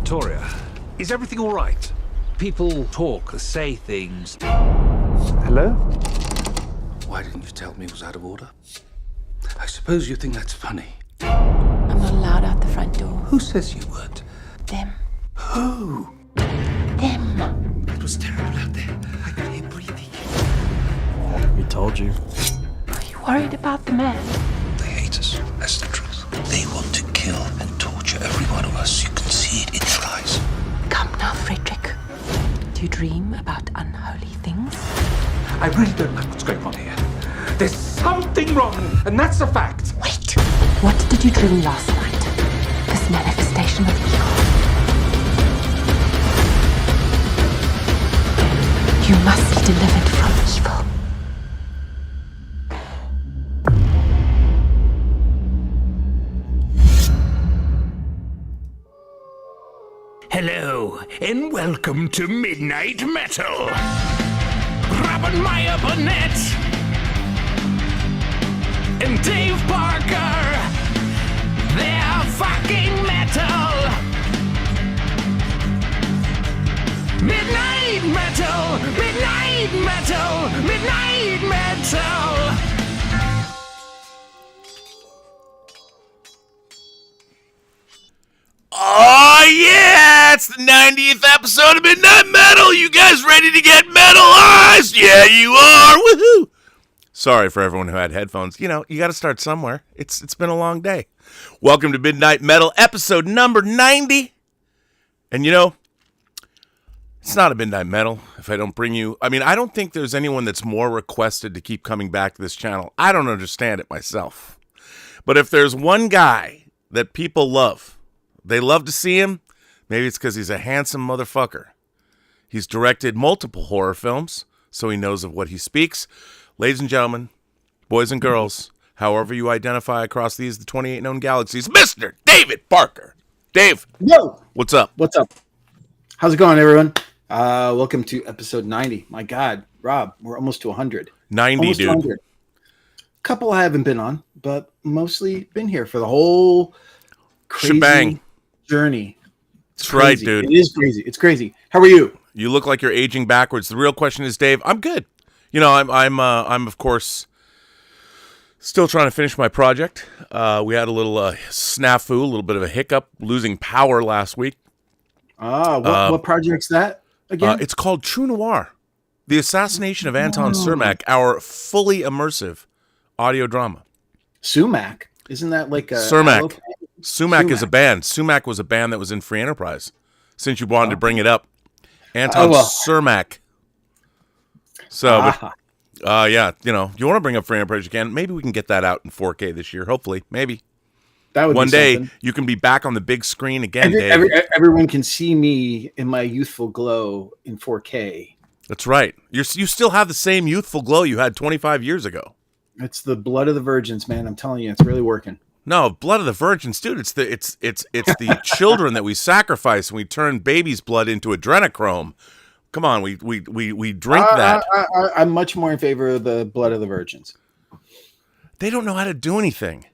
Victoria, is everything all right? People talk or say things. Hello? Why didn't you tell me it was out of order? I suppose you think that's funny. I'm not allowed out the front door. Who says you weren't? Them. Who? Them. It was terrible out there. I could hear breathing. We told you. Are you worried about the man? They hate us. That's the truth. They want to kill and torture every one of us. You can see it in their eyes. Come now, Frederick. Do you dream about unholy things? I really don't know what's going on here. There's something wrong, and that's a fact. Wait. What did you dream last night? This manifestation of evil. You must be delivered from evil. Hello, and welcome to Midnight Metal. Robin Meyer Burnett and Dave Parker, they're fucking metal. Midnight Metal, Midnight Metal, Midnight Metal. Oh yeah, it's the 90th episode of Midnight Metal. You guys ready to get metalized? Yeah, you are. Woohoo! Sorry for everyone who had headphones. You know, you got to start somewhere. It's been a long day. Welcome to Midnight Metal, episode number 90. And you know, it's not a Midnight Metal if I don't bring you. I mean, I don't think there's anyone that's more requested to keep coming back to this channel. I don't understand it myself. But if there's one guy that people love, they love to see him. Maybe it's because he's a handsome motherfucker. He's directed multiple horror films, so he knows of what he speaks. Ladies and gentlemen, boys and girls, however you identify across the 28 known galaxies, Mr. David Parker. Dave. Yo! What's up? What's up? How's it going, everyone? Welcome to episode 90. My God, Rob, we're almost to 100. 90, almost dude. 100. Couple I haven't been on, but mostly been here for the whole crazy shebang journey. That's right, dude. It is crazy. It's crazy. How are you? You look like you're aging backwards. The real question is, Dave, I'm good. You know, I'm of course still trying to finish my project. We had a little snafu, a little bit of a hiccup, losing power last week. What project's that again? It's called True Noir, the assassination of Anton Cermak, our fully immersive audio drama. Sumac, isn't that like a Cermak? Sumac is a band. Sumac was a band that was in Free Enterprise. Since you wanted to bring it up, Anton Cermak. So, yeah, you know, you want to bring up Free Enterprise, you can. Maybe we can get that out in 4K this year. Hopefully, maybe. That would one be day something. you can be back on the big screen again, Dave. Everyone can see me in my youthful glow in 4K. That's right. You still have the same youthful glow you had 25 years ago. It's the blood of the virgins, man. I'm telling you, it's really working. No, blood of the virgins, dude. It's the children that we sacrifice and we turn baby's blood into adrenochrome. Come on, we drink that. I'm much more in favor of the blood of the virgins. They don't know how to do anything.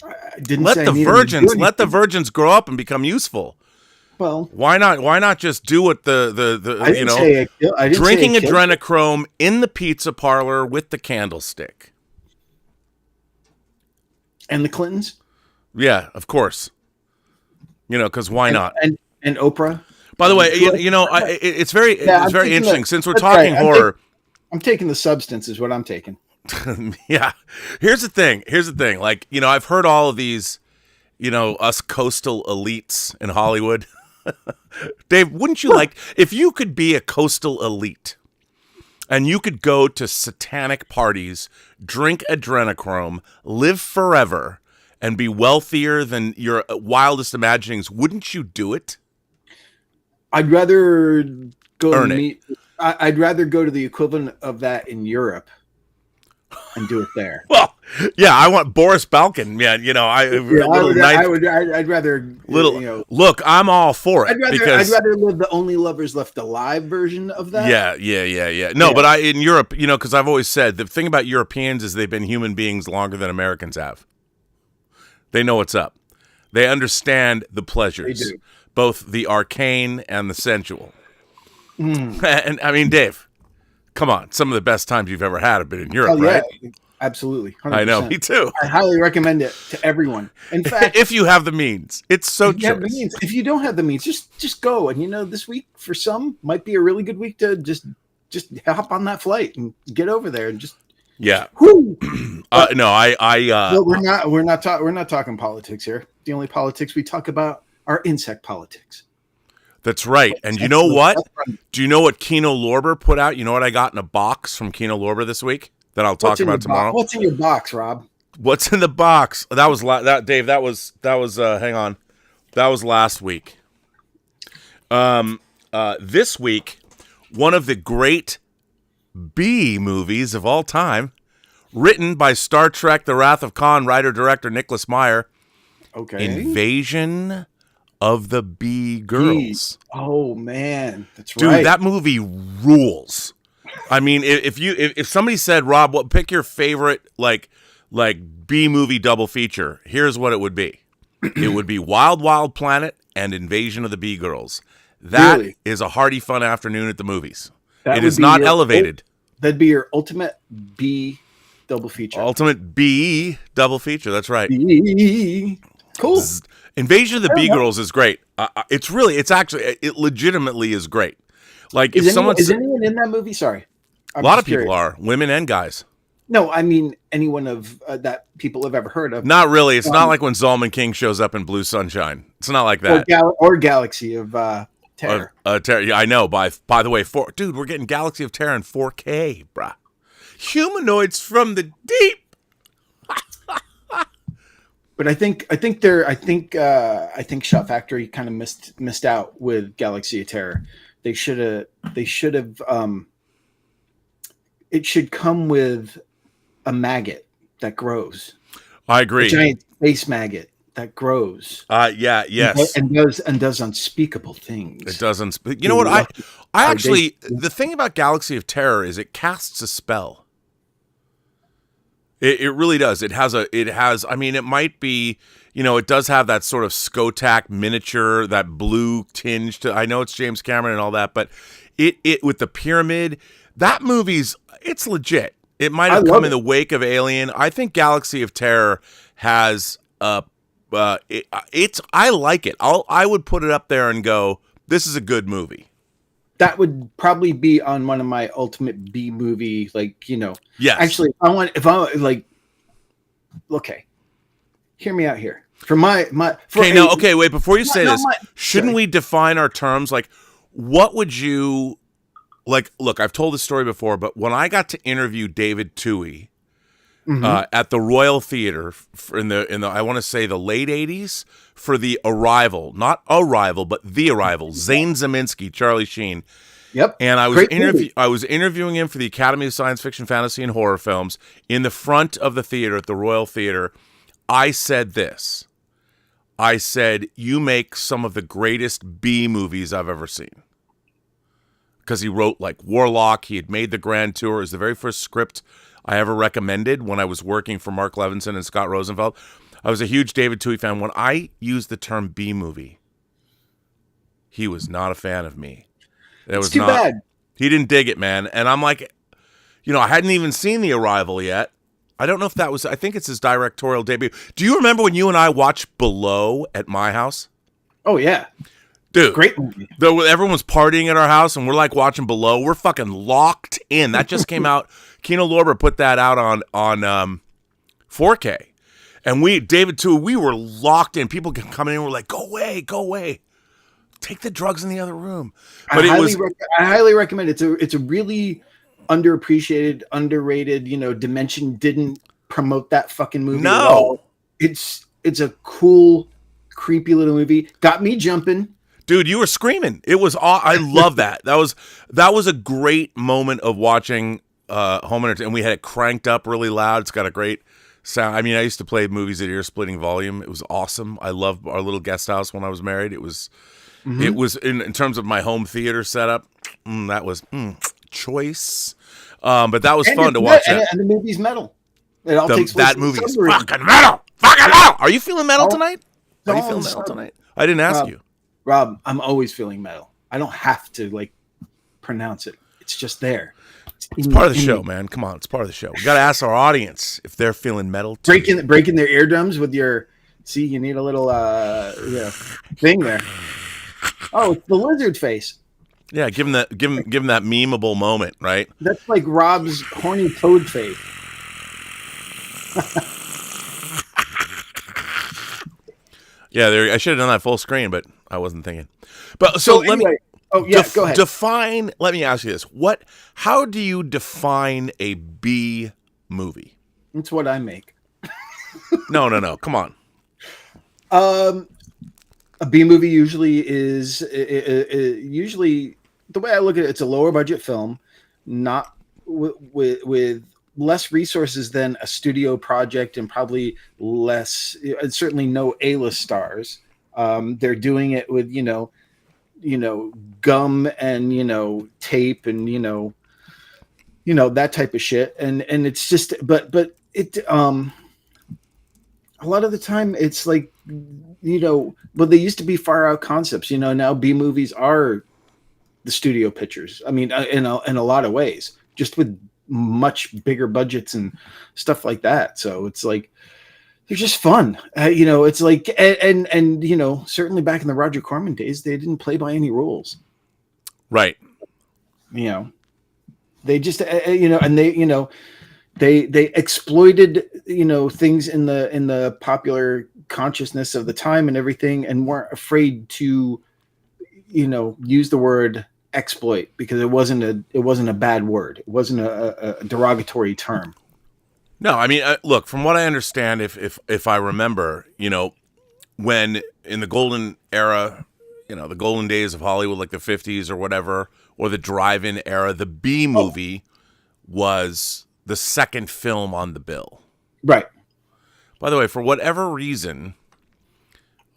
I didn't let say the virgins grow up and become useful. Well, why not just do what drinking adrenochrome in the pizza parlor with the candlestick. And the Clintons? Yeah, of course. You know, because why not? And Oprah? By the way, it's very interesting. Since we're talking horror. I'm taking the substance is what I'm taking. Yeah. Here's the thing. Like, you know, I've heard all of these, you know, us coastal elites in Hollywood. Dave, wouldn't you like, if you could be a coastal elite and you could go to satanic parties, drink adrenochrome, live forever, and be wealthier than your wildest imaginings, wouldn't you do it? I'd rather go Earn to it. meet. I'd rather go to the equivalent of that in Europe and do it there. Well, yeah, I want Boris Balkan. Yeah, you know, I'd rather look. I'm all for it. I'd rather live the Only Lovers Left Alive version of that. Yeah. No, but in Europe, you know, because I've always said the thing about Europeans is they've been human beings longer than Americans have. They know what's up. They understand the pleasures, They do. both the arcane and the sensual. And I mean, Dave, come on. Some of the best times you've ever had have been in Europe, right? Absolutely. 100%. I know, me too. I highly recommend it to everyone. In fact, If you have the means, it's so if you have the choice. means, if you don't have the means, just go. And this week for some might be a really good week to just hop on that flight and get over there and just. Yeah. Whoo! No, we're not talking politics here. The only politics we talk about are insect politics. That's right. And you know what? Do you know what Kino Lorber put out? You know what I got in a box from Kino Lorber this week that I'll talk about tomorrow? What's in your box, Rob? What's in the box? That was Dave. That was hang on. That was last week. This week, one of the great B movies of all time, written by Star Trek: The Wrath of Khan writer-director Nicholas Meyer. Okay. Invasion of the Bee Girls. Oh man, that's Dude, right. that movie rules. I mean, if somebody said, Rob, pick your favorite like B movie double feature, here's what it would be. It would be Wild Wild Planet and Invasion of the Bee Girls. That is a hearty, fun afternoon at the movies. It is not elevated. That'd be your ultimate B double feature. Ultimate B double feature. That's right. B. Cool. Invasion of the Bee Girls is great. It legitimately is great. Like Is anyone in that movie? Sorry. A lot of people are, women and guys. No, I mean anyone of that people have ever heard of. Not really. It's not like when Zalman King shows up in Blue Sunshine. It's not like that. Or Galaxy of Terror. Yeah, I know. By the way, dude, we're getting Galaxy of Terror in 4K, bruh. Humanoids from the deep. But I think Shot Factory kind of missed out with Galaxy of Terror. They should have. It should come with a maggot that grows. I agree. A giant space maggot that grows. Yes. And does unspeakable things. It doesn't. You know what? I actually, the thing about Galaxy of Terror is it casts a spell. It really does. It has. I mean, it might be. It does have that sort of Skotak miniature, that blue tinge to. I know it's James Cameron and all that, but it with the pyramid, that movie's. It's legit. It might have come in the wake of Alien. I think Galaxy of Terror has. I like it. I would put it up there and go, this is a good movie. That would probably be on one of my ultimate B movie, Yes. Actually, okay. Hear me out here. Okay, wait, before you say this, shouldn't we define our terms? Like, what would you, look, I've told this story before, but when I got to interview David Toohey, at the Royal Theater in the I want to say the late 80s for The Arrival, not Arrival, but The Arrival, Zane Zeminski, Charlie Sheen. Yep. And I was interviewing him for the Academy of Science Fiction, Fantasy, and Horror Films in the front of the theater at the Royal Theater. I said this. I said, you make some of the greatest B movies I've ever seen. Because he wrote Warlock. He had made the Grand Tour. It was the very first script I ever recommended when I was working for Mark Levinson and Scott Rosenfeld. I was a huge David Toohey fan. When I used the term B movie, he was not a fan of me. It's too bad. He didn't dig it, man. And I'm like, I hadn't even seen The Arrival yet. I don't know if that was, I think it's his directorial debut. Do you remember when you and I watched Below at my house? Oh, yeah. Dude, great movie. Everyone's partying at our house, and we're watching Below. We're fucking locked in. That just came out. Kino Lorber put that out on 4K, and David too. We were locked in. People coming in. We're like, go away, take the drugs in the other room. But I highly recommend it. It's a really underappreciated, underrated. Dimension didn't promote that fucking movie. No, at all. It's a cool, creepy little movie. Got me jumping. Dude, you were screaming. It was. I love that. That was a great moment of watching home entertainment. And we had it cranked up really loud. It's got a great sound. I mean, I used to play movies at ear-splitting volume. It was awesome. I loved our little guest house when I was married. It was. It was in terms of my home theater setup. That was choice. But that was fun to watch. And the movie's metal. It all takes place that movie is fucking metal. Fucking metal. Are you feeling metal tonight? Are you feeling metal tonight? I didn't ask you. Rob, I'm always feeling metal. I don't have to like pronounce it. It's just there. It's part of the show, man. Come on, it's part of the show. We got to ask our audience if they're feeling metal too. Breaking their eardrums with your. See, you need a little thing there. Oh, it's the lizard face. Yeah, give him that memeable moment, right? That's like Rob's horny toad face. Yeah, I should have done that full screen, but I wasn't thinking. But so let anyway, me. Go ahead. Define. Let me ask you this: How do you define a B movie? It's what I make. No. Come on. A B movie usually is usually the way I look at it. It's a lower budget film, not with less resources than a studio project, and probably less. Certainly no A-list stars. They're doing it with gum and tape and that type of shit, and it's just but it a lot of the time it's like well, they used to be far out concepts. Now B movies are the studio pictures. I mean, in a lot of ways, just with much bigger budgets and stuff like that. So it's like they're just fun. It's like and certainly back in the Roger Corman days, they didn't play by any rules. Right. They just and they exploited things in the popular consciousness of the time and everything, and weren't afraid to use the word exploit, because it wasn't a bad word. It wasn't a derogatory term. No, I mean, look, from what I understand, if I remember, when in the golden era, the golden days of Hollywood, like the 50s or whatever, or the drive-in era, the B movie was the second film on the bill. Right. By the way, for whatever reason,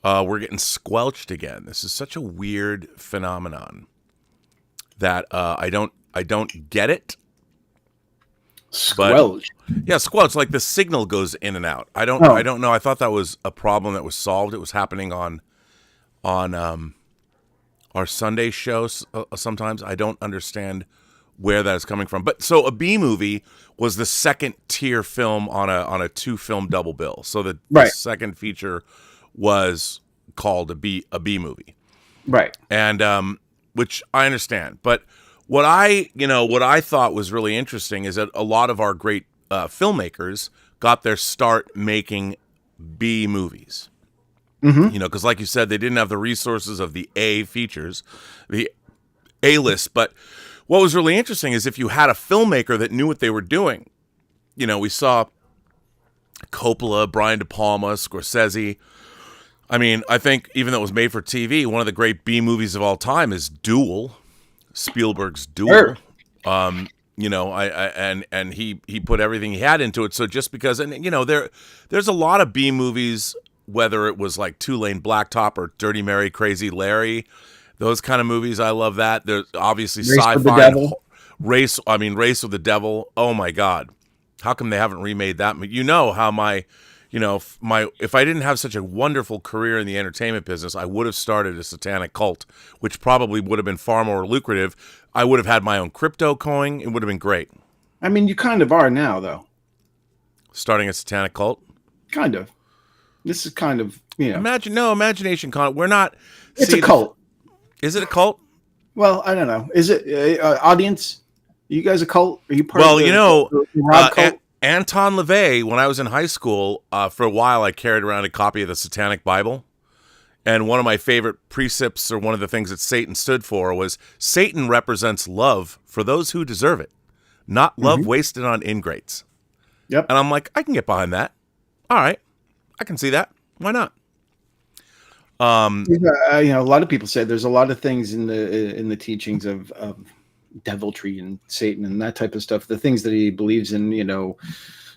we're getting squelched again. This is such a weird phenomenon that I don't get it. Squelch. Yeah, squelch. Like the signal goes in and out. I don't know. I thought that was a problem that was solved. It was happening on our Sunday shows sometimes. I don't understand where that is coming from. But so a B movie was the second tier film on a 2-film double bill. So the second feature was called a B movie. Right. And which I understand. But what I thought was really interesting is that a lot of our great filmmakers got their start making B movies. Mm-hmm. Because like you said, they didn't have the resources of the A features, the A list. But what was really interesting is if you had a filmmaker that knew what they were doing. We saw Coppola, Brian De Palma, Scorsese. I mean, I think even though it was made for TV, one of the great B movies of all time is Duel, Spielberg's Duel. Sure. And he put everything he had into it. So just because, and there's a lot of B movies, whether it was like Two Lane Blacktop or Dirty Mary, Crazy Larry, those kind of movies. I love that. There's obviously Sci-fi. Race with the Devil. Oh my God. How come they haven't remade that? How if I didn't have such a wonderful career in the entertainment business, I would have started a satanic cult, which probably would have been far more lucrative. I would have had my own crypto coin. It would have been great. I mean, you kind of are now, though. Starting a satanic cult? Kind of. This is kind of, imagination con. We're not. It's a cult. Is it a cult? Well, I don't know. Is it audience? Are you guys a cult? Are you part of the Rob cult? Anton LaVey, when I was in high school, for a while I carried around a copy of the Satanic Bible. And one of my favorite precepts, or one of the things that Satan stood for, was Satan represents love for those who deserve it, not love wasted on ingrates. Yep. And I'm like, I can get behind that. All right. I can see that. Why not? A lot of people say there's a lot of things in the teachings of deviltry and Satan and that type of stuff. The things that he believes in,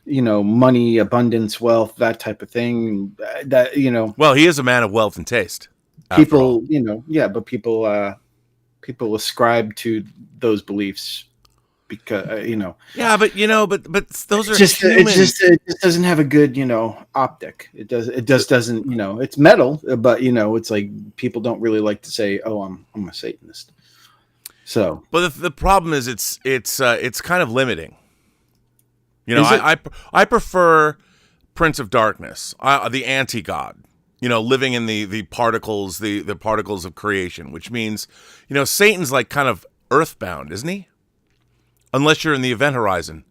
money, abundance, wealth, that type of thing. Well, he is a man of wealth and taste. People, but people ascribe to those beliefs because Yeah, but but those are it human. just doesn't have a good optic. It doesn't it's metal, but it's like people don't really like to say, oh, I'm a Satanist. So, but the problem is it's kind of limiting. I prefer Prince of Darkness, the anti-god. Living in the particles, the particles of creation, which means Satan's like kind of earthbound, isn't he? Unless you're in the event horizon.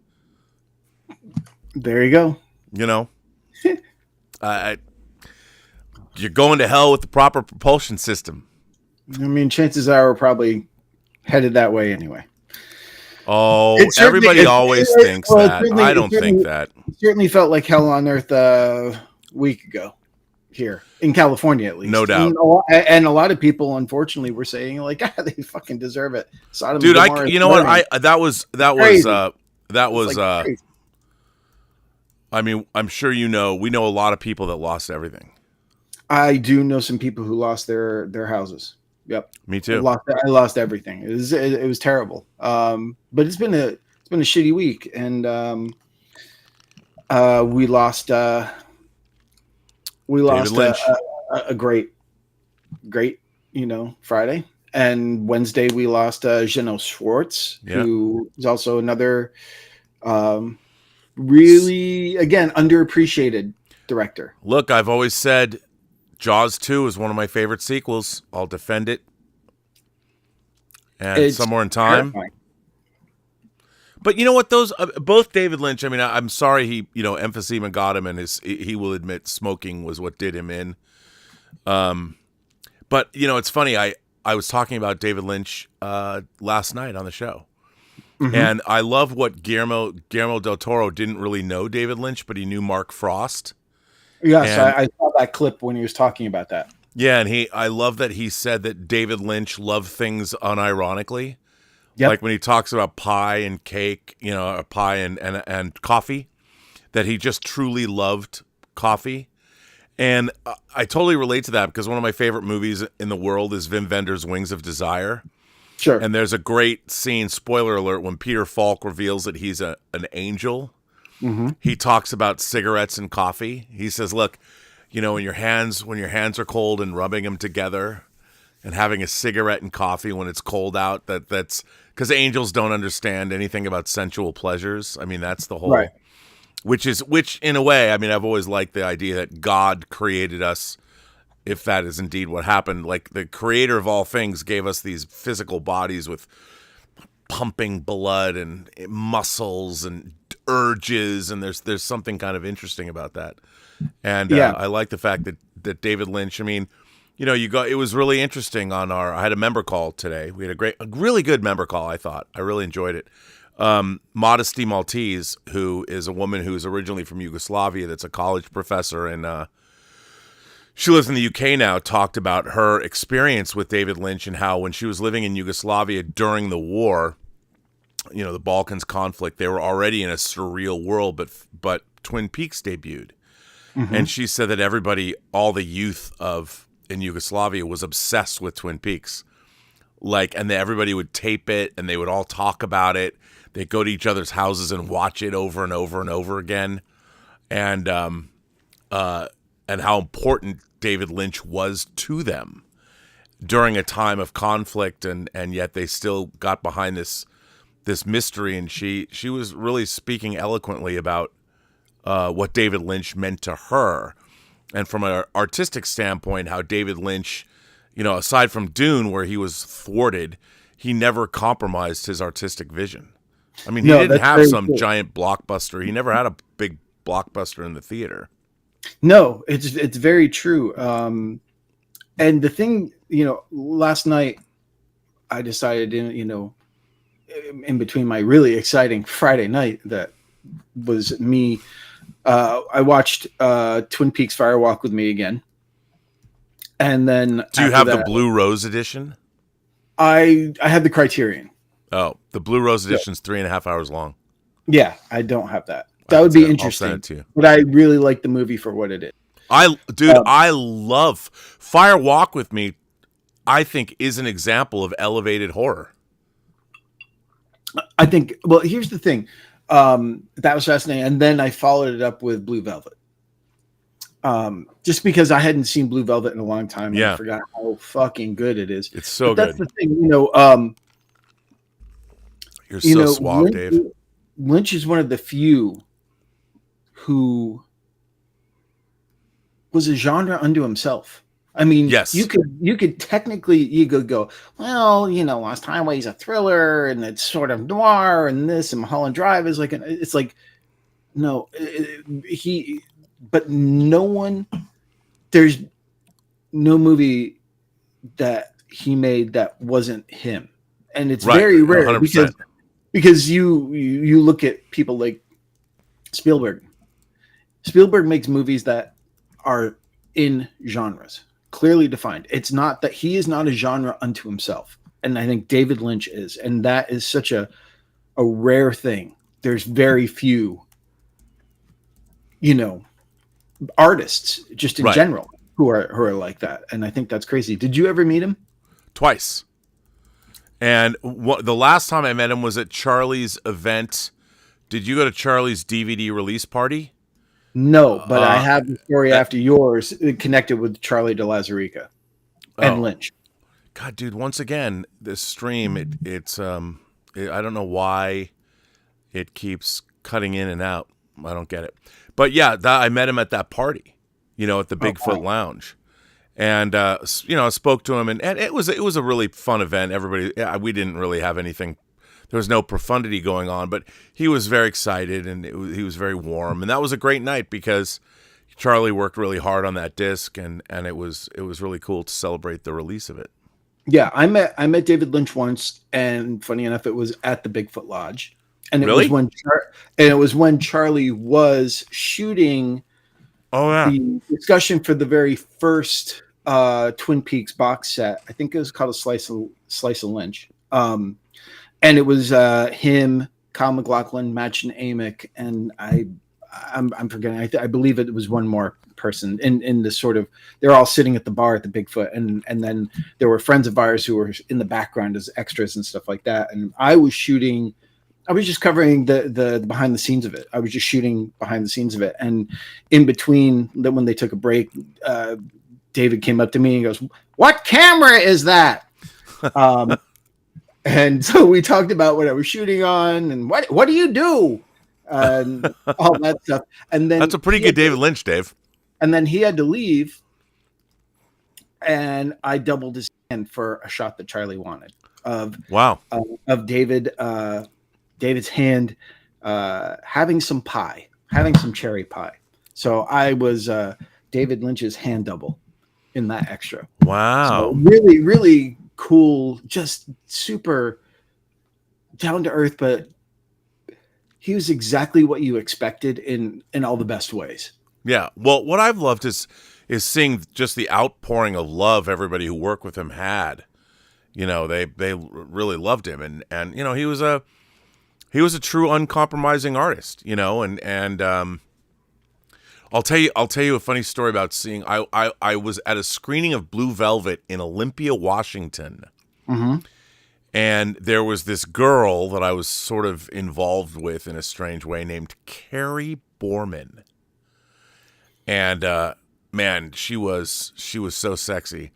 There you go. You're going to hell with the proper propulsion system. I mean, chances are we're probably headed that way anyway. Oh, everybody always thinks that. I don't think that. It certainly felt like hell on earth a week ago here in California, at least. No doubt. And a lot of people, unfortunately, were saying like, they fucking deserve it. Sodom Dude, and Gomorrah that was crazy. I mean, I'm sure we know a lot of people that lost everything. I do know some people who lost their houses. Yep. Me too. I lost everything. It was terrible. But it's been a shitty week, and we lost Lynch. a great Friday, and Wednesday we lost Geno Schwartz, who is also another really again underappreciated director. Look, I've always said Jaws 2 is one of my favorite sequels. I'll defend it. And It's Somewhere in Time. terrifying. But you know what? Those both David Lynch. I mean, I'm sorry he emphysema got him, and he will admit smoking was what did him in. But it's funny. I was talking about David Lynch last night on the show, and I love what Guillermo del Toro didn't really know David Lynch, but he knew Mark Frost. Yes, I saw that clip when he was talking about that. Yeah, and I love that he said that David Lynch loved things unironically. Yep. Like when he talks about pie and cake, pie and coffee, that he just truly loved coffee. And I totally relate to that because one of my favorite movies in the world is Wim Wenders' Wings of Desire. Sure. And there's a great scene, spoiler alert, when Peter Falk reveals that he's an angel. Mm-hmm. He talks about cigarettes and coffee. He says, look, when your hands are cold and rubbing them together and having a cigarette and coffee when it's cold out, that's because angels don't understand anything about sensual pleasures. I mean, that's the whole, right. Which in a way, I mean, I've always liked the idea that God created us, if that is indeed what happened. Like the creator of all things gave us these physical bodies with pumping blood and muscles and urges, and there's something kind of interesting about that. And I like the fact that David Lynch, I mean, it was really interesting I had a member call today. We had a really good member call, I thought. I really enjoyed it. Modesty Maltese, who is a woman who's originally from Yugoslavia, that's a college professor, and she lives in the UK now, talked about her experience with David Lynch and how when she was living in Yugoslavia during the war, the Balkans conflict, they were already in a surreal world, but Twin Peaks debuted. Mm-hmm. And she said that all the youth in Yugoslavia was obsessed with Twin Peaks. And everybody would tape it and they would all talk about it. They'd go to each other's houses and watch it over and over and over again. And how important David Lynch was to them during a time of conflict, and yet they still got behind this mystery. And she was really speaking eloquently about what David Lynch meant to her. And from an artistic standpoint, how David Lynch, aside from Dune, where he was thwarted, he never compromised his artistic vision. I mean, he didn't have some giant blockbuster. He never had a big blockbuster in the theater. No, it's very true. And the thing, last night I decided, in between my really exciting Friday night, that was me. I watched Twin Peaks Fire Walk with Me again. And then do you have the Blue Rose edition? I have the Criterion. Oh, the Blue Rose edition's 3.5 hours long. Yeah, I don't have that. That would be interesting. I'll send it to you. But I really like the movie for what it is. I love Fire Walk with Me. I think is an example of elevated horror. I think. Well, here's the thing. That was fascinating, and then I followed it up with Blue Velvet. Just because I hadn't seen Blue Velvet in a long time, and I forgot how fucking good it is. It's so but that's good. the thing, You're so suave, Dave. Lynch is one of the few who was a genre unto himself. I mean, yes, you could technically you could go, well, Lost Highway is a thriller and it's sort of noir, and this and Mulholland Drive is it's like no, but no one, there's no movie that he made that wasn't him, and it's very rare 100%. because you look at people like Spielberg. Spielberg makes movies that are in genres, clearly defined. It's not that he is not a genre unto himself, and I think David Lynch is, and that is such a rare thing. There's very few, artists just in general who are like that, and I think that's crazy. Did you ever meet him? Twice. And the last time I met him was at Charlie's event. Did you go to Charlie's DVD release party? No, but I have the story after yours connected with Charlie de Lauzirika and Lynch. God, dude, once again, this stream, it's I don't know why it keeps cutting in and out. I don't get it. But yeah, I met him at that party, at the Bigfoot Lounge. And I spoke to him, and it was a really fun event. Everybody, we didn't really have anything. There was no profundity going on, but he was very excited, and he was very warm, and that was a great night because Charlie worked really hard on that disc, and it was really cool to celebrate the release of it. Yeah, I met David Lynch once, and funny enough, it was at the Bigfoot Lodge, and it was when Charlie was shooting. The discussion for the very first Twin Peaks box set. I think it was called a Slice of Lynch. And it was him, Kyle MacLachlan, Machen Amick, and I'm forgetting. I believe it was one more person in this sort of. They're all sitting at the bar at the Bigfoot, and then there were friends of ours who were in the background as extras and stuff like that. And I was just covering the behind the scenes of it. I was just shooting behind the scenes of it, and in between when they took a break, David came up to me and goes, "What camera is that?" And so we talked about what I was shooting on and what do you do? And all that stuff. And then that's a pretty good David Lynch, Dave. And then he had to leave, and I doubled his hand for a shot that Charlie wanted of David, David's hand, having some cherry pie. So I was David Lynch's hand double in that extra. Wow. So really, really cool, just super down to earth, but he was exactly what you expected in all the best ways. Yeah. Well, what I've loved is seeing just the outpouring of love everybody who worked with him had. They really loved him, and he was a true uncompromising artist, and I'll tell you a funny story about seeing. I was at a screening of Blue Velvet in Olympia, Washington, and there was this girl that I was sort of involved with in a strange way named Carrie Borman, and man, she was so sexy,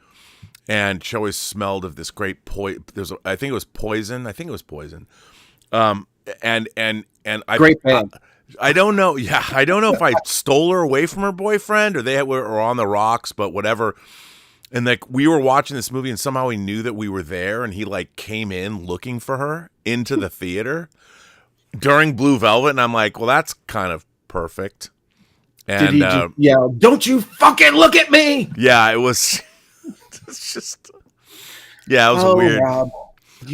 and she always smelled of this great I think it was poison. And I great band. I don't know. Yeah, I don't know if I stole her away from her boyfriend or they were on the rocks, but whatever. And we were watching this movie, and somehow he knew that we were there, and he came in looking for her into the theater during Blue Velvet, and I'm like, well, that's kind of perfect. And did he just yell, "Don't you fucking look at me"? Yeah, it was. It's just. Yeah, it was weird. Rob,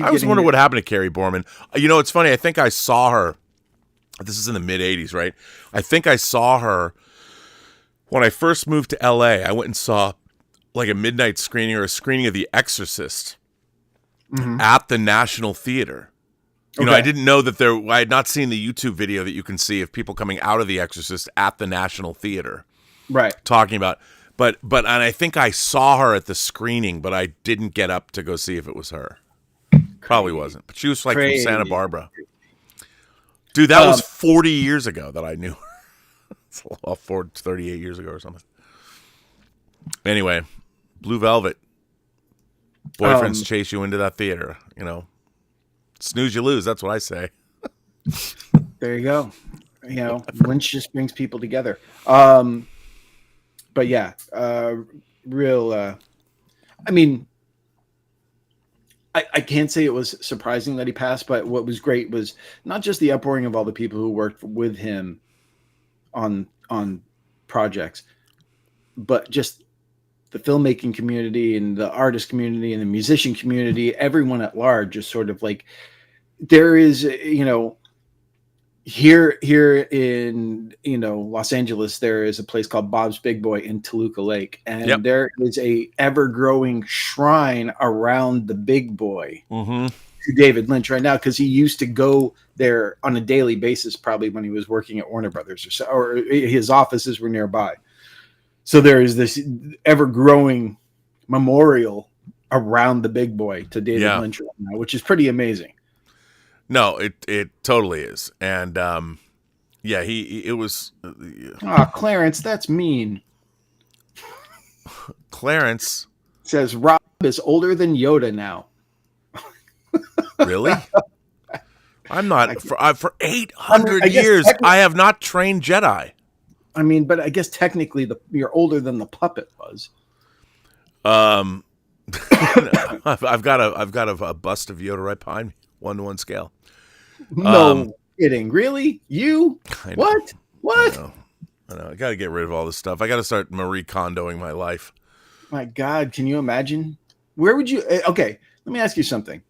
I always wonder what happened to Carrie Borman. It's funny. I think I saw her. This is in the mid-'80s, right? I think I saw her when I first moved to L.A. I went and saw a midnight screening or a screening of The Exorcist at the National Theater. I didn't know that I had not seen the YouTube video that you can see of people coming out of The Exorcist at the National Theater. Right. Talking about, and I think I saw her at the screening, but I didn't get up to go see if it was her. Probably wasn't. But she was like Crazy. from Santa Barbara. Dude, that was 40 years ago that I knew her. It's all 38 years ago or something. Anyway, Blue Velvet. Boyfriends chase you into that theater, Snooze, you lose. That's what I say. There you go. Lynch just brings people together. But yeah, real. I mean, I can't say it was surprising that he passed, but what was great was not just the upbringing of all the people who worked with him on projects, but just the filmmaking community and the artist community and the musician community, everyone at large, just sort of like there is, here in Los Angeles, there is a place called Bob's Big Boy in Toluca Lake, and there is a ever-growing shrine around the Big Boy to David Lynch right now, because he used to go there on a daily basis, probably when he was working at Warner Brothers or his offices were nearby. So there is this ever-growing memorial around the Big Boy to David Lynch right now, which is pretty amazing. No, it totally is, and it was. Clarence, that's mean. Clarence says Rob is older than Yoda now. Really? I'm not for 800 years. I have not trained Jedi. I mean, but I guess technically you're older than the puppet was. I've got a bust of Yoda right behind me, 1-to-1 scale. No kidding, really? You? What? I know. I got to get rid of all this stuff. I got to start Marie Kondoing my life. My God, can you imagine? Where would you? Okay, let me ask you something.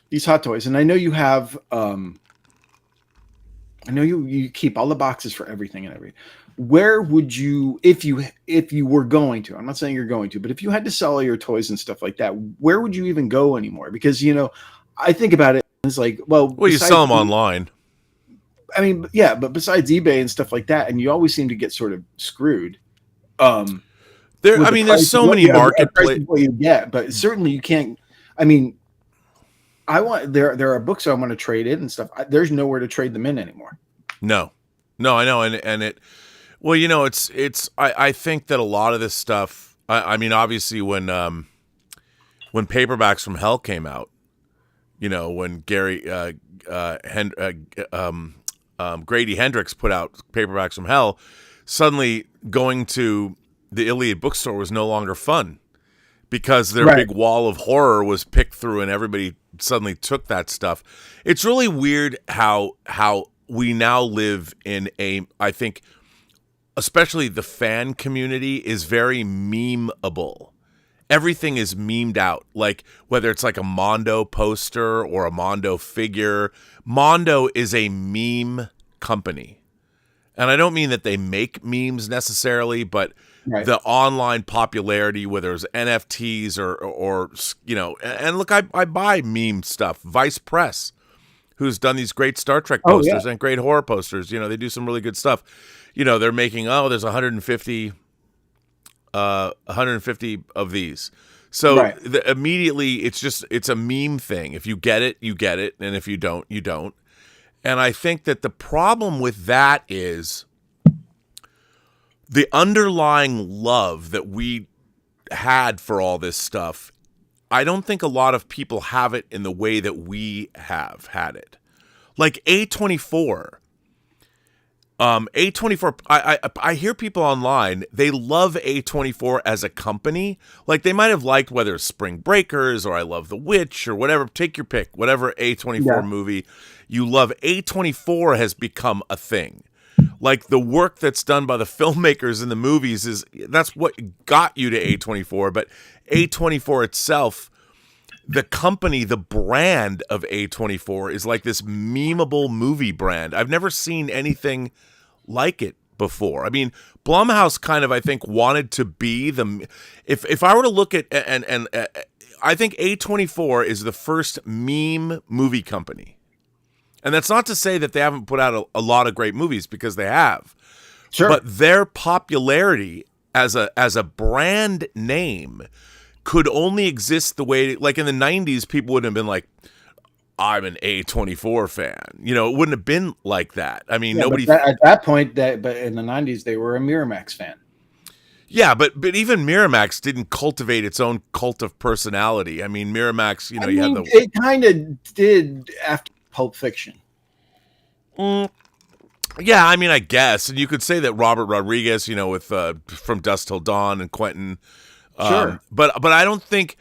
These hot toys, and I know you have. I know you keep all the boxes for everything and everything. Where would you, if you were going to? I'm not saying you're going to, but if you had to sell all your toys and stuff like that, where would you even go anymore? Because I think about it. It's like, well, you sell them online. I mean, yeah, but besides eBay and stuff like that, and you always seem to get sort of screwed. There's so many marketplaces. What you get, but certainly you can't. I mean, there are books I want to trade in and stuff. There's nowhere to trade them in anymore. No, I know, and it. Well, it's. I think that a lot of this stuff. I mean, obviously, when Paperbacks from Hell came out, when Grady Hendrix put out Paperbacks from Hell, suddenly going to the Iliad bookstore was no longer fun because their big wall of horror was picked through and everybody suddenly took that stuff. It's really weird how we now live in I think, especially the fan community is very memeable. Everything is memed out, like whether it's like a Mondo poster or a Mondo figure. Mondo is a meme company. And I don't mean that they make memes necessarily, but the online popularity, whether it's NFTs or and look, I buy meme stuff. Vice Press, who's done these great Star Trek posters and great horror posters. they do some really good stuff. They're making, there's 150 of these. So immediately it's a meme thing. If you get it, you get it. And if you don't, you don't. And I think that the problem with that is the underlying love that we had for all this stuff. I don't think a lot of people have it in the way that we have had it. Like A24. A24, I hear people online, they love A24 as a company. Like they might have liked whether it's Spring Breakers or I Love the Witch or whatever, take your pick, whatever A24 movie you love. A24 has become a thing. Like the work that's done by the filmmakers in the movies that's what got you to A24, but A24 itself, the company, the brand of A24 is like this memeable movie brand. I've never seen anything like it before. I mean, Blumhouse kind of, I think, wanted to be the. If I were to look at and I think A24 is the first meme movie company, and that's not to say that they haven't put out a lot of great movies because they have. Sure, but their popularity as a brand name could only exist the way, like in the 90s, people wouldn't have been like, I'm an A24 fan. You know, it wouldn't have been like that. I mean, nobody at that point, but in the 90s, they were a Miramax fan. Yeah, but even Miramax didn't cultivate its own cult of personality. I mean, Miramax, you know, had the... It kind of did after Pulp Fiction. Yeah, I mean, I guess. And you could say that Robert Rodriguez, you know, with From Dusk Till Dawn and Quentin. Sure. But I don't think...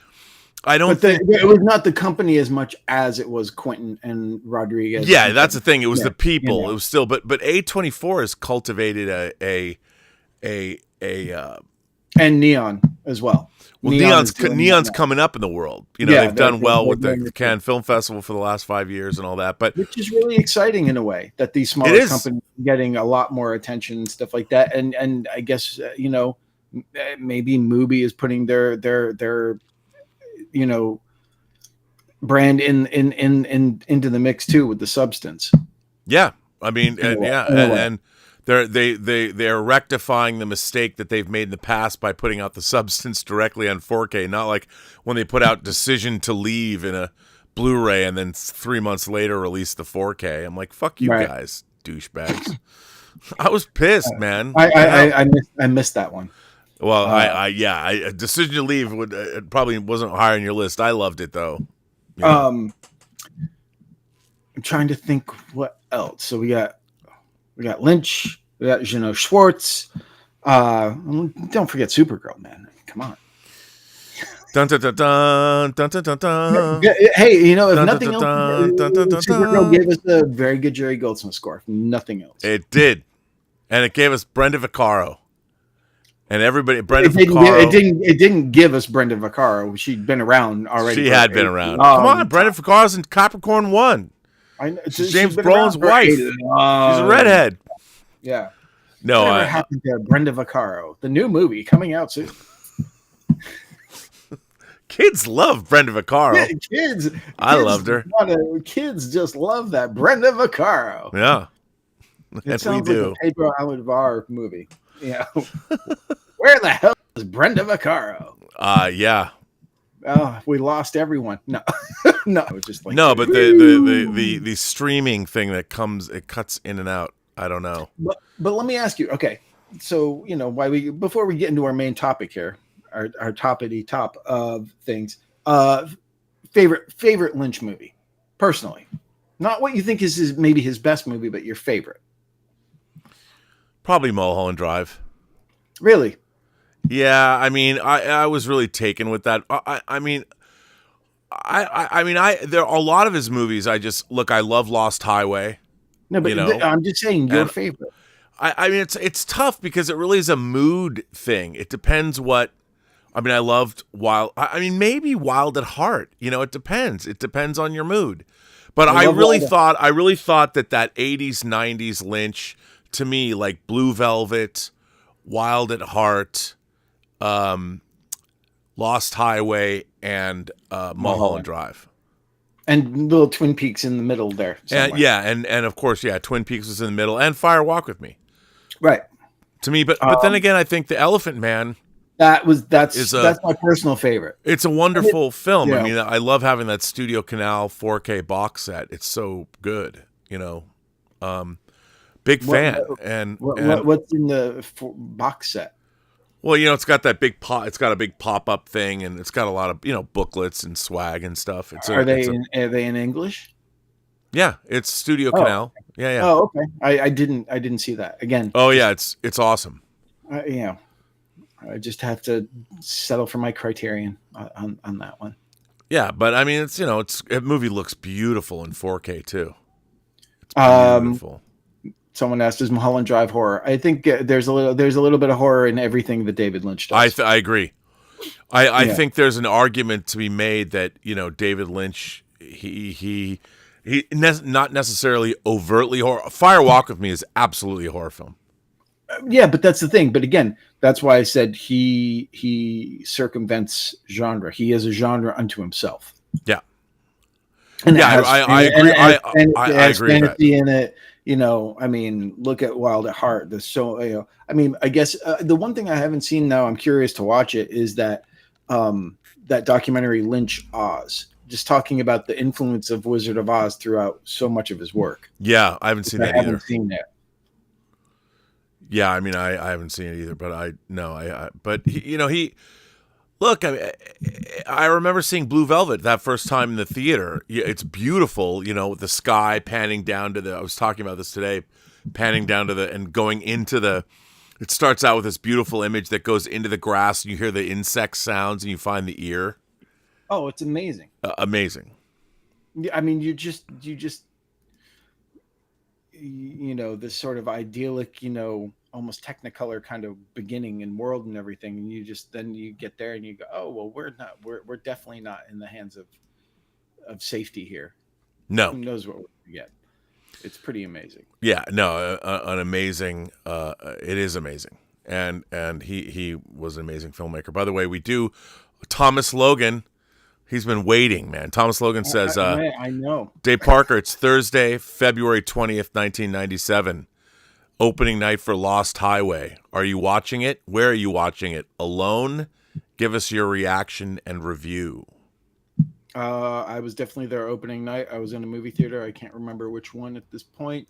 it was not the company as much as it was Quentin and Rodriguez. Yeah, that's the thing. It was the people. You know. It was still, but A24 has cultivated and Neon as well. Well, Neon's coming up in the world. You know, they've done well with the Cannes Film Festival for the last 5 years and all that. But which is really exciting in a way that these smaller companies are getting a lot more attention and stuff like that. And I guess you know, maybe Mubi is putting their you know, brand into the mix too with the Substance. Yeah, I mean, and they're rectifying the mistake that they've made in the past by putting out the Substance directly on 4K. Not like when they put out Decision to Leave in a Blu-ray and then 3 months later release the 4K. I'm like, fuck you guys, douchebags. I was pissed, man. I missed that one. Well, Decision to Leave it probably wasn't high on your list. I loved it though. Yeah. I'm trying to think what else. So we got Lynch, we got Schwartz. Don't forget Supergirl, man. Come on. Dun, dun, dun, dun, dun, dun, dun, dun. Hey, you know, if Dun, nothing dun, else, dun, dun, dun, dun, Supergirl dun. gave us a very good Jerry Goldsmith score. If nothing else. It did, and it gave us Brenda Vaccaro. And everybody, It didn't give us Brenda Vaccaro. She'd been around already. She had been around. Come on, Brenda Vaccaro's in Capricorn 1. I know, She's James Brolin's wife. She's a redhead. Yeah. No, Whatever happened to Brenda Vaccaro? The new movie coming out soon. Kids love Brenda Vaccaro. Kids, I loved her. Kids just love that Brenda Vaccaro. Yeah, It sounds like a Pedro Almodovar movie. Yeah. Where the hell is Brenda Vaccaro? Yeah. Oh, we lost everyone. No, no, it was just like no, but the streaming thing that cuts in and out. I don't know. But let me ask you. Okay, so you know before we get into our main topic here, our toppity top of things. Favorite Lynch movie, personally, not what you think is maybe his best movie, but your favorite. Probably Mulholland Drive. Really? Yeah, I mean, I was really taken with that. I mean, there are a lot of his movies. I love Lost Highway. No, but I'm just saying your favorite. I mean, it's tough because it really is a mood thing. It depends what. I mean, I loved Wild. I mean, maybe Wild at Heart. You know, it depends. It depends on your mood. But I really thought that 80s, 90s Lynch. To me, like Blue Velvet, Wild at Heart, Lost Highway, and Mulholland Drive. And little Twin Peaks in the middle there. And of course, Twin Peaks was in the middle, and Fire Walk with Me. Right. To me, but then again, I think The Elephant Man. That's my personal favorite. It's a wonderful film. Yeah. I mean, I love having that Studio Canal 4K box set. It's so good, you know. Big fan. What's in the box set? Well, you know, it's got that big it's got a big pop-up thing, and it's got a lot of, you know, booklets and swag and stuff. Are they in English? Yeah, it's Studio Canal. Yeah. Oh, okay. I didn't see that again. Oh yeah, it's awesome. Yeah, I just have to settle for my Criterion on that one. Yeah, but I mean, it's, you know, the movie looks beautiful in 4K too. It's beautiful. Someone asked, "Is Mulholland Drive horror?" I think there's a little bit of horror in everything that David Lynch does. I agree. I think there's an argument to be made that, you know, David Lynch he not necessarily overtly horror. Fire Walk with Me is absolutely a horror film. Yeah, but that's the thing. But again, that's why I said he circumvents genre. He is a genre unto himself. Yeah. And I agree. I agree with that. In it. You know, I mean, look at Wild at Heart. I mean, I guess the one thing I haven't seen now, I'm curious to watch it, is that that documentary Lynch Oz, just talking about the influence of Wizard of Oz throughout so much of his work. Yeah, I haven't seen that I haven't either. seen that. Yeah, I mean, I haven't seen it either, but but he look. I remember seeing Blue Velvet that first time in the theater. Yeah, it's beautiful, with the sky panning down to the. I was talking about this today, panning down to and going into the. It starts out with this beautiful image that goes into the grass, and you hear the insect sounds, and you find the ear. Oh, it's amazing. Amazing. I mean, you just this sort of idyllic, almost technicolor kind of beginning and world and everything, and then you get there and you go, oh well, we're definitely not in the hands of safety here. No, who knows what we're gonna get. It's pretty amazing. Yeah, no, an amazing. It is amazing, and he was an amazing filmmaker. By the way, we do Thomas Logan. He's been waiting, man. Thomas Logan says, I know. Dave Parker, it's Thursday, February 20th, 1997. Opening night for Lost Highway. Are you watching it? Where are you watching it? Alone? Give us your reaction and review. I was definitely there opening night. I was in a movie theater. I can't remember which one at this point.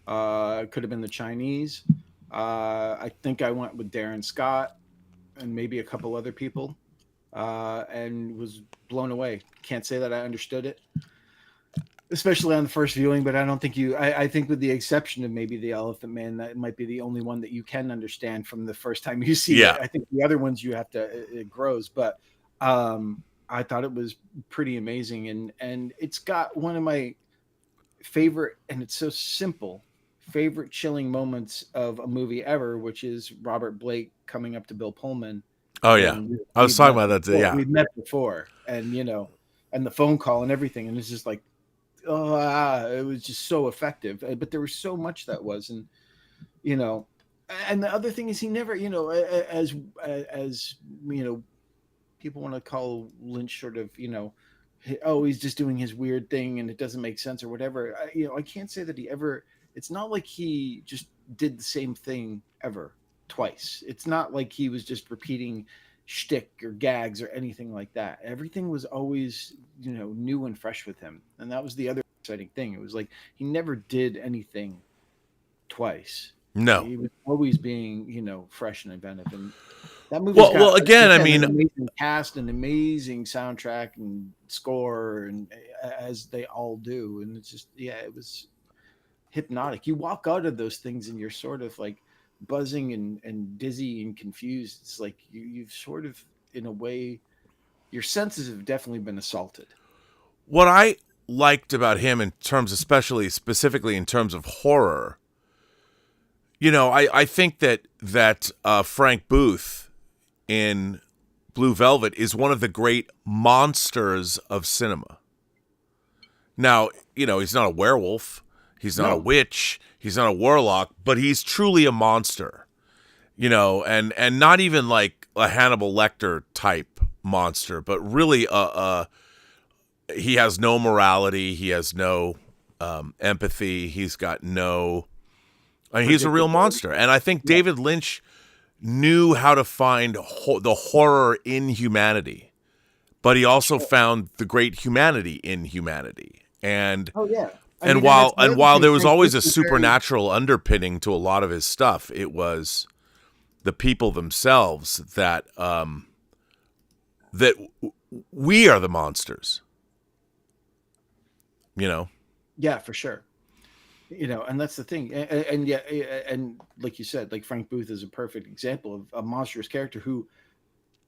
It could have been the Chinese. I think I went with Darren Scott and maybe a couple other people. And was blown away. Can't say that I understood it, especially on the first viewing, but I don't think I think with the exception of maybe the Elephant Man, that might be the only one that you can understand from the first time you see it. I think the other ones you have to, it grows, but I thought it was pretty amazing. And it's got one of my favorite, and it's so simple, favorite chilling moments of a movie ever, which is Robert Blake coming up to Bill Pullman. Oh yeah, I was talking about that today. Yeah, we've met before, and and the phone call and everything, and it's just like, it was just so effective. But there was so much that was, and and the other thing is he never, as people want to call Lynch sort of, he's just doing his weird thing and it doesn't make sense or whatever. I can't say that he ever. It's not like he just did the same thing ever. Twice. It's not like he was just repeating shtick or gags or anything like that. Everything was always, new and fresh with him. And that was the other exciting thing. It was like he never did anything twice. No. He was always being, fresh and inventive. And that movie an amazing cast and amazing soundtrack and score, and as they all do. And it's just, it was hypnotic. You walk out of those things and you're sort of like buzzing and dizzy and confused. It's like you've sort of, in a way, your senses have definitely been assaulted. What I liked about him in terms, specifically in terms of horror, I think that Frank Booth in Blue Velvet is one of the great monsters of cinema. Now, he's not a werewolf. He's not a witch. He's not a warlock, but he's truly a monster, and not even like a Hannibal Lecter type monster, but really he has no morality. He has no empathy. He's got no. He's a real monster, and I think David Lynch knew how to find the horror in humanity, but he also found the great humanity in humanity, and. Oh yeah. While there was always a supernatural underpinning to a lot of his stuff, it was the people themselves that we are the monsters. Yeah, for sure. And that's the thing. And like you said, like Frank Booth is a perfect example of a monstrous character who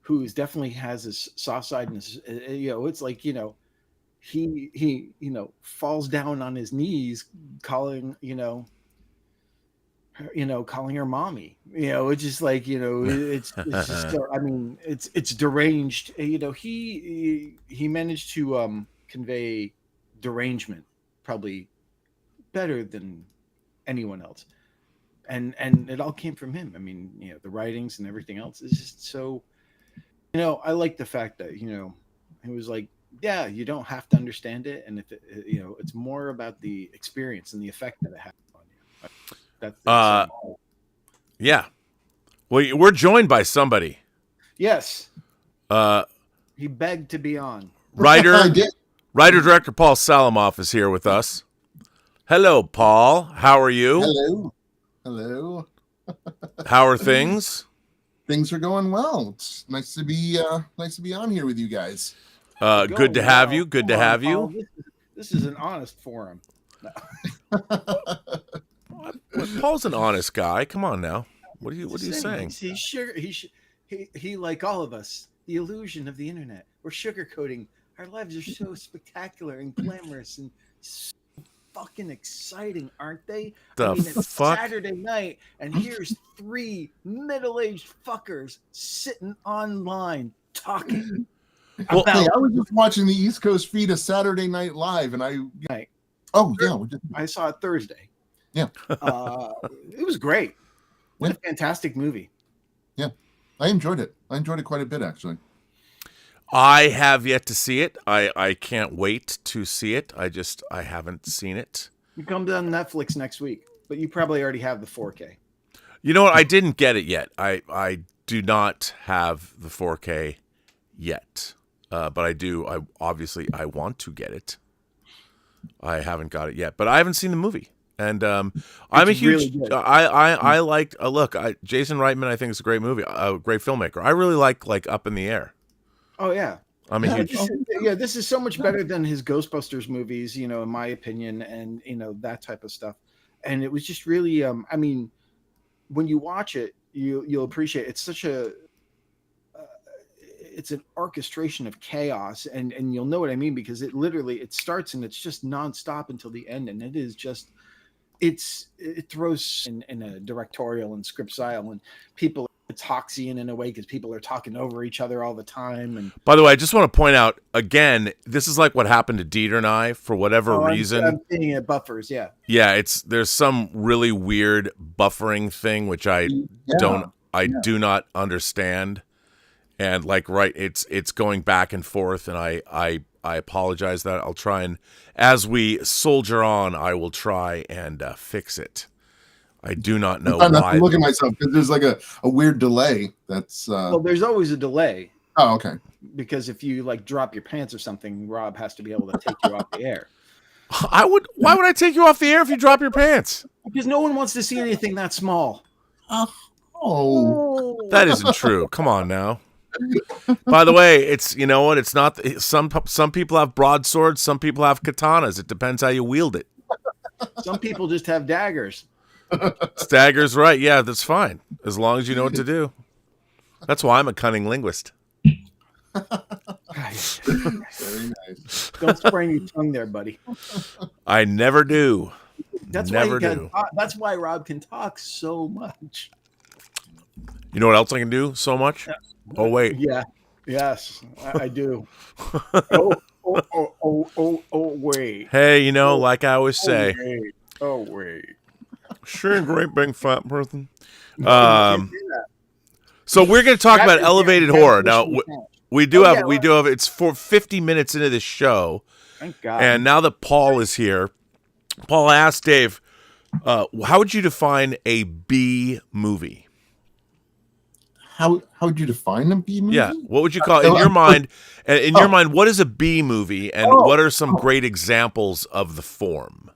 is definitely has his soft side, and his, it's like, he falls down on his knees calling calling her mommy. It's just like, it's just so, I mean, it's deranged. He managed to convey derangement probably better than anyone else, and it all came from him. I mean, the writings and everything else is just so, I like the fact that, it was like, yeah, you don't have to understand it, and if it, it's more about the experience and the effect that it has on you. That's yeah. Well, we're joined by somebody. Yes. He begged to be on. Writer director Paul Salamoff is here with us. Hello, Paul. How are you? Hello. How are things? Things are going well. It's nice to be on here with you guys. Good to have you. Good to have you. This is an honest forum. Paul's an honest guy. Come on now. What are you saying? He's sugar. He like all of us. The illusion of the internet. We're sugarcoating. Our lives are so spectacular and glamorous and so fucking exciting, aren't they? It's Saturday night, and here's 3 middle-aged fuckers sitting online talking. Well, I was just watching the East Coast feed of Saturday Night Live, and I saw it Thursday. Yeah, it was great. What a fantastic movie. Yeah, I enjoyed it. I enjoyed it quite a bit, actually. I have yet to see it. I can't wait to see it. I haven't seen it. It comes on Netflix next week, but you probably already have the 4K. You know what? I didn't get it yet. I do not have the 4K yet, but I do. I want to get it. I haven't got it yet, but I haven't seen the movie. And I'm a huge. Really I like. Look, Jason Reitman. I think is a great movie, a great filmmaker. I really like Up in the Air. Oh yeah, I'm a huge. This is so much better than his Ghostbusters movies, in my opinion, and that type of stuff. And it was just really, when you watch it, you'll appreciate it. It's such a. It's an orchestration of chaos, and you'll know what I mean because it starts and it's just nonstop until the end, and it is just. It throws in a directorial and script style, and people. It's Hoxian in a way because people are talking over each other all the time. And by the way, I just want to point out again, this is like what happened to Dieter and I for whatever reason. I'm thinking it buffers, yeah. Yeah, there's some really weird buffering thing which I do not understand, and it's going back and forth, and I apologize that I'll try and as we soldier on, I will try and fix it. I do not know why. Look at myself because there's like a weird delay. That's well, there's always a delay. Oh, okay. Because if you drop your pants or something, Rob has to be able to take you off the air. Why would I take you off the air if you drop your pants? Because no one wants to see anything that small. That isn't true. Come on now. By the way, it's it's not some people have broadswords, some people have katanas. It depends how you wield it. Some people just have daggers. Stagger's right. Yeah, that's fine. As long as you know what to do. That's why I'm a cunning linguist. Very nice. Don't sprain your tongue there, buddy. I never do. That's why Rob can talk so much. You know what else I can do so much? Oh, wait. Yeah. Yes, I do. Wait. Hey, like I always say. Wait. Sure, great big fat person. So we're going to talk about elevated horror. Now, we do have it's for 50 minutes into the show. Thank God. And now that Paul is here, Paul asked Dave, how would you define a B movie? How would you define a B movie? Yeah, what would you call in your mind? In your mind, what is a B movie, and what are some great examples of the form?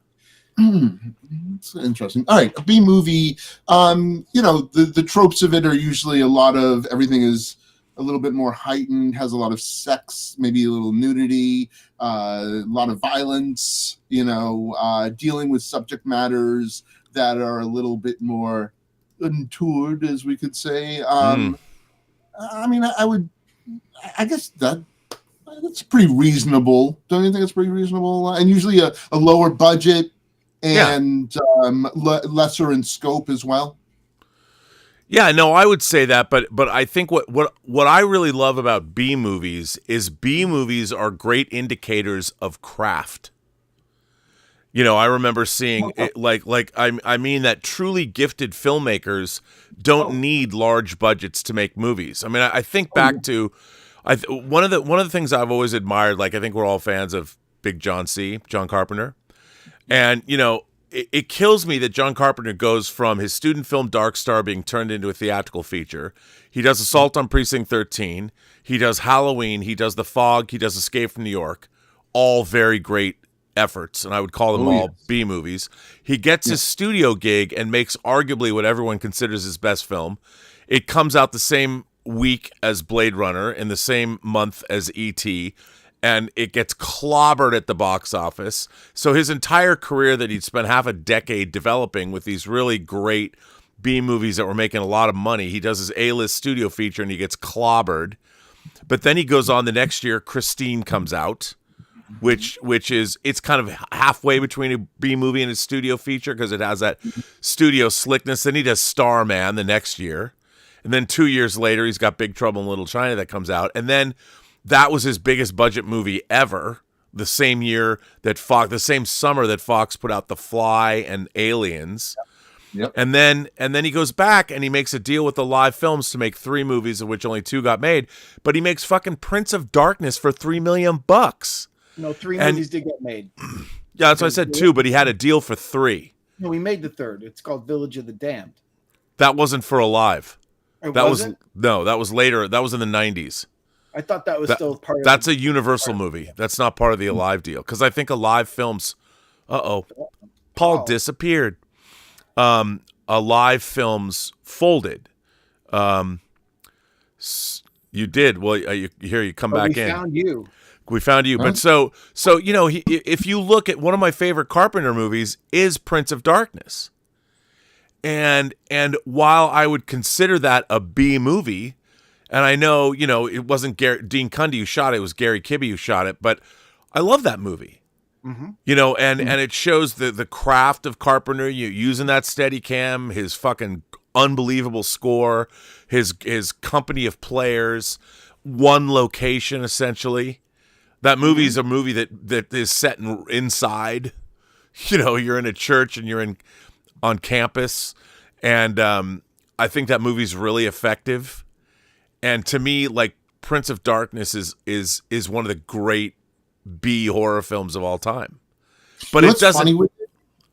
It's interesting. All right, a B movie. The tropes of it are usually a lot of everything is a little bit more heightened, has a lot of sex, maybe a little nudity, a lot of violence. Dealing with subject matters that are a little bit more untoward, as we could say. I guess that's pretty reasonable. Don't you think it's pretty reasonable? And usually a lower budget and lesser in scope as well. Yeah, no, I would say that, but I think what I really love about B movies is B movies are great indicators of craft. I remember seeing it, I mean that truly gifted filmmakers don't need large budgets to make movies. I mean, I think back to one of the things I've always admired. I think we're all fans of Big John Carpenter, and it kills me that John Carpenter goes from his student film Dark Star being turned into a theatrical feature. He does Assault on Precinct 13. He does Halloween. He does The Fog. He does Escape from New York. All very great efforts, and I would call them all B movies. He gets his studio gig and makes arguably what everyone considers his best film. It comes out the same week as Blade Runner, in the same month as E.T., and it gets clobbered at the box office. So his entire career that he'd spent half a decade developing with these really great B movies that were making a lot of money, he does his A-list studio feature and he gets clobbered. But then he goes on the next year, Christine comes out, which is, it's kind of halfway between a B movie and a studio feature because it has that studio slickness. Then he does Starman the next year. And then 2 years later, he's got Big Trouble in Little China that comes out. And then that was his biggest budget movie ever. The same year that Fox, the same summer that Fox put out The Fly and Aliens. Yep. And then he goes back and he makes a deal with the Live Films to make 3 movies, of which only 2 got made. But he makes fucking Prince of Darkness for $3 million. No, 3 movies did get made. Yeah, that's what I said 2, but he had a deal for 3. No, we made the 3rd. It's called Village of the Damned. That wasn't for Alive. It That wasn't? that was later. That was in the 90s. I thought that was still part of That's a Universal movie. That's not part of the Alive deal. Because I think Alive Films... Paul disappeared. Alive Films folded. You did. Well, you come back in. We found you. We found you. But so you know, if you look at one of my favorite Carpenter movies is Prince of Darkness. And while I would consider that a B movie, and I know, you know, it wasn't Dean Cundy who shot it, it was Gary Kibbe who shot it, but I love that movie. Mm-hmm. You know, and it shows the craft of Carpenter, using that Steadicam, his fucking unbelievable score, his company of players, one location essentially. That movie is a movie that is set inside. You know, you're in a church and you're on campus, and I think that movie's really effective. And to me, like, Prince of Darkness is one of the great B horror films of all time. But it doesn't. Funny with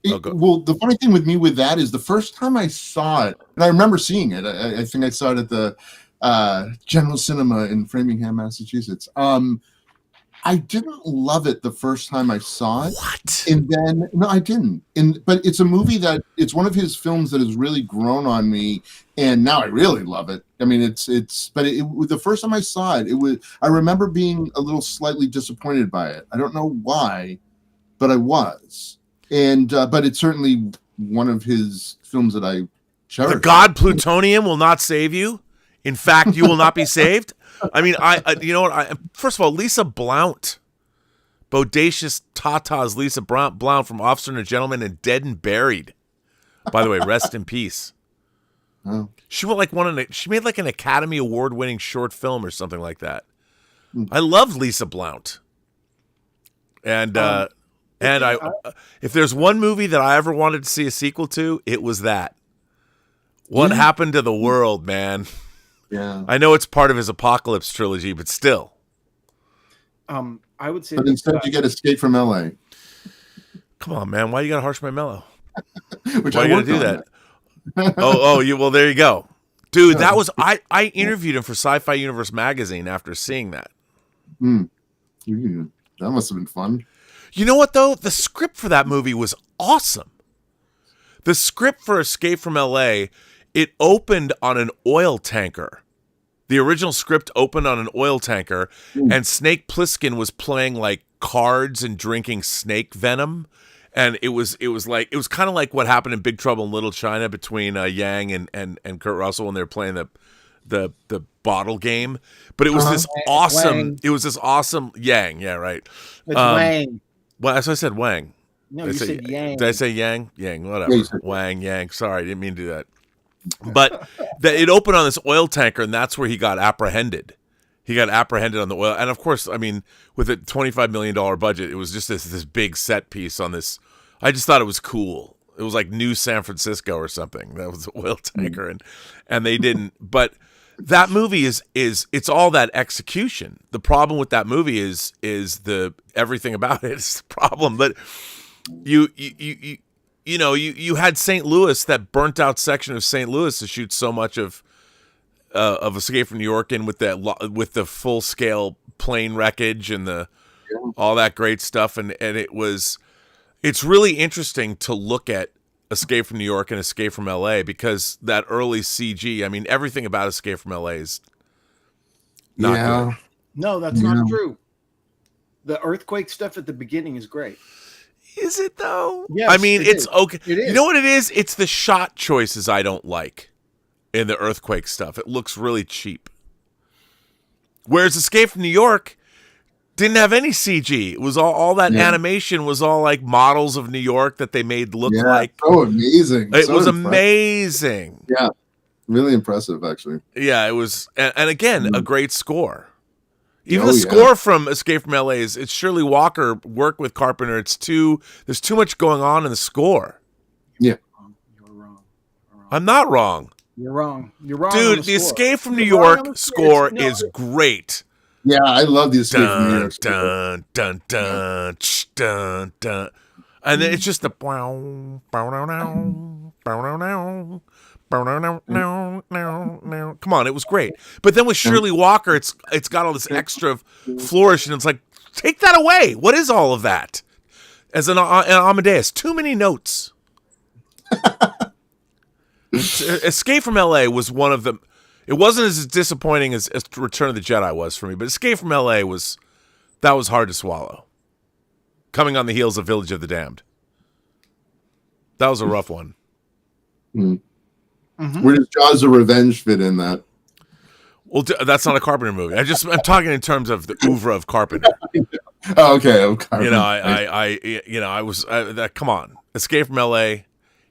well, the funny thing with me with that is the first time I saw it, and I remember seeing it. I think I saw it at the General Cinema in Framingham, Massachusetts. I didn't love it the first time I saw it. What? And then, no, I didn't. But it's a movie that, it's one of his films that has really grown on me, and now I really love it. I mean, but the first time I saw it, I remember being a little slightly disappointed by it. I don't know why, but I was. And, but it's certainly one of his films that I cherish. The god plutonium will not save you. In fact, you will not be saved. I mean, you know what? First of all, Lisa Blount, bodacious Tata's Lisa Blount from Officer and a Gentleman and Dead and Buried. By the way, rest in peace. Oh. She made like an Academy Award-winning short film or something like that. I love Lisa Blount, and if there's one movie that I ever wanted to see a sequel to, it was that. What happened to the world, man? Yeah, I know it's part of his Apocalypse trilogy, but still. I would say. But instead, you get Escape from LA. Come on, man! Why you gotta harsh my mellow? Which Why I you gotta worked do on that? Well, there you go, dude. That was I interviewed him for Sci-Fi Universe magazine after seeing that. That must have been fun. You know what though? The script for that movie was awesome. The script for Escape from LA, it opened on an oil tanker. The original script opened on an oil tanker, and Snake Plissken was playing like cards and drinking snake venom. And it was kind of like what happened in Big Trouble in Little China between Yang and Kurt Russell when they were playing the bottle game. But it was this awesome. Wang. It was this awesome Yang. Yeah, right. It's Wang. Well, that's what I said. Wang. No, Did you I say, said Yang. Did I say Yang? Yang, whatever. Yeah, you said- Wang, Yang. Sorry, I didn't mean to do that. But it opened on this oil tanker, and that's where he got apprehended. He got apprehended on the oil. And, of course, I mean, with a $25 million budget, it was just this big set piece on this. I just thought it was cool. It was like New San Francisco or something. That was the oil tanker, and they didn't. But that movie is it's all that execution. The problem with that movie is the everything about it is the problem. But you you had St. Louis, that burnt out section of St. Louis, to shoot so much of Escape from New York in with the full scale plane wreckage and all that great stuff, and it's really interesting to look at Escape from New York and Escape from LA, because that early CG, I mean, everything about Escape from LA is not good. No, that's not true. The earthquake stuff at the beginning is great. Is it though? Yes, I mean, it's is. okay. It is. You know what it is? It's the shot choices I don't like in the earthquake stuff. It looks really cheap. Whereas Escape from New York didn't have any CG. It was all that animation was all like models of New York that they made look like. So amazing. It So was impressive. amazing. Yeah. Really impressive, actually. Yeah, it was. And again, a great score. Even Oh, the yeah. score from Escape from LA it's Shirley Walker worked with Carpenter. There's too much going on in the score. Yeah. You're wrong. I'm not wrong. You're wrong. You're wrong. Dude, on the score. Escape from New You're wrong on York the score No, is great. Yeah, I love the Escape from New Dun, York. dun, dun, dun, ch, dun, dun. And then it's just the bow, bow, now, now, bow, now, now, bow, now, now, now, now, now. Come on, it was great. But then with Shirley Walker, it's got all this extra flourish, and it's like, take that away. What is all of that? As an Amadeus, too many notes. Escape from LA was one of them. It wasn't as disappointing as Return of the Jedi was for me, but Escape from LA was hard to swallow. Coming on the heels of Village of the Damned. That was a rough one. Where does Jaws of Revenge fit in that? Well, that's not a Carpenter movie. I'm talking in terms of the oeuvre of Carpenter. Oh, okay. Okay. Come on. Escape from LA.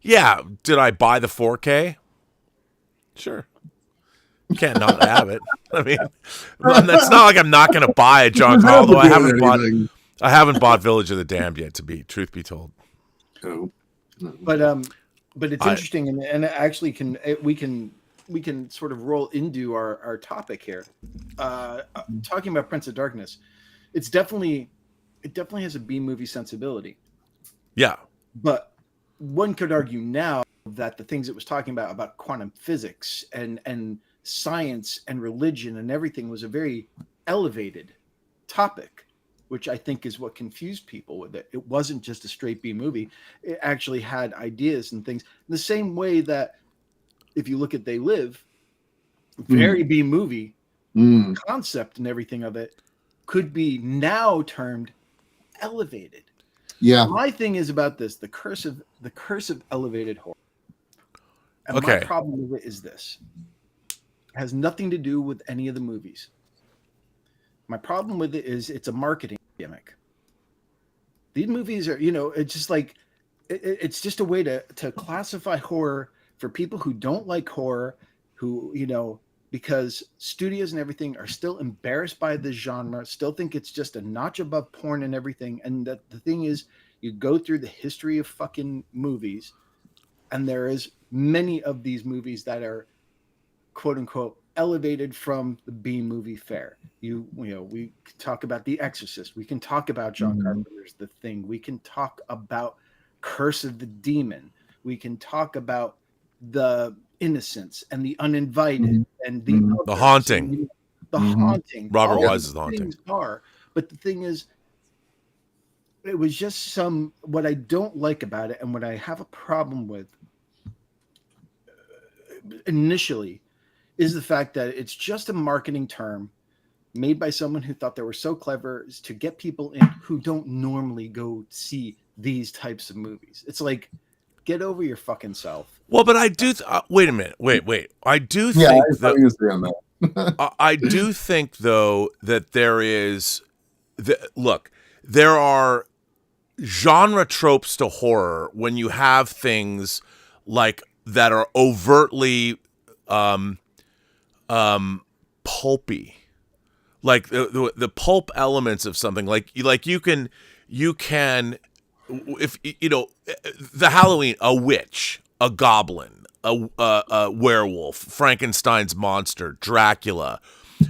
Yeah. Did I buy the 4K? Sure. Can't not have it. I mean, it's not like I'm not going to buy a John Carl, although I haven't bought Village of the Damned yet, truth be told. Oh. But it's interesting, and it actually we can sort of roll into our topic here. Talking about Prince of Darkness, it definitely has a B movie sensibility. Yeah. But one could argue now that the things it was talking about quantum physics and science and religion and everything was a very elevated topic, which I think is what confused people with it. It wasn't just a straight B movie. It actually had ideas and things. The same way that if you look at They Live, very B movie concept and everything of it could be now termed elevated. Yeah. My thing is about this, the curse of elevated horror. And Okay. my problem with it is this. It has nothing to do with any of the movies. My problem with it is it's a marketing gimmick. These movies are, it's just like, it's just a way to classify horror for people who don't like horror, who, because studios and everything are still embarrassed by this genre, still think it's just a notch above porn and everything. And that the thing is, you go through the history of fucking movies, and there is many of these movies that are quote unquote elevated from the B movie fare. We talk about The Exorcist. We can talk about John Carpenter's The Thing. We can talk about Curse of the Demon. We can talk about The Innocents and The Uninvited and The Haunting. The Haunting. Robert All Wise's these The Haunting. things are, but the thing is, it was just what I don't like about it, and what I have a problem with initially is the fact that it's just a marketing term made by someone who thought they were so clever to get people in who don't normally go see these types of movies. It's like, get over your fucking self. Well, but I do. Wait a minute. Wait. I do Yeah, think I was that. going to say on that. I do think, though, that there is. Look, there are genre tropes to horror when you have things like that are overtly pulpy, like the pulp elements of something. Like you can if the Halloween, a witch, a goblin, a werewolf, Frankenstein's monster, Dracula.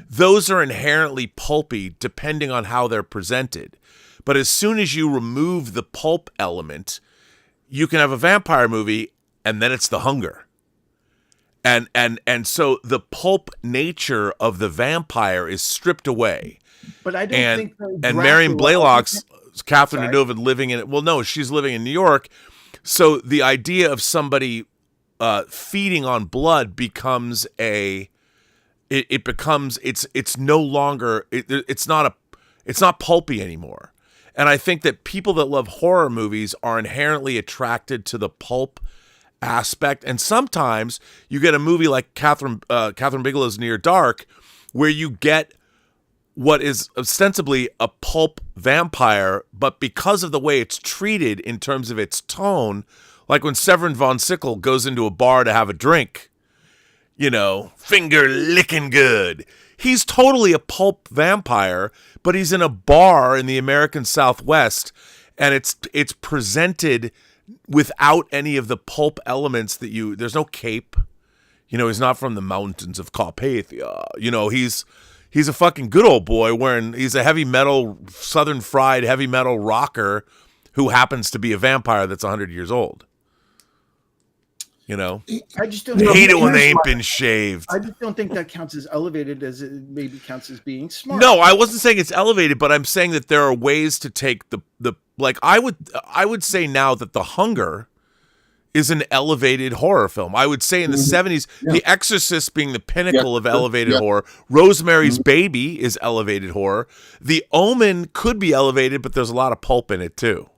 Those are inherently pulpy depending on how they're presented. But as soon as you remove the pulp element, you can have a vampire movie and then it's The Hunger. And so the pulp nature of the vampire is stripped away. But I don't think and Marion Blaylock's Catherine Deneuve living in it. Well, no, she's living in New York. So the idea of somebody feeding on blood becomes it's no longer it's not pulpy anymore. And I think that people that love horror movies are inherently attracted to the pulp aspect. And sometimes you get a movie like Catherine Bigelow's Near Dark, where you get what is ostensibly a pulp vampire, but because of the way it's treated in terms of its tone, like when Severin von Sickle goes into a bar to have a drink, finger licking good. He's totally a pulp vampire, but he's in a bar in the American Southwest, and it's presented without any of the pulp elements there's no cape. He's not from the mountains of Carpathia. He's a fucking good old boy he's a heavy metal, Southern fried heavy metal rocker who happens to be a vampire that's 100 years old. I just don't hate it when they ain't been shaved. I just don't think that counts as elevated as it maybe counts as being smart. No, I wasn't saying it's elevated, but I'm saying that there are ways to take the like I would say now that The Hunger is an elevated horror film. I would say in the 70s, The Exorcist being the pinnacle of elevated horror. Rosemary's Baby is elevated horror. The Omen could be elevated, but there's a lot of pulp in it too.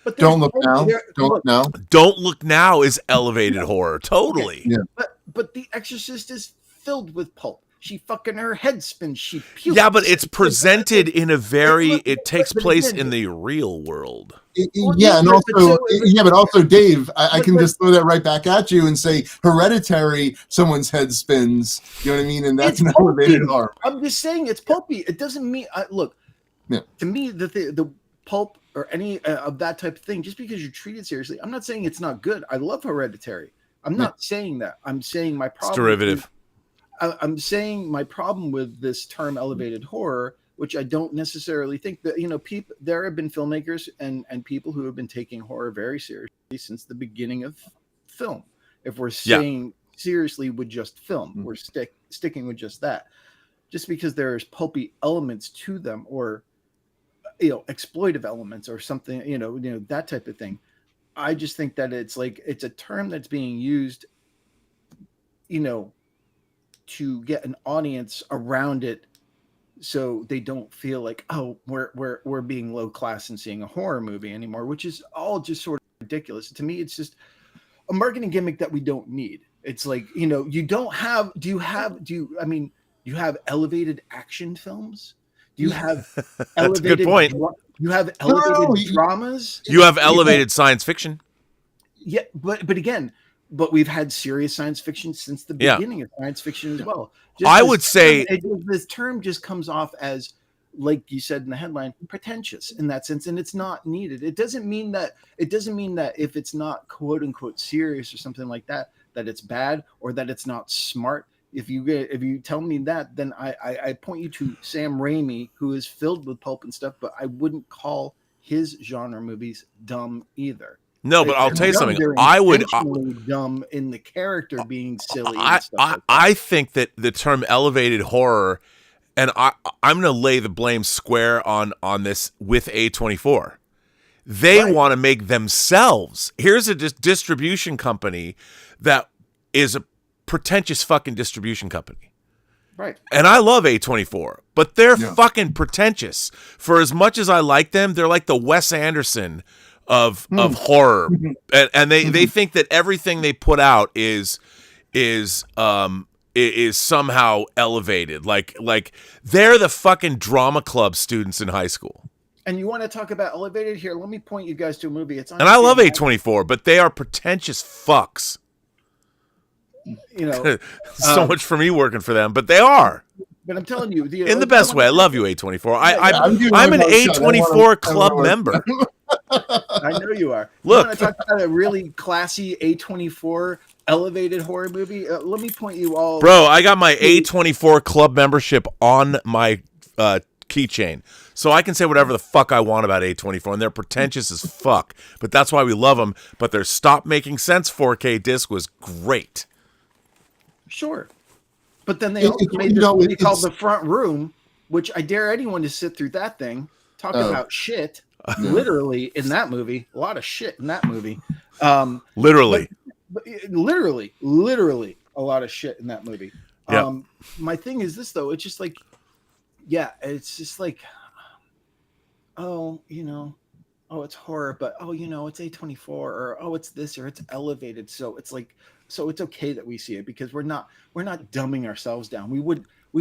But Don't Look Now. Don't Look Now. Don't Look Now is elevated horror. Totally. Okay. Yeah. But The Exorcist is filled with pulp. She fucking her head spins. She pukes. Yeah, but it's presented in a it takes place in the real world. But also, Dave, I can just throw that right back at you and say, Hereditary, someone's head spins. You know what I mean? And that's an elevated horror. I'm just saying it's pulpy. It doesn't mean to me the pulp or any of that type of thing, just because you treat it seriously. I'm not saying it's not good. I love Hereditary. I'm not saying that. I'm saying my problem. It's derivative. I'm saying my problem with this term elevated horror, which I don't necessarily think that, there have been filmmakers and people who have been taking horror very seriously since the beginning of film. If we're saying seriously with just film, we're sticking with just that. Just because there's pulpy elements to them or, exploitive elements or something, that type of thing. I just think that it's a term that's being used, to get an audience around it, so they don't feel like, oh, we're being low class and seeing a horror movie anymore, which is all just sort of ridiculous. To me, it's just a marketing gimmick that we don't need. It's like, you don't have. Do you have elevated action films? Do you have elevated? That's a good point. You have elevated dramas. You have elevated science fiction. Yeah, but again. But we've had serious science fiction since the beginning of science fiction as well. I would say this term just comes off as, like you said in the headline, pretentious in that sense, and it's not needed. It doesn't mean that if it's not quote unquote serious or something like that, that it's bad or that it's not smart. If you tell me that, then I point you to Sam Raimi, who is filled with pulp and stuff, but I wouldn't call his genre movies dumb either. No, but I'll tell you something. I would dumb in the character being silly. I think that the term elevated horror, and I'm going to lay the blame square on this with A24. They want to make themselves. Here's a distribution company that is a pretentious fucking distribution company. Right. And I love A24, but they're fucking pretentious. For as much as I like them, they're like the Wes Anderson of horror, and they think that everything they put out is somehow elevated, like they're the fucking drama club students in high school. And you want to talk about elevated? Here, let me point you guys to a movie. It's on, and I love A24, but they are pretentious fucks. So much for me working for them, but they are. But I'm telling you, in the best way. I love you, A24. I'm an A24 club member. I know you are. Look, you want to talk about a really classy A24 elevated horror movie? Let me point you all. Bro, I got my A24 club membership on my keychain. So I can say whatever the fuck I want about A24, and they're pretentious as fuck. But that's why we love them. But their Stop Making Sense 4K disc was great. Sure. But then they also made this movie called The Front Room, which I dare anyone to sit through that thing. Talk about shit. Literally in that movie. A lot of shit in that movie. Literally. But literally a lot of shit in that movie. Yep. My thing is this, though. It's just like, it's just like, it's horror, but it's A24, or it's this, or it's elevated. So it's like, it's okay that we see it because we're not dumbing ourselves down. We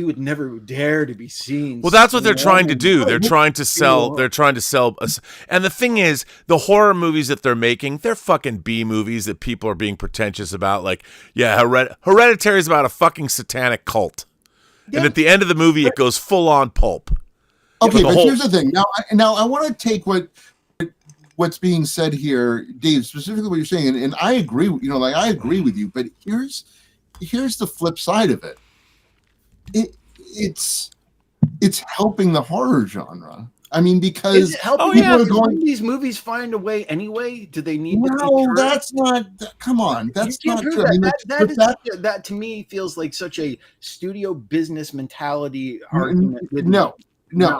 would never dare to be seen. Well, that's what they're trying to do. They're trying to sell. And the thing is, the horror movies that they're making, they're fucking B movies that people are being pretentious about. Like, Hereditary is about a fucking satanic cult, and at the end of the movie, it goes full on pulp. Okay, but here's the thing. Now I want to take what's being said here, Dave, specifically what you're saying, and I agree. I agree with you. But here's the flip side of it. It's helping the horror genre. I mean, because is it helping people are going, these movies find a way anyway? Do they need to? No, that's not. Come on, that's not true. That to me feels like such a studio business mentality argument. No.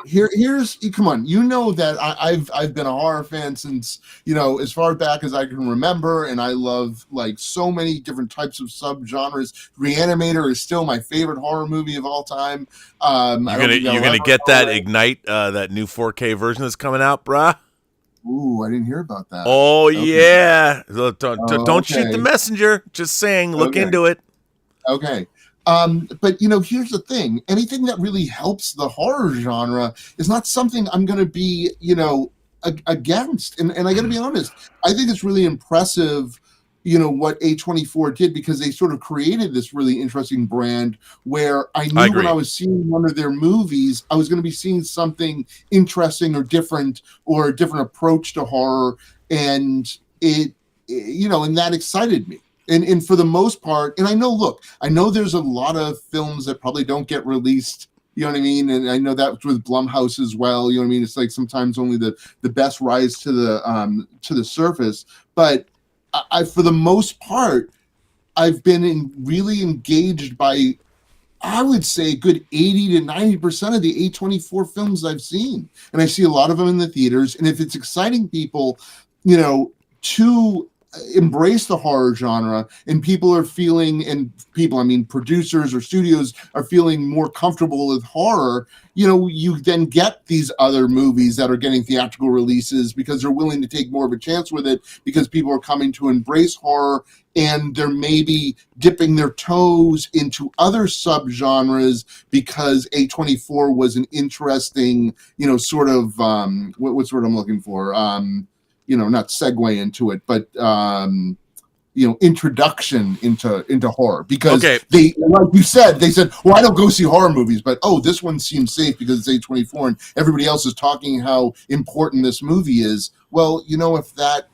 Here's come on. You know that I've been a horror fan since as far back as I can remember, and I love like so many different types of subgenres. Reanimator is still my favorite horror movie of all time. You're gonna get that Ignite, that new 4K version that's coming out, bruh. Ooh, I didn't hear about that. Oh okay. Yeah, don't shoot the messenger. Just saying, look into it. Okay. But here's the thing. Anything that really helps the horror genre is not something I'm going to be, against. And I got to be honest, I think it's really impressive, what A24 did, because they sort of created this really interesting brand where I knew when I was seeing one of their movies, I was going to be seeing something interesting or different, or a different approach to horror. And and that excited me. And for the most part, and I know there's a lot of films that probably don't get released, you know what I mean? And I know that with Blumhouse as well, you know what I mean? It's like sometimes only the best rise to the surface. But I for the most part, I've been really engaged by, I would say, a good 80 to 90% of the A24 films I've seen. And I see a lot of them in the theaters. And if it's exciting people, to embrace the horror genre, and people are feeling, I mean producers or studios are feeling more comfortable with horror, you then get these other movies that are getting theatrical releases because they're willing to take more of a chance with it, because people are coming to embrace horror, and they're maybe dipping their toes into other subgenres because A24 was an interesting, sort of what's what I'm looking for, not segue into it, but introduction into horror, because they, like you said, they said, well, I don't go see horror movies, but this one seems safe because it's A24 and everybody else is talking how important this movie is. Well, if that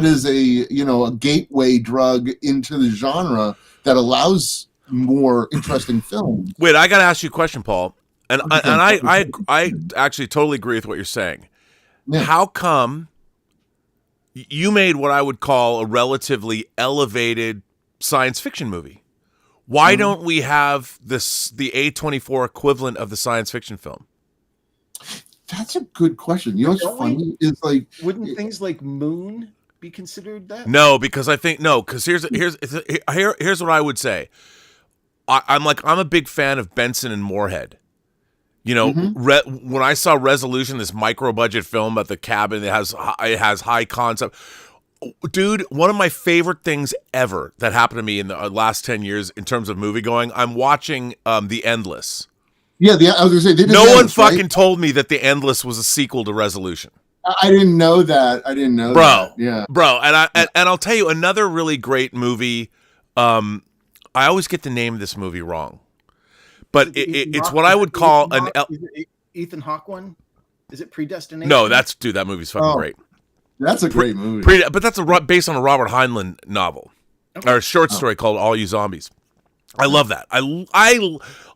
is a gateway drug into the genre that allows more interesting films. Wait, I got to ask you a question, Paul, and I actually totally agree with what you're saying. Yeah. How come you made what I would call a relatively elevated science fiction movie? Why don't we have the A24 equivalent of the science fiction film? That's a good question. What's funny is, like, wouldn't things like Moon be considered that? No, because here's what I would say. I'm a big fan of Benson and Moorhead. When I saw Resolution, this micro budget film about the cabin, it has high concept. Dude, one of my favorite things ever that happened to me in the last 10 years in terms of movie going, I'm watching The Endless. Yeah, I was gonna say, no one fucking told me that The Endless was a sequel to Resolution. I didn't know that. Bro. Yeah, bro, and I'll tell you another really great movie. I always get the name of this movie wrong. But it's what I would call Ethan Hawke one. Is it Predestination? No, that movie's fucking great. That's a great movie. But that's based on a Robert Heinlein novel, or a short story called All You Zombies. I love that.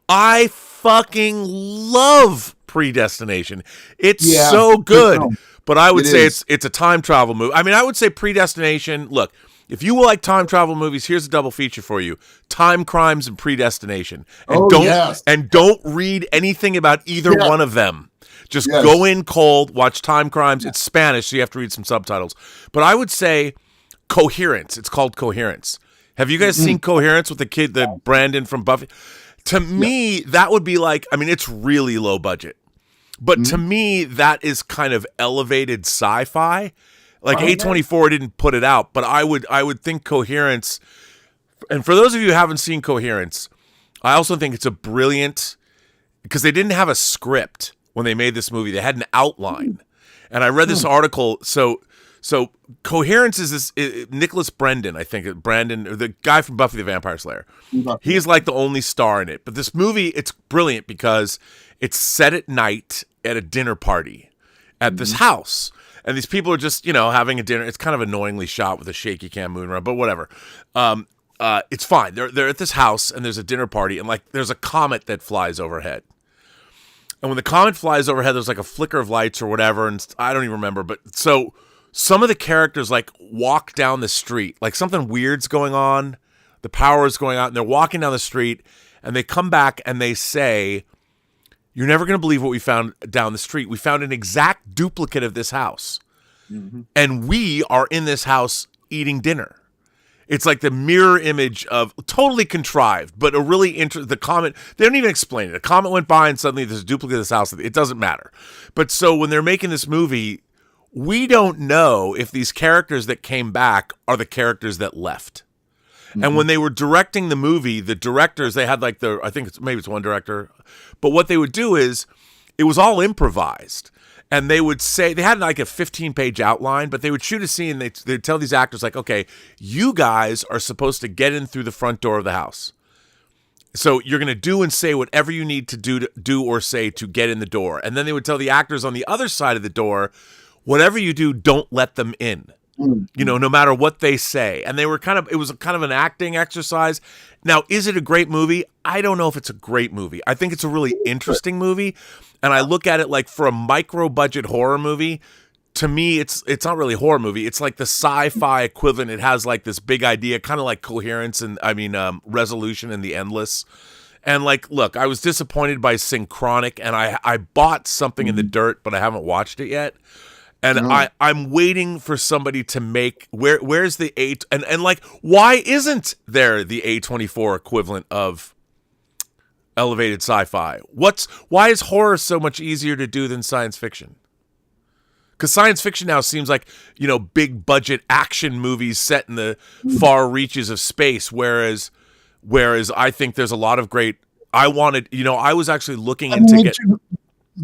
I fucking love Predestination. It's Yeah, so good, no, but I would it say is. it's a time travel movie. I mean, I would say Predestination. Look, if you like time travel movies, here's a double feature for you: Time Crimes and Predestination. And Oh, yes. don't read anything about either Yeah. one of them. Just Yes. go in cold, watch Time Crimes. It's Spanish, so you have to read some subtitles. But I would say Coherence. It's called Coherence. Have you guys seen Coherence with the Brandon from Buffy? To me, that would be like, I mean, it's really low budget. But to me, that is kind of elevated sci-fi. Like A24 didn't put it out, but I would think Coherence, and for those of you who haven't seen Coherence, I also think it's a brilliant, because they didn't have a script when they made this movie. They had an outline. And I read this article. So Coherence is this Nicholas Brendan, I think, Brandon, the guy from Buffy the Vampire Slayer. He's like the only star in it. But this movie, it's brilliant because it's set at night at a dinner party at this house. And these people are just, having a dinner. It's kind of annoyingly shot with a shaky cam moving around, but whatever. It's fine. They're at this house and there's a dinner party and like there's a comet that flies overhead. And when the comet flies overhead, there's like a flicker of lights or whatever. And I don't even remember. But so some of the characters like walk down the street, like something weird's going on. The power is going out and they're walking down the street and they come back and they say, "You're never going to believe what we found down the street. We found an exact duplicate of this house. And we are in this house eating dinner." It's like the mirror image of totally contrived, but a really the comet, they don't even explain it. A comet went by and suddenly there's a duplicate of this house. It doesn't matter. But so when they're making this movie, we don't know if these characters that came back are the characters that left. And when they were directing the movie, the directors, they had like I think maybe it's one director, but what they would do is it was all improvised. And they would say, they had like a 15-page outline, but they would shoot a scene. They'd tell these actors like, okay, you guys are supposed to get in through the front door of the house. So you're going to do and say whatever you need to do or say to get in the door. And then they would tell the actors on the other side of the door, whatever you do, don't let them in. No matter what they say. And it was kind of an acting exercise. Now, is it a great movie? I don't know if it's a great movie. I think it's a really interesting movie. And I look at it like for a micro budget horror movie, to me, it's not really a horror movie. It's like the sci-fi equivalent. It has like this big idea, kind of like Coherence and Resolution and The Endless. And like, look, I was disappointed by Synchronic and I bought Something in the Dirt, but I haven't watched it yet. And I'm waiting for somebody to make where's the and like why isn't there the A24 equivalent of elevated sci-fi? Why is horror so much easier to do than science fiction? Because science fiction now seems like, big budget action movies set in the far reaches of space, whereas I think there's a lot of great. I was actually looking into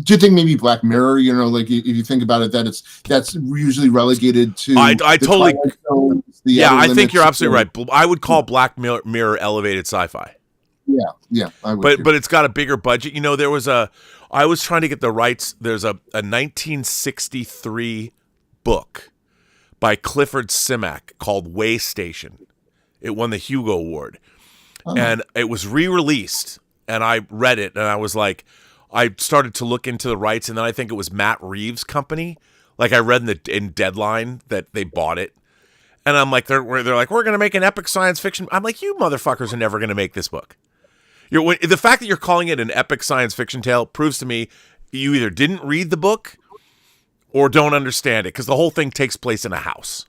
do you think maybe Black Mirror? Like if you think about it, that's usually relegated to. I totally. I think Limits, you're absolutely right. I would call Black Mirror elevated sci-fi. Yeah, I would. But it's got a bigger budget. I was trying to get the rights. There's a 1963 book by Clifford Simak called Way Station. It won the Hugo Award, and it was re-released. And I read it, and I was like. I started to look into the rights, and then I think it was Matt Reeves' company. Like I read in Deadline that they bought it, and I'm like, they're like, we're going to make an epic science fiction. I'm like, you motherfuckers are never going to make this book. The fact that you're calling it an epic science fiction tale proves to me you either didn't read the book or don't understand it, because the whole thing takes place in a house.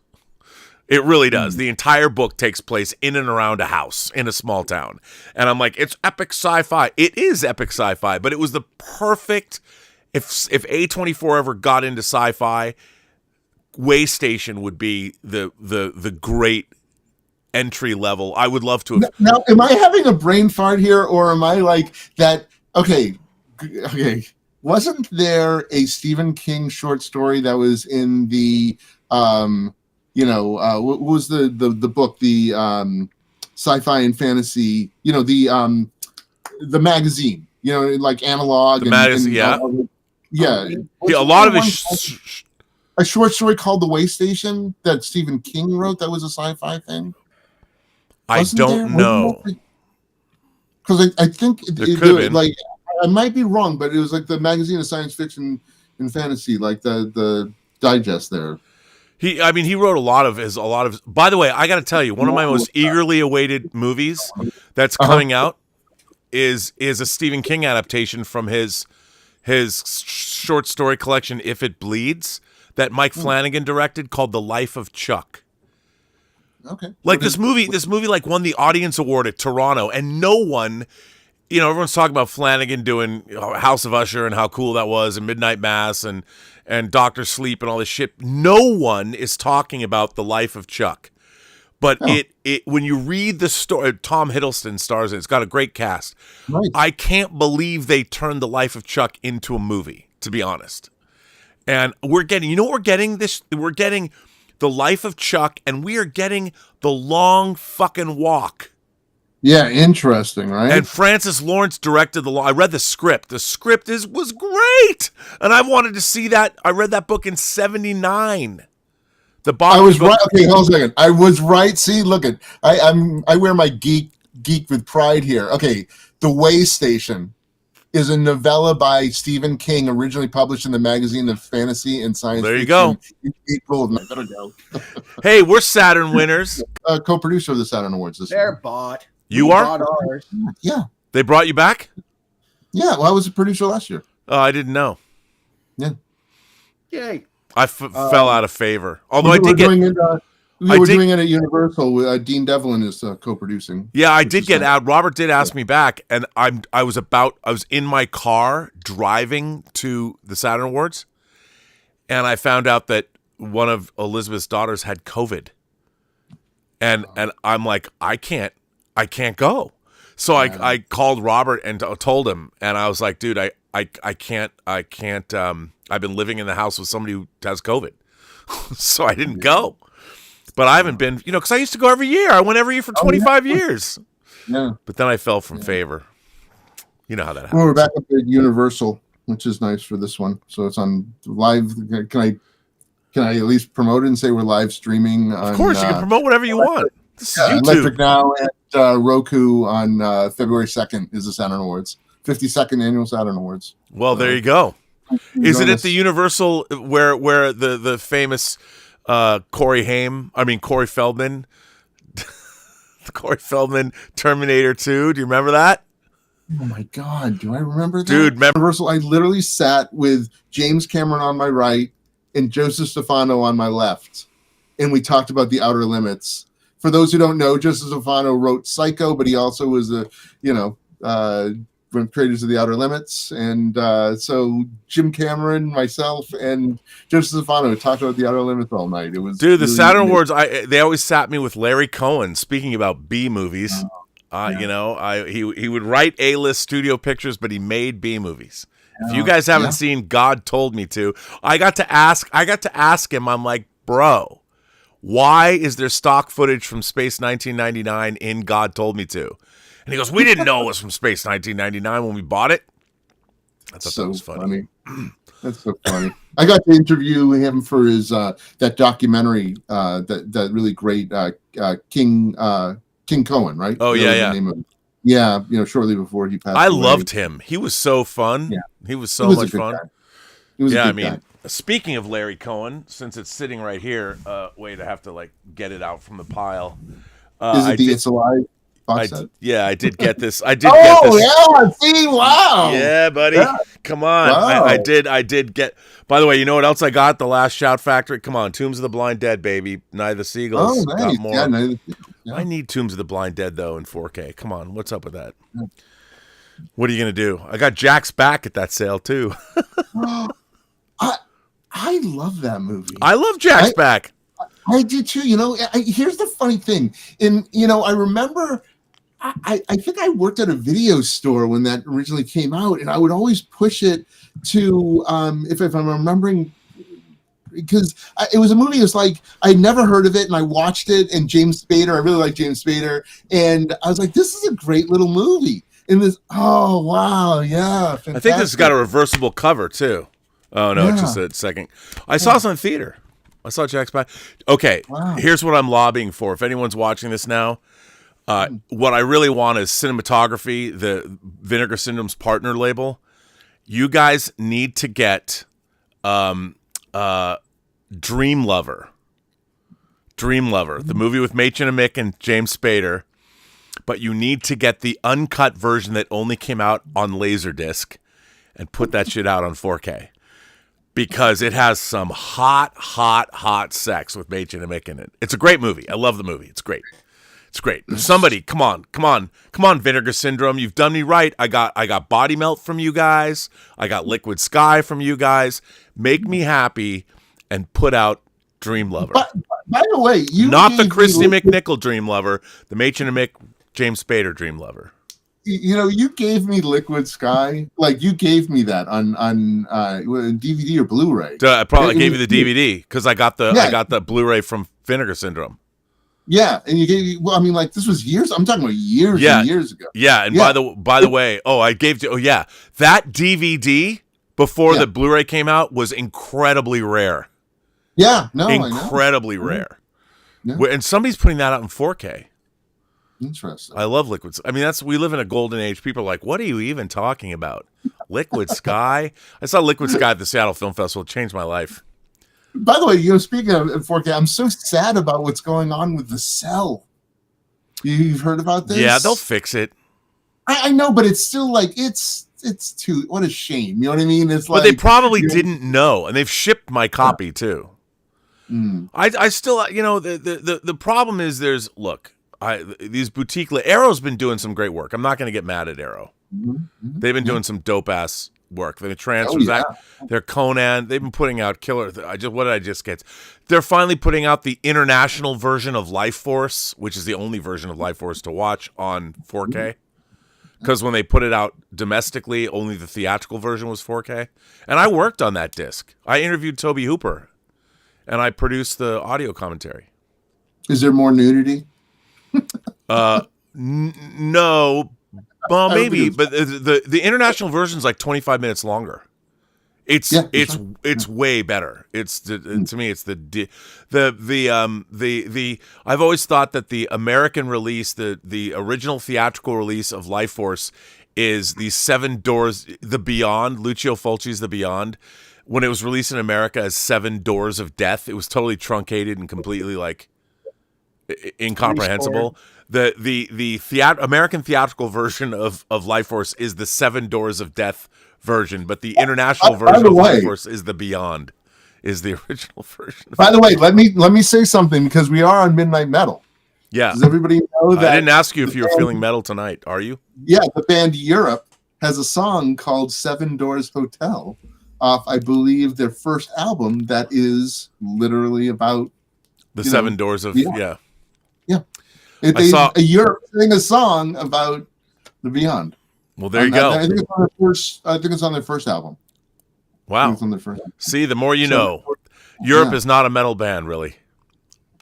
It really does. The entire book takes place in and around a house in a small town. And I'm like, it's epic sci-fi. It is epic sci-fi, but it was the perfect, if A24 ever got into sci-fi, Way Station would be the great entry level. I would love to have. Now, am I having a brain fart here, or am I like that? Okay. Wasn't there a Stephen King short story that was in the, what was the book, the sci-fi and fantasy, the magazine, like Analog. The magazine, yeah. A lot of it. A short story called The Way Station that Stephen King wrote that was a sci-fi thing? I don't know. Because I think it could have been. like I might be wrong, but it was like the magazine of science fiction and fantasy, like the digest there. He wrote a lot of. By the way, I got to tell you, one of my most eagerly awaited movies that's coming out is a Stephen King adaptation from his short story collection, If It Bleeds, that Mike Flanagan directed, called The Life of Chuck. Okay. Like this movie like won the audience award at Toronto, and no one, everyone's talking about Flanagan doing House of Usher and how cool that was, and Midnight Mass and Doctor Sleep and all this shit. No one is talking about The Life of Chuck. But it when you read the story, Tom Hiddleston stars in it. It's got a great cast. Right. I can't believe they turned The Life of Chuck into a movie, to be honest. And we're getting, we're getting The Life of Chuck, and we are getting The Long Fucking Walk. Yeah, interesting, right? And Francis Lawrence directed I read the script. The script was great, and I wanted to see that. I read that book in '79. I was right. Okay, hold on a second. I was right. See, look at I wear my geek with pride here. Okay, The Way Station is a novella by Stephen King, originally published in the magazine of fantasy and science. There you go. In April of better go. Hey, we're Saturn winners. Co-producer of the Saturn Awards this They're year. bought. You We are? bought ours. Yeah, They brought you back? yeah. Well, I was a producer last year. Oh, I didn't know. Yeah. Yay. I fell out of favor. Although I We're did get. doing it. We're doing it at Universal. With Dean Devlin is co-producing. Yeah, I did get out. Robert did ask me back, and I was in my car driving to the Saturn Awards, and I found out that one of Elizabeth's daughters had COVID, and I'm like, I can't go. So I called Robert and told him, and I was like, dude, I can't. I've been living in the house with somebody who has COVID, so I didn't go. But I haven't been, because I used to go every year. I went every year for 25 years. Yeah. But then I fell from favor. You know how that happens. Well, we're back up at Universal, which is nice for this one. So it's on live. Can I at least promote it and say we're live streaming? Of course, you can promote whatever you want. This is YouTube. Electric Now and Roku on February 2nd is the Saturn Awards. 52nd Annual Saturn Awards. Well, there you go. Is it at the Universal where the famous Corey Feldman, Corey Feldman Terminator 2? Do you remember that? Oh my God, do I remember that? Dude, Universal, I literally sat with James Cameron on my right and Joseph Stefano on my left, and we talked about The Outer Limits. For those who don't know, Joseph Stefano wrote Psycho, but he also was one of the creators of The Outer Limits, and so Jim Cameron, myself, and Joseph Stefano talked about The Outer Limits all night. It was the really Saturn amazing. Awards. They always sat me with Larry Cohen. Speaking about B movies, he would write A-list studio pictures, but he made B movies. If you guys haven't seen God Told Me To, I got to ask him. I'm like, bro, why is there stock footage from Space 1999 in God Told Me To? And he goes, we didn't know it was from Space 1999 when we bought it. I thought that was funny. That's so funny. I got to interview him for his that documentary, that really great King Cohen, right? Oh, yeah. Shortly before he passed away. I loved him. He was so fun. Yeah. He was so much fun. He was a good guy. Speaking of Larry Cohen, since it's sitting right here, wait, I have to get it out from the pile. It's Alive? I did get this. Get this. See, wow. Yeah, buddy. Yeah. Come on. Wow. I did get. By the way, you know what else I got? The Last Shout Factory. Come on, Tombs of the Blind Dead, baby. Night of the Seagulls. Oh, nice. Got more. Yeah, Night of the Seagulls. Yeah. I need Tombs of the Blind Dead though in 4K. Come on, what's up with that? What are you gonna do? I got Jack's Back at that sale too. I love that movie. I love Jack's Back. I do too. Here's the funny thing. I remember. I think I worked at a video store when that originally came out, and I would always push it to if I'm remembering, because it was a movie. It was like I'd never heard of it, and I watched it. And James Spader, I really like James Spader, and I was like, "This is a great little movie." And this, oh wow, yeah, fantastic. I think this has got a reversible cover too. Oh no, it's just a second. I saw this in the theater. I saw Jack's Back. Okay, Here's what I'm lobbying for. If anyone's watching this now. What I really want is cinematography, the Vinegar Syndrome's partner label. You guys need to get Dream Lover. Dream Lover, the movie with Machen and Mick and James Spader. But you need to get the uncut version that only came out on Laserdisc and put that shit out on 4K. Because it has some hot sex with Machen and Mick in it. It's a great movie. I love the movie. It's great. It's great. Somebody, come on, Vinegar Syndrome. You've done me right. I got Body Melt from you guys. I got Liquid Sky from you guys. Make me happy and put out Dream Lover. By the way, you not the Christy McNichol Dream Lover, the Machen and Mick James Spader Dream Lover. You know, you gave me Liquid Sky, like you gave me that on DVD or Blu-ray. I probably gave you the DVD because I got the Blu-ray from Vinegar Syndrome. Yeah, and you gave. Well, I mean, like this was years. I'm talking about years and years ago. Yeah, and by the way, I gave you. Oh yeah, that DVD before the Blu-ray came out was incredibly rare. Yeah, no, incredibly rare. Yeah. And somebody's putting that out in 4K. Interesting. I love Liquid. I mean, we live in a golden age. People are like, "What are you even talking about?" Liquid Sky. I saw Liquid Sky at the Seattle Film Festival. It changed my life. By the way, speaking of 4K, I'm so sad about what's going on with the Cell. You've heard about this? Yeah, they'll fix it. I know, but it's still like it's too. What a shame. You know what I mean? It's but they probably didn't know, and they've shipped my copy too. I still, the problem is these boutique Arrow's been doing some great work. I'm not going to get mad at Arrow. They've been doing some dope ass work. The transfers, they're Conan. They've been putting out killer. What did I just get? They're finally putting out the international version of Life Force, which is the only version of Life Force to watch on 4K. Because when they put it out domestically, only the theatrical version was 4K. And I worked on that disc. I interviewed Toby Hooper, and I produced the audio commentary. Is there more nudity? No. Well, maybe, but the international version is like 25 minutes longer. It's way better. To me, it's the I've always thought that the American release, the original theatrical release of Life Force, is the 7 Doors, The Beyond, Lucio Fulci's The Beyond. When it was released in America as 7 Doors of Death, it was totally truncated and completely like incomprehensible. The American theatrical version of Life Force is the 7 Doors of Death version, but the international version of Life Force is The Beyond, is the original version. By the way, let me say something, because we are on Midnight Metal. Yeah. Does everybody know that? I didn't ask you if you were feeling metal tonight. Are you? Yeah, the band Europe has a song called 7 Doors Hotel off, I believe, their first album that is literally about the 7 Doors of Yeah. Europe sang a song about the Beyond. Well, there you go. I think it's on their first album. Wow. It's on their first album. See, the more you know. Europe is not a metal band, really.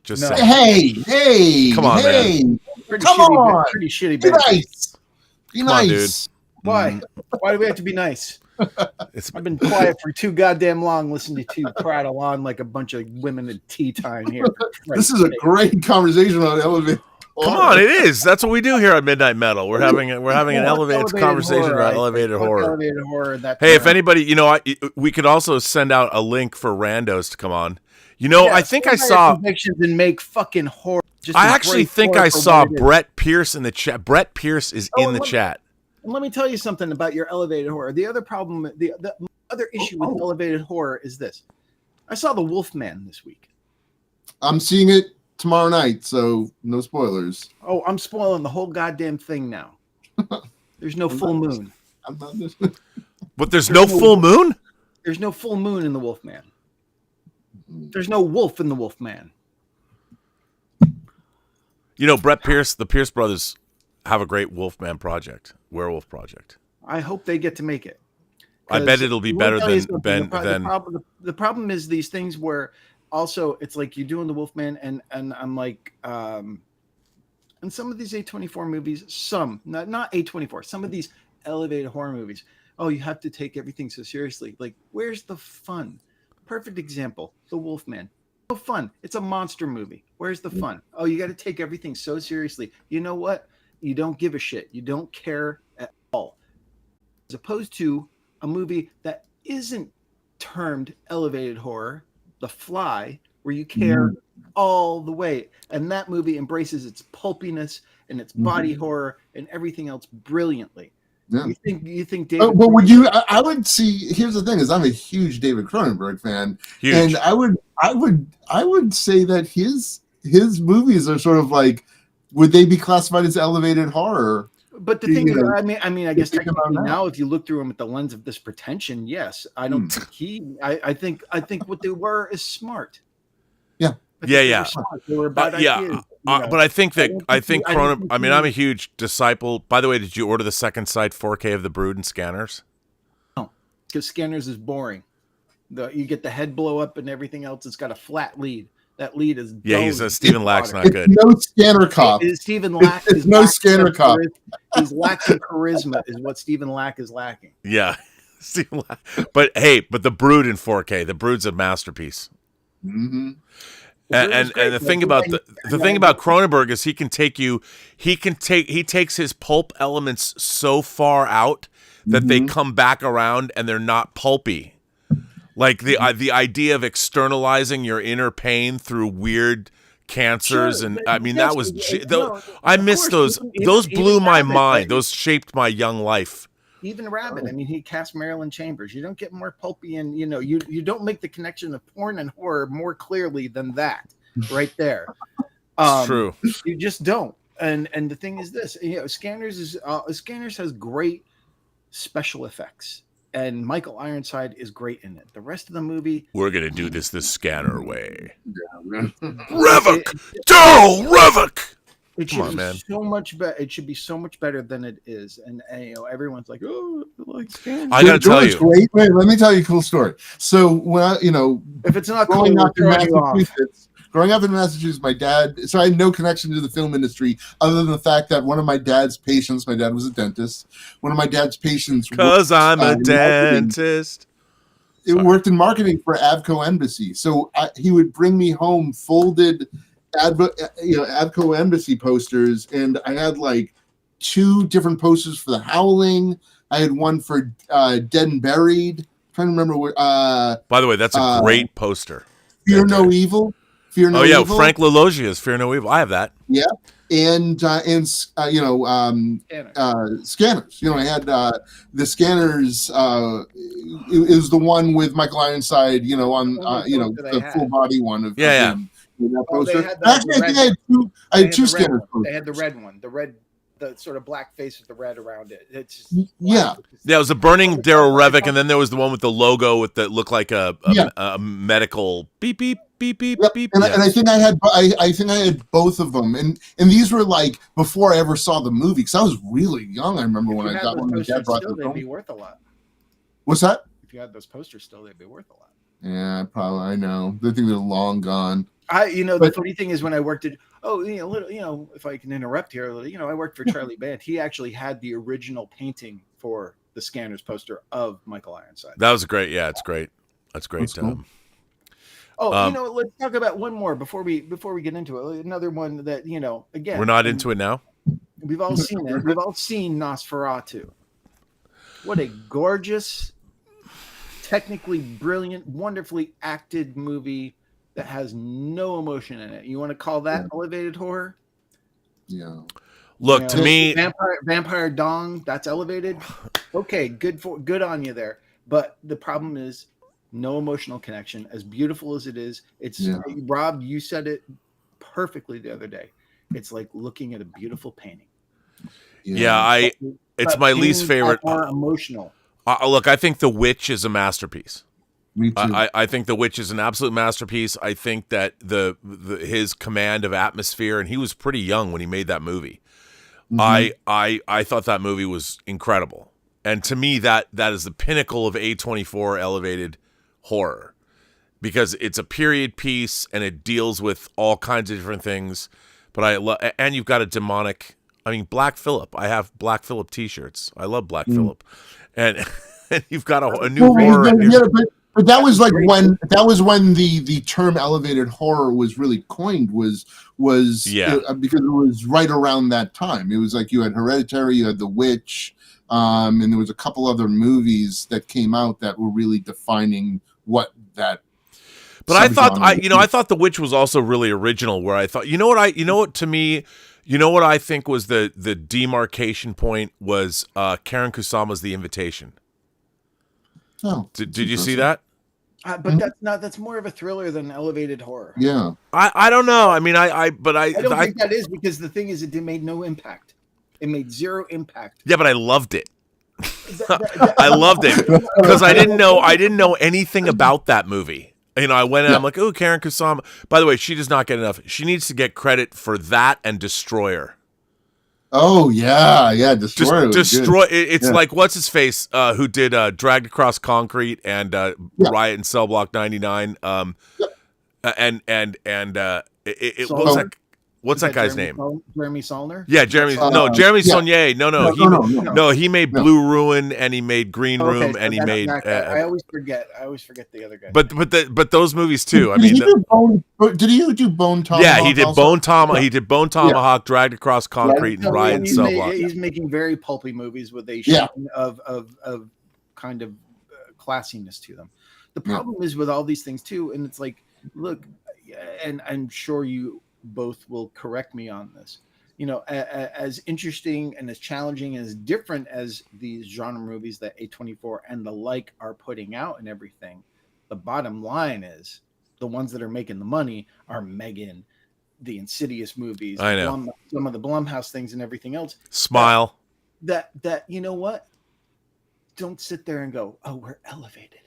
Just saying. Hey, come on, man. Pretty shitty band. Be nice. On, Why? Why do we have to be nice? I've been quiet for too goddamn long, listening to you prattle on like a bunch of women at tea time here. This is a great conversation on Elevated. Come on, it is. That's what we do here at Midnight Metal. We're having an elevated conversation horror, about elevated horror. Elevated horror. Hey, if anybody, we could also send out a link for randos to come on. I think I saw convictions and make fucking horror. I actually think I saw Brett Pierce in the chat. Brett Pierce is in the chat. And let me tell you something about your elevated horror. The other problem, the other issue with elevated horror is this. I saw The Wolfman this week. I'm seeing it tomorrow night, so no spoilers. Oh, I'm spoiling the whole goddamn thing now. There's no full moon. But there's no full moon? There's no full moon in The Wolfman. There's no wolf in The Wolfman. Brett Pierce, the Pierce brothers have a great werewolf project. I hope they get to make it. I bet it'll be better than The problem is these things where also it's like you're doing The Wolfman and I'm like, and some of these A24 movies, not A24, some of these elevated horror movies, you have to take everything so seriously. Like, where's the fun? Perfect example, The Wolfman. no fun. It's a monster movie. Where's the fun? Oh, you got to take everything so seriously. You know what? You don't give a shit. You don't care at all. As opposed to a movie that isn't termed elevated horror, The Fly, where you care all the way. And that movie embraces its pulpiness and its body horror and everything else brilliantly. Yeah. You think David? But would you? I would see. Here's the thing: is I'm a huge David Cronenberg fan, and I would say that his movies are sort of like, would they be classified as elevated horror? But the thing is, I mean, I guess technically now, if you look through them with the lens of this pretension, yes, I don't think I think what they were is smart. Yeah. Yeah. They were about ideas, but I think Cronenberg. I mean, I'm a huge disciple. By the way, did you order the second sight 4K of The Brood and Scanners? No, because Scanners is boring. You get the head blow up and everything else. It's got a flat lead. That lead is Stephen Lack's not good. No Scanner Cop. Stephen Lack is no Scanner Cop. He's lacking charisma, is what Stephen Lack is lacking. Yeah, Stephen Lack. But The Brood in 4K. The Brood's a masterpiece. Mm-hmm. And the thing about the thing about Cronenberg is he takes his pulp elements so far out that they come back around and they're not pulpy. Like the idea of externalizing your inner pain through weird cancers, and I mean that was I miss those. Those blew my mind. Those shaped my young life. Even Rabbit. I mean, he cast Marilyn Chambers. You don't get more pulpy, and you don't make the connection of porn and horror more clearly than that right there. It's true. You just don't. And the thing is this, Scanners has great special effects, and Michael Ironside is great in it. The rest of the movie, we're gonna do this the Scanner way. Revok, Daryl Revok. It should be so much better. It should be so much better than it is, and everyone's like, "Oh, like Scanners." I gotta tell you, wait, let me tell you a cool story. So when if it's not growing cool, up in Massachusetts, my dad. So I had no connection to the film industry other than the fact that one of my dad's patients. My dad was a dentist. One of my dad's patients, because I'm a dentist. It worked in marketing for Avco Embassy. So he would bring me home folded Avco Embassy posters, and I had like 2 different posters for The Howling. I had one for Dead and Buried. I'm trying to remember what. By the way, that's a great poster. Fear No Evil. Oh yeah, Frank Lalogia's Fear No Evil. I have that. Yeah, and Scanners. I had the Scanners. It was the one with Michael Ironside. The full body one of him. That poster. Actually, I think I had two Scanners posters. They had the red one, the sort of black face with the red around it. It's just, yeah. Yeah, it was a burning Daryl Revok, and then there was the one with the logo that looked like a medical beep beep beep beep yep. beep. And I think I had both of them, and these were like before I ever saw the movie because I was really young. I remember when I got one. My dad brought them. They'd be worth a lot. What's that? If you had those posters still, they'd be worth a lot. Yeah, probably. I know. I think they're long gone. The funny thing is when I worked at if I can interrupt here, I worked for Charlie Band. He actually had the original painting for the Scanners poster of Michael Ironside. That was great. Yeah, it's great. That's great. That's cool. Let's talk about one more before we get into it. Another one that again, we're not into it now. We've all seen it. We've all seen Nosferatu. What a gorgeous, technically brilliant, wonderfully acted movie that has no emotion in it. You want to call that elevated horror? Yeah. Look, to me, Vampire Dong, that's elevated. Okay, good on you there. But the problem is no emotional connection. As beautiful as it is, Rob, you said it perfectly the other day. It's like looking at a beautiful painting. Yeah, it's my least favorite. More emotional. Look, I think The Witch is a masterpiece. Me too. I think The Witch is an absolute masterpiece. I think that his command of atmosphere, and he was pretty young when he made that movie. Mm-hmm. I thought that movie was incredible, and to me that is the pinnacle of A24 elevated horror, because it's a period piece and it deals with all kinds of different things. But and you've got a demonic. I mean, Black Phillip. I have Black Phillip T-shirts. I love Black Phillip, and you've got a new horror. But that was like when the term elevated horror was really coined because it was right around that time. It was like you had Hereditary, you had The Witch, and there was a couple other movies that came out that were really defining what that. But I thought The Witch was also really original. Where I thought, what I think was the demarcation point was Karen Kusama's The Invitation. Oh, did you see that? But that's more of a thriller than elevated horror. Yeah, I don't know. I mean, I don't think that is, because the thing is, it made no impact. It made zero impact. Yeah, but I loved it. I loved it because I didn't know anything about that movie. I went in, I'm like, oh, Karen Kusama. By the way, she does not get enough. She needs to get credit for that and Destroyer. Oh yeah, Destroyer. It's like what's his face who did Dragged Across Concrete and Riot in Cell Block 99. What's that guy's name? Jeremy Saulnier? Yeah, Jeremy Saulnier. No, he made Blue Ruin and he made Green Room and he made. I always forget the other guy. But those movies too. Did he do Bone Tomahawk? Yeah, he did Bone Tomahawk. He did Bone Tomahawk, Dragged Across Concrete, and Riot and Cell Block. He's making very pulpy movies with a sheen of kind of classiness to them. The problem is with all these things too, and it's like, look, and I'm sure you both will correct me on this. As interesting and as challenging and as different as these genre movies that A24 and the like are putting out and everything, the bottom line is the ones that are making the money are Megan, the Insidious movies, I know, some of the Blumhouse things and everything else. Smile. That you know what? Don't sit there and go, oh, we're elevated.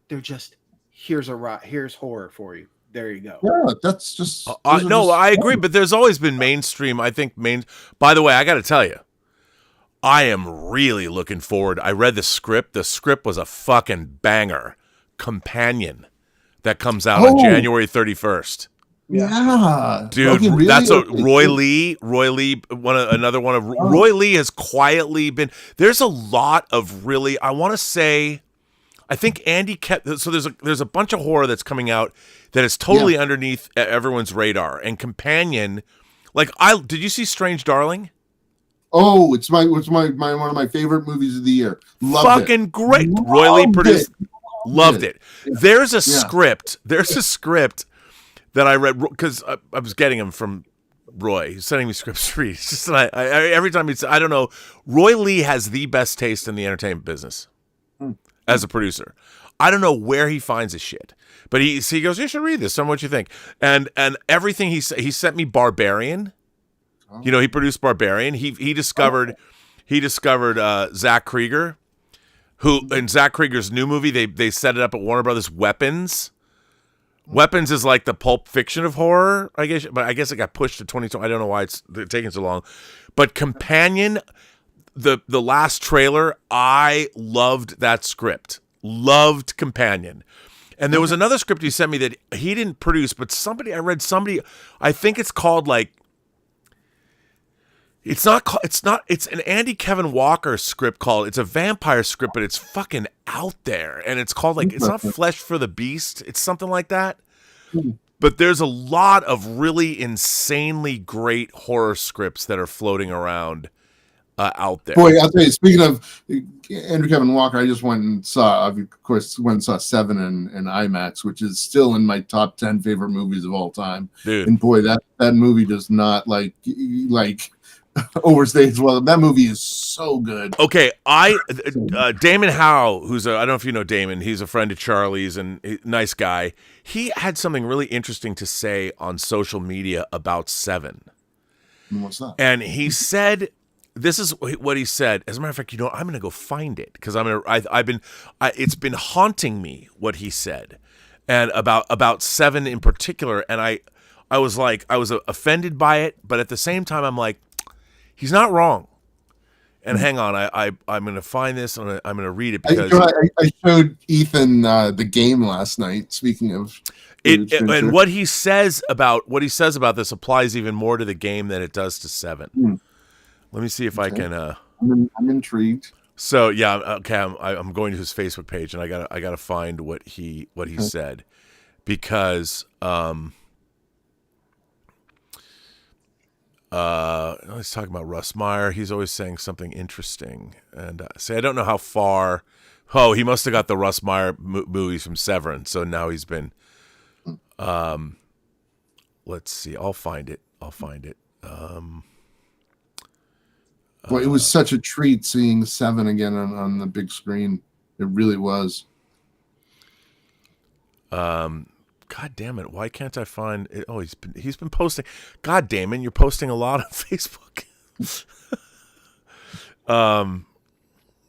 They're just here's horror for you. There you go. Yeah, that's just I agree, but there's always been mainstream. I think By the way, I got to tell you, I am really looking forward. I read the script. The script was a fucking banger. Companion that comes out on January 31st. Yeah, dude, really? That's Roy Lee. Roy Lee has quietly been. There's a lot of really. I want to say. I think Andy kept. So there's a bunch of horror that's coming out that is totally underneath everyone's radar. And Companion, did you see Strange Darling? Oh, it's one of my favorite movies of the year. Fucking great. Roy Lee produced. Loved it. There's a script. There's a script that I read because I was getting them from Roy. He's sending me scripts free. It's just every time I don't know. Roy Lee has the best taste in the entertainment business. As a producer, I don't know where he finds his shit, but he goes, you should read this. Tell me what you think. And everything he sent me Barbarian. He produced Barbarian. He discovered Zach Krieger, who in Zach Krieger's new movie they set it up at Warner Brothers. Weapons is like the Pulp Fiction of horror, I guess, but I guess it got pushed to 2020. I don't know why it's taking so long, but Companion. The last trailer, I loved that script. Loved Companion. And there was another script he sent me that he didn't produce, but I think it's called it's an Andy Kevin Walker script it's a vampire script, but it's fucking out there. And it's called it's not Flesh for the Beast. It's something like that. But there's a lot of really insanely great horror scripts that are floating around. Out there. Boy, I'll tell you, speaking of Andrew Kevin Walker, I just went and saw 7 in IMAX, which is still in my top 10 favorite movies of all time. Dude. And boy, that movie does not overstay as well. That movie is so good. Okay, Damon Howe, I don't know if you know Damon, he's a friend of Charlie's and nice guy. He had something really interesting to say on social media about 7. And what's that? And he said, this is what he said. As a matter of fact, I'm going to go find it because it's been haunting me what he said, and about 7 in particular. And I was offended by it, but at the same time, I'm like, he's not wrong. And hang on, I'm going to find this and I'm going to read it because I showed Ethan the game last night. Speaking of and what he says about this applies even more to the game than it does to 7. Let me see if I can. I'm intrigued. So yeah, okay. I'm going to his Facebook page, and I gotta find what he said, because he's talking about Russ Meyer. He's always saying something interesting, and I don't know how far. Oh, he must have got the Russ Meyer movies from Severin. So now he's been. Let's see. I'll find it. Well, it was such a treat seeing Seven again on the big screen. It really was. God damn it! Why can't I find it? Oh, he's been posting. God damn it! You're posting a lot on Facebook.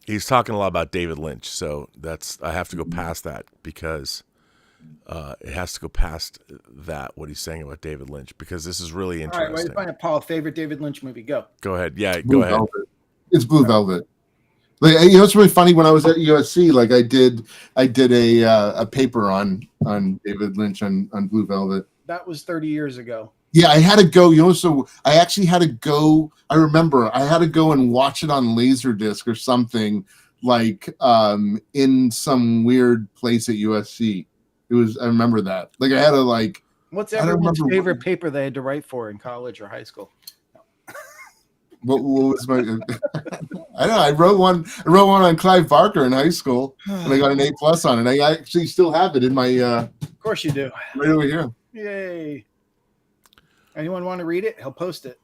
He's talking a lot about David Lynch, so I have to go past that, because it has to go past that, what he's saying about David Lynch, because this is really interesting. All right, wait, find it, Paul. Favorite David Lynch movie? Go. Go ahead. Yeah, Blue go ahead. Velvet. It's Blue Velvet. Like, it's really funny. When I was at USC, like I did a paper on David Lynch on Blue Velvet. That was 30 years ago. Yeah, I had to go, so I actually had to go. I remember I had to go and watch it on Laserdisc or something, like in some weird place at USC. I remember that. Like I had to like. What's everyone's favorite paper they had to write for in college or high school? What was my? I don't know. I wrote one on Clive Barker in high school, and I got an A+ on it. I actually still have it in my. Of course you do. Right over here. Yay! Anyone want to read it? He'll post it.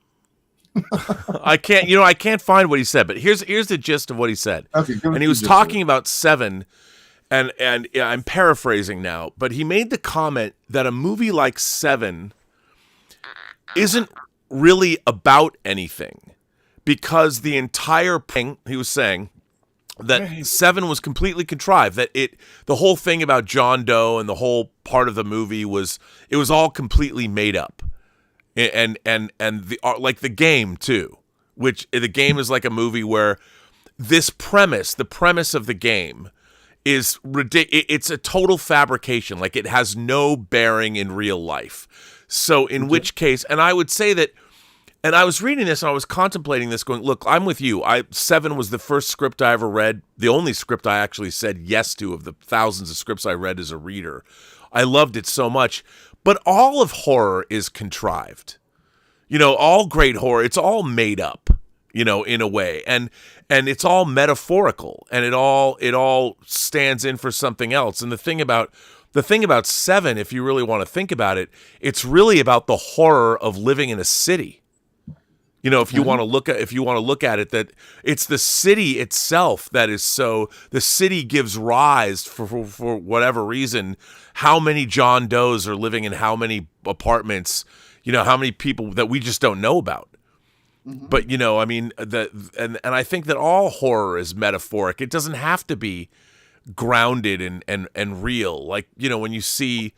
I can't find what he said, but here's the gist of what he said. Okay, and he was talking about Seven, and I'm paraphrasing now, but he made the comment that a movie like Seven isn't really about anything, because the entire thing, he was saying that Seven was completely contrived, that the whole thing about John Doe and the whole part of the movie was all completely made up. And the like the game too, which the game is like a movie where the premise of the game is ridiculous. It's a total fabrication. Like it has no bearing in real life. So in which case, and I would say that, and I was reading this and I was contemplating this, going, look, I'm with you. Seven was the first script I ever read, the only script I actually said yes to of the thousands of scripts I read as a reader. I loved it so much. But all of horror is contrived. All great horror, it's all made up, in a way. And it's all metaphorical, and it all stands in for something else. And the thing about Seven, if you really want to think about it, it's really about the horror of living in a city. If you want to look at it, that it's the city itself that is the city gives rise for whatever reason, how many John Does are living in how many apartments, how many people that we just don't know about. Mm-hmm. But, I mean, and I think that all horror is metaphoric. It doesn't have to be grounded and real. Like, when you see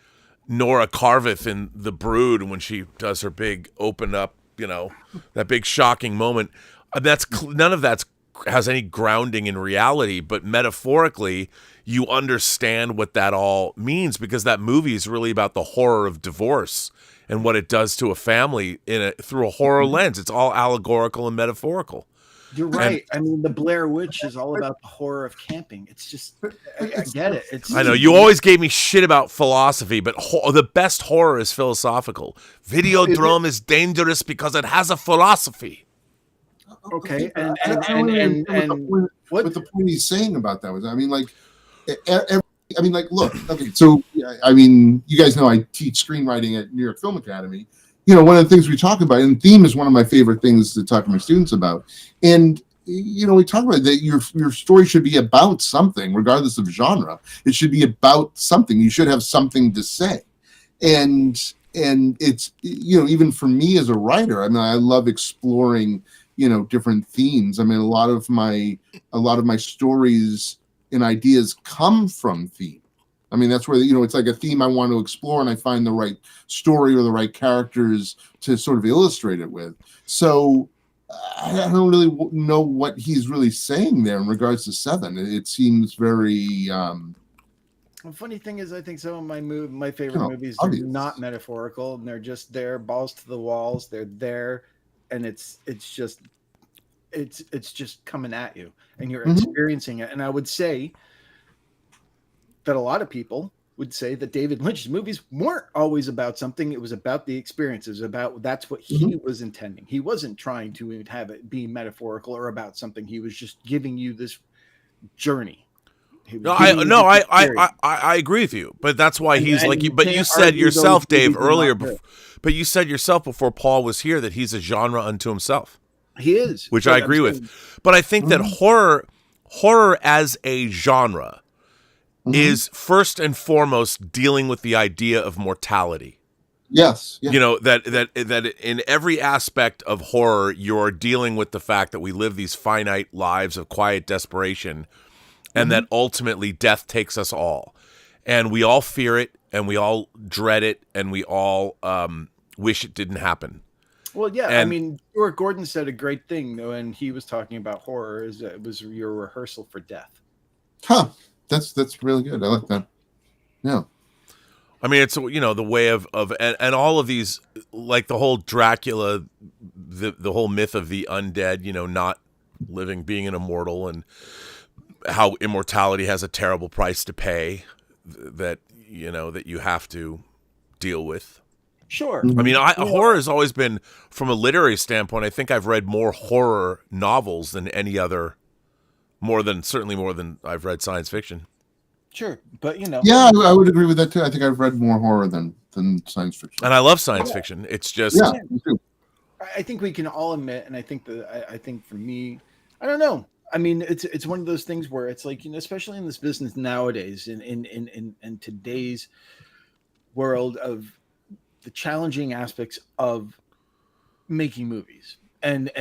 Nora Carveth in The Brood, and when she does her big open up, that big shocking moment, none of that has any grounding in reality, but metaphorically you understand what that all means, because that movie is really about the horror of divorce and what it does to a family through a horror lens. It's all allegorical and metaphorical. You're right. I mean, the Blair Witch is all about the horror of camping. It's just, I get it. I know you always gave me shit about philosophy, but the best horror is philosophical. Videodrome is dangerous because it has a philosophy. Okay, and what the point he's saying about that was, I mean, like, look, okay, so I mean, you guys know I teach screenwriting at New York Film Academy. One of the things we talk about, and theme is one of my favorite things to talk to my students about. And, we talk about that your story should be about something, regardless of genre. It should be about something. You should have something to say. And it's, even for me as a writer, I mean, I love exploring, different themes. I mean, a lot of my stories and ideas come from theme. I mean, that's where, it's like a theme I want to explore, and I find the right story or the right characters to sort of illustrate it with. So I don't really know what he's really saying there in regards to Seven. It seems very... The funny thing is, I think some of my favorite movies are not metaphorical, and they're just there, balls to the walls. They're there, and it's it's just coming at you and you're experiencing it. And I would say that a lot of people would say that David Lynch's movies weren't always about something. It was about the experience. It was about, that's what he was intending. He wasn't trying to have it be metaphorical or about something. He was just giving you this journey. I agree with you, but that's why he's like you. But you said yourself, Dave, earlier. But you said yourself before Paul was here that he's a genre unto himself. He is, which I agree with. But I think that horror as a genre is first and foremost dealing with the idea of mortality. Yes. Yeah. You know, that in every aspect of horror, you're dealing with the fact that we live these finite lives of quiet desperation, and that ultimately death takes us all. And we all fear it, and we all dread it, and we all wish it didn't happen. Well, yeah, I mean, Stuart Gordon said a great thing when he was talking about horror, is that it was your rehearsal for death. Huh. That's really good. I like that. Yeah. I mean, it's, you know, the way of and all of these, like the whole Dracula, the whole myth of the undead, you know, not living, being an immortal, and how immortality has a terrible price to pay that, you know, that you have to deal with. Sure. I mean, horror has always been, from a literary standpoint, I think I've read more horror novels than any other, certainly more than I've read science fiction. Sure, but you know. Yeah, I would agree with that too. I think I've read more horror than science fiction. And I love science fiction. It's just me too. I think we can all admit, and I think for me, I don't know. I mean, it's one of those things where it's like, you know, especially in this business nowadays, in today's world of the challenging aspects of making movies, and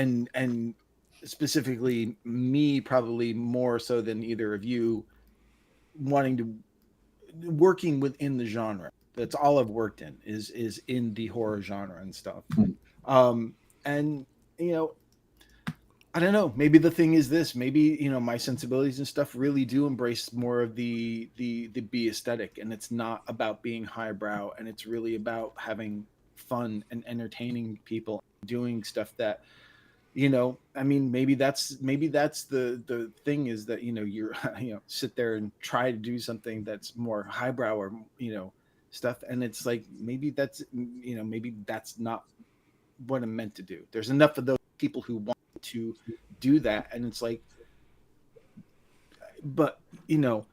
specifically me, probably more so than either of you, working within the genre. That's all I've worked in is in the horror genre and stuff. And you know, I don't know, maybe the thing is this, maybe, you know, my sensibilities and stuff really do embrace more of the B aesthetic, and it's not about being highbrow, and it's really about having fun and entertaining people, doing stuff that, you know, I mean, maybe that's the thing, is that, you know, you're, you know, sit there and try to do something that's more highbrow or, you know, stuff, and it's like, maybe that's not what I'm meant to do. There's enough of those people who want to do that, and it's like, but, you know,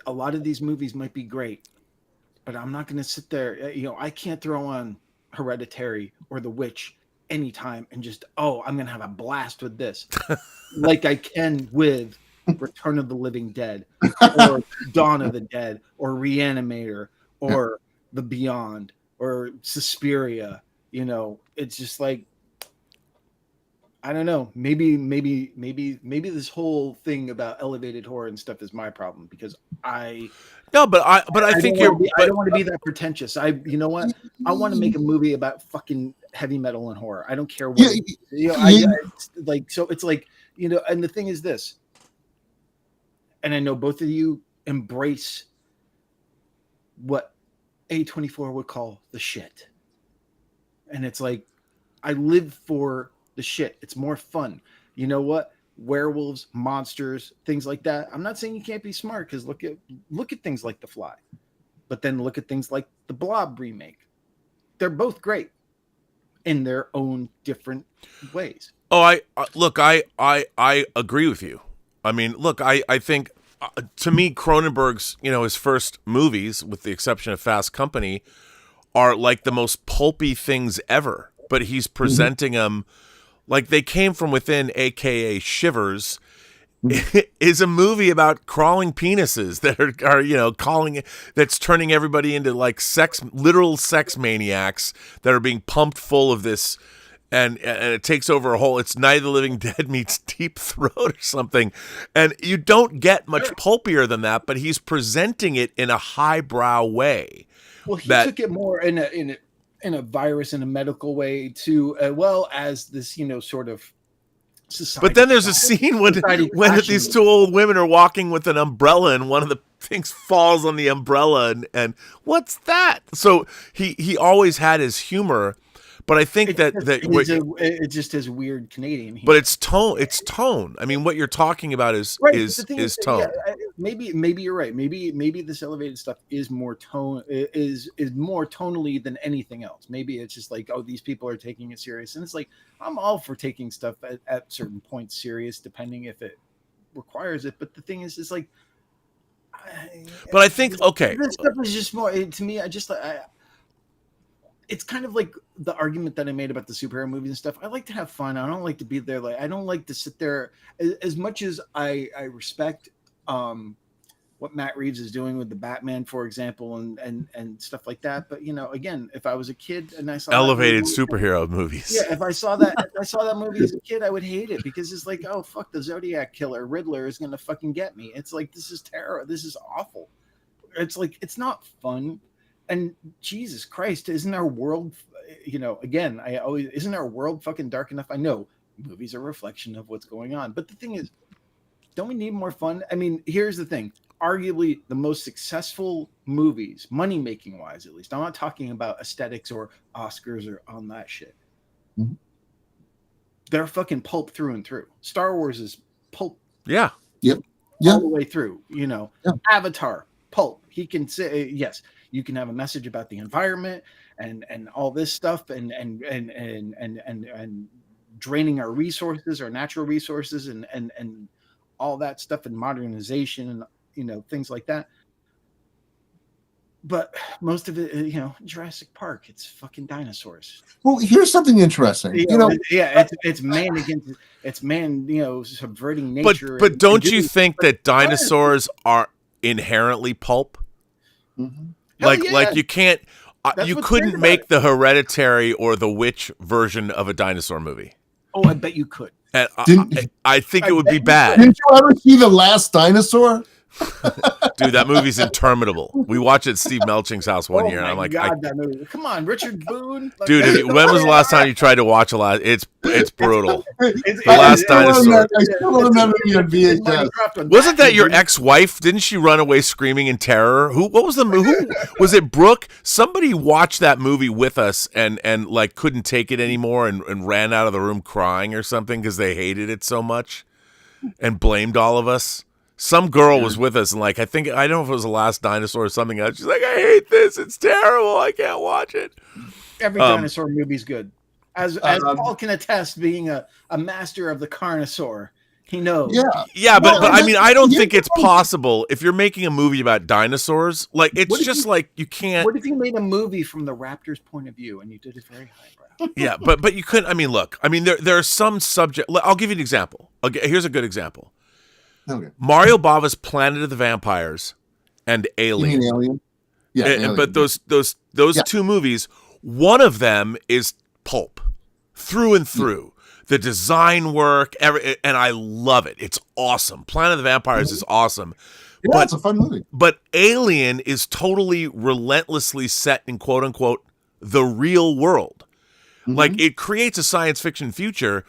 a lot of these movies might be great, but I'm not going to sit there, you know, I can't throw on Hereditary or The Witch anytime and just, I'm gonna have a blast with this like I can with Return of the Living Dead or Dawn of the Dead or Reanimator or The Beyond or Suspiria. You know, it's just like, I don't know, maybe this whole thing about elevated horror and stuff is my problem, because I think I don't want to be that pretentious. You know what? I want to make a movie about fucking heavy metal and horror. I don't care what. You know, so it's like, you know, and the thing is this, and I know both of you embrace what A24 would call the shit, and it's like, I live for the shit. It's more fun. You know what? Werewolves, monsters, things like that. I'm not saying you can't be smart, because look at things like The Fly, but then look at things like the Blob remake. They're both great in their own different ways. Oh, I agree with you. I mean, look, I think to me, Cronenberg's, you know, his first movies, with the exception of Fast Company, are like the most pulpy things ever. But he's presenting them like they came from within, aka Shivers, is a movie about crawling penises that are you know, that's turning everybody into like literal sex maniacs that are being pumped full of this, and it takes over a whole, it's Night of the Living Dead meets Deep Throat or something, and you don't get much pulpier than that, but he's presenting it in a highbrow way. Well, he took it more in a virus, in a medical way too, as well as this, you know, sort of society. But then there's a scene when these two old women are walking with an umbrella, and one of the things falls on the umbrella, and what's that? So he always had his humor, But I think it just is weird Canadian humor. but it's tone. It's tone. I mean, what you're talking about is Right, is but the thing is tone. yeah, maybe you're right. Maybe this elevated stuff is more more tonally than anything else. Maybe it's just like, oh, these people are taking it serious, and it's like I'm all for taking stuff at certain points serious, depending if it requires it. But the thing is, it's like, But I think okay, this stuff is just more to me. It's kind of like the argument that I made about the superhero movies and stuff. I like to have fun. I don't like to be there. Like, I don't like to sit there as much as I respect what Matt Reeves is doing with the Batman, for example, and stuff like that. But again, if I was a kid and I saw elevated superhero movies. yeah, if I saw that movie as a kid, I would hate it because it's like, oh fuck, the Zodiac killer Riddler is gonna fucking get me. It's like, this is terror. This is awful. It's like, it's not fun. And Jesus Christ, isn't our world, again, isn't our world fucking dark enough? I know movies are a reflection of what's going on, but the thing is, don't we need more fun? I mean, here's the thing. Arguably the most successful movies, money-making wise, at least. I'm not talking about aesthetics or Oscars or on that shit. Mm-hmm. They're fucking pulp through and through. Star Wars is pulp. Yeah. Yep. All the way through, Yeah. Avatar, pulp. He can say, yes, you can have a message about the environment and all this stuff and draining our resources, our natural resources and all that stuff and modernization and things like that. But most of it, Jurassic Park, it's fucking dinosaurs. Well, here's something interesting. It's man against it's man, subverting nature. But don't you think that dinosaurs are inherently pulp? Mm-hmm. Like you can't, you couldn't make it. the Hereditary or the Witch version of a dinosaur movie. Oh, I bet you could. And I think it would be bad. Did you ever see The Last Dinosaur? Dude, that movie's interminable. We watched it at Steve Melching's house one year, and I'm like, that movie. Come on, Richard Boone. dude, when was the last time you tried to watch a lot? It's brutal. The Last Dinosaur. I still remember you on VHS. Wasn't that your ex-wife? Didn't she run away screaming in terror? What was the movie? Was it Brooke? Somebody watched that movie with us and like couldn't take it anymore and ran out of the room crying or something because they hated it so much and blamed all of us. Some girl was with us and like, I don't know if it was The Last Dinosaur or something else. She's like, I hate this. It's terrible. I can't watch it. Every dinosaur movie's good. As Paul can attest, being a master of the carnosaur, he knows. Yeah, but I mean, I don't think it's possible if you're making a movie about dinosaurs. Like, it's just like you can't. What if you made a movie from the raptor's point of view and you did it very highbrow? Yeah, but you couldn't. I mean, look. I mean, there are some subject. I'll give you an example. Here's a good example. Okay. Mario Bava's Planet of the Vampires and Alien. You mean Alien? Yeah, Alien. But those two movies, one of them is pulp through and through. The design work, and I love it. It's awesome. Planet of the Vampires is awesome. Yeah, it's a fun movie. But Alien is totally relentlessly set in quote unquote the real world. Mm-hmm. Like, it creates a science fiction future,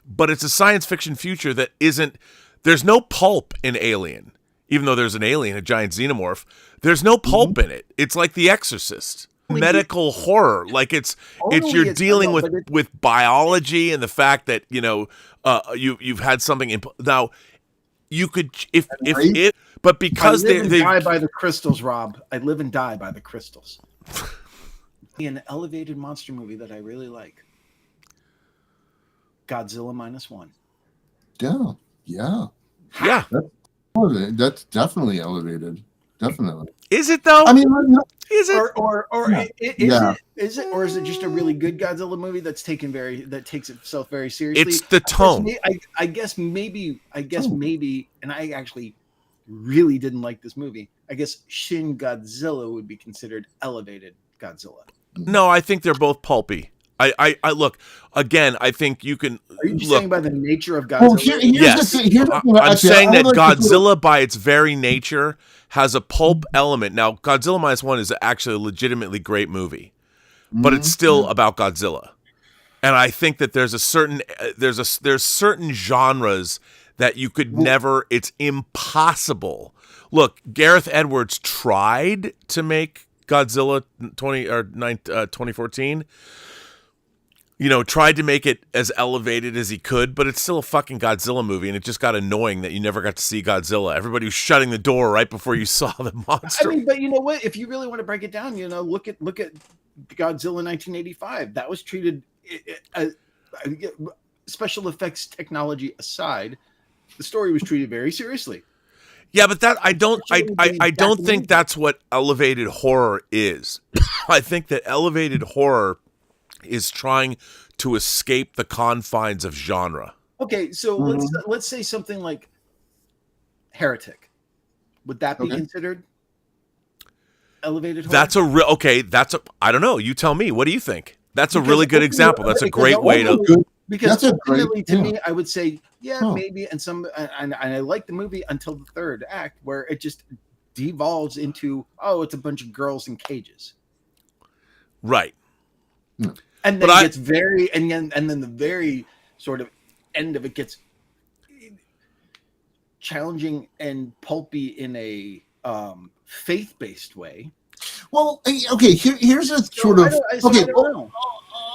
but it's a science fiction future that isn't. There's no pulp in Alien, even though there's an alien, a giant xenomorph. There's no pulp in it. It's like The Exorcist, medical horror. Like it's you're dealing with biology and the fact that you've had something now. You could if but because they die by the crystals, Rob. I live and die by the crystals. An elevated monster movie that I really like. Godzilla -1. Yeah. That's definitely elevated. Definitely. Is it though? I mean, is it? Is it, or is it just a really good Godzilla movie that takes itself very seriously? It's the tone. I guess maybe, and I actually really didn't like this movie. I guess Shin Godzilla would be considered elevated Godzilla. No, I think they're both pulpy. I look again. I think you can. Are you saying by the nature of Godzilla? Yes, I'm saying that Godzilla, by its very nature, has a pulp element. Now, Godzilla -1 is actually a legitimately great movie, but it's still about Godzilla. And I think that there's certain genres that you could never. It's impossible. Look, Gareth Edwards tried to make Godzilla 2014. tried to make it as elevated as he could, but it's still a fucking Godzilla movie, and it just got annoying that you never got to see Godzilla. Everybody was shutting the door right before you saw the monster. I mean, but you know what? If you really want to break it down, look at Godzilla 1985. That was treated, special effects technology aside, the story was treated very seriously. Yeah, but that I don't think that's what elevated horror is. I think that elevated horror is trying to escape the confines of genre. Okay, so let's say something like Heretic. Would that be considered elevated horror? I don't know. You tell me. What do you think? That's a really good example. That's a great way to. Because ultimately, to me, I would say, maybe, and I like the movie until the third act, where it just devolves into, it's a bunch of girls in cages, right? And then it gets and then the very sort of end of it gets challenging and pulpy in a faith-based way. Well, okay, here's a sort of I don't know.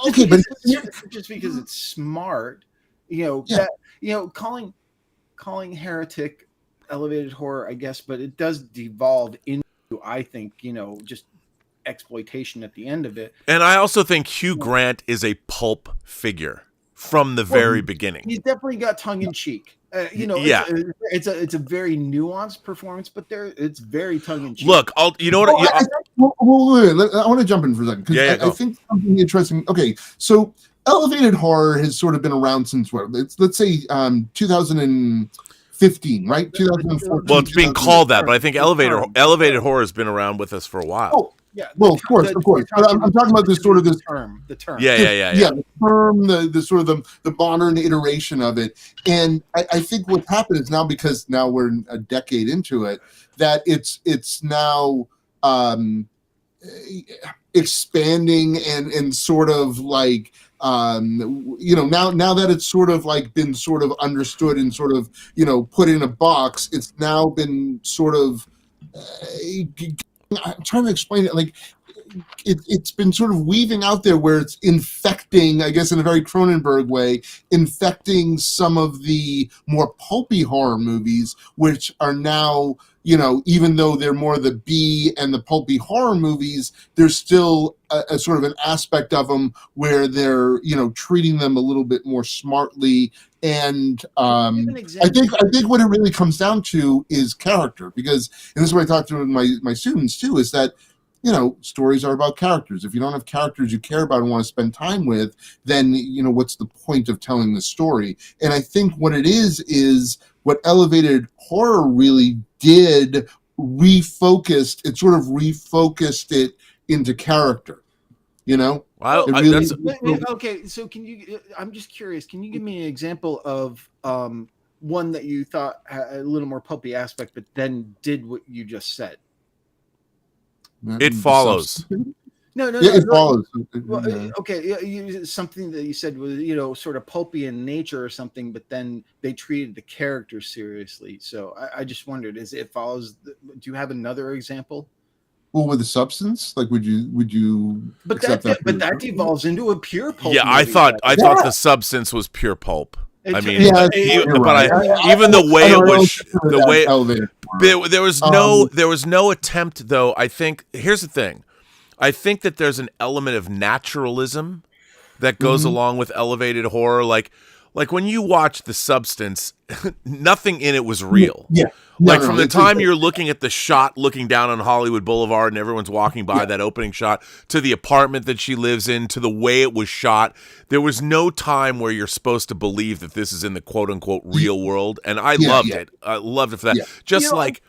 Okay, but just because it's smart, calling Heretic elevated horror, I guess, but it does devolve into, I think, just exploitation at the end of it. And I also think Hugh Grant is a pulp figure from the very beginning. He's definitely got tongue in cheek. It's a very nuanced performance, but it's very tongue in cheek. Look, I want to jump in for a second because I think something interesting. Okay, so elevated horror has sort of been around since let's say 2015, right? 2014. Well, it's being called that, but I think elevated horror has been around with us for a while. Oh, yeah. Well, of course. But I'm talking about this sort of the term. The term, the sort of the modern iteration of it. And I think what's happened is because now we're a decade into it, that it's now expanding and sort of like now that it's sort of like been sort of understood and sort of put in a box, it's now been sort of I'm trying to explain it. Like it's been sort of weaving out there where it's infecting, I guess, in a very Cronenberg way, infecting some of the more pulpy horror movies, which are now, even though they're more the B and the pulpy horror movies, there's still a sort of an aspect of them where they're, treating them a little bit more smartly. And I think what it really comes down to is character, because, and this is what I talk to my students too, is that, stories are about characters. If you don't have characters you care about and want to spend time with, then, what's the point of telling the story? And I think what it is what elevated horror really did refocused it into character, Okay, so I'm just curious, can you give me an example of one that you thought had a little more pulpy aspect but then did what you just said? It follows. No, it follows. Well, okay, something that you said was sort of pulpy in nature or something, but then they treated the character seriously. So I just wondered, it follows? Do you have another example? Well, with the substance, like, would you? But that devolves into a pure pulp. Yeah, movie. I thought the substance was pure pulp. Even the way there was no attempt, though. I think here's the thing. I think that there's an element of naturalism that goes along with elevated horror. Like when you watch The Substance, nothing in it was real. Yeah. From the time you're looking at the shot, looking down on Hollywood Boulevard, and everyone's walking by that opening shot, to the apartment that she lives in, to the way it was shot, there was no time where you're supposed to believe that this is in the quote unquote real world. And I loved it. I loved it for that. Yeah. Just like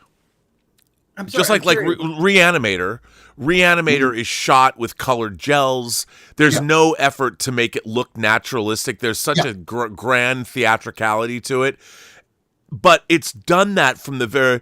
Reanimator. Reanimator is shot with colored gels. There's no effort to make it look naturalistic. There's such a grand theatricality to it. But it's done that from the very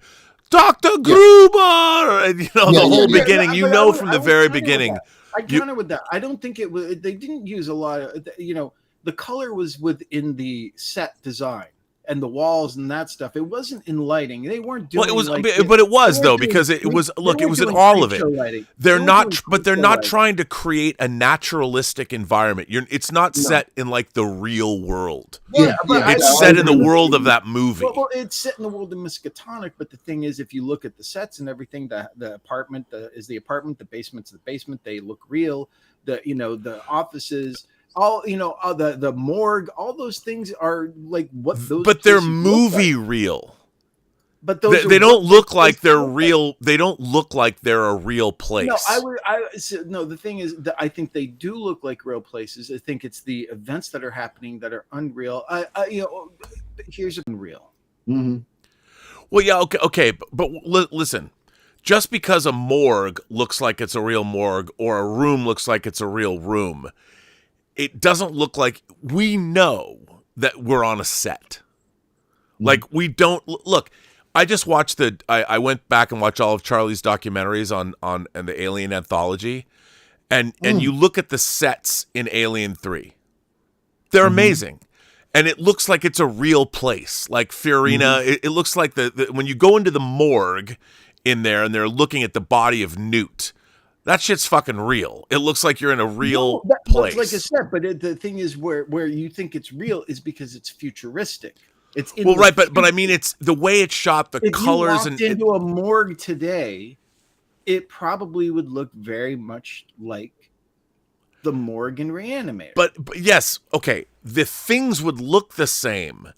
Dr. Gruber, and the whole beginning. From the very beginning. I counter with that. I don't think it was. They didn't use a lot of. The color was within the set design. and the walls and that stuff. It wasn't in lighting. They weren't doing. Well, it was, like, but it was they though weren't doing because it creep- was. they Look, it weren't was in doing all of creep it. show lighting. They're They weren't not, doing but they're creep show not lighting. trying to create a naturalistic environment. It's not set in like the real world. Yeah, but It's set in the world of that movie. Well, it's set in the world of Miskatonic, but the thing is, if you look at the sets and everything, the apartment is the apartment, the basement's the basement. They look real. The offices, all the morgue, all those things are like what those. But they're places look movie like. real. But those They are don't what look those like they're places look real. They don't look like they're a real place. No, the thing is that I think they do look like real places. I think it's the events that are happening that are unreal. Here's unreal. Mm-hmm. Well, yeah, okay, but listen. Just because a morgue looks like it's a real morgue or a room looks like it's a real room, it doesn't look like we know that we're on a set. Like we don't look. I just watched I went back and watched all of Charlie's documentaries on the Alien anthology, and you look at the sets in Alien 3. They're amazing. And it looks like it's a real place. Like Fiorina, it looks like when you go into the morgue in there and they're looking at the body of Newt, that shit's fucking real. It looks like you're in a real place. Like I said, but the thing is where you think it's real is because it's futuristic. It's right, but I mean, it's the way it's shot, the colors, you walked into a morgue today, it probably would look very much like the morgue in Reanimator. But yes, okay, the things would look the same,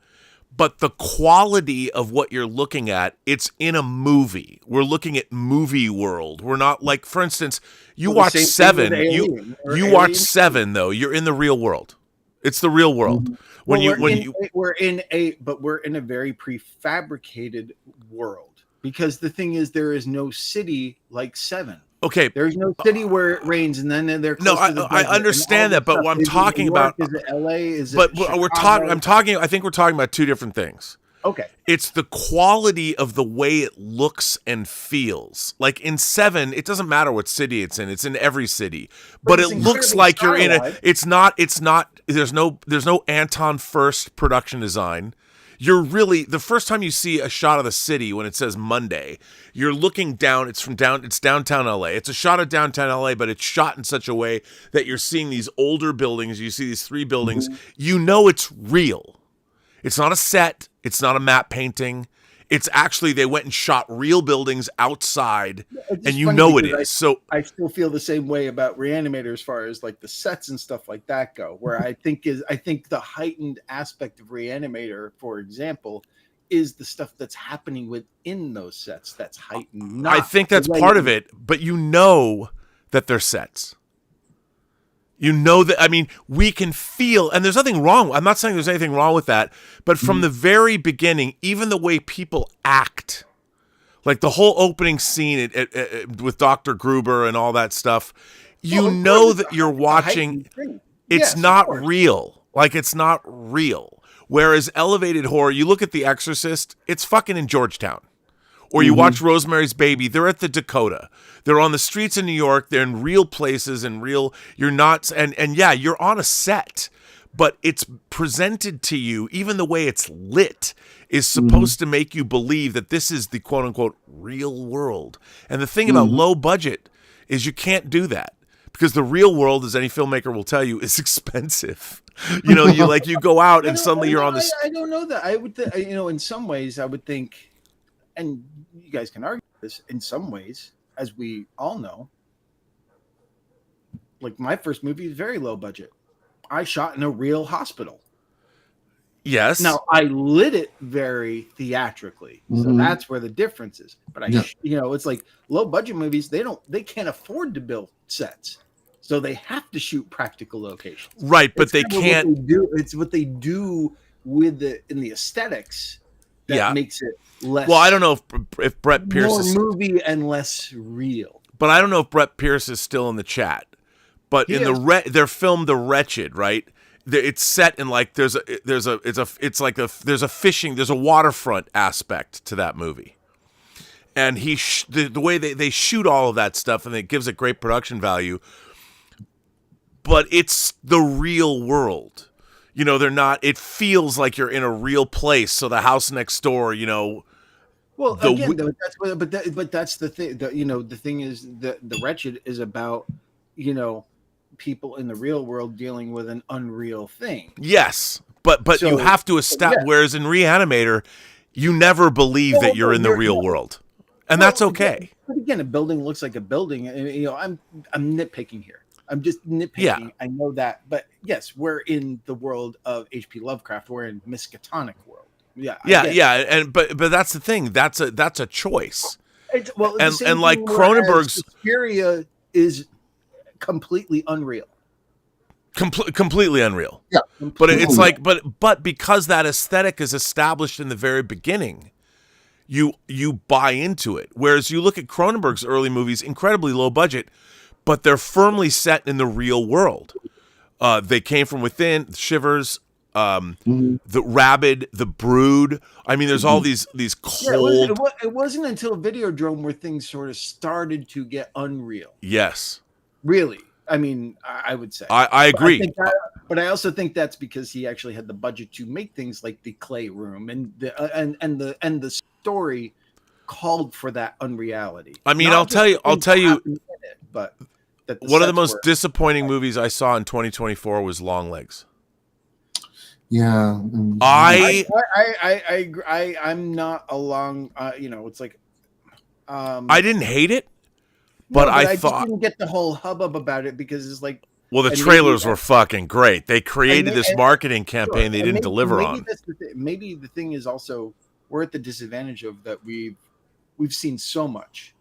but the quality of what you're looking at, it's in a movie. We're looking at movie world. We're not like, for instance, you watch Seven. You watch Seven though. You're in the real world. It's the real world. We're in a very prefabricated world, because the thing is, there is no city like Seven. Okay, there's no city where it rains and then they're close to the I understand that, but what I'm talking about is it LA? Is but it we're talking. I think we're talking about two different things. Okay, it's the quality of the way it looks and feels. Like in Seven, it doesn't matter what city it's in. It's in every city, but it looks like you're in a. It's not. There's no Anton Furst production design. You're really, the first time you see a shot of the city when it says Monday, you're looking down. It's downtown LA. It's a shot of downtown LA, but it's shot in such a way that you're seeing these older buildings. You see these 3 buildings. You know it's real. It's not a set. It's not a map painting. It's actually, they went and shot real buildings outside, and you know it is. So I still feel the same way about Reanimator as far as like the sets and stuff like that go, where I think the heightened aspect of Reanimator, for example, is the stuff that's happening within those sets that's heightened. I think that's part of it, but you know that they're sets. You know that, I mean, we can feel, and there's nothing wrong. I'm not saying there's anything wrong with that, but from the very beginning, even the way people act, like the whole opening scene with Dr. Gruber and all that stuff, you know that you're watching, it's not real. Like, it's not real. Whereas elevated horror, you look at The Exorcist, it's fucking in Georgetown. Or you watch Rosemary's Baby, they're at the Dakota. They're on the streets in New York, they're in real places and you're not, and yeah, you're on a set, but it's presented to you, even the way it's lit is supposed to make you believe that this is the quote unquote real world. And the thing about low budget is you can't do that, because the real world, as any filmmaker will tell you, is expensive. You know, you go out and suddenly you're on the. I don't know that. I would, in some ways, I would think. And you guys can argue this in some ways, as we all know. Like, my first movie is very low budget. I shot in a real hospital. Yes. Now, I lit it very theatrically, so that's where the difference is. But it's like low budget movies. They can't afford to build sets, so they have to shoot practical locations. Right, but they can't. It's what they do in the aesthetics that makes it less. Well, I don't know if Brett Pierce more is movie and less real. But I don't know if Brett Pierce is still in the chat. But their film The Wretched, right? It's set in like there's a waterfront aspect to that movie. And the way they shoot all of that stuff, and it gives it great production value. But it's the real world. You know, they're not. It feels like you're in a real place. So the house next door, you know. Well, The again, w- though, but that's the thing. The thing is that the Wretched is about, you know, people in the real world dealing with an unreal thing. Yes, but So- you have to establish. yeah. Whereas in Reanimator, you never believe that you're in the real world, and that's okay. But again, a building looks like a building. And, you know, I'm nitpicking here. I'm just nitpicking. Yeah. I know that, but yes, we're in the world of H.P. Lovecraft. We're in Miskatonic world. Yeah, I Yeah, get it. yeah, and but that's the thing. That's a choice. Well, the And- same and like thing whereas Cronenberg's- Suspiria is completely unreal. Completely unreal. Yeah. But it's Completely. like, but because that aesthetic is established in the very beginning, you buy into it. Whereas you look at Cronenberg's early movies, incredibly low budget, but they're firmly set in the real world. They came from within. Shivers, the Rabid, the Brood. I mean, there's all these Yeah, cold. it wasn't until Videodrome where things sort of started to get unreal. Yes, Really, I mean, I would say. I agree. But I also think that's because he actually had the budget to make things like the Clay Room and the story called for that unreality. I mean, Not I'll just tell you- the I'll things tell you- happening in it, but that One of the sets most were- disappointing movies I saw in 2024 was Longlegs. Yeah. I'm not along. You know, it's like. I didn't hate it, no, but I just thought. didn't get the whole hubbub about it because it's like. Well, the and trailers maybe- were fucking great. They created this and- marketing campaign they And didn't maybe- deliver maybe on. That's maybe the thing is also we're at the disadvantage of that we've seen so much.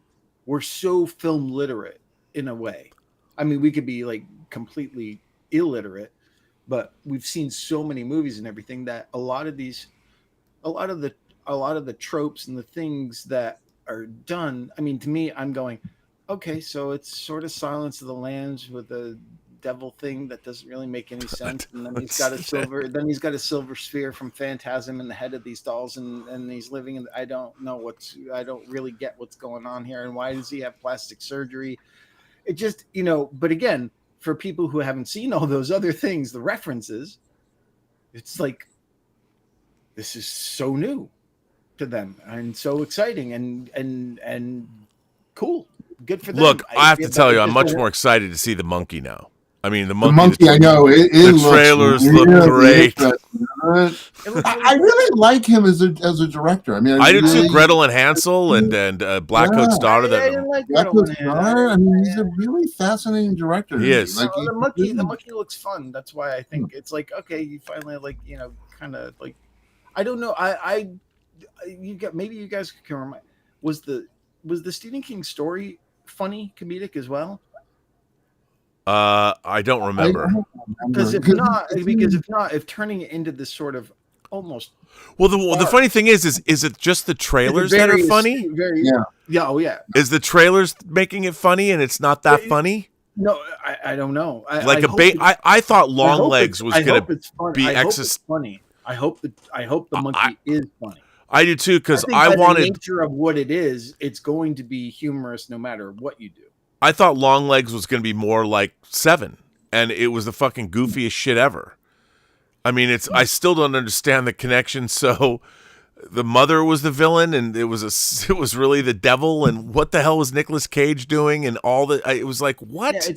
We're so film literate in a way. I mean, we could be like completely illiterate, but we've seen so many movies and everything that a lot of the tropes and the things that are done. I mean, to me, I'm going, okay, so it's sort of Silence of the Lambs with a devil thing that doesn't really make any sense. And then he's got a silver sphere from Phantasm in the head of these dolls, and he's living in. I don't really get what's going on here, and why does he have plastic surgery? It just, you know. But again, for people who haven't seen all those other things, the references, it's like this is so new to them and so exciting and cool. Good for them. Look, I have to but tell you, it I'm just much wasn't- more excited to see the monkey now. I mean, the The monkey. monkey, I know. It the looks trailers look really great. interesting. It looks I really like him as a director. I mean, I do really, too. Gretel and Hansel and Blackcoat's Yeah. daughter. I That didn't like That's Gretel what's and there. I mean, he's a really fascinating director. He is. Like, the monkey looks fun. That's why I think it's like, okay, you finally like, you know, kind of like, I don't know. Maybe you guys can remind. Was the Stephen King story funny, comedic as well? I don't remember. Because if turning it into this sort of almost Well, the funny thing is it just the trailers that are funny? Oh yeah. Is the trailers making it funny and it's not that funny? No, I don't know. Like I thought Longlegs was going to be funny. I hope the monkey is funny. I do too, because think I by the wanted. nature of what it is, it's going to be humorous no matter what you do. I thought Longlegs was going to be more like Seven, and it was the fucking goofiest shit ever. I mean, I still don't understand the connection. So, the mother was the villain, and it was really the devil. And what the hell was Nicolas Cage doing? And all the it was like, what? Yeah,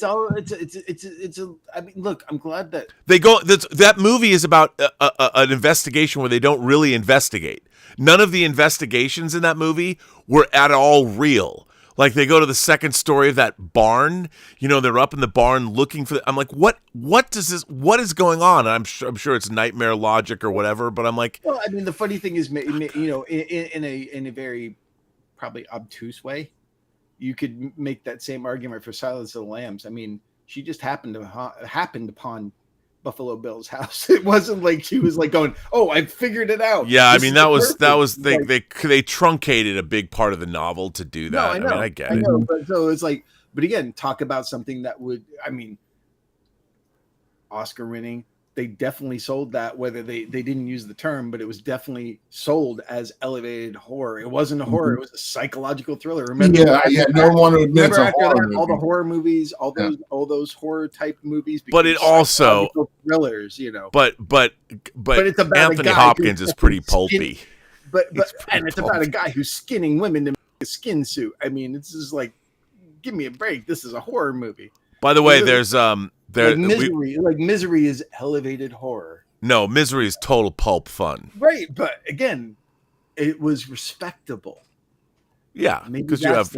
I mean, look, I'm glad that They go. That movie is about an investigation where they don't really investigate. None of the investigations in that movie were at all real. Like they go to the second story of that barn. You know, they're up in the barn looking for. I'm like, what What is going on? And I'm sure it's nightmare logic or whatever. But I'm like, well, I mean, the funny thing is, you know, in a very probably obtuse way, you could make that same argument for Silence of the Lambs. I mean, she just happened upon Buffalo Bill's house. It wasn't like she was like going, "Oh, I figured it out." yeah, I This mean is that was like, they truncated a big part of the novel to do that. No, I know. I mean, I get it. But so it's like, but again, talk about something that would, I mean, Oscar winning, they definitely sold that, whether they didn't use the term, but it was definitely sold as elevated horror. It wasn't a horror, it was a psychological thriller. Remember? No one would admit it's a after horror that, movie. all the horror movies, all those horror type movies, But it became also psychological thrillers, you know. But it's about a Anthony guy Hopkins who's is pretty fucking pulpy. It's about a guy who's skinning women to make a skin suit. I mean, it's just like, give me a break. This is a horror movie. By the way, there's Misery is elevated horror. No, Misery is total pulp fun. Right, but again, it was respectable. Yeah, because you have,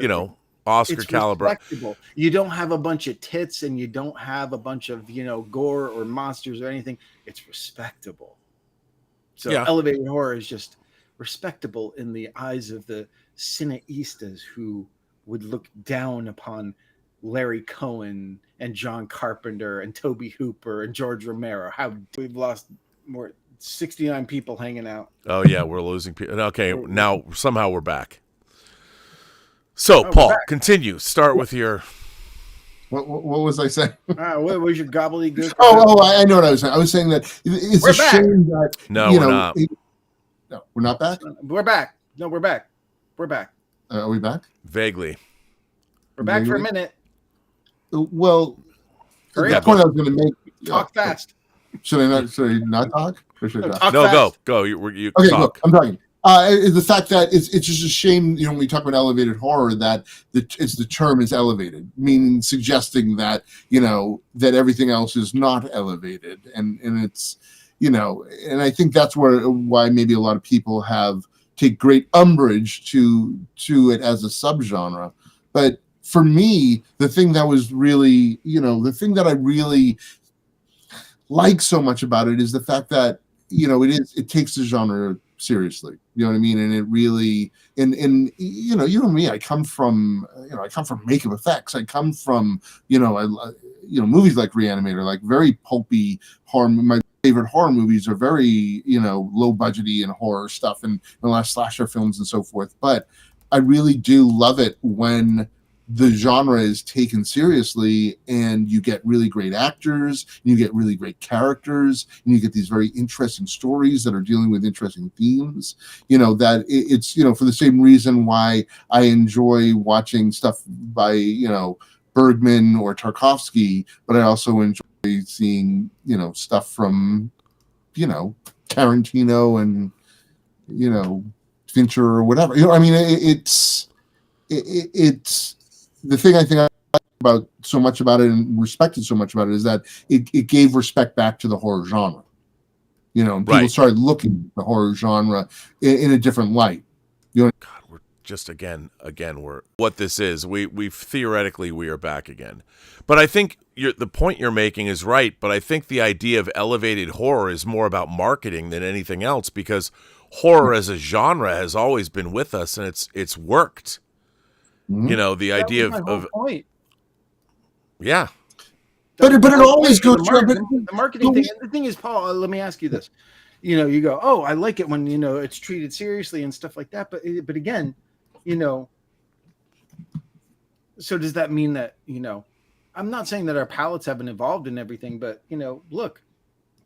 Oscar caliber. Respectable. You don't have a bunch of tits and you don't have a bunch of, gore or monsters or anything. It's respectable. So elevated horror is just respectable in the eyes of the cineastas who would look down upon Larry Cohen and John Carpenter and Tobe Hooper and George Romero. We've lost more 69 people hanging out. Oh yeah, we're losing people. Okay, now somehow we're back. So Paul, continue. Start with your. What was I saying? What was your gobbledygook? I know what I was saying. I was saying that it's a shame that we're not. No, we're not back. We're back. No, we're back. We're back. Are we back? Vaguely. We're back for a minute. Well, the point I was going to make. Talk fast. Should I not talk? Or should I talk? No, go. You okay, talk. Look, I'm talking. The fact that it's just a shame, when we talk about elevated horror, that the term is elevated, meaning suggesting that that everything else is not elevated, and it's and I think that's why maybe a lot of people take great umbrage to it as a subgenre, but for me, the thing that was really, the thing that I really like so much about it is the fact that it takes the genre seriously. You know what I mean? And it really, and you know me, I come from makeup effects. I come from movies like Reanimator, like very pulpy horror. My favorite horror movies are very low budgety and horror stuff, and a lot of slasher films and so forth. But I really do love it when the genre is taken seriously and you get really great actors, and you get really great characters, and you get these very interesting stories that are dealing with interesting themes. That it's for the same reason why I enjoy watching stuff by Bergman or Tarkovsky, but I also enjoy seeing stuff from Tarantino and Fincher or whatever. I mean, it's the thing I think I like about so much about it and respected so much about it is that it gave respect back to the horror genre. And people started looking at the horror genre in a different light. God, we're just again we're what this is. We theoretically we are back again, but I think the point you're making is right. But I think the idea of elevated horror is more about marketing than anything else, because horror as a genre has always been with us, and it's worked. Mm-hmm. The idea of point. Yeah. But it always goes through the marketing thing. And the thing is, Paul, let me ask you this. You go, oh, I like it when, it's treated seriously and stuff like that. But again, so does that mean that, I'm not saying that our palates haven't evolved and everything, but, look,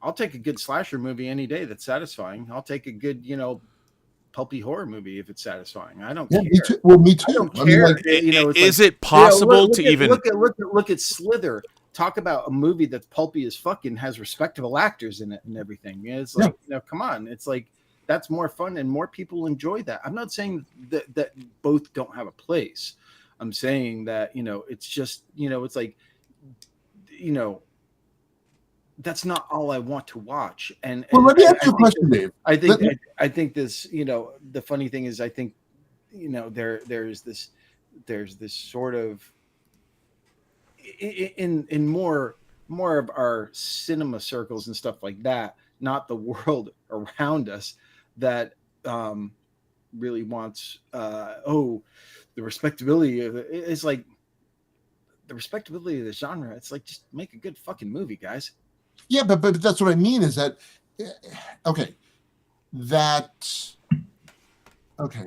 I'll take a good slasher movie any day that's satisfying. I'll take a good, pulpy horror movie if it's satisfying. I don't care. Me too. Well, me too. I don't care. Is it possible to even look at Slither? Talk about a movie that's pulpy as fucking has respectable actors in it and everything. It's like, come on. It's like that's more fun and more people enjoy that. I'm not saying that both don't have a place. I'm saying that it's just it's like that's not all I want to watch. And let me ask you a question, Dave. I think this, the funny thing is, I think, there's this sort of in more of our cinema circles and stuff like that, not the world around us, that really wants the respectability of it. It's like the respectability of the genre. It's like, just make a good fucking movie, guys. Yeah, but that's what I mean is that, okay,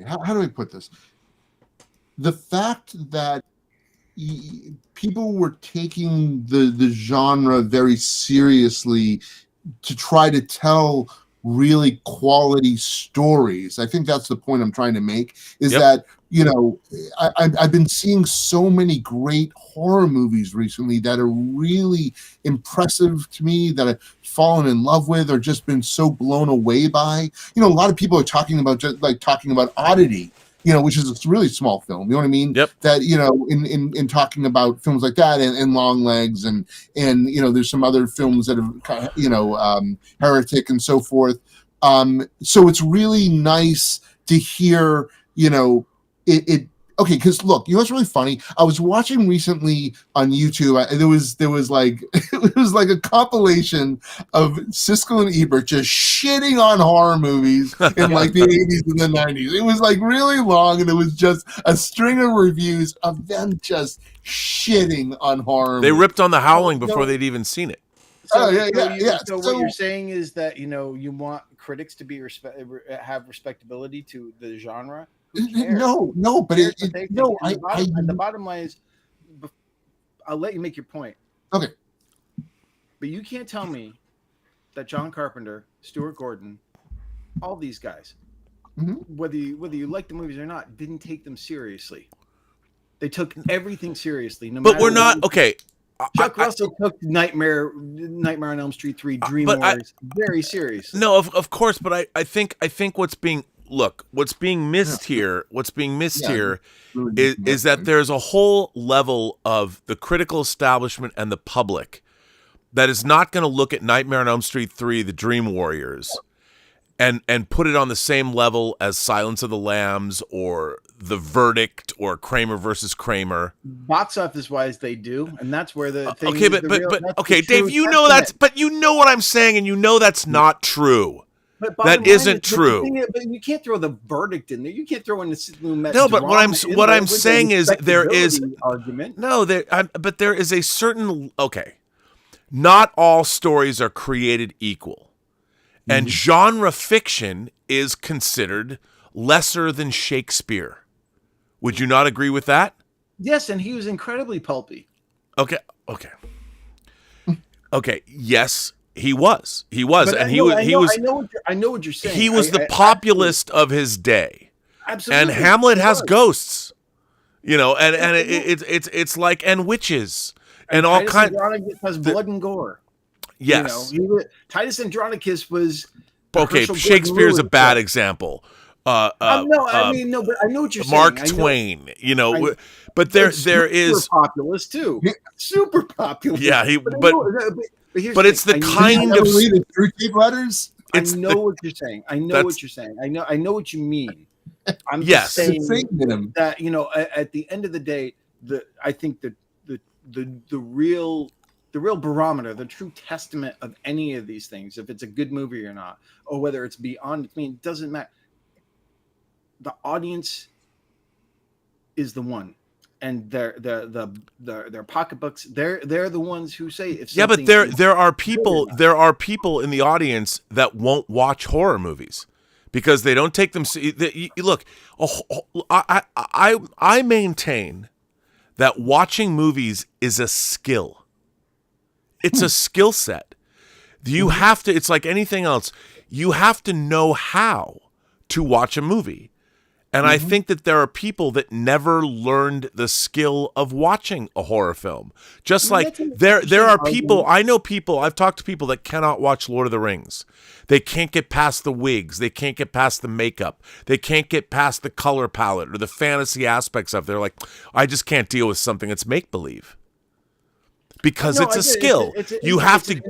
how do I put this? The fact that people were taking the genre very seriously to try to tell really quality stories. I think that's the point I'm trying to make, is that, you know, I've been seeing so many great horror movies recently that are really impressive to me, that I've fallen in love with or just been so blown away by. You know, a lot of people are talking about Oddity, you know, which is a really small film. You know what I mean? Yep. That, you know, in talking about films like that and Long Legs and you know, there's some other films that have, you know, Heretic and so forth. So it's really nice to hear, you know, it okay, because look, you know what's really funny? I was watching recently on YouTube. There was like it was like a compilation of Siskel and Ebert just shitting on horror movies in like the 80s and the 90s. It was like really long, and it was just a string of reviews of them just shitting on horror. They movies. ripped on The Howling before they'd even seen it. So, yeah. So what you're saying is that, you know, you want critics to be have respectability to the genre. No, but the bottom line is, I'll let you make your point. Okay. But you can't tell me that John Carpenter, Stuart Gordon, all these guys, whether you like the movies or not, didn't take them seriously. They took everything seriously. But we're not okay. Chuck Russell took Nightmare on Elm Street 3, Dream Warriors very serious. No, of course, but I think what's being missed here is that there's a whole level of the critical establishment and the public that is not going to look at Nightmare on Elm Street 3, The Dream Warriors, and put it on the same level as Silence of the Lambs or The Verdict or Kramer versus Kramer. Box office wise, they do, and that's where the thing. Okay, but Dave, you know but you know what I'm saying, and you know that's not true. That isn't true. But you can't throw The Verdict in there. You can't throw in the no. But what I'm saying is there is argument. No, but there is a certain Not all stories are created equal, and genre fiction is considered lesser than Shakespeare. Would you not agree with that? Yes, and he was incredibly pulpy. Okay. Yes. He was, but and I know what you're saying. He was the populist of his day. Absolutely. And Hamlet has ghosts, you know, and it's like, and witches and all kinds. Andronicus has blood and gore. Yes. You know, Titus Andronicus was okay. Shakespeare's a bad example. But I know what you're saying. Mark Twain, you know, but there is populist too. Super populist. Yeah, but it's the kind of letters. I know what you're saying. I know what you mean. I'm just saying that, you know, at the end of the day, I think that the real barometer, the true testament of any of these things, if it's a good movie or not, or whether it's beyond, I mean, it doesn't matter. The audience is the one. And their pocketbooks, they're the ones who say if but there are people in the audience that won't watch horror movies because they don't take them. Look, I maintain that watching movies is a skill. It's a skill set. You have to. It's like anything else. You have to know how to watch a movie. And I think that there are people that never learned the skill of watching a horror film. Just like there are people, I know people, I've talked to people that cannot watch Lord of the Rings. They can't get past the wigs. They can't get past the makeup. They can't get past the color palette or the fantasy aspects of it. They're like, I just can't deal with something that's make-believe. Because it's a skill. You have to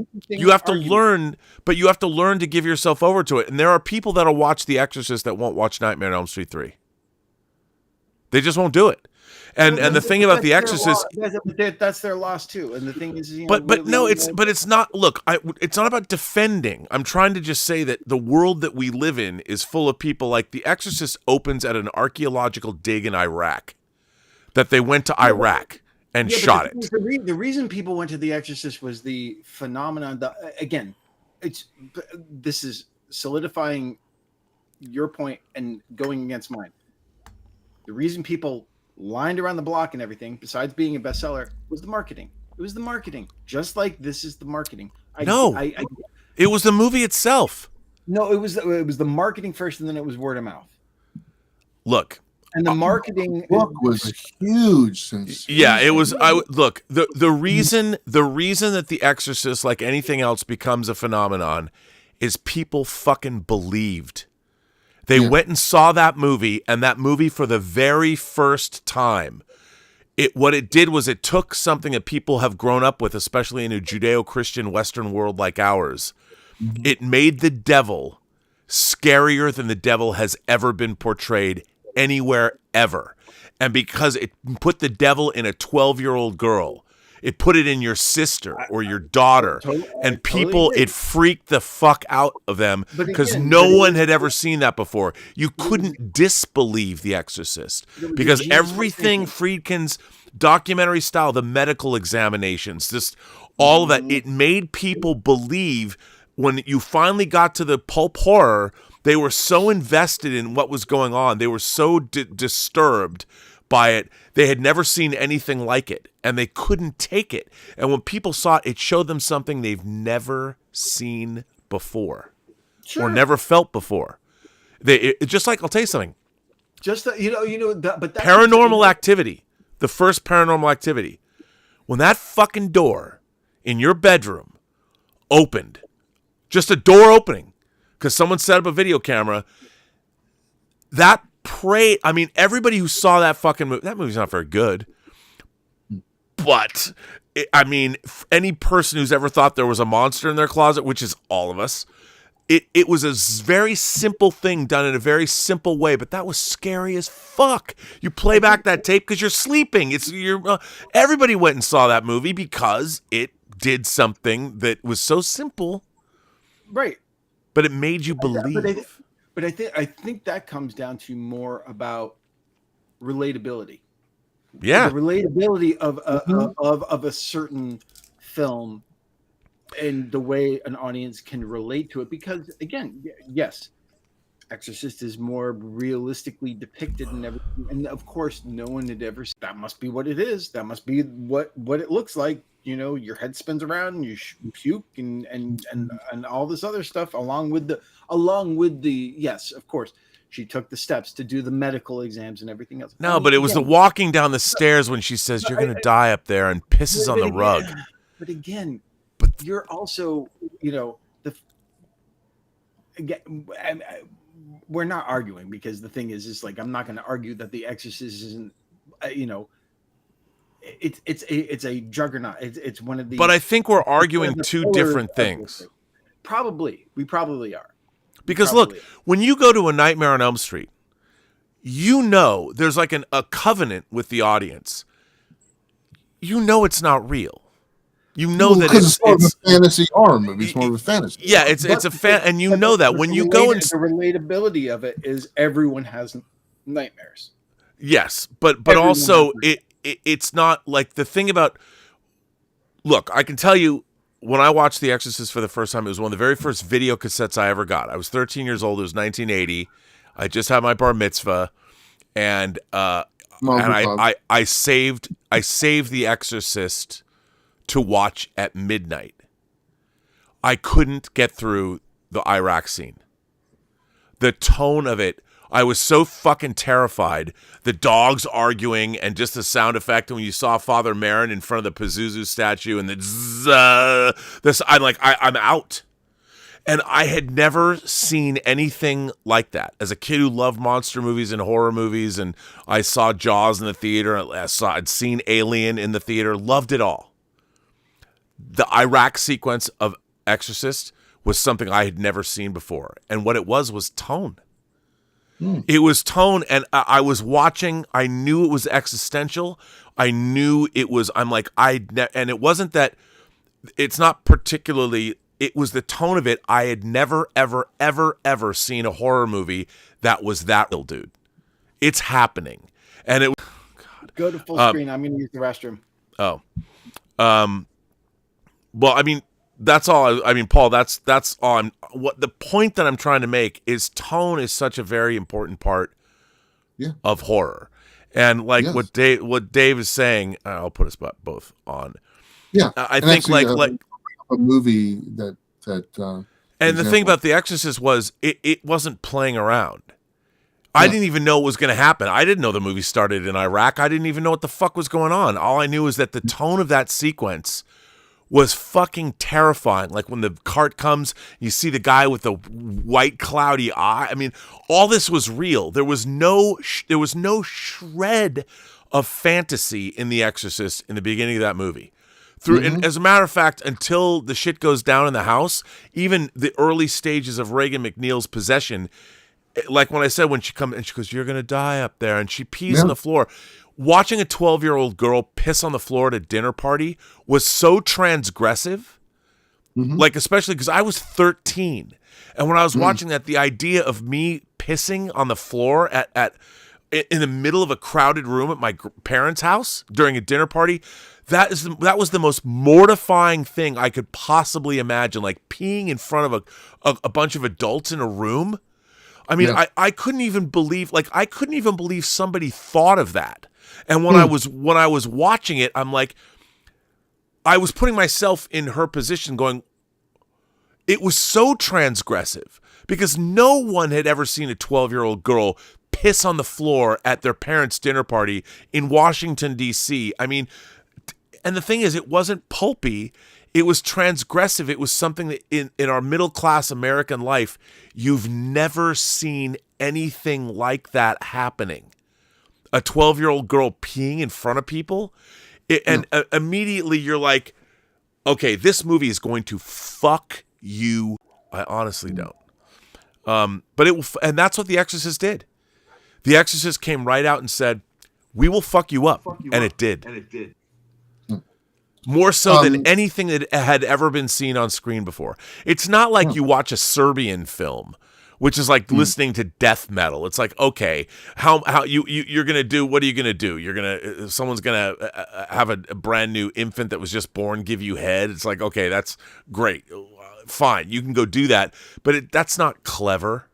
learn, but you have to learn to give yourself over to it. And there are people that'll watch The Exorcist that won't watch Nightmare on Elm Street 3. They just won't do it. And the thing about The Exorcist, that's their loss too. And the thing is, you know, it's not. Look, it's not about defending. I'm trying to just say that the world that we live in is full of people like The Exorcist opens at an archaeological dig in Iraq, that they went to Iraq and shot it. The reason people went to The Exorcist was the phenomenon. This is solidifying your point and going against mine. The reason people lined around the block and everything, besides being a bestseller, was the marketing. It was the marketing, just like this is the marketing. It was the movie itself. No, it was the marketing first, and then it was word of mouth. Look, And the marketing book was a huge sensation. yeah, it was. Look, the reason that The Exorcist, like anything else, becomes a phenomenon is people fucking believed. They went and saw that movie, and that movie for the very first time. What it did was it took something that people have grown up with, especially in a Judeo-Christian Western world like ours. Mm-hmm. It made the devil scarier than the devil has ever been portrayed anywhere ever. And because it put the devil in a 12-year-old girl, it put it in your sister or your daughter, and people, it freaked the fuck out of them because no one had ever seen that before. You couldn't disbelieve The Exorcist because everything Friedkin's documentary style, the medical examinations, just all of that, it made people believe. When you finally got to the pulp horror, they were so invested in what was going on. They were so disturbed by it. They had never seen anything like it, and they couldn't take it. And when people saw it, it showed them something they've never seen before or never felt before. Just like, I'll tell you something. Just but that's Paranormal Activity, the first Paranormal Activity, when that fucking door in your bedroom opened, just a door opening, because someone set up a video camera, that everybody who saw that fucking movie, that movie's not very good. But, any person who's ever thought there was a monster in their closet, which is all of us, it was a very simple thing done in a very simple way, but that was scary as fuck. You play back that tape because you're sleeping. Everybody went and saw that movie because it did something that was so simple. Right. But it made you believe. But I think that comes down to more about relatability. Yeah. The relatability of a certain film and the way an audience can relate to it. Because again, yes, Exorcist is more realistically depicted and everything. And of course, no one had ever said that must be what it is. That must be what it looks like. Your head spins around and you puke and all this other stuff along with the yes, of course, she took the steps to do the medical exams and everything else. No, but it was the walking down the stairs when she says you're going to die up there and pisses on the rug. But again, you're also, we're not arguing because the thing is like I'm not going to argue that The Exorcist isn't, It's a juggernaut. It's one of the. But I think we're arguing two different things. We probably are. Because look, when you go to A Nightmare on Elm Street, there's like a covenant with the audience. It's not real. That it's more of a fantasy horror movie. It's more of a fantasy. Yeah, it's a fan, and that when you go and the relatability of it is everyone has nightmares. Yes, but also it's not like the thing about. Look, I can tell you when I watched The Exorcist for the first time, it was one of the very first video cassettes I ever got. I was 13 years old. It was 1980. I just had my bar mitzvah, and I saved The Exorcist to watch at midnight. I couldn't get through the Iraq scene. The tone of it. I was so fucking terrified. The dogs arguing and just the sound effect. And when you saw Father Marin in front of the Pazuzu statue and I'm like, I'm out. And I had never seen anything like that. As a kid who loved monster movies and horror movies, and I saw Jaws in the theater, I'd seen Alien in the theater, loved it all. The Iraq sequence of Exorcist was something I had never seen before. And what it was tone. It was tone, and I was watching. I knew it was existential. I knew it was. I'm like, and it wasn't that. It's not particularly. It was the tone of it. I had never, ever, ever, ever seen a horror movie that was that real, dude. It's happening, and it. God. Go to full screen. I'm going to use the restroom. Oh, well, that's all. Paul, that's all. What the point that I'm trying to make is tone is such a very important part of horror, and like what Dave is saying. I'll put us both on. Yeah, I think actually, like a movie that And the thing about The Exorcist was it wasn't playing around. I didn't even know what was going to happen. I didn't know the movie started in Iraq. I didn't even know what the fuck was going on. All I knew is that the tone of that sequence was fucking terrifying. Like when the cart comes, you see the guy with the white cloudy eye. I mean, all this was real. There was no shred of fantasy in The Exorcist in the beginning of that movie. And as a matter of fact, until the shit goes down in the house, even the early stages of Reagan McNeil's possession, like when I said when she comes and she goes, "You're gonna die up there," and she pees on the floor. Watching a 12-year-old girl piss on the floor at a dinner party was so transgressive, like especially because I was 13, and when I was watching that, the idea of me pissing on the floor in the middle of a crowded room at my parents' house during a dinner party. That was the most mortifying thing I could possibly imagine, like peeing in front of a bunch of adults in a room. I mean, I couldn't even believe somebody thought of that. And when I was watching it, I'm like, I was putting myself in her position going, it was so transgressive because no one had ever seen a 12-year-old girl piss on the floor at their parents' dinner party in Washington, D.C. I mean, and the thing is, it wasn't pulpy. It was transgressive. It was something that in our middle-class American life, you've never seen anything like that happening. A 12-year-old girl peeing in front of people. Immediately you're like, okay, this movie is going to fuck you. I honestly don't. But it will, and that's what The Exorcist did. The Exorcist came right out and said, we will fuck you up. And it did. More so than anything that had ever been seen on screen before. It's not like you watch a Serbian film, which is like listening to death metal. It's like, okay, how you're gonna do? What are you gonna do? Someone's gonna have a brand new infant that was just born give you head. It's like, okay, that's great, fine, you can go do that, but that's not clever.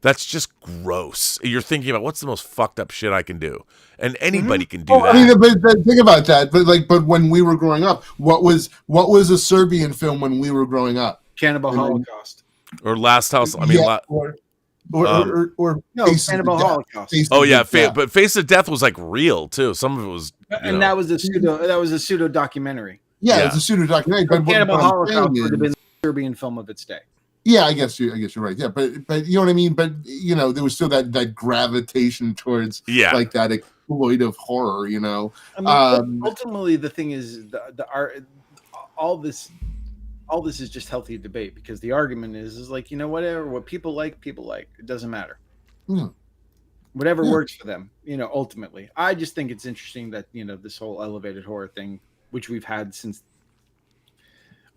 That's just gross. You're thinking about what's the most fucked up shit I can do, and anybody can do that. I mean, but think about that. But when we were growing up, what was a Serbian film when we were growing up? Cannibal Holocaust. Or Last House. I mean, or no, Cannibal Holocaust. But Face of Death was like real too. Some of it was, that was a pseudo documentary. Yeah, it's a pseudo documentary. But Cannibal Holocaust would have been the Serbian film of its day. Yeah, I guess you're right. Yeah, but you know what I mean. But there was still that gravitation towards like that exploitive horror. I mean, ultimately, the thing is, the art, all this is just healthy debate because the argument is like, whatever what people like, it doesn't matter. Whatever works for them. Ultimately, I just think it's interesting that this whole elevated horror thing, which we've had since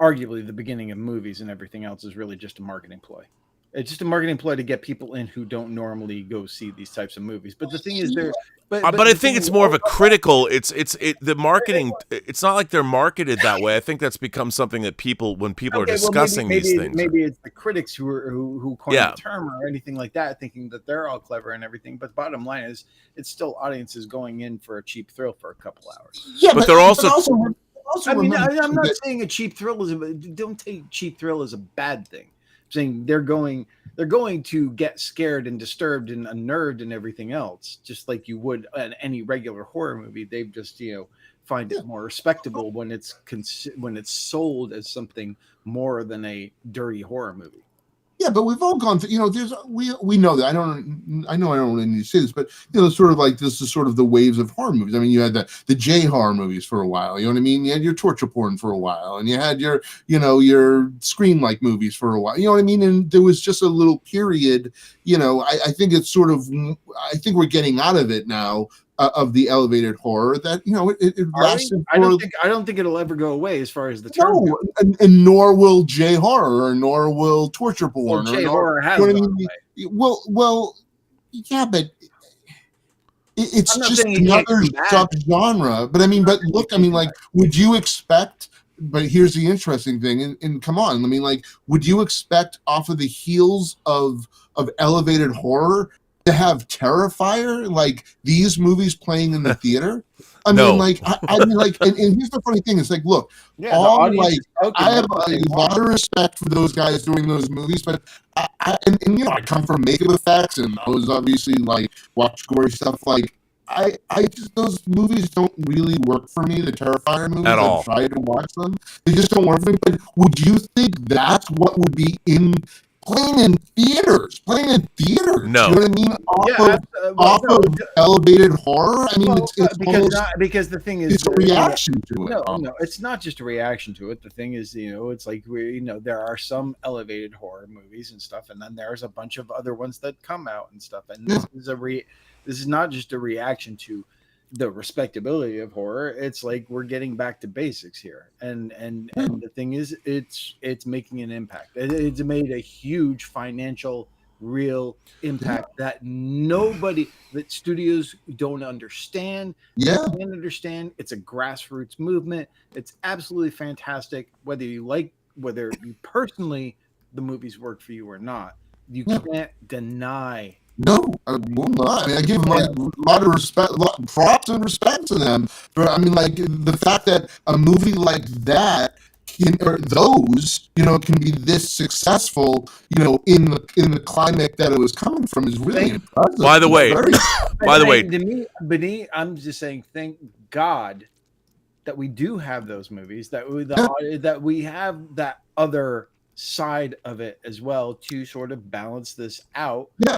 arguably the beginning of movies and everything else, is really just a marketing ploy. It's just a marketing ploy to get people in who don't normally go see these types of movies. But the thing is, but I think it's more of a critical. The marketing. It's not like they're marketed that way. I think that's become something that when people are discussing these things. Maybe it's the critics who coined the term or anything like that, thinking that they're all clever and everything. But the bottom line is, it's still audiences going in for a cheap thrill for a couple hours. Yeah, but they're also I'm not saying a cheap thrill don't take cheap thrill as a bad thing. I'm saying they're going to get scared and disturbed and unnerved and everything else, just like you would in any regular horror movie. They've just find it more respectable when it's sold as something more than a dirty horror movie. Yeah, but we've all gone through, we know that. I know I don't really need to say this, but sort of like this is sort of the waves of horror movies. I mean, you had the J horror movies for a while, you know what I mean? You had your torture porn for a while, and you had your Scream-like movies for a while, you know what I mean? And there was just a little period, I think it's sort of, I think we're getting out of it now, of the elevated horror that it lasted. I don't think it'll ever go away as far as the term goes. And nor will J horror, or nor will torture porn. J horror has gone away. Well, yeah, but it's just another subgenre. But look, would you expect? But here's the interesting thing, and come on, would you expect off of the heels of elevated horror to have Terrifier, like these movies playing in the theater. I No. mean, like, I mean, like, and here's the funny thing: it's like, look, Yeah, the all audience like, is spoken, I have that's what they a want. lot of respect for those guys doing those movies, but and you know, I come from makeup effects, and I was obviously like watch gory stuff. Like, I just those movies don't really work for me. The Terrifier movies, At all. I've tried to watch them; they just don't work for me. But would you think that's what would be playing in theaters? No. You know what I mean? Off no, of elevated horror. I mean, well, it's almost, because the thing is, it's a reaction to it. no, it's not just a reaction to it. The thing is, it's like there are some elevated horror movies and stuff, and then there's a bunch of other ones that come out and stuff. And this is not just a reaction to the respectability of horror. It's like we're getting back to basics here, and the thing is, it's making an impact. It's made a huge financial real impact that studios don't understand. Yeah. They can't understand. It's a grassroots movement. It's absolutely fantastic. Whether you personally the movies work for you or not, you can't deny. No, I will not. I mean, I give them like a lot of respect, props and respect to them. But I mean, like the fact that a movie like that can be this successful, in the climate that it was coming from is really impressive. By the way, to me, I'm just saying, thank God that we do have those movies, that we have that other side of it as well to sort of balance this out. Yeah.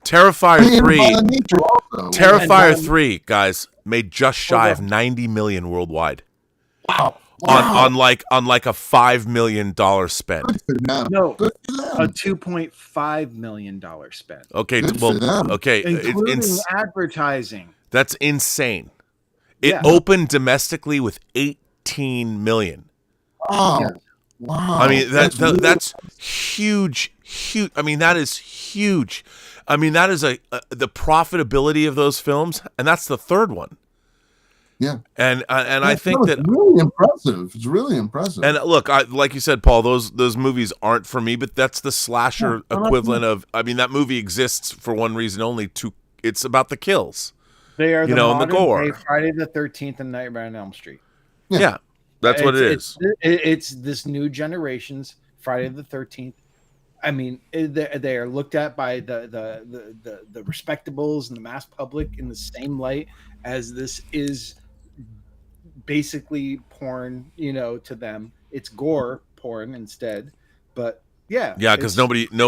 Terrifier 3. Terrifier And 3, guys, made just shy of 90 million worldwide. Wow. On like a $5 million spend. No, a $2.5 million spend. Okay, Including advertising. That's insane. It opened domestically with 18 million. Oh, yeah. Wow. I mean that's huge. I mean that is huge. I mean that is the profitability of those films, and that's the third one. Yeah, and I think that really impressive. It's really impressive. And look, like you said, Paul, those movies aren't for me, but that's the slasher equivalent of. I mean, that movie exists for one reason only. It's about the kills. They are and the gore. Friday the 13th and Nightmare on Elm Street. Yeah, that's what it is. It's this new generation's Friday the 13th. I mean, they are looked at by the respectables and the mass public in the same light as this is basically porn, to them. It's gore porn instead, but because nobody. But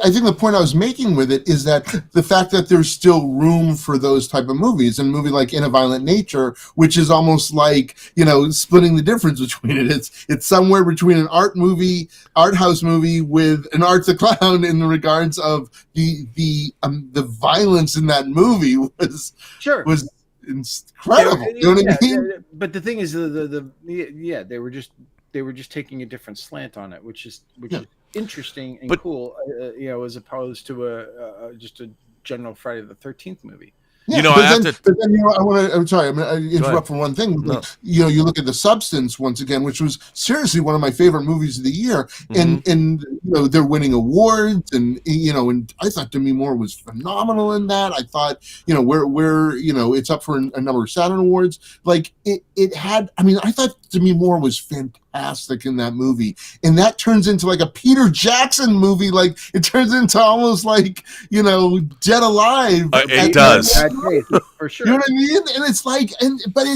I think the point I was making with it is that the fact that there's still room for those type of movies, and a movie like In a Violent Nature, which is almost like splitting the difference between it. It's somewhere between an art house movie with an Art the Clown in the regards of the violence in that movie was incredible. You know what I mean? But the thing is, they were just taking a different slant on it, which is interesting and cool, as opposed to just a general Friday the 13th movie. Yeah, I'm sorry, I'm going to interrupt for one thing. No. You look at The Substance once again, which was seriously one of my favorite movies of the year, and they're winning awards, and I thought Demi Moore was phenomenal in that. I thought where it's up for a number of Saturn Awards. Like it had. I mean, I thought Demi Moore was fantastic in that movie, and that turns into like a Peter Jackson movie. Like it turns into almost like Dead Alive. It does. For sure. You know what I mean? And it's like, but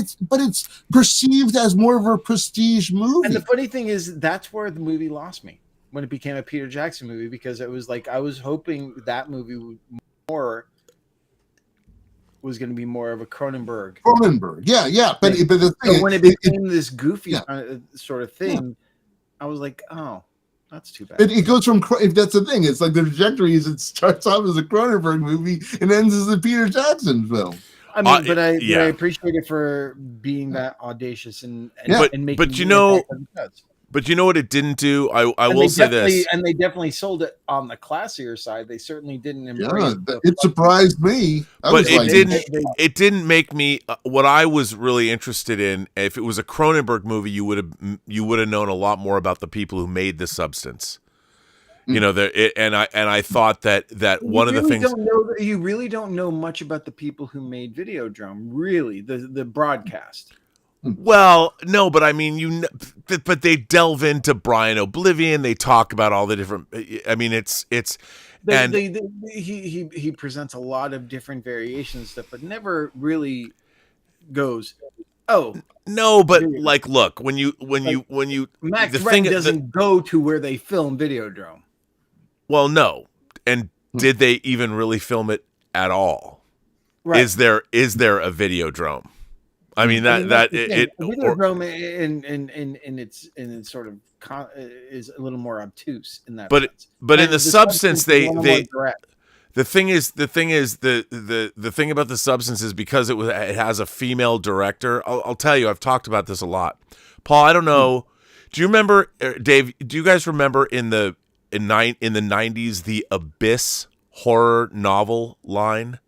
it's perceived as more of a prestige movie. And the funny thing is, that's where the movie lost me when it became a Peter Jackson movie, because it was like I was hoping that movie was going to be more of a Cronenberg. Yeah. But the thing, when it became this goofy sort of thing, I was like, oh. That's too bad. It goes from, if that's the thing, it's like the trajectory is it starts off as a Cronenberg movie and ends as a Peter Jackson film. I mean, but I appreciate it for being that audacious and making. But you know what it didn't do? I will say this. And they definitely sold it on the classier side. They certainly didn't embrace it surprised me. It didn't make me what I was really interested in. If it was a Cronenberg movie, you would have known a lot more about the people who made The Substance. You know, and I thought that one of the things you really don't know much about the people who made Videodrome, really, the broadcast. Well, no, but I mean, but they delve into Brian Oblivion. They talk about all the different. I mean, he presents a lot of different variations stuff, but never really goes. Oh no, but like, look, when you Max the Wren thing doesn't go to where they film Videodrome. Well, no, and did they even really film it at all? Right. Is there a Videodrome? I mean Videodrome in its sort of is a little more obtuse in that. But in the substance they the thing about the substance is because it has a female director. I'll tell you, I've talked about this a lot. Paul, I don't know. Do you remember, Dave? Do you guys remember in the 90s the Abyss horror novel line?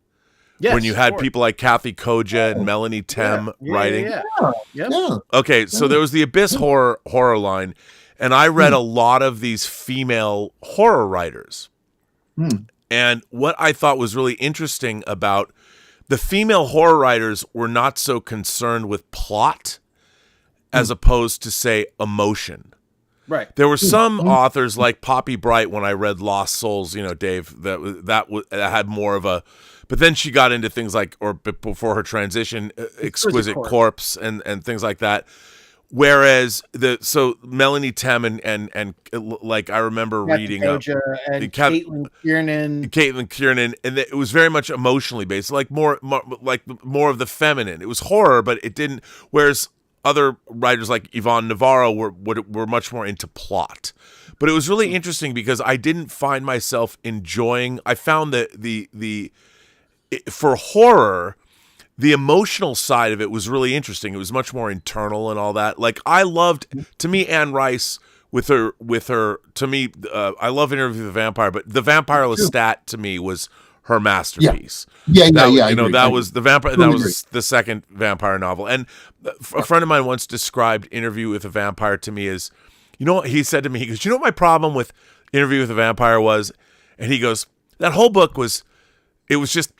Yes, when you had people like Kathy Koja and Melanie Tem writing. Yeah. Okay, so there was the Abyss horror line, and I read a lot of these female horror writers. And what I thought was really interesting about the female horror writers were not so concerned with plot as opposed to, say, emotion. Right. There were some authors like Poppy Bright when I read Lost Souls, you know, Dave, that had more of a. But then she got into things like, or before her transition, Exquisite Corpse and things like that. Whereas so Melanie Tem and like I remember reading Caitlin Kiernan, and it was very much emotionally based, like more of the feminine. It was horror, but it didn't. Whereas other writers like Yvonne Navarro were much more into plot. But it was really interesting because I didn't find myself enjoying. I found that for horror, the emotional side of it was really interesting. It was much more internal and all that. Like I loved, to me, Anne Rice with her. To me, I love Interview with the Vampire, but The Vampire Lestat to me was her masterpiece. Yeah. That was the vampire. That was the second vampire novel. And a friend of mine once described Interview with a Vampire to me as, you know what he said to me? He goes, "You know what my problem with Interview with a Vampire was?" And he goes, "That whole book was. It was just,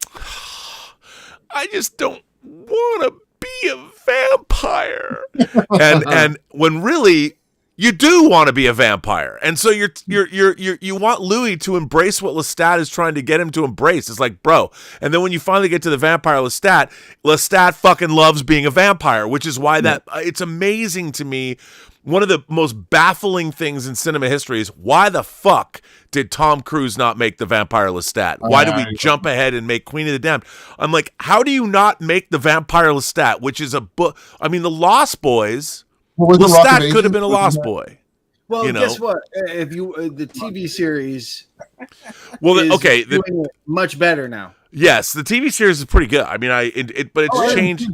I just don't want to be a vampire." and when really you do want to be a vampire. And so you want Louis to embrace what Lestat is trying to get him to embrace. It's like, bro. And then when you finally get to the vampire Lestat fucking loves being a vampire, which is why it's amazing to me. One of the most baffling things in cinema history is why the fuck did Tom Cruise not make The Vampire Lestat? Why did we jump ahead and make Queen of the Damned? I'm like, how do you not make The Vampire Lestat, which is a book? I mean, The Lost Boys, Lestat could have been a Lost Boy. Well, guess what? If the TV series, is doing much better now. Yes, the TV series is pretty good. I mean, but it's changed.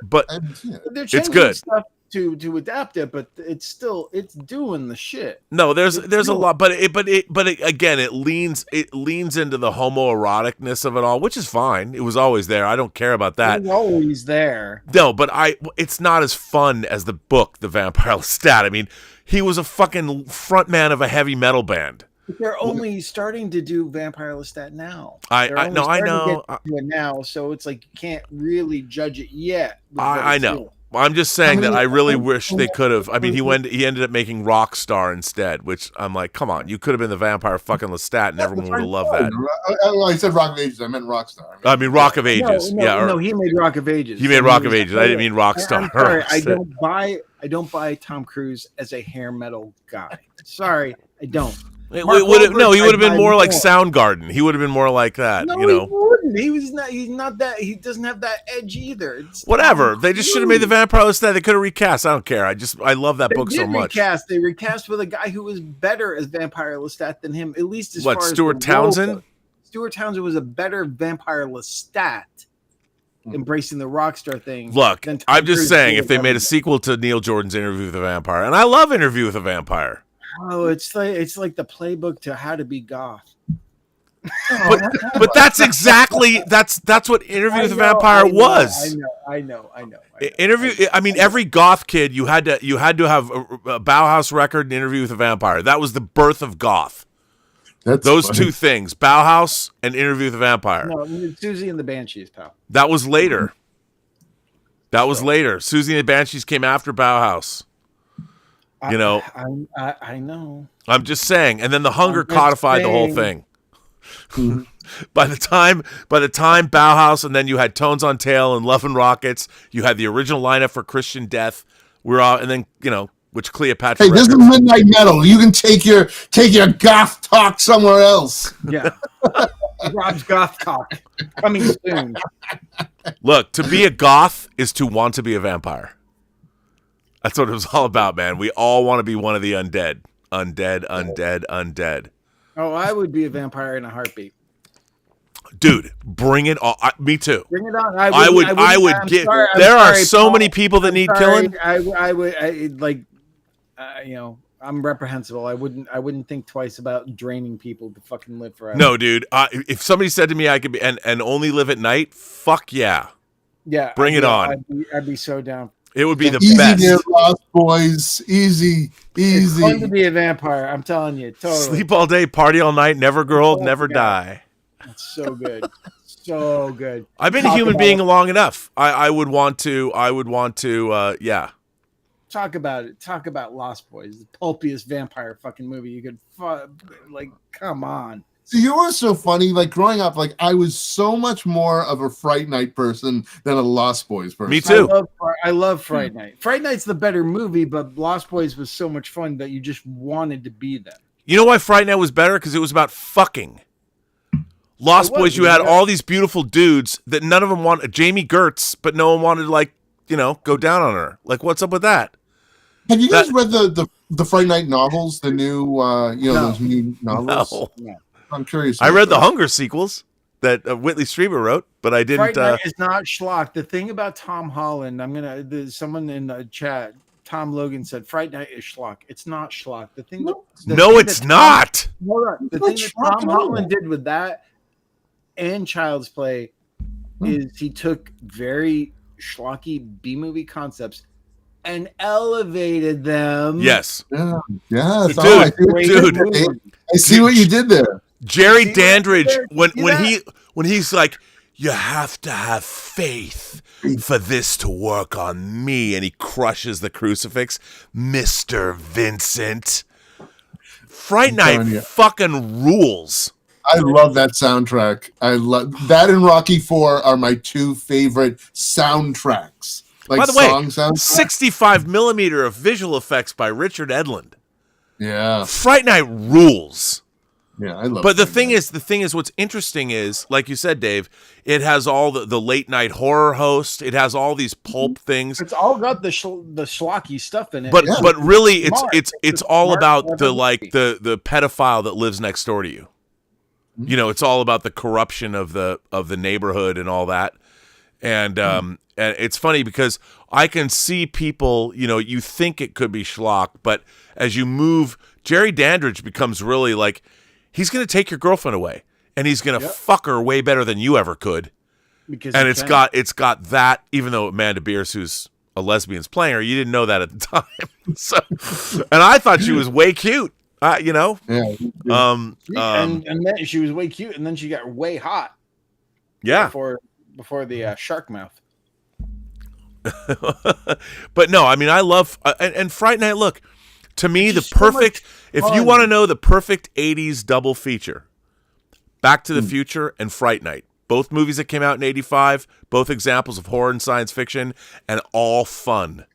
But it's good. Stuff to adapt it, but it's doing the shit. No, there's a lot, but again, it leans into the homoeroticness of it all, which is fine. It was always there. I don't care about that. It was always there. No, but it's not as fun as the book, The Vampire Lestat. I mean, he was a fucking frontman of a heavy metal band. But they're only starting to do Vampire Lestat now. I know. To do it now, so it's like you can't really judge it yet. I know. I'm just saying that I really wish they could have. I mean, he ended up making Rockstar instead, which I'm like, come on, you could have been the Vampire fucking Lestat, and everyone would have loved that. I said Rock of Ages. I meant Rockstar. I mean Rock of Ages. No, he made Rock of Ages. He made Rock of Ages. I didn't mean Rockstar. I'm sorry, I don't buy Tom Cruise as a hair metal guy. Sorry, I don't. He would have been more like Soundgarden. He would have been more like that. No, you know, he wouldn't. He's not that. He doesn't have that edge either. Whatever. They just should have made the Vampire Lestat. They could have recast. I don't care. I love that book so much. They recast with a guy who was better as Vampire Lestat than him. At least as far as Stuart Townsend. Stuart Townsend was a better Vampire Lestat, embracing the Rockstar thing. Look, I'm just saying, if they made a sequel to Neil Jordan's Interview with a Vampire, and I love Interview with a Vampire. Oh, it's like the playbook to how to be goth. But that's exactly that's what Interview with a Vampire was. I know. Interview. I mean, every goth kid you had to have a Bauhaus record and Interview with a Vampire. That was the birth of goth. That's Those funny. two things, Bauhaus and Interview with the Vampire. No, Susie and the Banshees, pal. That was later. Susie and the Banshees came after Bauhaus. You know, I know. I'm just saying. And then The Hunger codified the whole thing. By the time Bauhaus, and then you had Tones on Tail and Love and Rockets. You had the original lineup for Christian Death. We're all, and then which Cleopatra. Hey, this is Midnight Metal. You can take your goth talk somewhere else. Yeah. Rob's goth talk coming soon. Look, to be a goth is to want to be a vampire. That's what it was all about, man. We all want to be one of the undead. Undead. Oh, I would be a vampire in a heartbeat. Dude, bring it on. Me too. Bring it on. I would give. There are so many people that need killing. I'm reprehensible. I wouldn't think twice about draining people to fucking live forever. No, dude. If somebody said to me I could be and only live at night, fuck yeah. Yeah. Bring it on. I'd be so down. It would be the Easy best. there, Lost Boys. Easy. It's fun to be a vampire. I'm telling you. Totally. Sleep all day, party all night, never grow old, never die. It's so good. So good. I've been a human being long enough. I would want to, yeah. Talk about it. Talk about Lost Boys, the pulpiest vampire fucking movie you could come on. See, you were so funny. Like growing up, like I was so much more of a Fright Night person than a Lost Boys person. Me too. I love Fright Night. Fright Night's the better movie, but Lost Boys was so much fun that you just wanted to be them. You know why Fright Night was better? Because it was about fucking. Lost Boys, you had all these beautiful dudes that none of them wanted. Jamie Gertz, but no one wanted to go down on her. Like, what's up with that? Have you guys read the Fright Night novels? The new, those new novels. No. I'm curious. I read the Hunger sequels that Whitley Strieber wrote, but I didn't. Fright Night is not schlock. The thing about Tom Holland, someone in the chat, Tom Logan said Fright Night is schlock. It's not schlock. The thing. It's not. Hold on. The thing that Tom Holland did with that and Child's Play is he took very schlocky B-movie concepts and elevated them. Yes. Yeah. Dude. I see what you did there. Jerry Dandridge, when he's like, you have to have faith for this to work on me, and he crushes the crucifix, Mr. Vincent. Fright Night fucking rules. I love that soundtrack. I love that, and Rocky IV are my two favorite soundtracks. Like, by the way, song soundtracks. 65 millimeter of visual effects by Richard Edlund. Yeah. Fright Night rules. Yeah, I love. But the thing is, what's interesting is, like you said, Dave, it has all the late night horror host. It has all these pulp things. It's all got the schlocky stuff in it. But really, it's all about the pedophile that lives next door to you. You know, it's all about the corruption of the neighborhood and all that. And it's funny because I can see people, you think it could be schlock, but as you move, Jerry Dandridge becomes really like, he's going to take your girlfriend away, and he's going to fuck her way better than you ever could. And it's got that, even though Amanda Bierce, who's a lesbian, is playing her, you didn't know that at the time. So, and I thought she was way cute, Yeah. And then she was way cute, and then she got way hot. Yeah. Before the shark mouth. But no, I mean, I love and Fright Night. Look, to me, the perfect. If you want to know the perfect '80s double feature, Back to the Future and Fright Night, both movies that came out in '85, both examples of horror and science fiction, and all fun.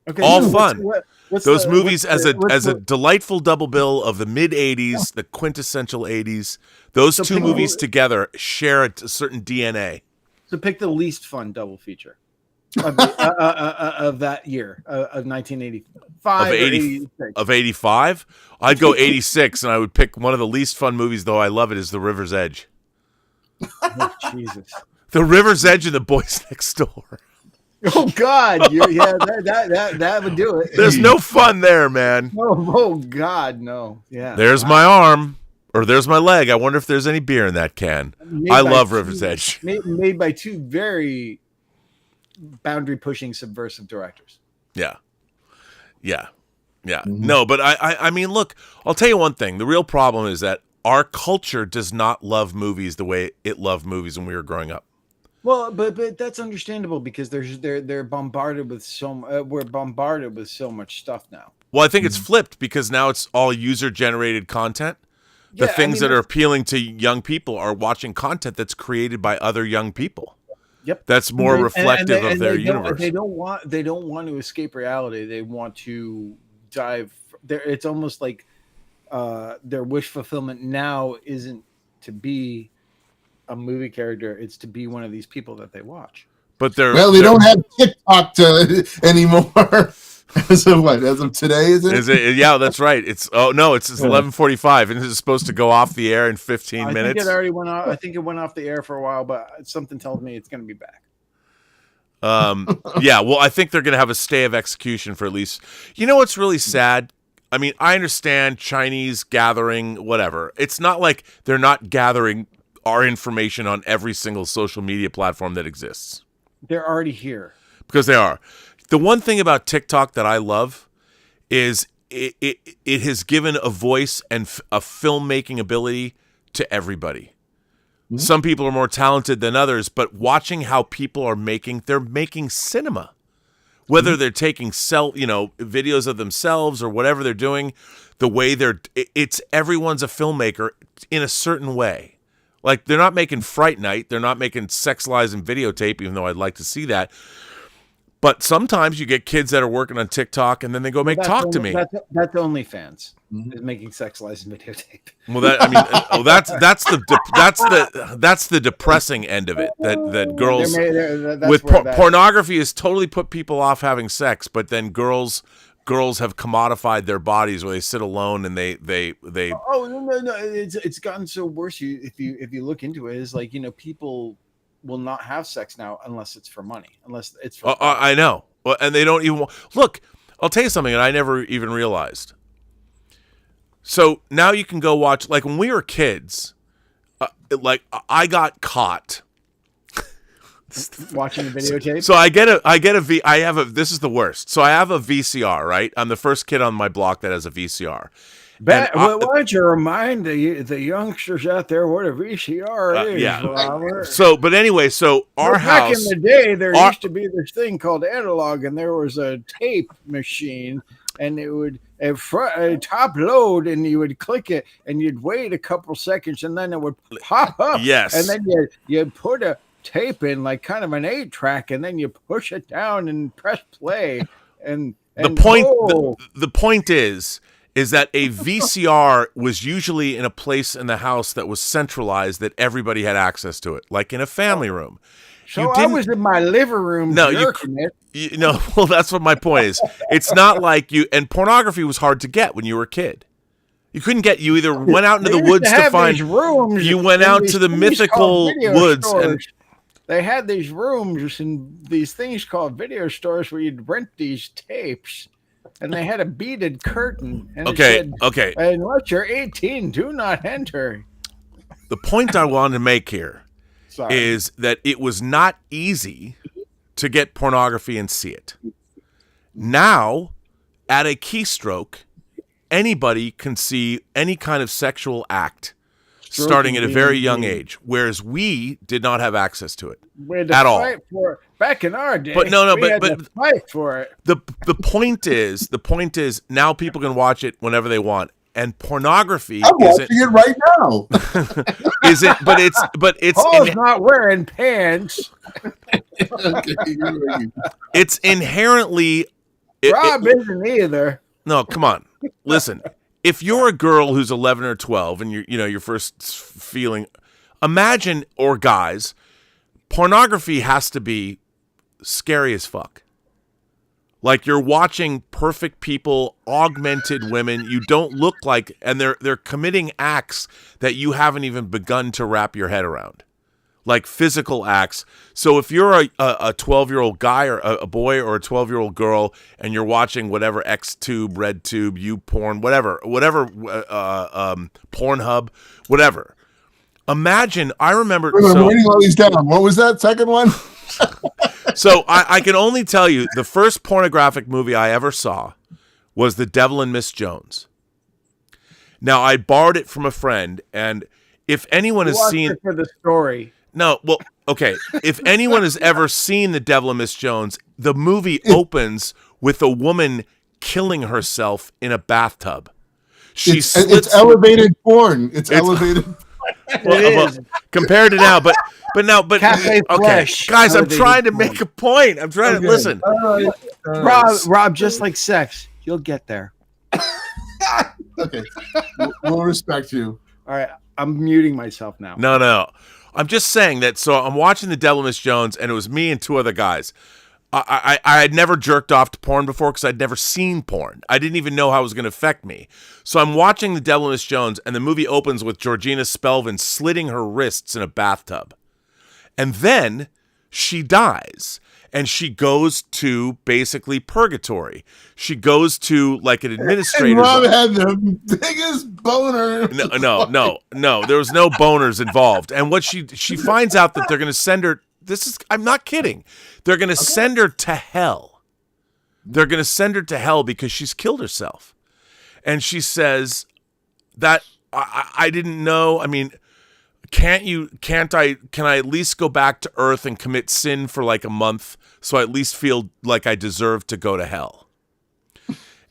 Okay, all fun. What's Those movies as a delightful double bill of the mid '80s, the quintessential '80s. Those two movies together share a certain DNA. So pick the least fun double feature of that year of 1985 of 85. I'd go 86, and I would pick one of the least fun movies, though I love it, is The River's Edge. Oh, Jesus. The River's Edge and The Boys Next Door. Oh God! That would do it. There's no fun there, man. Oh God, no. Yeah. There's my arm. Or there's my leg. I wonder if there's any beer in that can. I love River's Edge. Made by two very boundary-pushing, subversive directors. Yeah. Mm-hmm. No, but I mean, look, I'll tell you one thing. The real problem is that our culture does not love movies the way it loved movies when we were growing up. Well, but that's understandable because they're bombarded with we're bombarded with so much stuff now. Well, I think it's flipped because now it's all user-generated content. The things that are appealing to young people are watching content that's created by other young people. Yep, that's more reflective of their universe. They don't want to escape reality. They want to dive there. It's almost like their wish fulfillment now isn't to be a movie character, it's to be one of these people that they watch. But they don't have TikTok anymore. As of what? As of today, is it? Is it? Yeah, that's right. It's 11:45, and this is supposed to go off the air in 15 minutes. I think it already went off. I think it went off the air for a while, but something tells me it's going to be back. Yeah. Well, I think they're going to have a stay of execution for at least. You know what's really sad? I mean, I understand Chinese gathering, whatever. It's not like they're not gathering our information on every single social media platform that exists. They're already here. Because they are. The one thing about TikTok that I love is it has given a voice and a filmmaking ability to everybody. Mm-hmm. Some people are more talented than others, but watching how people are they're making cinema. Whether they're taking videos of themselves or whatever they're doing, the way it's everyone's a filmmaker in a certain way. Like, they're not making Fright Night. They're not making Sex, Lies, and Videotape, even though I'd like to see that. But sometimes you get kids that are working on TikTok, and then they go Talk to Me. That's OnlyFans is making Sex, Lies, and Videotape. Well, that's the depressing end of it. That girls with pornography has totally put people off having sex, but then girls have commodified their bodies where they sit alone and they no, it's gotten so worse. If you look into it, is like, people will not have sex now unless it's for money, unless it's for I know. Well, and they don't even look. I'll tell you something that I never even realized. So now you can go watch, like when we were kids, I got caught watching a videotape. So this is the worst. So I have a VCR, right? I'm the first kid on my block that has a VCR. Why don't you remind the youngsters out there what a VCR is? Yeah. So, but anyway, our house. Back in the day, there used to be this thing called analog, and there was a tape machine, and it would top load, and you would click it, and you'd wait a couple seconds, and then it would pop up. Yes. And then you put a tape in, like kind of an 8-track, and then you push it down and press play. And the point is that a VCR was usually in a place in the house that was centralized, that everybody had access to it, like in a family room. So I was in my living room. No, well, that's what my point is. It's not like and pornography was hard to get when you were a kid. You couldn't get. You either went out into the woods to find rooms. You went out to the mythical woods and. They had these rooms and these things called video stores where you'd rent these tapes. And they had a beaded curtain. And okay. Unless you're 18, do not enter. The point I wanted to make here is that it was not easy to get pornography and see it. Now, at a keystroke, anybody can see any kind of sexual act starting at a very young age, whereas we did not have access to it at all. Back in our day, but we had to fight for it. The point is now people can watch it whenever they want, and pornography. I'm watching it right now. Is it? But it's Paul's not wearing pants. It's inherently. Rob isn't either. No, come on. Listen. If you're a girl who's 11 or 12 and you're first feeling, imagine, or guys, pornography has to be scary as fuck. Like, you're watching perfect people, augmented women. You don't look like, and they're committing acts that you haven't even begun to wrap your head around, like physical acts. So if you're a 12-year-old guy or a boy or a 12-year-old girl, and you're watching whatever XTube, RedTube, YouPorn, whatever, Pornhub, whatever. Imagine, I remember. I'm writing all these down. What was that second one? So I can only tell you the first pornographic movie I ever saw was The Devil and Miss Jones. Now, I borrowed it from a friend, and if anyone has Watch seen... it for the story. No, well, okay. If anyone has ever seen The Devil and Miss Jones, the movie opens with a woman killing herself in a bathtub. It's elevated porn. It's elevated. Well, compared to now, but Cafe okay, Flesh, guys, I'm elevated trying to porn. make a point. I'm trying to listen. Rob, just like sex, you'll get there. Okay, we'll respect you. All right, I'm muting myself now. No. I'm just saying that. So I'm watching The Devil and Miss Jones, and it was me and two other guys. I had never jerked off to porn before because I'd never seen porn. I didn't even know how it was going to affect me. So I'm watching The Devil and Miss Jones, and the movie opens with Georgina Spelvin slitting her wrists in a bathtub. And then she dies, and she goes to basically purgatory. She goes to like an administrator's Rob had the biggest boner. No. There was no boners involved. And what she finds out that they're going to send her. I'm not kidding. They're going to send her to hell. They're going to send her to hell because she's killed herself. And she says that I didn't know. I mean, can I at least go back to earth and commit sin for like a month so I at least feel like I deserve to go to hell?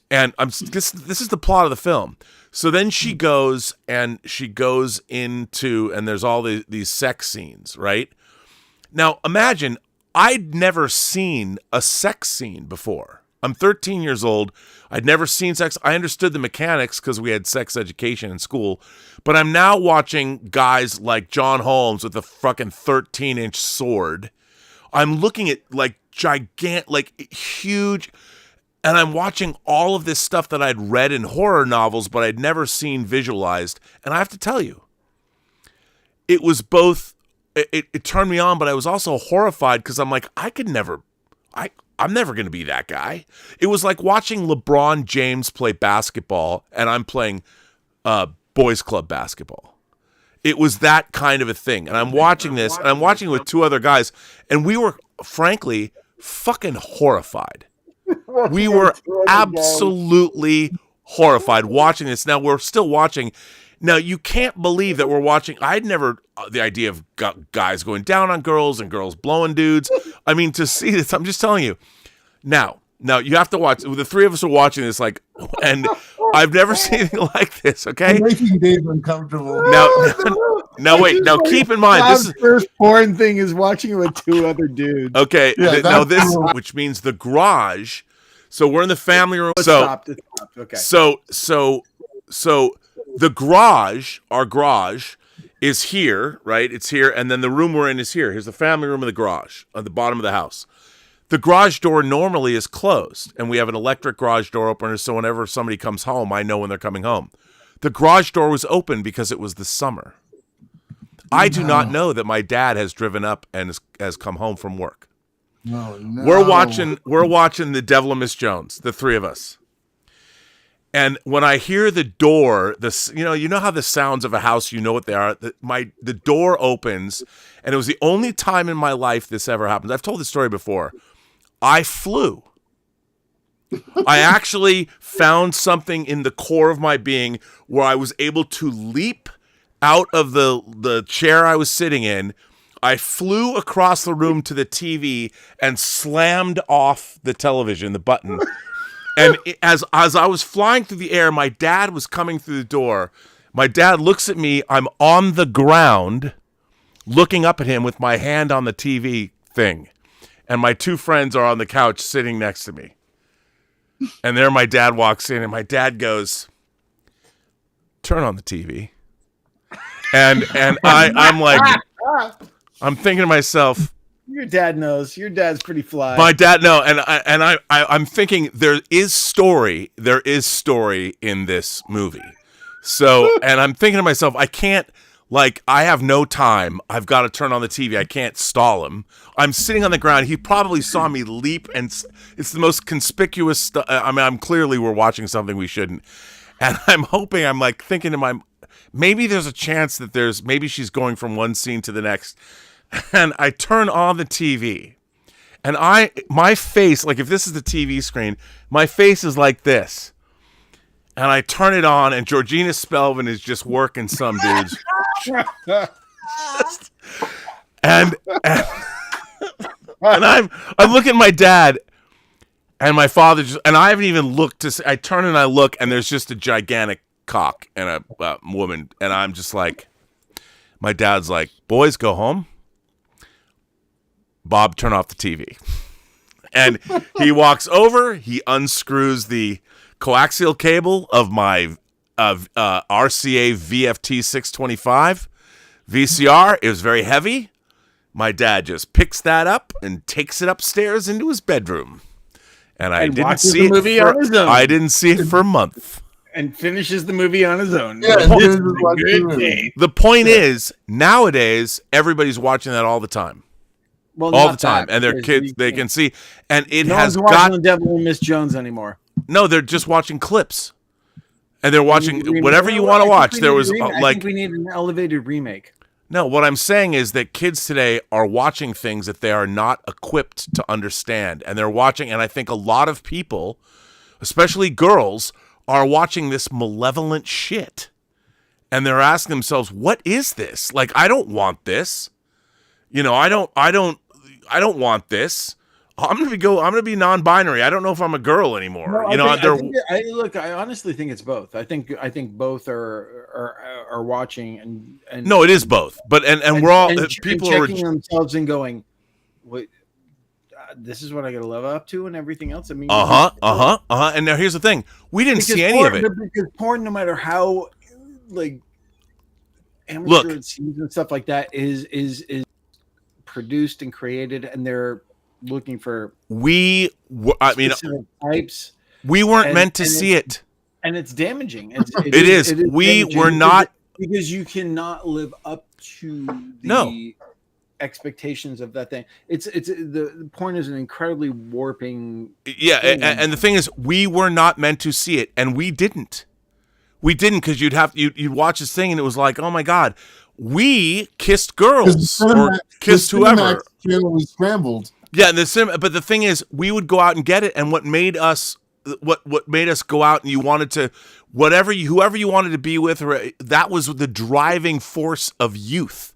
And this is the plot of the film. So then she goes into, and there's all these sex scenes, right? Now, imagine, I'd never seen a sex scene before. I'm 13 years old. I'd never seen sex. I understood the mechanics because we had sex education in school. But I'm now watching guys like John Holmes with a fucking 13-inch sword. I'm looking at like gigantic, like huge, and I'm watching all of this stuff that I'd read in horror novels, but I'd never seen visualized. And I have to tell you, it was both... It turned me on, but I was also horrified because I'm like, I'm never going to be that guy. It was like watching LeBron James play basketball, and I'm playing boys club basketball. It was that kind of a thing. And I'm watching this, and I'm watching it with two other guys, and we were, frankly, fucking horrified. We were absolutely horrified watching this. Now, we're still watching. Now, you can't believe that we're watching. I'd never, the idea of guys going down on girls and girls blowing dudes. I mean, to see this, I'm just telling you. Now, you have to watch. The three of us are watching this, like, and I've never seen anything like this, okay? I'm making Dave uncomfortable. Now, wait. Now, keep in mind, this is first porn thing is watching it with two other dudes. okay. Yeah, Now, this, which means the garage. So we're in the family room. It stopped. Okay. So the garage, our garage, is here, right? It's here, and then the room we're in is here. Here's the family room of the garage at the bottom of the house. The garage door normally is closed, and we have an electric garage door opener, so whenever somebody comes home, I know when they're coming home. The garage door was open because it was the summer. I do not know that my dad has driven up and has come home from work. No. We're watching The Devil and Miss Jones, the three of us. And when I hear the door, you know how the sounds of a house, you know what they are. The door opens, and it was the only time in my life this ever happened. I've told this story before. I flew. I actually found something in the core of my being where I was able to leap out of the chair I was sitting in. I flew across the room to the TV and slammed off the television, the button. And as I was flying through the air, my dad was coming through the door. My dad looks at me. I'm on the ground looking up at him with my hand on the TV thing. And my two friends are on the couch sitting next to me. And there my dad walks in, and my dad goes, "Turn on the TV." And I'm like, I'm thinking to myself, your dad knows. Your dad's pretty fly. my dad, no, and I'm thinking there is story in this movie. So, and I'm thinking to myself, I can't, like, I have no time. I've got to turn on the TV. I can't stall him. I'm sitting on the ground. He probably saw me leap, and it's the most conspicuous stuff. I mean, we're watching something we shouldn't. And I'm hoping, I'm like thinking to maybe there's a chance that maybe she's going from one scene to the next. And I turn on the TV, and my face, like if this is the TV screen, my face is like this. and I turn it on, and Georgina Spelvin is just working some dudes. and I'm looking at my dad and my father, and I haven't even looked to see. I turn and I look, and there's just a gigantic cock and a woman, and I'm just like, my dad's like, boys, go home. Bob, turn off the TV. And he walks over, he unscrews the coaxial cable of my RCA VFT 625 VCR. It was very heavy. My dad just picks that up and takes it upstairs into his bedroom. And I didn't see it on his own. I didn't see it for a month. And finishes the movie on his own. Yeah, the point is, nowadays, everybody's watching that all the time. Well, all the time. And their kids, they can see. And it no has one's got... watching The Devil and Miss Jones anymore. No, they're just watching clips. And they're watching whatever you want to watch. There was I think we need an elevated remake. No, what I'm saying is that kids today are watching things that they are not equipped to understand. And they're watching, and I think a lot of people, especially girls, are watching this malevolent shit. And they're asking themselves, what is this? Like, I don't want this. You know, I don't want this. I'm gonna be non-binary. I don't know if I'm a girl anymore. No, I honestly think it's both. I think both are watching and no, it is both. But and we're all people are checking themselves and going, "What? This is what I got to live up to," and everything else. I mean, And now here's the thing: we didn't see any of it because porn, no matter how like amateur it seems and stuff like that, is produced and created, and they're looking for types. We weren't meant to see it, and it's damaging. It is. We were not, because you cannot live up to the expectations of that thing. It's the porn is an incredibly warping. Yeah, and the thing is, we were not meant to see it, and we didn't. We didn't, because you'd watch this thing, and it was like, oh my god, we kissed girls or kissed whoever. Channel was scrambled. Yeah, but the thing is, we would go out and get it, and what made us go out, and you wanted to, whoever you wanted to be with, or that was the driving force of youth,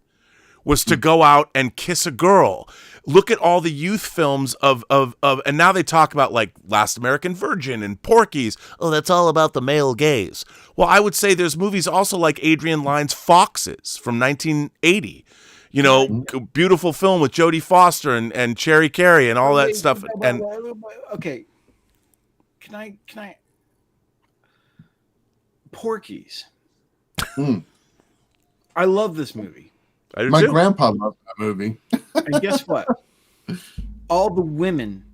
was to go out and kiss a girl. Look at all the youth films of and now they talk about like Last American Virgin and Porky's. Oh, that's all about the male gaze. Well, I would say there's movies also like Adrian Lyne's Foxes from 1980. You know, beautiful film with Jodie Foster and Cherry Carey and all that stuff. And okay, can I? Porky's. I love this movie. My grandpa loved that movie. And guess what? All the women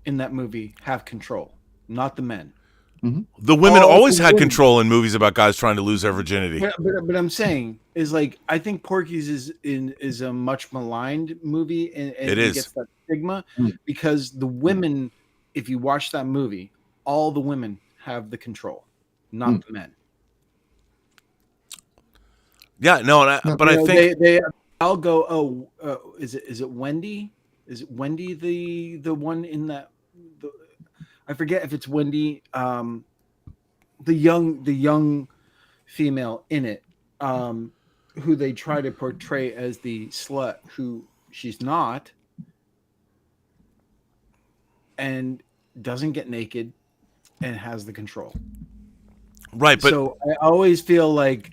in that movie have control, not the men. The women always had control in movies about guys trying to lose their virginity. But I'm saying is like, I think Porky's is a much maligned movie, and it gets that stigma because the women, if you watch that movie, all the women have the control, not the men. Yeah, no, but I think I'll go. Is it Wendy? Is it Wendy the one in that? I forget if it's Wendy, the young female in it, who they try to portray as the slut, who she's not, and doesn't get naked and has the control. Right, but so I always feel like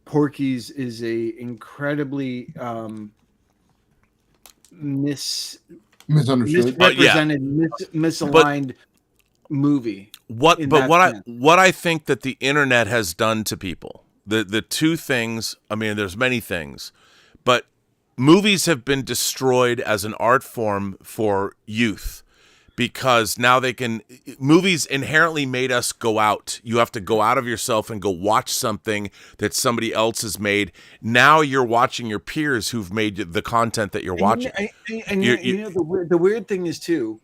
Porky's is a incredibly misunderstood, misaligned movie. What I think that the internet has done to people, the two things, I mean, there's many things, but movies have been destroyed as an art form for youth. Because now movies inherently made us go out. You have to go out of yourself and go watch something that somebody else has made. Now you're watching your peers who've made the content that you're watching. The weird thing is too,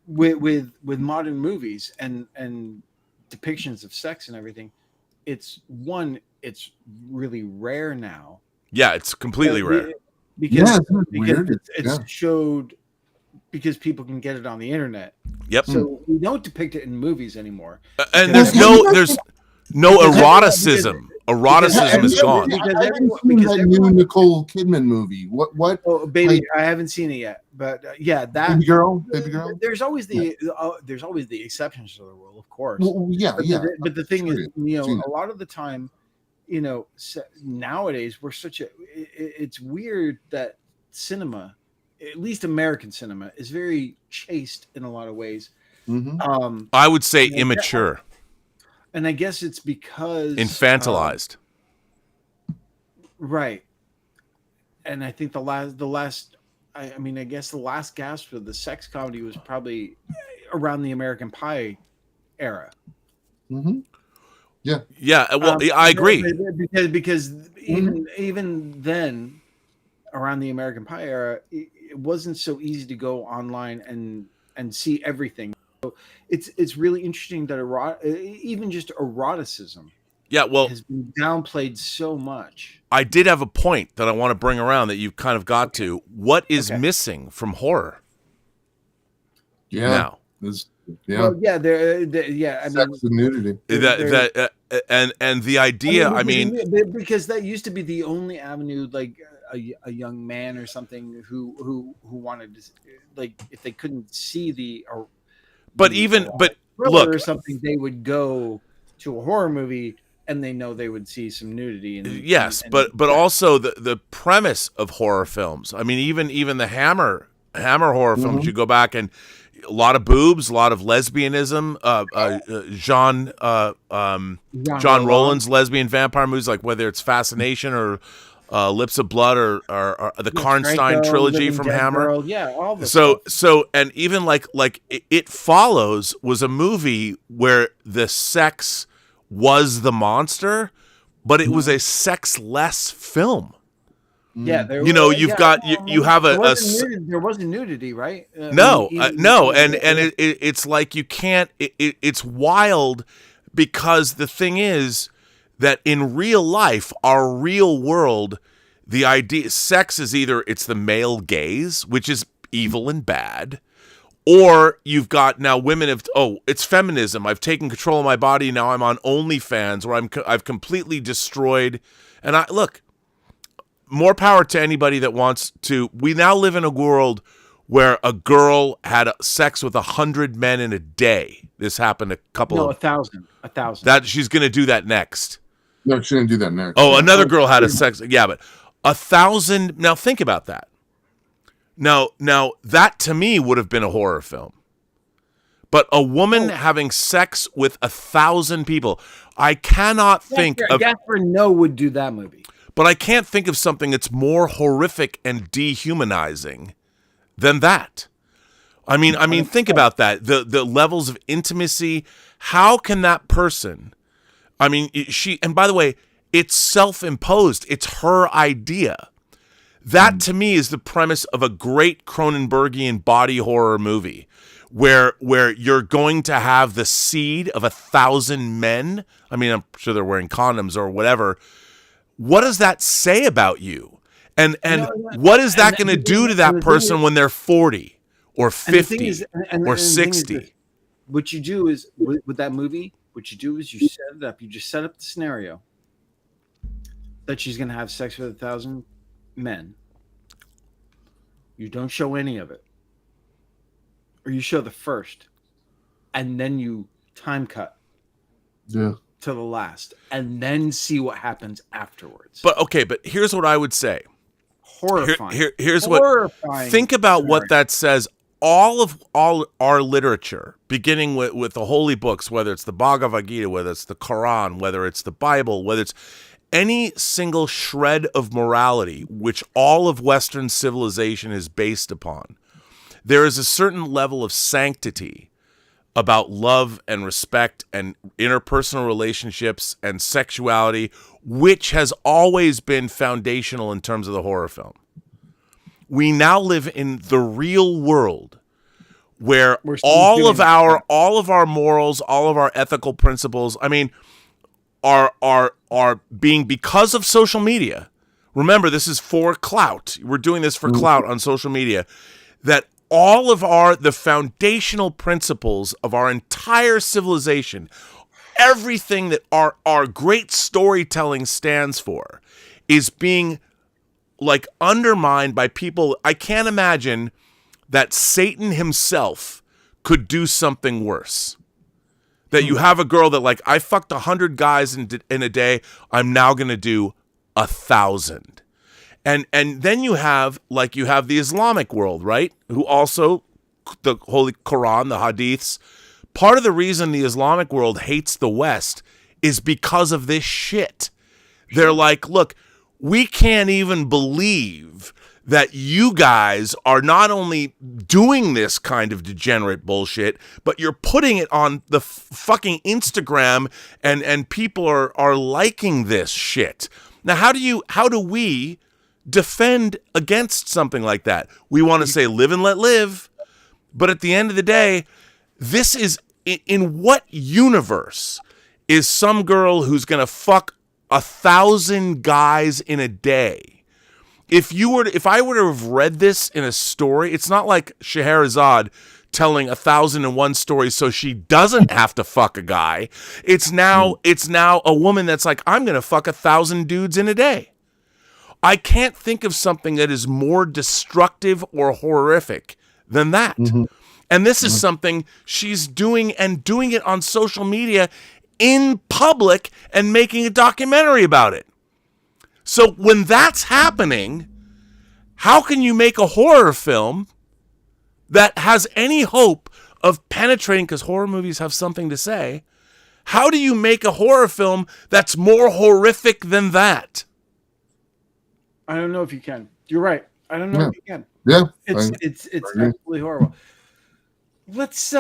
with modern movies and depictions of sex and everything, it's really rare now. Yeah, it's completely rare. Because it's showed because people can get it on the internet. Yep. So we don't depict it in movies anymore. And Because- there's no eroticism. Eroticism is gone. Because I haven't everyone- seen because that new everyone- Nicole Kidman movie. What? Oh, baby, Like- I haven't seen it yet, but yeah, that Baby girl. There's always the exceptions to the rule, of course. Well, yeah, But yeah. but the thing is, Seen it. a lot of the time, nowadays we're it's weird that cinema, at least American cinema, is very chaste in a lot of ways. Mhm. I would say immature, And I guess it's because infantilized. right. And I think the last I guess the last gasp of the sex comedy was probably around the American Pie era. Mhm. Yeah. Yeah, well, I agree. Because even then, around the American Pie era, it wasn't so easy to go online and see everything. So it's really interesting that even just eroticism Yeah, well, has been downplayed so much. I did have a point that I want to bring around that you've kind of got to. What is missing from horror Yeah. now? Well, yeah, I mean, Sex and nudity. And the idea, I mean, because that used to be the only avenue, like a young man or something who wanted to, like, if they couldn't see but thriller look, or something, they would go to a horror movie and they know they would see some nudity. yes, but also the premise of horror films. I mean, even the Hammer horror films. You go back and a lot of boobs, a lot of lesbianism. John Rowland's lesbian vampire movies, like whether it's Fascination or Lips of Blood or the Karnstein trilogy from Hammer. Girl. Yeah, all the So and even like It Follows was a movie where the sex was the monster, but it was a sexless film. Yeah, you have there wasn't nudity, right? No, and it's like you can't. It's wild because the thing is that in real life, our real world, the idea sex is either it's the male gaze, which is evil and bad, or you've got now women it's feminism. I've taken control of my body. Now I'm on OnlyFans, where I've completely destroyed. And more power to anybody that wants to. We now live in a world where a girl had sex with 100 men in a day. This happened a couple of 1,000. That she's going to do that next. No, she didn't do that next. Oh, another girl had a sex. Yeah, but 1,000. Now think about that. Now that to me would have been a horror film. But a woman having sex with 1,000 people, I cannot think of. Gaspar Noé would do that movie. But I can't think of something that's more horrific and dehumanizing than that. I mean, think about that. The levels of intimacy. How can that person? I mean, and by the way, it's self-imposed. It's her idea. That to me is the premise of a great Cronenbergian body horror movie, where you're going to have the seed of 1,000 men. I mean, I'm sure they're wearing condoms or whatever. What does that say about you? And what is that going to do to that person when they're 40 or 50 or 60? What you do is with that movie, what you do is you set it up. You just set up the scenario that she's going to have sex with 1,000 men. You don't show any of it, or you show the first, and then you time cut. Yeah. To the last, and then see what happens afterwards. But here's what I would say. Horrifying. Here's horrifying what. Think about scenario. what that says. All our literature, beginning with the holy books, whether it's the Bhagavad Gita, whether it's the Quran, whether it's the Bible, whether it's any single shred of morality, which all of Western civilization is based upon, there is a certain level of sanctity about love and respect and interpersonal relationships and sexuality, which has always been foundational in terms of the horror film. We now live in the real world where all of our morals, all of our ethical principles, I mean, are being, because of social media. Remember, this is for clout. We're doing this for clout on social media. That all of the foundational principles of our entire civilization, everything that our great storytelling stands for, is being like undermined by people. I can't imagine that Satan himself could do something worse. That you have a girl that, like, I fucked 100 guys in a day, I'm now going to do 1,000. And then you have the Islamic world, right? Who also, the Holy Quran, the Hadiths. Part of the reason the Islamic world hates the West is because of this shit. They're like, look, we can't even believe that you guys are not only doing this kind of degenerate bullshit, but you're putting it on the fucking Instagram and people are liking this shit. Now, how do we defend against something like that? We want to say live and let live, but at the end of the day, this is, in what universe is some girl who's going to fuck 1,000 guys in a day? If I were to have read this in a story, it's not like Scheherazade telling 1,001 stories so she doesn't have to fuck a guy. It's now a woman that's like, I'm going to fuck 1,000 dudes in a day. I can't think of something that is more destructive or horrific than that. Mm-hmm. And this is something she's doing, and doing it on social media in public and making a documentary about it. So when that's happening, how can you make a horror film that has any hope of penetrating, because horror movies have something to say? How do you make a horror film that's more horrific than that? I don't know if you can. You're right. I don't know if you can. Yeah. It's absolutely horrible. Let's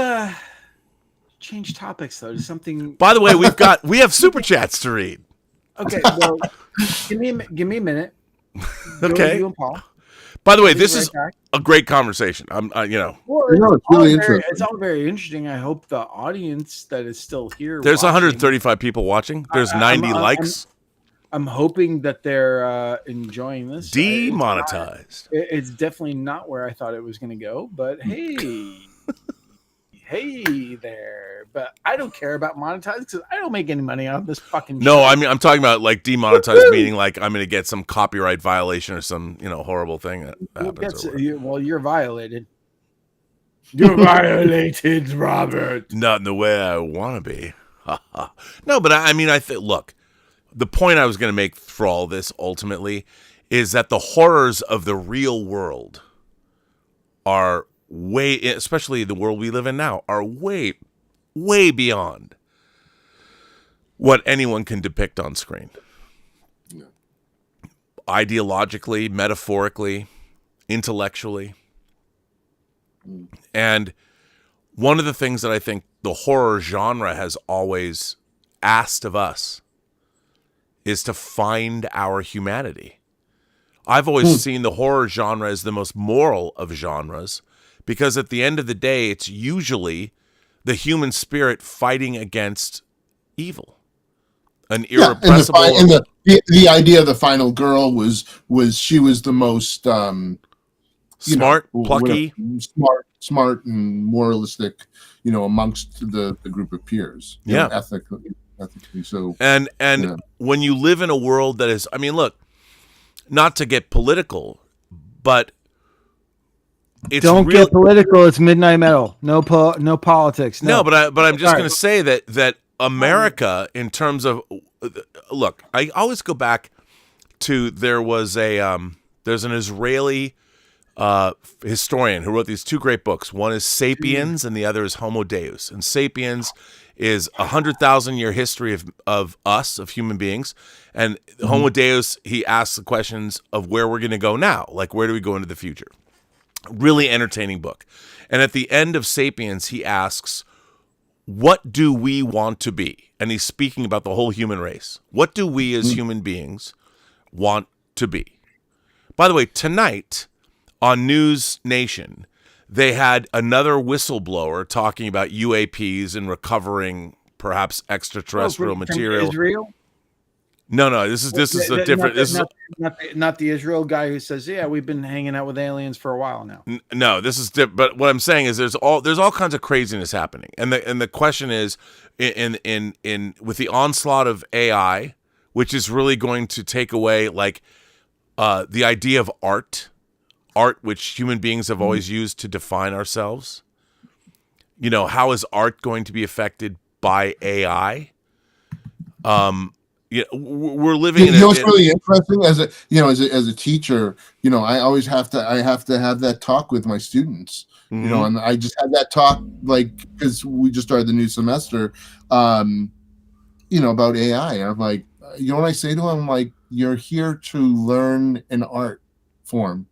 change topics though to something. By the way, we have super chats to read. Okay, well, give me a minute. Okay. You and Paul. By the way, this is a great conversation. Well, it's really interesting. It's all very interesting. I hope the audience that is still here. There's 135 people watching. There's 90 likes. I'm hoping that they're enjoying this. Demonetized. It's definitely not where I thought it was going to go, but hey. Hey there, but I don't care about monetized because I don't make any money on this fucking show. No, I mean, I'm talking about like demonetized, meaning like I'm going to get some copyright violation or some, horrible thing that happens. You're violated. You're violated, Robert. Not in the way I want to be. No, but I think, look, the point I was going to make for all this ultimately is that the horrors of the real world are way, especially the world we live in now, are way, way beyond what anyone can depict on screen. Yeah. Ideologically, metaphorically, intellectually. And one of the things that I think the horror genre has always asked of us is to find our humanity. I've always seen the horror genre as the most moral of genres, because at the end of the day, it's usually the human spirit fighting against evil. An irrepressible... And the idea of the final girl was she was the most... smart, plucky. Smart and moralistic, amongst the group of peers. Ethically so. And when you live in a world that is... I mean, look, not to get political, but... Don't get political. It's midnight metal. No politics. No, but I'm just going to say that America, in terms of, look, I always go back to there's an Israeli historian who wrote these two great books. One is *Sapiens* and the other is *Homo Deus*. And *Sapiens* is 100,000-year history of us, of human beings, and *Homo Deus*, he asks the questions of where we're going to go now, like where do we go into the future. Really entertaining book. And at the end of *Sapiens*, he asks, what do we want to be? And he's speaking about the whole human race. What do we as human beings want to be? By the way, tonight on News Nation, they had another whistleblower talking about UAPs and recovering perhaps extraterrestrial material. Israel? No. This is a different. Not the Israel guy who says, "Yeah, we've been hanging out with aliens for a while now." No, this is different. But what I'm saying is, there's all kinds of craziness happening, and the question is, in with the onslaught of AI, which is really going to take away like the idea of art, which human beings have always used to define ourselves. You know, how is art going to be affected by AI? Yeah, we're living in. You know what's really interesting as a teacher. You know, I always have to have that talk with my students. You know, and I just had that talk because we just started the new semester. You know, about AI, and I'm like, you know what I say to them? I'm like, you're here to learn an art form.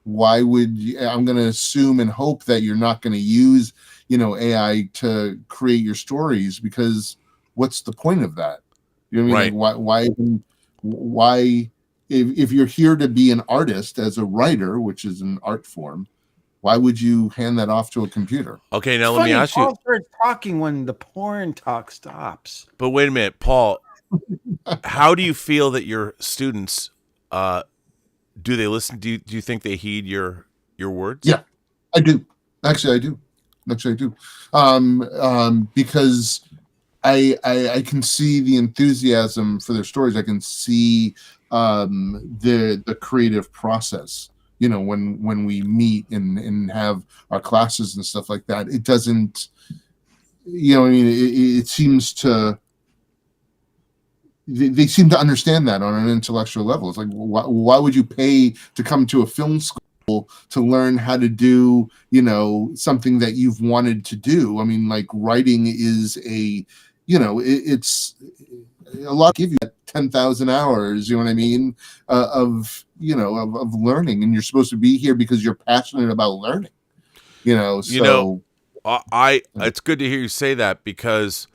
Why would you, I'm going to assume and hope that you're not going to use, you know, AI to create your stories, because what's the point of that? You know what I mean? Right. Like, why, if you're here to be an artist as a writer, which is an art form, why would you hand that off to a computer? Okay, now let me ask you. Paul starts talking when the porn talk stops. But wait a minute, Paul. How do you feel that your students do they listen? Do you think they heed your words? Yeah, I do. Actually, I do. Because I can see the enthusiasm for their stories. I can see the creative process. You know, when we meet and have our classes and stuff like that, it doesn't. You know, I mean, it seems to. They seem to understand that on an intellectual level. It's like, why would you pay to come to a film school to learn how to do, you know, something that you've wanted to do? I mean, like, writing is it's a lot. Give you 10,000 hours, you know what I mean, of learning, and you're supposed to be here because you're passionate about learning. You know, so it's good to hear you say that, because.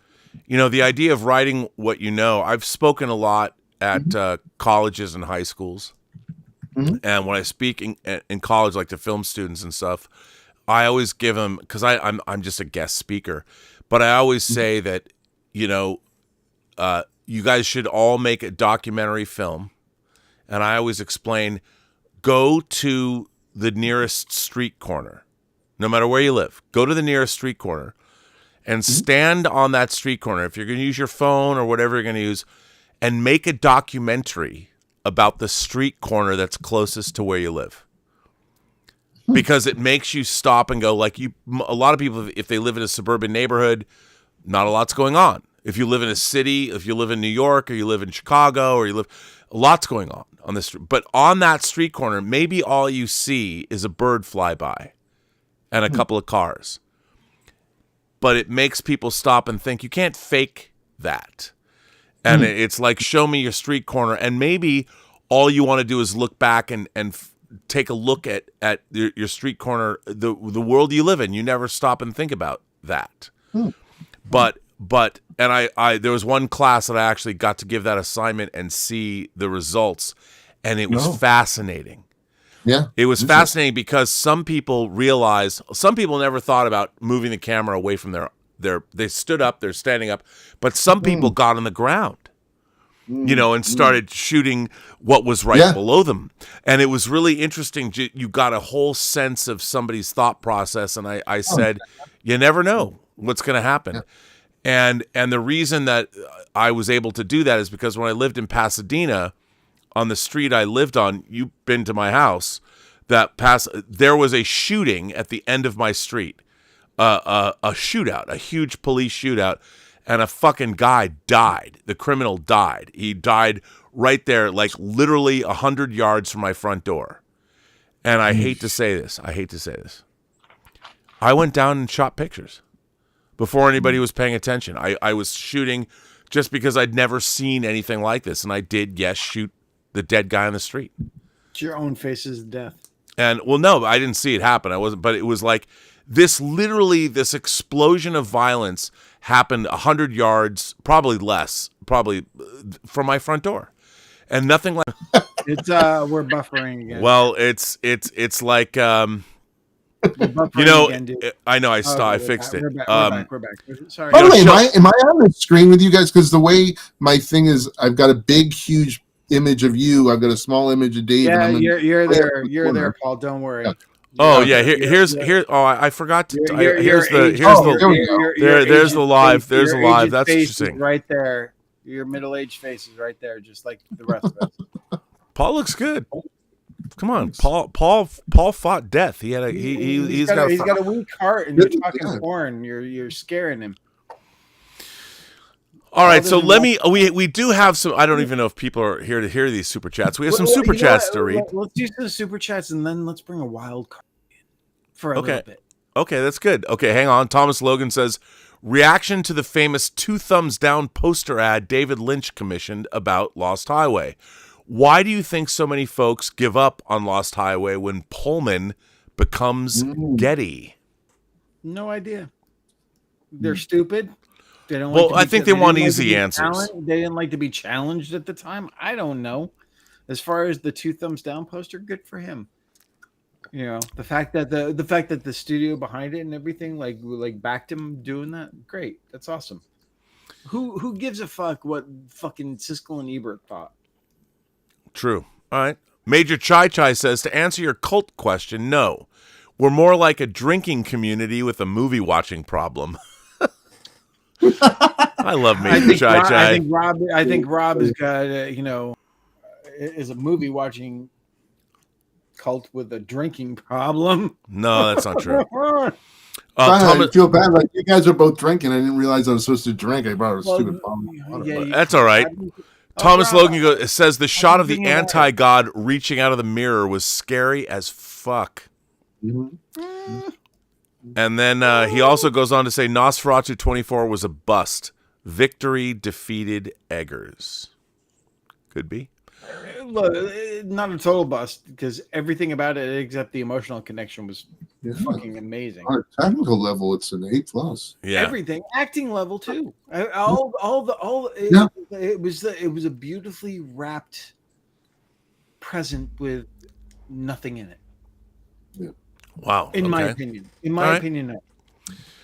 You know, the idea of writing what you know, I've spoken a lot at colleges and high schools. And when I speak in college, like to film students and stuff, I always give them, because I'm just a guest speaker, but I always say that, you know, you guys should all make a documentary film. And I always explain, go to the nearest street corner, no matter where you live, go to the nearest street corner. And stand on that street corner, if you're going to use your phone or whatever you're going to use, and make a documentary about the street corner that's closest to where you live. Because it makes you stop and go, like, a lot of people, if they live in a suburban neighborhood, not a lot's going on. If you live in a city, if you live in New York, or you live in Chicago, or a lot's going on the street. But on that street corner, maybe all you see is a bird fly by and a couple of cars. But it makes people stop and think, you can't fake that. And it's like, show me your street corner. And maybe all you want to do is look back and take a look at your street corner, the world you live in. You never stop and think about that. But I there was one class that I actually got to give that assignment and see the results. And it was fascinating. Yeah, it was fascinating because some people never thought about moving the camera away from they stood up, they're standing up, but some people got on the ground, you know, and started shooting what was right below them. And it was really interesting. You got a whole sense of somebody's thought process. And I said, you never know what's going to happen. Yeah. And the reason that I was able to do that is because when I lived in Pasadena, on the street I lived on, you've been to my house, there was a shooting at the end of my street, a shootout, a huge police shootout, and a fucking guy died. The criminal died. He died right there, like literally 100 yards from my front door. And I hate to say this. I went down and shot pictures before anybody was paying attention. I was shooting just because I'd never seen anything like this. And I did, shoot the dead guy on the street. It's your own face's death. And well, no, I didn't see it happen. I wasn't, but it was like this explosion of violence happened 100 yards, probably less, from my front door, and nothing like. It's we're buffering again. Well, it's like You're buffering You know, again, dude. I know. I Okay, fixed it. We're back. Sorry. By the way, Show- am I on the screen with you guys? Because the way my thing is, I've got a big, huge image of you. I've got a small image of Dave. Yeah, and you're there. You're corner. there, Paul. Don't worry. Yeah. Oh yeah, here's. Oh, I forgot to. Here's the. There's the live. There's the live. That's interesting. Right there. Your middle-aged face is right there, just like the rest of us. Paul looks good. Come on, Paul fought death. He had a he's got a weak heart, and you're talking porn. You're scaring him. All right, so we do have some. I don't even know if people are here to hear these super chats. We have some super chats to read. Let's do some super chats, and then let's bring a wild card in for a little bit. Okay, that's good. Okay, hang on. Thomas Logan says, reaction to the famous 2 thumbs down poster ad David Lynch commissioned about Lost Highway. Why do you think so many folks give up on Lost Highway when Pullman becomes Getty? No idea. They're stupid. They don't. Well, I think they want easy answers. They didn't like to be challenged at the time. I don't know. As far as the 2 thumbs down poster, good for him. You know, the fact that the studio behind it and everything like backed him doing that, great. That's awesome. Who gives a fuck what fucking Siskel and Ebert thought? True. All right. Major Chai Chai says, to answer your cult question, no. We're more like a drinking community with a movie watching problem. I love Major Chai Chai. I think Rob has got is a movie watching cult with a drinking problem. No, that's not true. I feel bad. Like you guys are both drinking. I didn't realize I was supposed to drink. I brought a stupid bottle of water. That's all right. Thomas Logan says the shot of the anti-god reaching out of the mirror was scary as fuck. Mm-hmm. And then he also goes on to say Nosferatu 24 was a bust. Victory defeated Eggers. Could be. Look, not a total bust because everything about it except the emotional connection was fucking amazing. On a technical level, it's an A+. Yeah, everything, acting level too. It was a beautifully wrapped present with nothing in it. Yeah. Wow. In my opinion. No.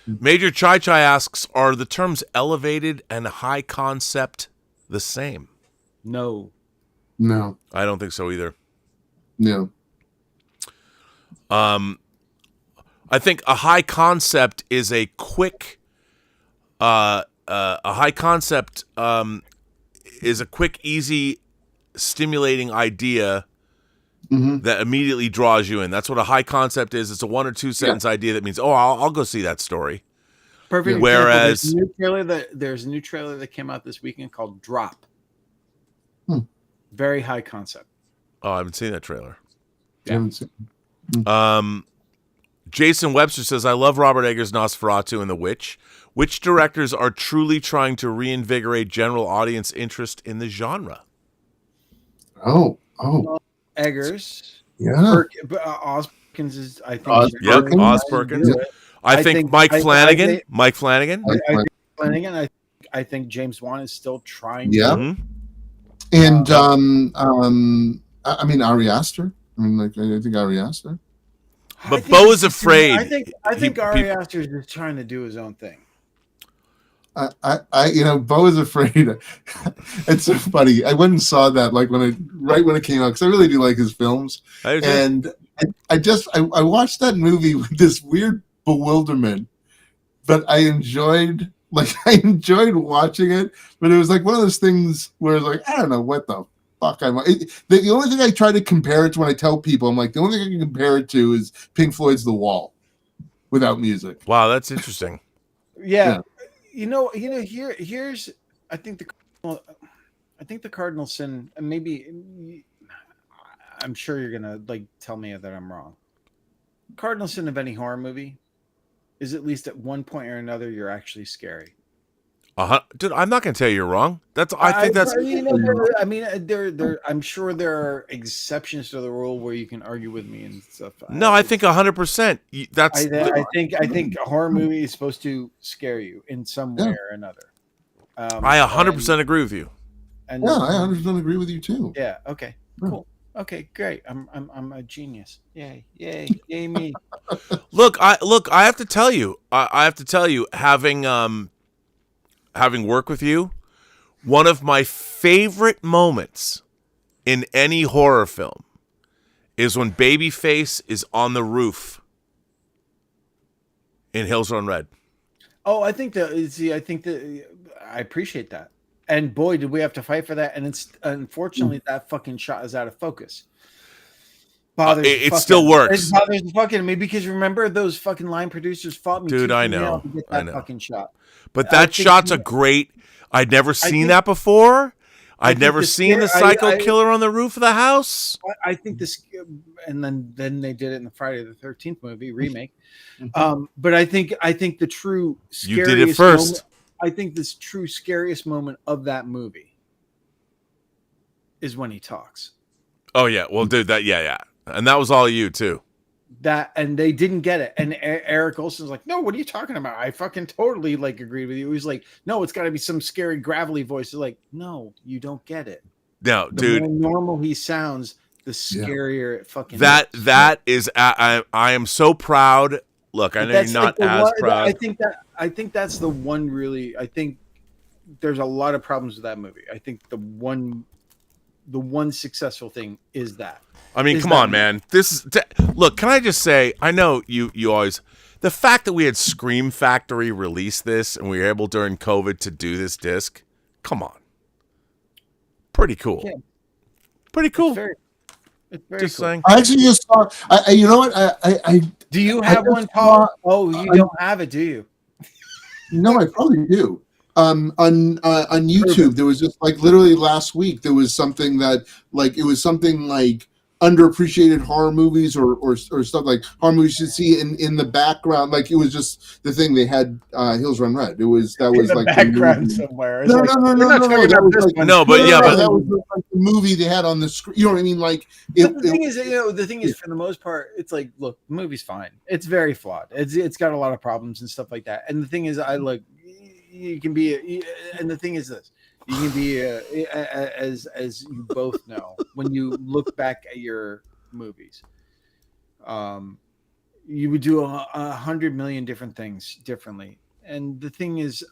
Major Chai Chai asks, are the terms elevated and high concept the same? No. I don't think so either. No. I think a high concept is a quick easy, stimulating idea that immediately draws you in. That's what a high concept is. It's a 1 or 2 sentence idea that means, I'll go see that story. Perfect. Whereas there's a new trailer that came out this weekend called Drop. Very high concept. Oh, I haven't seen that trailer. Yeah. Jason Webster says, I love Robert Eggers' Nosferatu and The Witch. Which directors are truly trying to reinvigorate general audience interest in the genre? Oh. Eggers. Yeah. Oz Perkins is, I think. Oz Perkins. I think Mike Flanagan. Mike Flanagan. I think James Wan is still trying. Yeah. Mm-hmm. And I mean Ari Aster. I think Ari Aster. But Bo is afraid. I think Ari Aster is just trying to do his own thing. Bo is afraid. It's so funny. I went and saw that right when it came out because I really do like his films. And I watched that movie with this weird bewilderment, but I enjoyed watching it. But it was like one of those things where it's like I don't know what the fuck the only thing I try to compare it to when I tell people, I'm like the only thing I can compare it to is Pink Floyd's The Wall without music. Wow, that's interesting. Yeah. Here's I think the cardinal sin, and maybe I'm sure you're gonna tell me that I'm wrong. Cardinal sin of any horror movie is at least at one point or another you're actually scary. Dude, I'm not gonna tell you you're wrong. I'm sure there are exceptions to the rule where you can argue with me and stuff. No, I think 100%. I think a horror movie is supposed to scare you in some way or another. I 100% agree with you. I 100% agree with you too. Yeah. Okay. Cool. Okay, great. I'm a genius. Yay, yay me. Look, I have to tell you, I have to tell you, having worked with you, one of my favorite moments in any horror film is when Babyface is on the roof in Hills Run Red. Oh, I think I appreciate that. And boy, did we have to fight for that. And it's unfortunately that fucking shot is out of focus. Bothers the It fuck still out of me. works. It bothers the fuck out of me because remember those fucking line producers fought me. Dude, tooth I and nail know. to get I that know. fucking shot. But I that think- shot's a great. I'd never seen that before. I'd think never the seen the scare- psycho killer on the roof of the house. I think this, and then they did it in the Friday the 13th movie remake. Mhm. But I think the true You scariest did it first. moment- I think this true scariest moment of that movie is when he talks. Oh yeah, well, dude, yeah, and that was all you too. That and they didn't get it. And Eric Olsen's like, no, what are you talking about? I fucking totally like agreed with you. He's like, no, it's got to be some scary gravelly voice. He's like, no, you don't get it. No, The dude, more normal he sounds, the scarier it fucking is. that is. I am so proud. Look, I know you're That's not the as one- proud. I think that's the one really. I think there's a lot of problems with that movie. I think the one successful thing is that. I mean, is come that on, man. This is look. Can I just say? I know you always. The fact that we had Scream Factory release this and we were able during COVID to do this disc. Come on. Pretty cool. Yeah. Pretty cool. It's very Just cool. saying. I actually just saw. You know what? I Do you I have just one, Paul? saw- Oh, you don't have it, do you? No, I probably do. On YouTube, there was just like literally last week there was something that like it was something like underappreciated horror movies or stuff like horror movies you should see in the background. Like it was just the thing they had Hills Run Red. That was In like the the background movie. somewhere. No. We're not That talking was about like- this one. No, but yeah, but that was like the movie they had on the screen. You know what I mean? Like But the thing is, the thing is, for the most part, it's like, look, the movie's fine. It's very flawed. It's got a lot of problems and stuff like that. And the thing is, you can be, and the thing is this, you can be, as you both know, when you look back at your movies, you would do 100 million different things differently. And the thing is,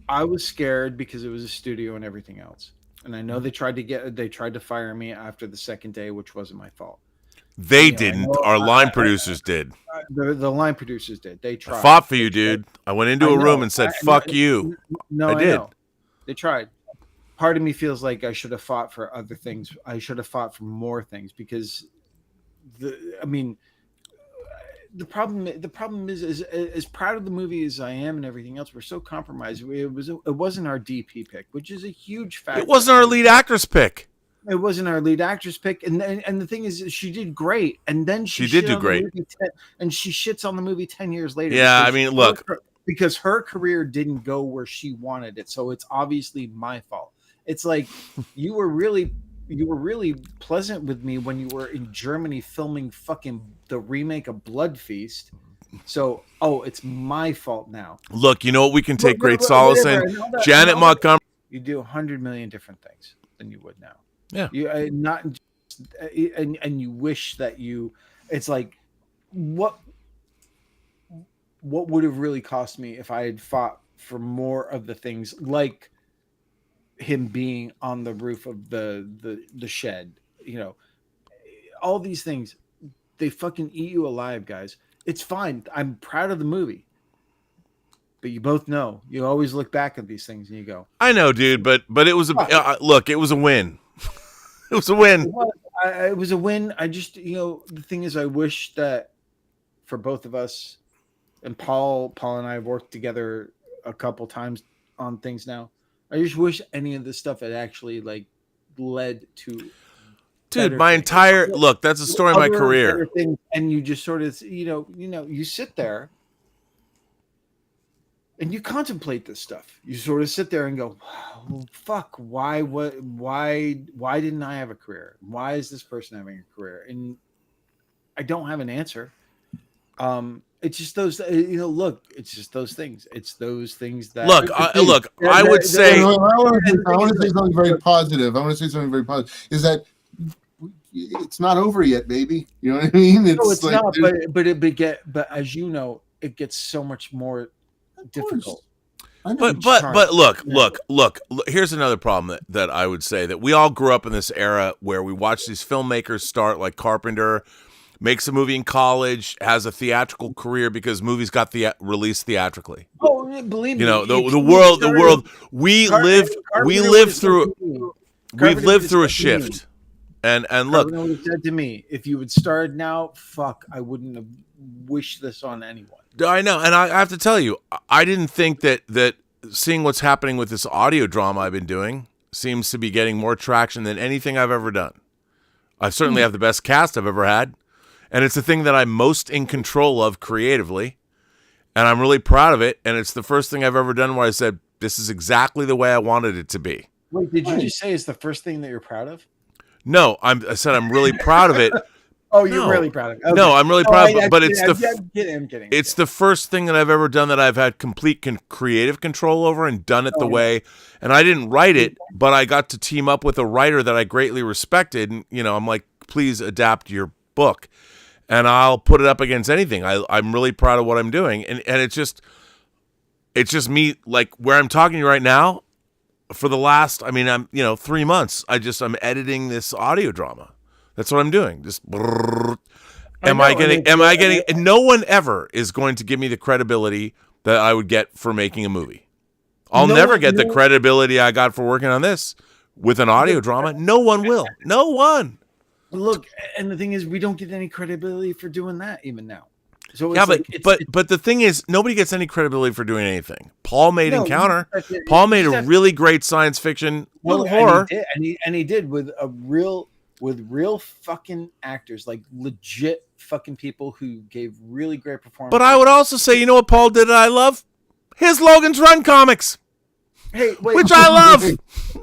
I was scared because it was a studio and everything else. And I know they tried to fire me after the second day, which wasn't my fault. They I didn't. know- Our line producers did. The line producers did. They I tried. fought for you, dude. I went into I a room know. and said, I- "Fuck no, you." No, I I did. know. They tried. Part of me feels like I should have fought for other things. I should have fought for more things because the problem is as proud of the movie as I am and everything else, we're so compromised. It wasn't our DP pick, which is a huge factor. It wasn't our lead actress pick. It wasn't our lead actress pick, and the thing is, she did great, and then She did shit do on the great. movie and she shits on the movie 10 years later. Yeah, because I mean, look. because her career didn't go where she wanted it, so it's obviously my fault. It's like you were really pleasant with me when you were in Germany filming fucking the remake of Blood Feast. So, it's my fault now. Look, you know what we can take great But solace whatever, in? and all that- Janet and all that- Montgomery. You do 100 million different things than you would now. Yeah. You not just, and you wish that you. It's like what would have really cost me if I had fought for more of the things like him being on the roof of the shed. All these things, they fucking eat you alive, guys. It's fine. I'm proud of the movie. But you both know, you always look back at these things and you go, I know, dude, but it was look, it was a win. It was a win. it was a win. I just, the thing is, I wish that for both of us, and Paul and I have worked together a couple times on things now. I just wish any of this stuff had actually led to. Dude, my entire look, that's the story of my other career. better things, and you just sort of, you sit there and you contemplate this stuff. You sort of sit there and go, well, fuck, why didn't I have a career? Why is this person having a career? And I don't have an answer. it's just those. Look, it's just those things. It's those things that Look, I would say. I want to say something very positive. Is that it's not over yet, baby. You know what I mean? It's like, not. But as you know, it gets so much more difficult. But look. Here's another problem that I would say, that we all grew up in this era where we watch these filmmakers start, like Carpenter, makes a movie in college, has a theatrical career because movies got released theatrically. Oh, believe me. The world. We've lived through a shift. And look, Carpenter would have said to me, if you had started now, fuck, I wouldn't have wished this on anyone. I know, and I have to tell you, I didn't think that seeing what's happening with this audio drama I've been doing seems to be getting more traction than anything I've ever done. I certainly have the best cast I've ever had, and it's the thing that I'm most in control of creatively, and I'm really proud of it, and it's the first thing I've ever done where I said, this is exactly the way I wanted it to be. Wait, did you just say it's the first thing that you're proud of? No, I said I'm really proud of it. Oh, you're really proud of it. Okay. No, I'm really proud of it, but it's I'm kidding. It's the first thing that I've ever done that I've had complete creative control over and done it the way. And I didn't write it, but I got to team up with a writer that I greatly respected. And, I'm like, please adapt your book. And I'll put it up against anything. I'm really proud of what I'm doing. And it's just me, like where I'm talking to you right now for the last, I'm 3 months. I'm editing this audio drama. That's what I'm doing. Just am I getting no one ever is going to give me the credibility that I would get for making a movie. I'll never get the credibility I got for working on this with an audio drama. No one will. No one. Look, and the thing is, we don't get any credibility for doing that even now. So but the thing is, nobody gets any credibility for doing anything. Paul made Encounter. Paul made a really great science fiction horror, and he did with real fucking actors, like legit fucking people who gave really great performances. But I would also say, you know what Paul did that I love? His Logan's Run comics. Hey, wait, which I love.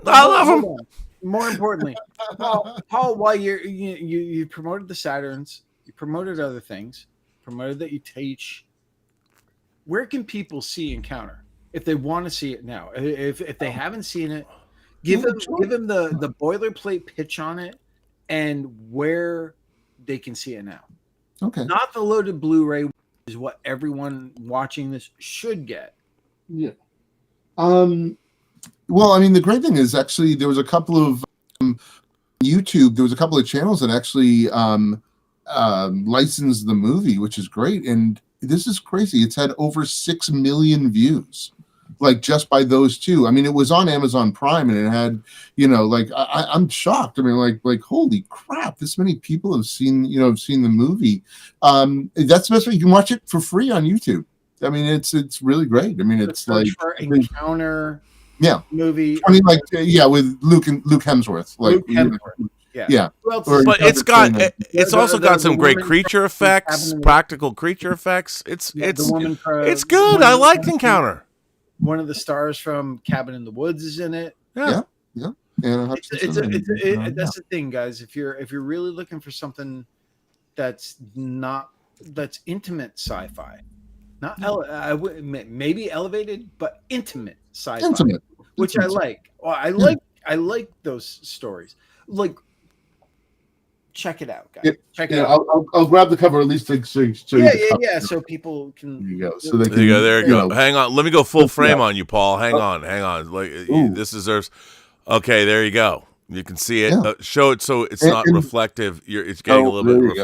I love them. More importantly, Paul, while you promoted the Saturns, you promoted other things, promoted that you teach. Where can people see Encounter if they want to see it now? If they haven't seen it, give them the boilerplate pitch on it and where they can see it now. Okay. Not the loaded Blu-ray, which is what everyone watching this should get. Yeah. Well, the great thing is actually there was a couple of YouTube. There was a couple of channels that actually licensed the movie, which is great. And this is crazy. It's had over 6 million views, like just by those two. It was on Amazon Prime, and it had, I'm shocked. Like holy crap! This many people have seen the movie. That's the best way you can watch it for free on YouTube. It's really great. It's like Encounter. Yeah, movie. With Luke Hemsworth. Yeah. But it's also got some great creature effects, practical creature effects. It's good. I liked Encounter. One of the stars from Cabin in the Woods is in it. Yeah. That's the thing, guys. If you're really looking for something that's intimate sci-fi, not maybe elevated, but intimate sci-fi, which I like. Well, I like those stories. Like, check it out, guys. Check it out. I'll grab the cover at least so so people can. There you go. So they can, there you go. Hang on. Let me go full frame on you, Paul. Hang on. Like this deserves. Okay, there you go. You can see it. Yeah. Show it so it's not reflective. It's getting a little bit.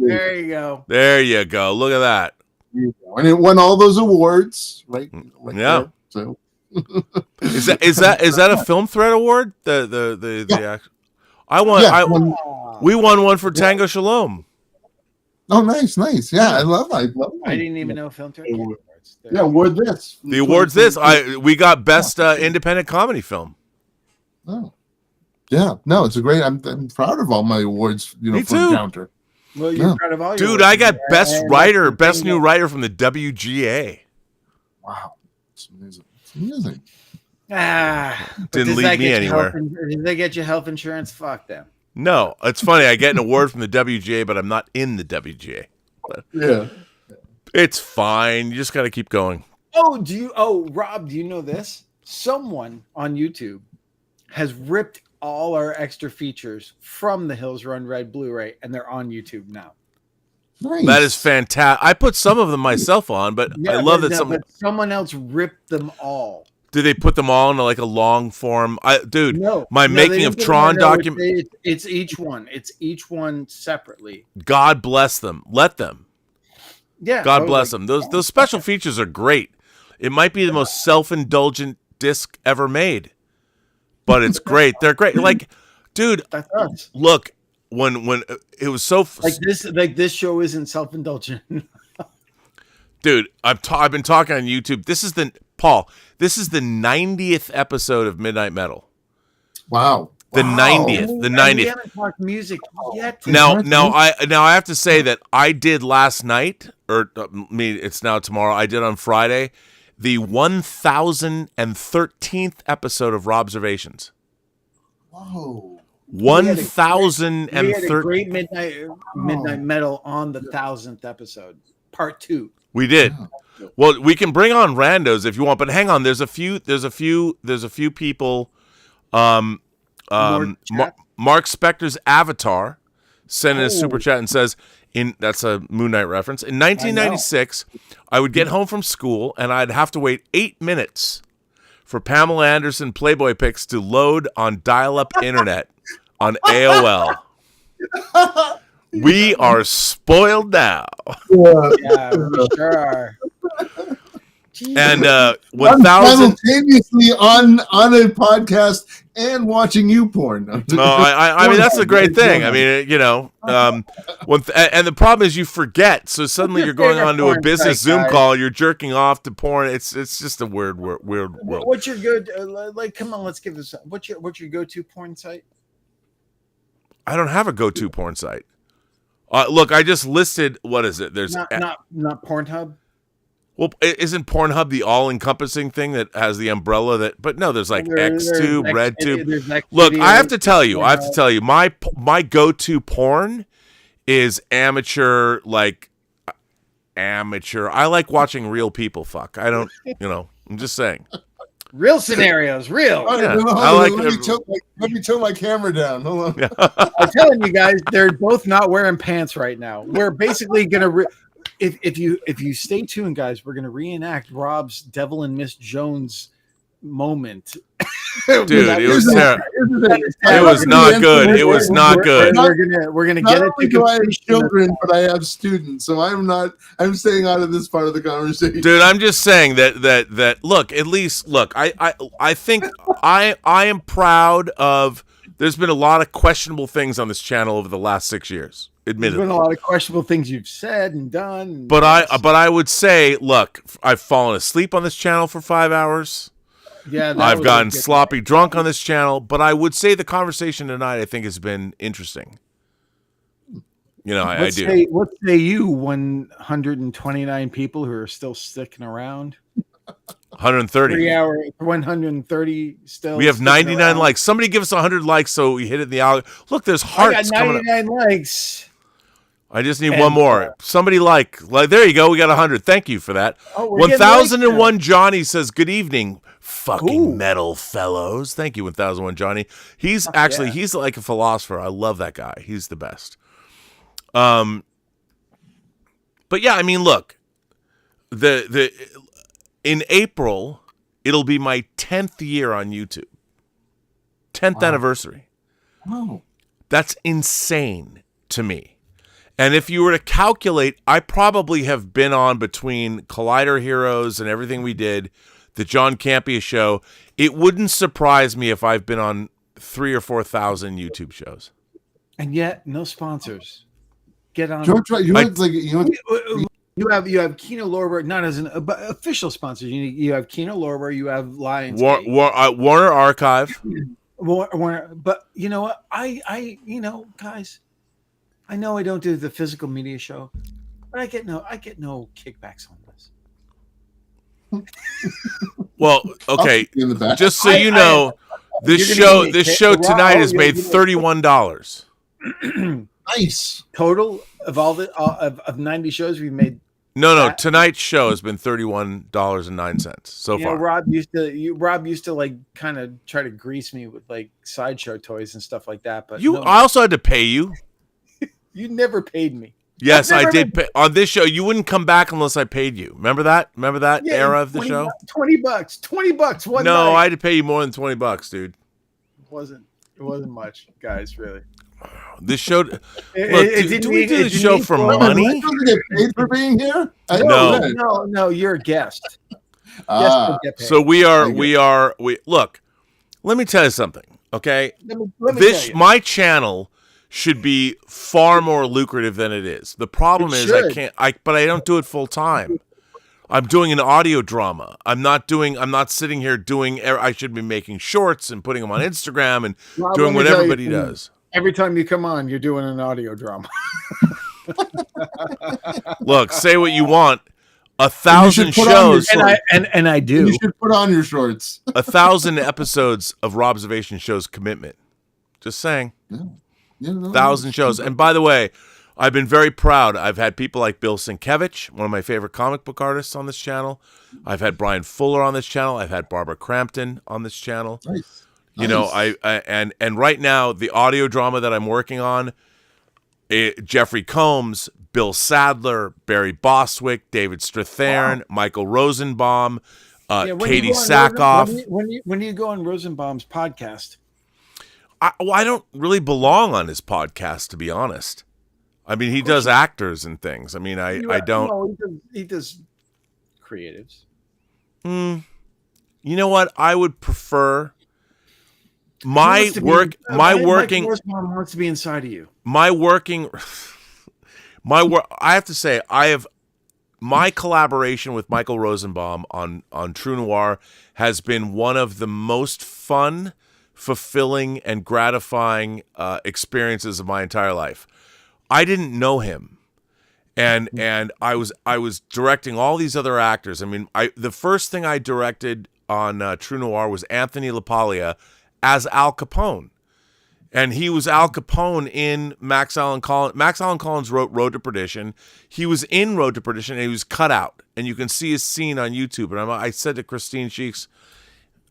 There you go. There you go. Look at that. And it won all those awards, right? Yeah. There, so. Is that a Film Thread award? The I won. Yeah, we won one for Tango Shalom. Oh, nice. Yeah, I love. I didn't even know Film Thread awards. Yeah, award this. The awards this. We got best independent comedy film. Oh, yeah. No, it's a great. I'm proud of all my awards. Me for too. Encounter. Well, you're proud of all your dude. awards. I got best writer, best new writer from the WGA. Wow, it's amazing. It's amazing. Didn't lead me anywhere. Did they get you health insurance? Fuck them. No, it's funny. I get an award from the WGA, but I'm not in the WGA. Yeah. It's fine. You just got to keep going. Rob, do you know this? Someone on YouTube has ripped all our extra features from the Hills Run Red Blu-ray, and they're on YouTube now. Nice. That is fantastic. I put some of them myself on, but I love that someone else ripped them all. Did they put them all into like a long form? No, Making of Tron document. It's each one. It's each one separately. God bless them. Let them. Yeah. God bless them. Those special features are great. It might be the most self-indulgent disc ever made, but it's great. They're great. Like, dude, that's us. Look, when it was so this show isn't self-indulgent. Dude, I've been talking on YouTube. This is the 90th episode of Midnight Metal. Wow. The 90th. The 90th. We haven't talked music yet. Now I have to say that I did last night, or it's now tomorrow. I did on Friday, the 1013th episode of Robservations. Whoa. 1013. We had a great midnight metal on the 1000th episode, part 2. We did. Well, we can bring on randos if you want, but hang on. There's a few people. Mark Spector's Avatar sent in a super chat and says, that's a Moon Knight reference. In 1996, I would get home from school and I'd have to wait 8 minutes for Pamela Anderson Playboy pics to load on dial-up internet on AOL. We are spoiled now. Yeah, we sure are. And 1,000 simultaneoly on a podcast and watching you porn. No, I mean that's a great thing. I mean, and the problem is you forget. So suddenly you're going on to a business Zoom call. You're jerking off to porn. It's just a weird world. What's your good? Come on, let's give this. What's your go-to porn site? I don't have a go-to porn site. Look, I just listed. What is it? There's not Pornhub. Well, isn't Pornhub the all-encompassing thing that has the umbrella that? But no, there's like XTube, RedTube. Look, I have to tell you, my go-to porn is amateur. I like watching real people fuck. I don't, I'm just saying. Real scenarios, real. Yeah. Let me tilt my camera down. Hold on. Yeah. I'm telling you guys, they're both not wearing pants right now. We're basically gonna. If you stay tuned, guys, we're gonna reenact Rob's Devil and Miss Jones moment. Dude, it was terrible. It was not good. It was not good. We're gonna get it. Do I have children, but I have students, so I'm staying out of this part of the conversation. Dude, I'm just saying that look, at least look, I think I am proud of. There's been a lot of questionable things on this channel over the last 6 years. Admittedly, there's been a lot of questionable things you've said and done. But I would say, look, I've fallen asleep on this channel for 5 hours. Yeah, I've gotten sloppy drunk on this channel, but I would say the conversation tonight I think has been interesting. I do. What say you 129 people who are still sticking around? 130. 3 hour, 130 still. We have 99 around. likes. Somebody give us 100 likes so we hit it in the alley. Look, there's hearts coming up. 99 likes. I just need one more. Somebody like there you go. We got 100. Thank you for that. 1001 Johnny says, good evening, fucking metal fellows. Thank you, 1001 Johnny. He's he's like a philosopher. I love that guy. He's the best. But yeah, I mean, look, in April, it'll be my 10th year on YouTube. 10th anniversary. Oh. That's insane to me. And if you were to calculate, I probably have been on between Collider Heroes and everything we did, the John Campea show. It wouldn't surprise me if I've been on 3,000 or 4,000 YouTube shows. And yet, no sponsors. Get on. You have Kino Lorber, not as an but official sponsors. You have Kino Lorber, you have Lions. Warner Archive. Warner, but you know what? Guys, I know I don't do the physical media show, but I get no kickbacks on this. Well, okay. Just so you know, this show tonight has made $31. Nice. Total of all of 90 shows we've made. No. Tonight's show has been $31.09 so far. Rob used to like kind of try to grease me with like sideshow toys and stuff like that. But I also had to pay you. You never paid me. Yes, I did pay on this show. You wouldn't come back unless I paid you. Remember that? Era of the show? $20 one No, night. I had to pay you more than $20, dude. It wasn't much, guys, really. This show. Look, didn't we do the show for money? Doesn't get paid for being here? No, you're a guest. So we look. Let me tell you something, okay? Let me tell you. My channel should be far more lucrative than it is. The problem is but I don't do it full time. I'm doing an audio drama. I'm not sitting here doing. I should be making shorts and putting them on Instagram and doing what everybody does. Every time you come on, you're doing an audio drama. Look, say what you want. 1,000 shows, and I do. You should put on your shorts. 1,000 episodes of Robservation shows commitment. Just saying. Yeah, 1,000 shows. And by the way, I've been very proud. I've had people like Bill Sienkiewicz, one of my favorite comic book artists, on this channel. I've had Brian Fuller on this channel. I've had Barbara Crampton on this channel. Nice. You know, and right now the audio drama that I'm working on, Jeffrey Combs, Bill Sadler, Barry Bostwick, David Strathairn, Michael Rosenbaum, Katie Sackhoff. When do you go on Rosenbaum's podcast? I don't really belong on his podcast, to be honest. I mean, he does actors and things. I mean, I don't. No, he does creatives. You know what? I would prefer my working. Rosenbaum wants to be inside of you. My work. I have to say, my collaboration with Michael Rosenbaum on True Noir has been one of the most fun, fulfilling, and gratifying experiences of my entire life. I didn't know him, and I was directing all these other actors. I mean, the first thing I directed on True Noir was Anthony LaPaglia as Al Capone, and he was Al Capone in Max Allan Collins. Max Allan Collins wrote Road to Perdition. He was in Road to Perdition, and he was cut out, and you can see his scene on YouTube. And I said to Christine Cheeks,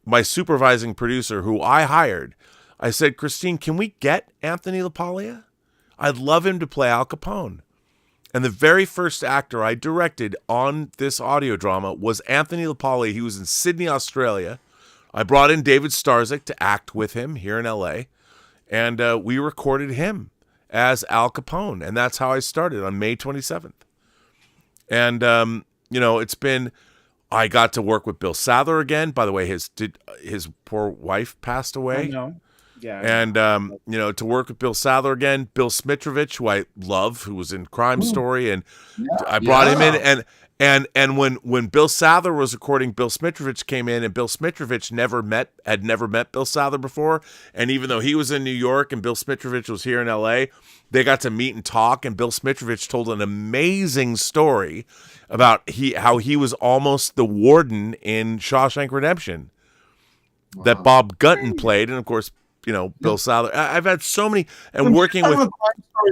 my supervising producer, who I hired, I said, Christine, can we get Anthony LaPaglia? I'd love him to play Al Capone. And the very first actor I directed on this audio drama was Anthony LaPaglia. He was in Sydney, Australia. I brought in David Starzyk to act with him here in LA. And we recorded him as Al Capone. And that's how I started on May 27th. And, it's been... I got to work with Bill Sadler again. By the way, his poor wife passed away. I know. Yeah. And to work with Bill Sadler again, Bill Smitrovich, who I love, who was in Crime Story, and I brought him in. And when Bill Sadler was recording, Bill Smitrovich came in, and Bill Smitrovich had never met Bill Sadler before. And even though he was in New York and Bill Smitrovich was here in LA, they got to meet and talk. And Bill Smitrovich told an amazing story about how he was almost the warden in Shawshank Redemption that Bob Gunton played, and of course, Bill Sadler. I've had so many, and working with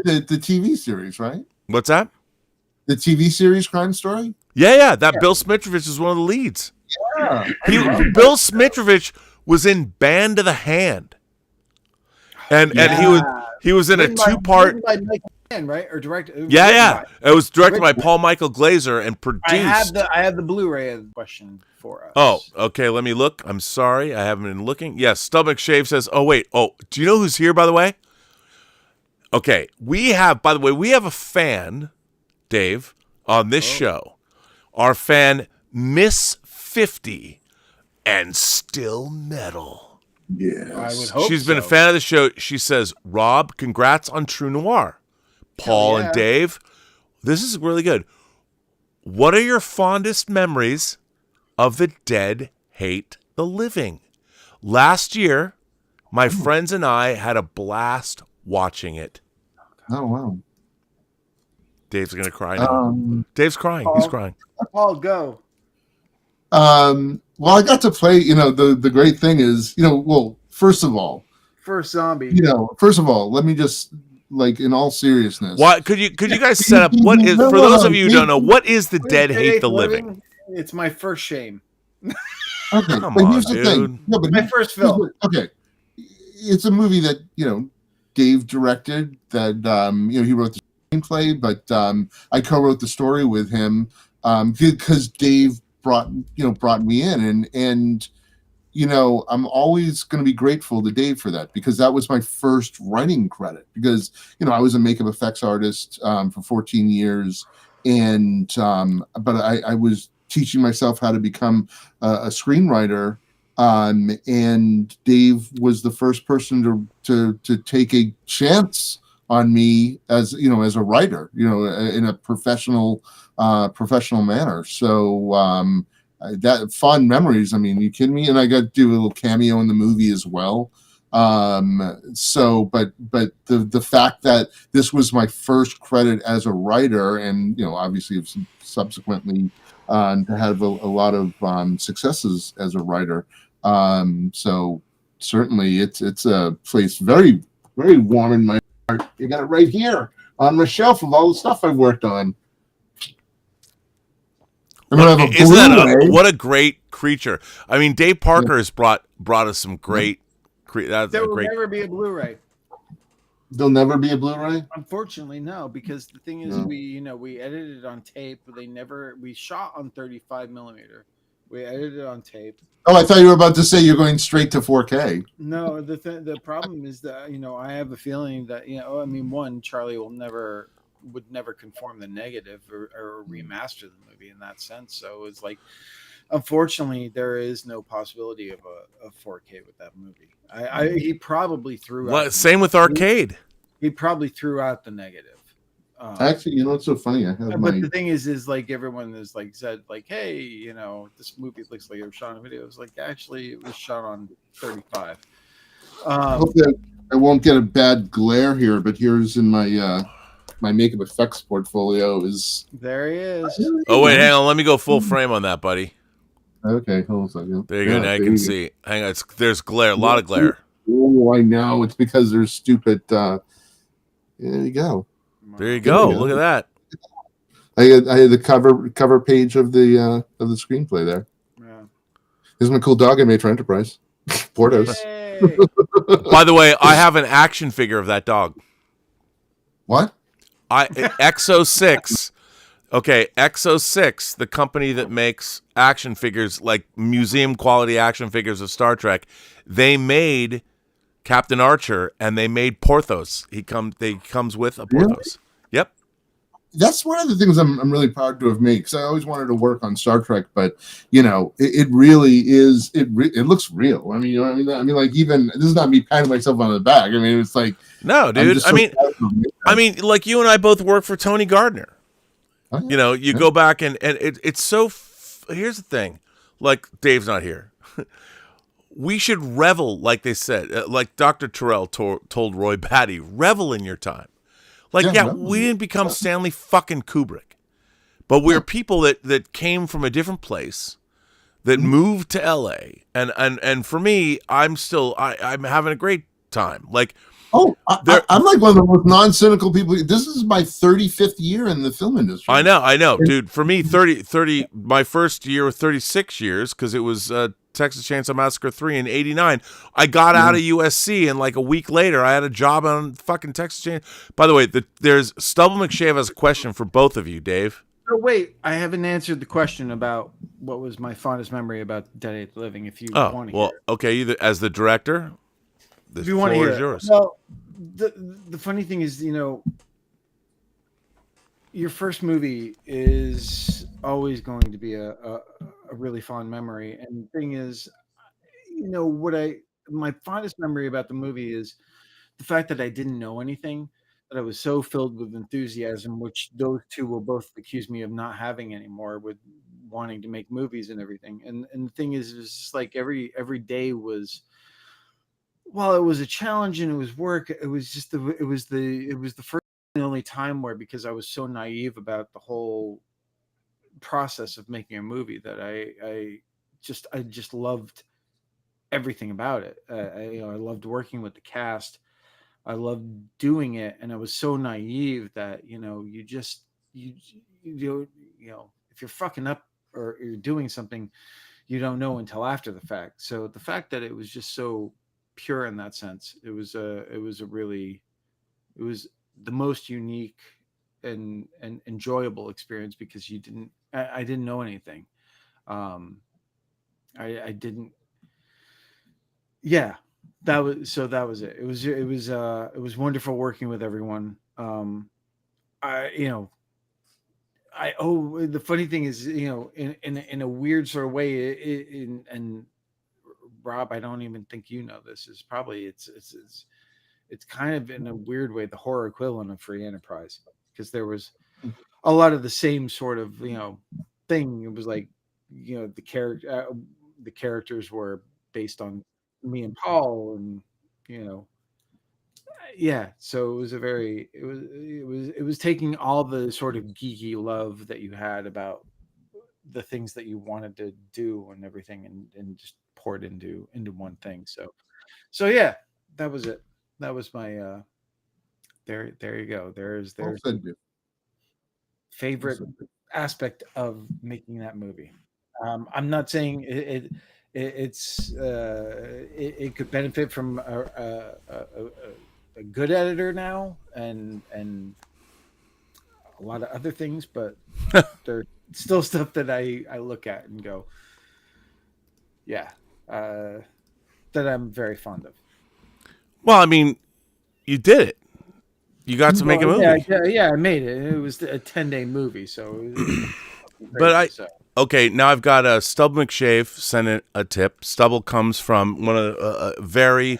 the TV series, right? What's that? The TV series Crime Story? Yeah. Bill Smitrovich is one of the leads. Yeah. Bill Smitrovich was in Band of the Hand. And he was in a two-part, right? Or directed. Yeah. It was directed by Paul Michael Glaser and produced. I have the Blu-ray question for us. Oh, okay. Let me look. I'm sorry, I haven't been looking. Yes, Stub McShave says. Oh wait. Oh, do you know who's here? By the way. Okay, we have a fan, Dave, on this show. Our fan, Miss 50, and still metal. Yes. I would hope She's been a fan of the show. She says, Rob, congrats on True Noir. Paul and Dave, this is really good. What are your fondest memories of The Dead Hate the Living? Last year, my friends and I had a blast watching it. Oh, wow. Dave's going to cry now. Dave's crying. He's crying. Paul, go. Well, I got to play, the great thing is, first of all, First zombie. first of all, let me just like in all seriousness. What could you guys set up? What is for those of you who don't know? What is the dead hate the living? It's my first shame. Okay, Come but on, here's the dude. thing. No, but My first film. Okay, it's a movie that Dave directed. That he wrote the screenplay, but I co-wrote the story with him because Dave brought me in, and I'm always going to be grateful to Dave for that, because that was my first writing credit, because I was a makeup effects artist for 14 years, and but I was teaching myself how to become a screenwriter, and Dave was the first person to take a chance on me as as a writer, in a professional manner. So that fond memories. I mean, you kidding me? And I got to do a little cameo in the movie as well. So, but the fact that this was my first credit as a writer, and obviously subsequently to have a lot of successes as a writer. So certainly it's a place very, very warm in my heart. You got it right here on my shelf of all the stuff I've worked on. What a great creature! I mean, Dave Parker has brought us some great. There will never be a Blu-ray. There'll never be a Blu-ray. Unfortunately, no, because the thing is, we edited on tape. We shot on 35 millimeter. We edited on tape. Oh, I thought you were about to say you're going straight to 4K. No, the problem is that I have a feeling that one, Charlie would never conform the negative or remaster the movie in that sense. So it's like, unfortunately, there is no possibility of a 4K with that movie. He probably threw out. Same with Arcade. He probably threw out the negative. Actually, it's so funny. But the thing is like everyone is like said like, hey, this movie looks like it was shot on video. It's like, actually, it was shot on 35. I hope that I won't get a bad glare here, but here's in my my makeup effects portfolio is. There he is. Oh wait, hang on. Let me go full frame on that, buddy. Okay, hold on a second. There you go. Now you can see. Hang on. There's glare. A lot of glare. Oh, I know. It's because there's stupid. There you go. There you go. Look at that. I had the cover page of the screenplay there. Yeah. This is my cool dog I made for Enterprise. Portos. Hey. By the way, I have an action figure of that dog. What? Exo6. Okay, Exo6, the company that makes action figures, like museum quality action figures of Star Trek, they made Captain Archer and they made Porthos. He comes with a Porthos. Really? Yep. That's one of the things I'm really proud to have made, because I always wanted to work on Star Trek, but it really is. It looks real. I mean, I mean, like, even this is not me patting myself on the back. I mean, it's like, no, dude. I mean, like, you and I both work for Tony Gardner. Oh, yeah. You go back and it's so. Here's the thing, like, Dave's not here. We should revel, like they said, like Dr. Terrell told Roy Batty, revel in your time. Like, we didn't become Stanley fucking Kubrick, but we're people that came from a different place, that moved to LA, and for me, I'm having a great time. Like, I'm like one of the most non-cynical people. This is my 35th year in the film industry. I know, dude. For me, 30, my first year was 36 years, because it was Texas Chainsaw Massacre 3 in 89. I got out of USC, and like a week later, I had a job on fucking Texas Chainsaw. By the way, there's Stubble McShave has a question for both of you, Dave. Oh, wait, I haven't answered the question about what was my fondest memory about Dead Hate the Living. If you want to hear it. Okay, as the director, the if you want to floor hear is yours. Well, the funny thing is, your first movie is always going to be a really fond memory. And the thing is, my fondest memory about the movie is the fact that I didn't know anything, that I was so filled with enthusiasm, which those two will both accuse me of not having anymore, with wanting to make movies and everything. And the thing is, it was just like every day was, while it was a challenge and it was work, it was the first and only time where, because I was so naive about the whole process of making a movie, that I just loved everything about it. I loved working with the cast. I loved doing it, and I was so naive that you if you're fucking up or you're doing something, you don't know until after the fact. So the fact that it was just so pure in that sense, it was the most unique and enjoyable experience because I didn't know anything. I didn't. Yeah, that was it. It was wonderful working with everyone. The funny thing is, in a weird sort of way, and Rob, I don't even think you know this, is probably it's kind of in a weird way the horror equivalent of Free Enterprise, because there was a lot of the same sort of thing. It was like the characters were based on me and Paul, and yeah. So it was it was taking all the sort of geeky love that you had about the things that you wanted to do and everything, and just poured into one thing. So yeah, that was it. That was my there you go. There's favorite aspect of making that movie. I'm not saying it could benefit from a good editor now and a lot of other things, but there's still stuff that I look at and go, yeah, that I'm very fond of. Well, I mean, you did it. You got to make a movie. Yeah, I made it. It was a 10-day movie, so. Okay, now I've got Stubble McShave sent a tip. Stubble comes from one of a very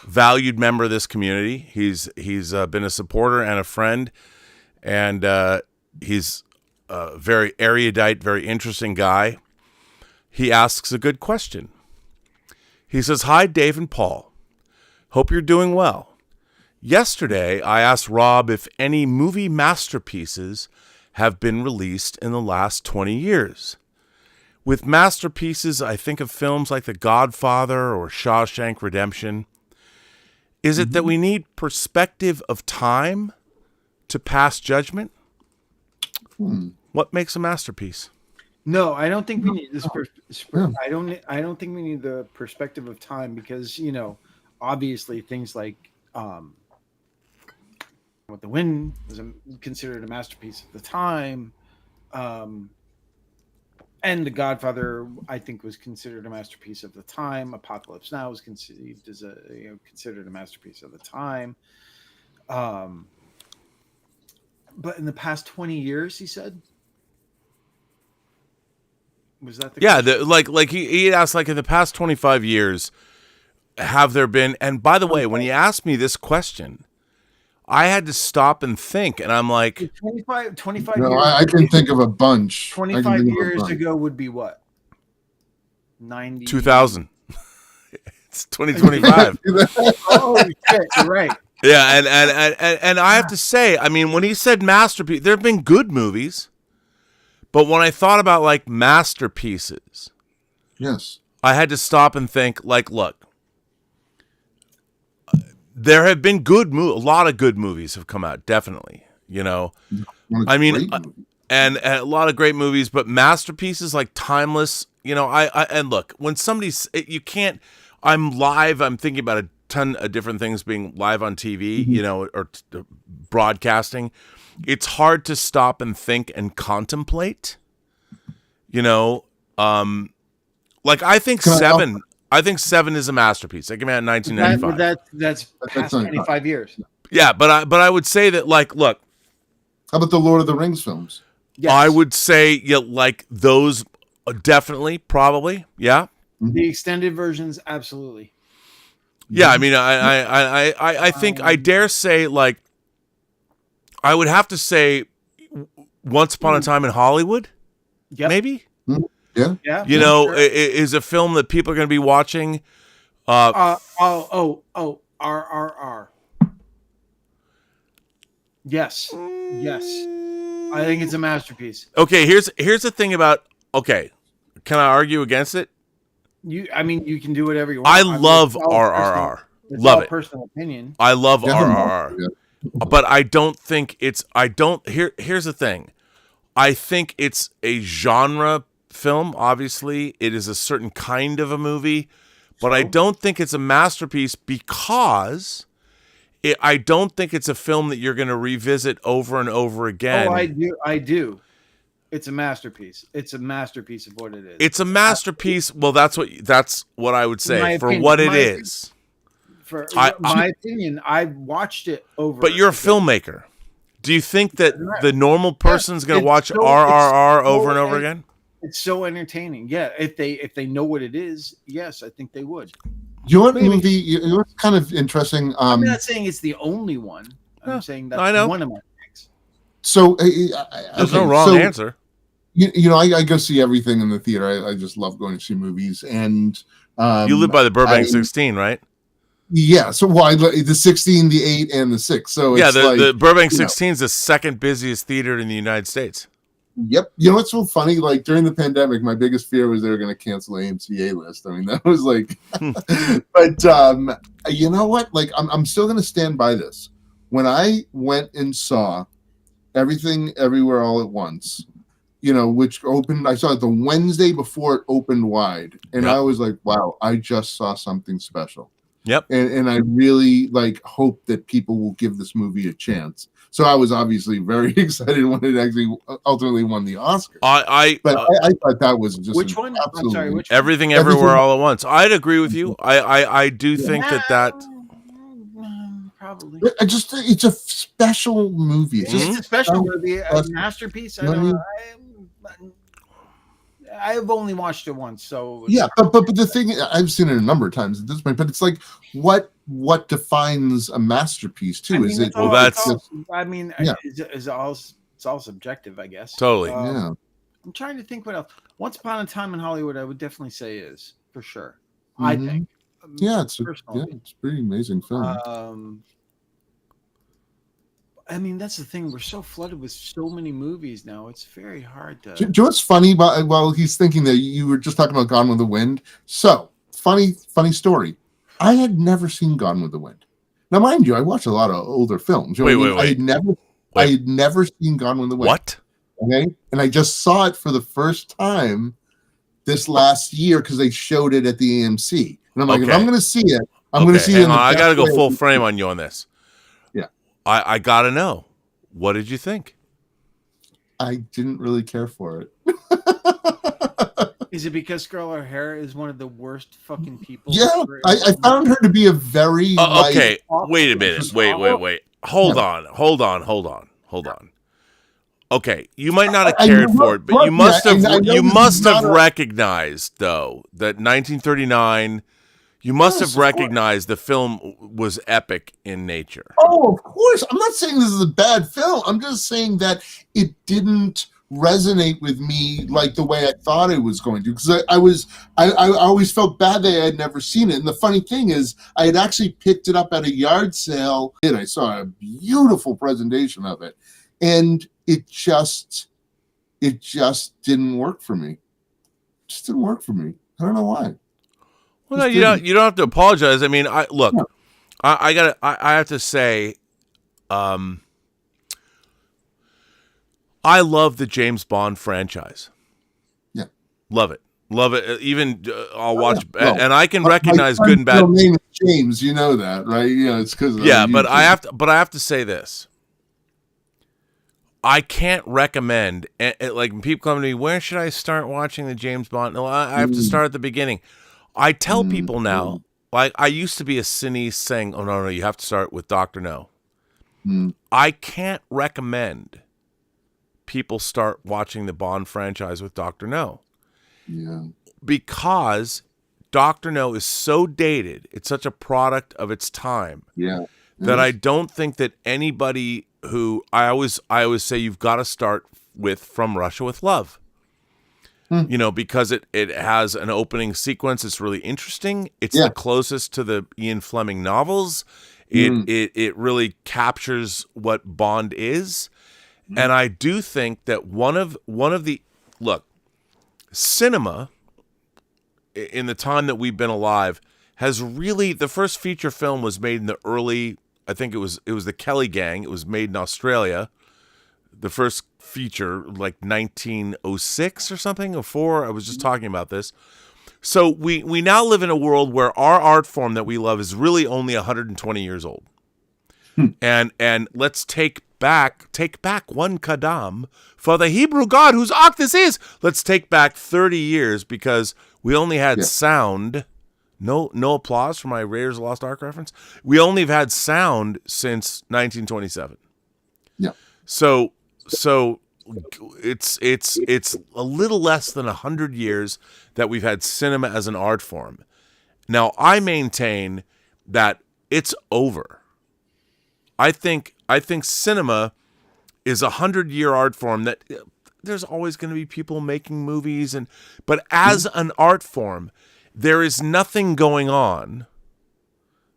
valued member of this community. He's been a supporter and a friend, and he's a very erudite, very interesting guy. He asks a good question. He says, "Hi, Dave and Paul. Hope you're doing well. Yesterday, I asked Rob if any movie masterpieces have been released in the last 20 years. With masterpieces, I think of films like The Godfather or Shawshank Redemption. Is it that we need perspective of time to pass judgment? What makes a masterpiece?" No, I don't think we need this. I don't think we need the perspective of time because obviously things like With the Wind was considered a masterpiece at the time, and The Godfather I think was considered a masterpiece of the time. Apocalypse Now was conceived as considered a masterpiece of the time. But in the past 20 years, he said. Was that the question? like he asked, like in the past 25 years, have there been? And by the way, when he asked me this question, I had to stop and think, and I'm like, 25 No, years. I can think of a bunch. 25 years ago would be what? 90. 2000. It's 2025. Oh shit! You're right. Yeah, and I have to say, I mean, when he said masterpiece, there have been good movies, but when I thought about like masterpieces, Yes. I had to stop and think. Like, look, there have been a lot of good movies have come out, definitely. I mean, and a lot of great movies, but masterpieces like timeless. And look, when somebody's, you can't. I'm live. I'm thinking about a ton of different things being live on TV, or broadcasting. It's hard to stop and think and contemplate. Like I think Seven. I think Seven is a masterpiece. It came out in 1995. That's past 25 years. Yeah, but I would say that, like, look. How about the Lord of the Rings films? Yes. I would say, like those, definitely, probably, yeah. The extended versions, absolutely. Yeah, I mean, I think I dare say, like, I would have to say, Once Upon a Time in Hollywood, maybe. Yeah. Yeah. Is a film that people are going to be watching. RRR. Yes. I think it's a masterpiece. Okay, here's the thing about. Okay, can I argue against it? You can do whatever you want. I love RRR. It's Love all it. personal opinion. I love Definitely. RRR. Yeah. But I don't think it's here's the thing. I think it's a genre film, obviously. It is a certain kind of a movie, but I don't think it's a masterpiece because I don't think it's a film that you're going to revisit over and over again. Oh, I do. It's a masterpiece. It's a masterpiece of what it is. It's a masterpiece. Well, that's what I would say for opinion, what it my is. For my opinion, I watched it over. But you're a filmmaker. Do you think that the normal person's going to watch so- RRR it's so over and over again? It's so entertaining. Yeah, if they know what it is, yes, I think they would. You know what movie? You know what's kind of interesting? I'm not saying it's the only one. I'm saying that's I know. one of my picks. So There's no wrong answer. You know, I go see everything in the theater. I just love going to see movies, and You live by the Burbank 16, right? Yeah. So why the 16, the 8, and the 6? So Yeah, it's the Burbank you know. 16 is the second busiest theater in the United States. Yep. You know what's so funny? Like during the pandemic, my biggest fear was they were going to cancel AMC A-list. I mean, that was like, but you know what? Like, I'm still going to stand by this. When I went and saw Everything Everywhere All at Once, you know, which opened, I saw it the Wednesday before it opened wide, and I was like, wow, I just saw something special. Yep. And I really like hope that people will give this movie a chance. So I was obviously very excited when it actually ultimately won the Oscar. I thought that was just Which one? I'm sorry. Which one? Everything Everywhere All at Once. I'd agree with you. I do think that probably. It's a special movie. It's just It's a special movie, a masterpiece. I don't know. I've only watched it once, so yeah. But the thing, I've seen it a number of times at this point. But it's like, what defines a masterpiece too? I mean, Is it? Well, that's. it's all subjective, I guess. Totally. Yeah. I'm trying to think what else. Once Upon a Time in Hollywood, I would definitely say is for sure. I think. Yeah, it's a personally. pretty amazing film. I mean, that's the thing. We're so flooded with so many movies now. It's very hard to. Do you know what's funny about while he's thinking that you were just talking about Gone with the Wind? So funny story. I had never seen Gone with the Wind. Now, mind you, I watch a lot of older films. You know what I mean? I had never seen Gone with the Wind. What? Okay, and I just saw it for the first time this last year because they showed it at the AMC, and I'm like, if I'm going to see it, I'm going to see it. I got to go full frame on you on this. Yeah, I got to know. What did you think? I didn't really care for it. Is it because Scarlett O'Hara is one of the worst fucking people? Yeah, I found her to be a very okay. Wait a minute. Wait. Hold on. Okay, you might not have cared for it, but you must have recognized though that 1939. You must have recognized the film was epic in nature. Oh, of course. I'm not saying this is a bad film. I'm just saying that it didn't resonate with me like the way I thought it was going to, because I always felt bad that I had never seen it. And the funny thing is, I had actually picked it up at a yard sale, and I saw a beautiful presentation of it, and it just didn't work for me. It just didn't work for me. I don't know why. Well, no, you don't have to apologize. I mean, I have to say, I love the James Bond franchise. Yeah, love it. Even I'll watch, and I can recognize good and bad. My name is James, you know that, right? Yeah, it's because but I have to say this. I can't recommend like when people come to me, where should I start watching the James Bond? No, I have to start at the beginning. I tell people now, like I used to be a cine saying, oh no, you have to start with Dr. No. I can't recommend people start watching the Bond franchise with Dr. No. Yeah. Because Dr. No is so dated, it's such a product of its time. Yeah. That I don't think that anybody who I always say you've got to start with From Russia with Love. You know, because it has an opening sequence. It's really interesting. It's the closest to the Ian Fleming novels. It really captures what Bond is. And I do think that one of the cinema in the time that we've been alive has really, the first feature film was made in the early, I think it was the Kelly Gang. It was made in Australia. The first feature, like 1906 or something, or 4. I was just talking about this. So we now live in a world where our art form that we love is really only 120 years old. And let's take back one kadam for the Hebrew God whose Octus is. Let's take back 30 years because we only had sound. No applause for my Raiders of the Lost Ark reference. We only have had sound since 1927. Yeah. So it's a little less than 100 years that we've had cinema as an art form. Now, I maintain that it's over. I think cinema is a 100-year art form that there's always going to be people making movies, but as an art form, there is nothing going on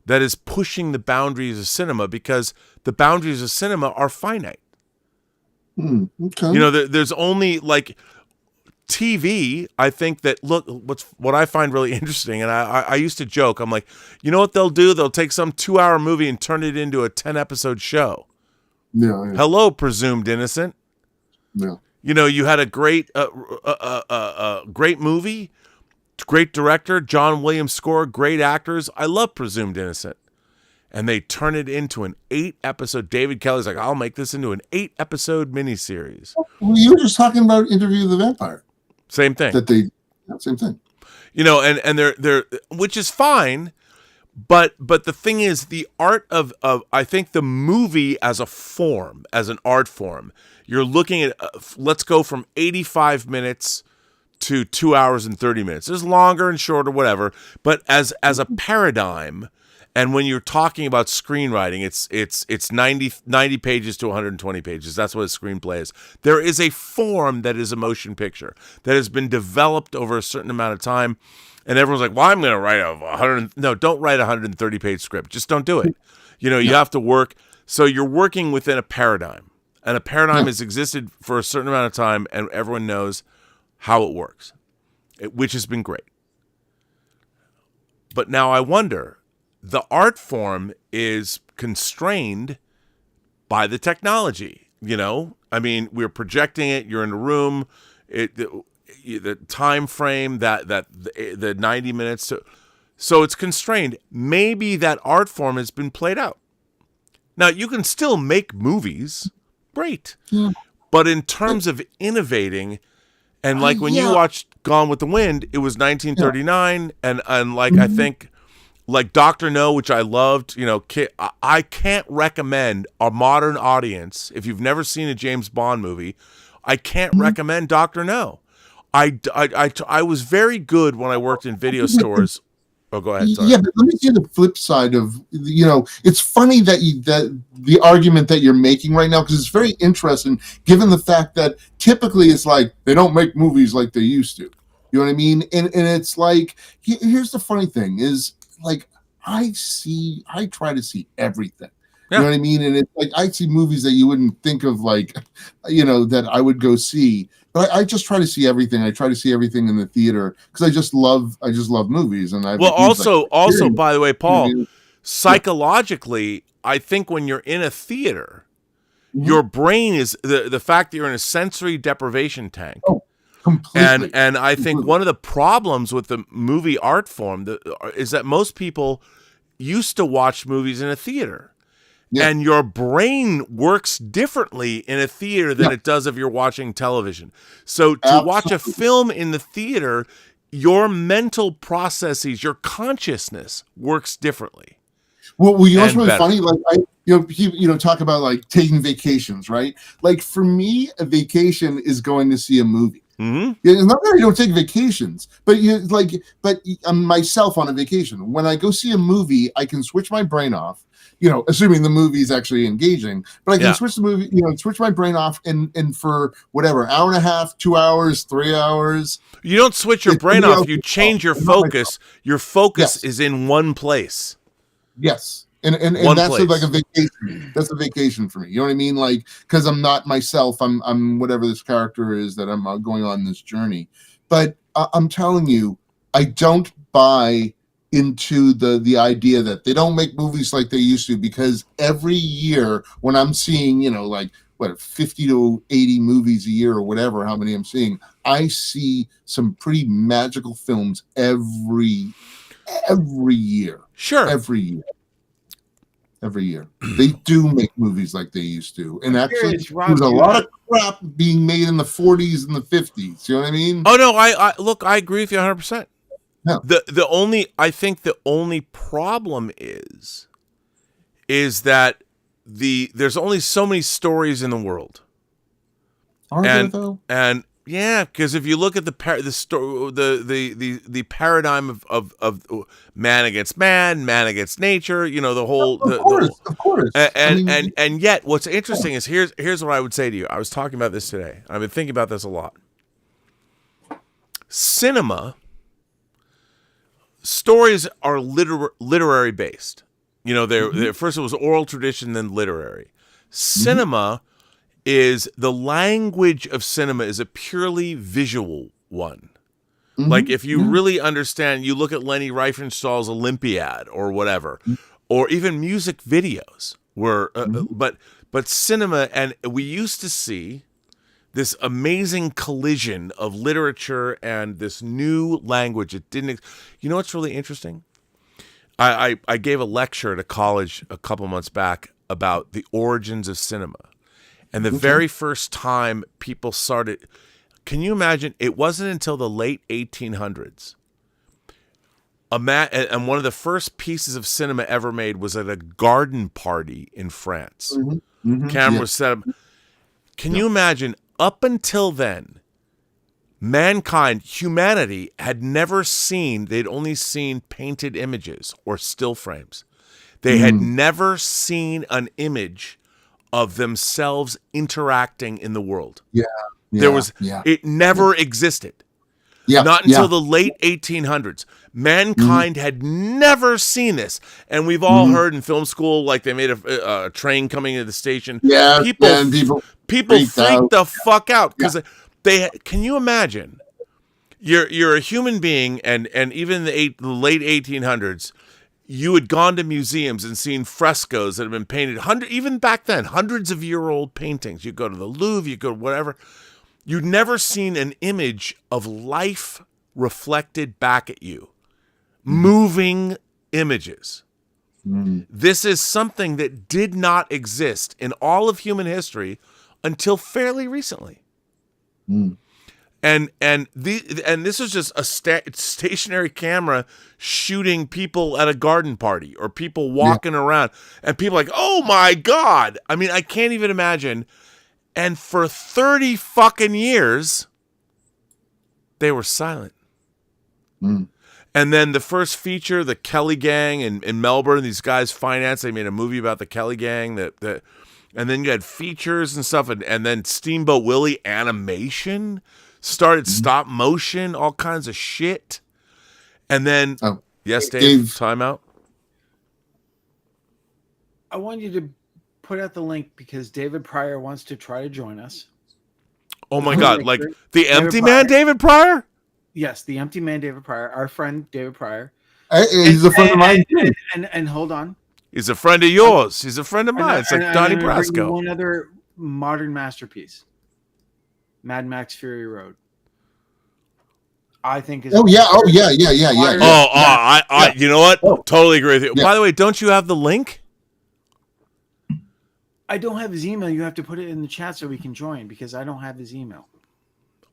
that is pushing the boundaries of cinema because the boundaries of cinema are finite. Okay. You know, there's only like TV. I think that what I find really interesting, and I used to joke, I'm like, you know what they'll do? They'll take some 2-hour movie and turn it into a 10-episode show. Yeah. Hello, Presumed Innocent. Yeah. You know, you had a great great movie, great director, John Williams score, great actors. I love Presumed Innocent. And they turn it into an 8-episode. David Kelly's like, I'll make this into an 8-episode miniseries. Well, you were just talking about Interview with the Vampire. Same thing. Same thing. You know, and they're which is fine, but the thing is, the art of I think the movie as a form, as an art form, you're looking at let's go from 85 minutes to 2 hours and 30 minutes. There's longer and shorter, whatever. But as a paradigm. And when you're talking about screenwriting, it's 90 pages to 120 pages. That's what a screenplay is. There is a form that is a motion picture that has been developed over a certain amount of time. And everyone's like, well, I'm going to write No, don't write a 130-page script. Just don't do it. You know, you have to work. So you're working within a paradigm. And a paradigm has existed for a certain amount of time, and everyone knows how it works, which has been great. But now I wonder, the art form is constrained by the technology, you know? I mean, we're projecting it, you're in a room, the time frame, the 90 minutes. So it's constrained. Maybe that art form has been played out. Now, you can still make movies. Great. Yeah. But in terms of innovating, and like when you watched Gone with the Wind, it was 1939, and like I think... Like Dr. No, which I loved, you know, I can't recommend a modern audience, if you've never seen a James Bond movie, I can't recommend Dr. No. I was very good when I worked in video stores. Oh, go ahead. Sorry. Yeah, but let me see the flip side of, you know, it's funny that the argument that you're making right now, because it's very interesting, given the fact that typically it's like they don't make movies like they used to. You know what I mean? And it's like, here's the funny thing is, like I try to see everything. You know what I mean? And it's like I see movies that you wouldn't think of, like, you know, that I would go see. But I just try to see everything. I try to see everything in the theater because I just love movies. And also, by the way, Paul, psychologically, I think when you're in a theater, your brain is the fact that you're in a sensory deprivation tank. Oh. Completely. And I think one of the problems with the movie art form is that most people used to watch movies in a theater. Yeah. And your brain works differently in a theater than it does if you're watching television. So to watch a film in the theater, your mental processes, your consciousness works differently. Well, you know what's really funny? Like people talk about like taking vacations, right? Like for me, a vacation is going to see a movie. Mm-hmm. It's not that I don't take vacations, but I'm myself on a vacation. When I go see a movie, I can switch my brain off, you know, assuming the movie is actually engaging, but I can switch the movie, you know, switch my brain off and for whatever, hour and a half, 2 hours, 3 hours. You don't switch your brain off. You change your focus. Your focus is in one place. Yes. And that's like a vacation. That's a vacation for me. You know what I mean? Like, because I'm not myself. I'm whatever this character is that I'm going on this journey. But I'm telling you, I don't buy into the idea that they don't make movies like they used to, because every year when I'm seeing, like 50 to 80 movies a year or whatever, how many I'm seeing, I see some pretty magical films every year. Sure. Every year. They do make movies like they used to. And actually, Rob, there's a lot of crap being made in the 40s and the 50s. You know what I mean? Oh, no, I agree with you 100%. No. I think the only problem is that there's only so many stories in the world. Are there, though? And yeah, because if you look at the paradigm of man against man against nature, the whole of course. And yet what's interesting is here's what I would say to you. I was talking about this today. I've been thinking about this a lot. Cinema stories are literary based. First it was oral tradition, then literary. Cinema is the language of cinema is a purely visual one. Like if you really understand, you look at Leni Riefenstahl's Olympiad or whatever, or even music videos were, but cinema, and we used to see this amazing collision of literature and this new language. It didn't. You know what's really interesting? I gave a lecture at a college a couple months back about the origins of cinema, and the very first time people started. Can you imagine? It wasn't until the late 1800s. And one of the first pieces of cinema ever made was at a garden party in France. Camera was set up. Can you imagine? Up until then, humanity had never seen, they'd only seen painted images or still frames. They had never seen an image of themselves interacting in the world. It never existed. Not until the late 1800s. Mankind had never seen this. And we've all heard in film school, like they made a train coming into the station. People freaked the fuck out because can you imagine? You're a human being, and even in the late 1800s, you had gone to museums and seen frescoes that had been painted even back then, hundreds of year-old paintings. You go to the Louvre, you go to whatever. You'd never seen an image of life reflected back at you. Moving images. This is something that did not exist in all of human history until fairly recently. And this is just a stationary camera shooting people at a garden party or people walking around, and people like, oh my God. I mean, I can't even imagine. And for 30 fucking years, they were silent. And then the first feature, the Kelly Gang in Melbourne, these guys financed, they made a movie about the Kelly Gang and then you had features and stuff, and then Steamboat Willie animation started, stop motion, all kinds of shit. And then, yes, Dave, timeout. I want you to put out the link because David Pryor wants to try to join us. Oh my God, like the Empty Man David Pryor? Yes, the Empty Man David Pryor, our friend David Pryor. He's a friend of mine too. And hold on. He's a friend of yours. He's a friend of mine. It's like Donnie Brasco. One other modern masterpiece, Mad Max Fury Road. I think is. You know what? Totally agree with you. By the way, don't you have the link? I don't have his email. You have to put it in the chat so we can join because I don't have his email.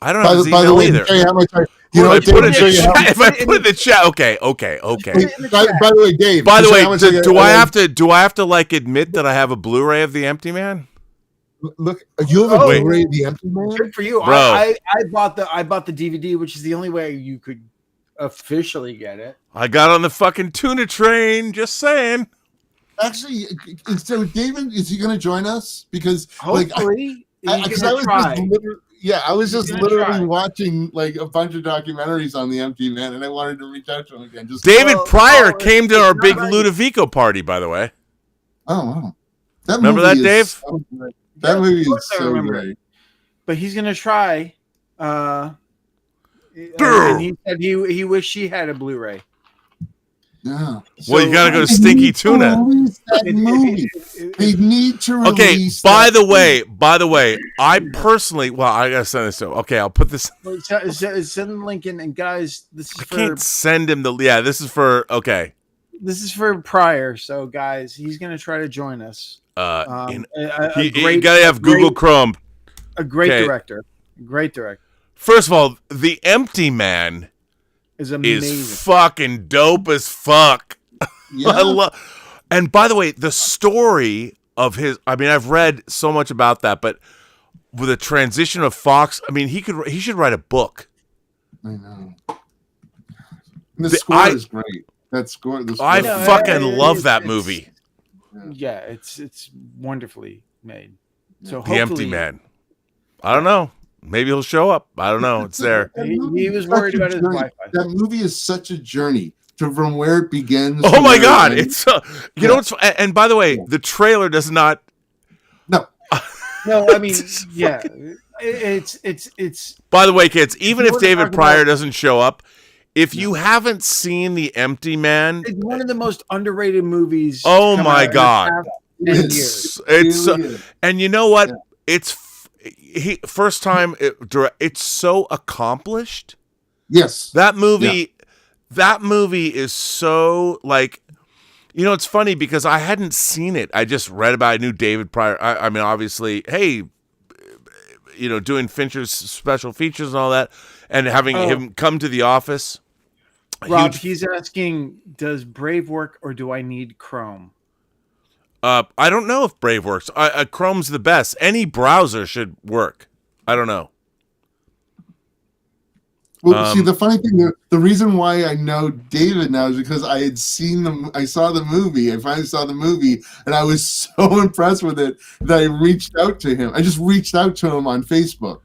I don't have his email either. If I put it in the chat, okay. By the way, Dave. By the way, do I have to like admit that I have a Blu-ray of The Empty Man? Look, you have a Blu-ray of The Empty Man? Good for you. I bought the DVD, which is the only way you could officially get it. I got on the fucking tuna train. Just saying. Actually, so David, is he going to join us? Because hopefully, I was just literally watching like a bunch of documentaries on The Empty Man, and I wanted to reach out to him again. David Pryor came to our big Ludovico party, by the way. Oh, wow! Remember that, Dave? That movie is so great. But he's going to try. And he said he wished he had a Blu-ray. Yeah. Well, you gotta go to Stinky Tuna. That movie. They need to release. Okay. By the way, I personally. Well, I gotta send this to. Okay, I'll put this. Send the link in, and guys, this is Can't send him the. Yeah, this is for. Okay. This is for Pryor. So, guys, he's gonna try to join us. You gotta have Google Chrome. A great director. Great director. First of all, The Empty Man is amazing. Is fucking dope as fuck. Yeah. And by the way, the story of his, I mean, I've read so much about that, but with the transition of Fox, I mean, he should write a book. I know. And the score is great. That score. I fucking love that movie. Yeah, it's wonderfully made. So The Empty Man. I don't know. Maybe he'll show up. I don't know. It's there. He was worried about his Wi-Fi. That movie is such a journey from where it begins. Oh my God! It's you know what's and by the way, the trailer does not. No. No, I mean, yeah, it's. By the way, kids, even if David Pryor doesn't show up, if you haven't seen The Empty Man, it's one of the most underrated movies. Oh my God! It's and you know what? Yeah. It's first time it's so accomplished. Yes, that movie is so like, you know, it's funny because I hadn't seen it. I just read about it. I knew David Pryor. I mean, obviously, hey, you know, doing Fincher's special features and all that, and having him come to the office. Rob, he's asking, does Brave work or do I need Chrome? I don't know if Brave works. Chrome's the best. Any browser should work. I don't know. Well, see, the funny thing, the reason why I know David now is because I had seen them. I saw the movie. I finally saw the movie, and I was so impressed with it that I reached out to him. I just reached out to him on Facebook.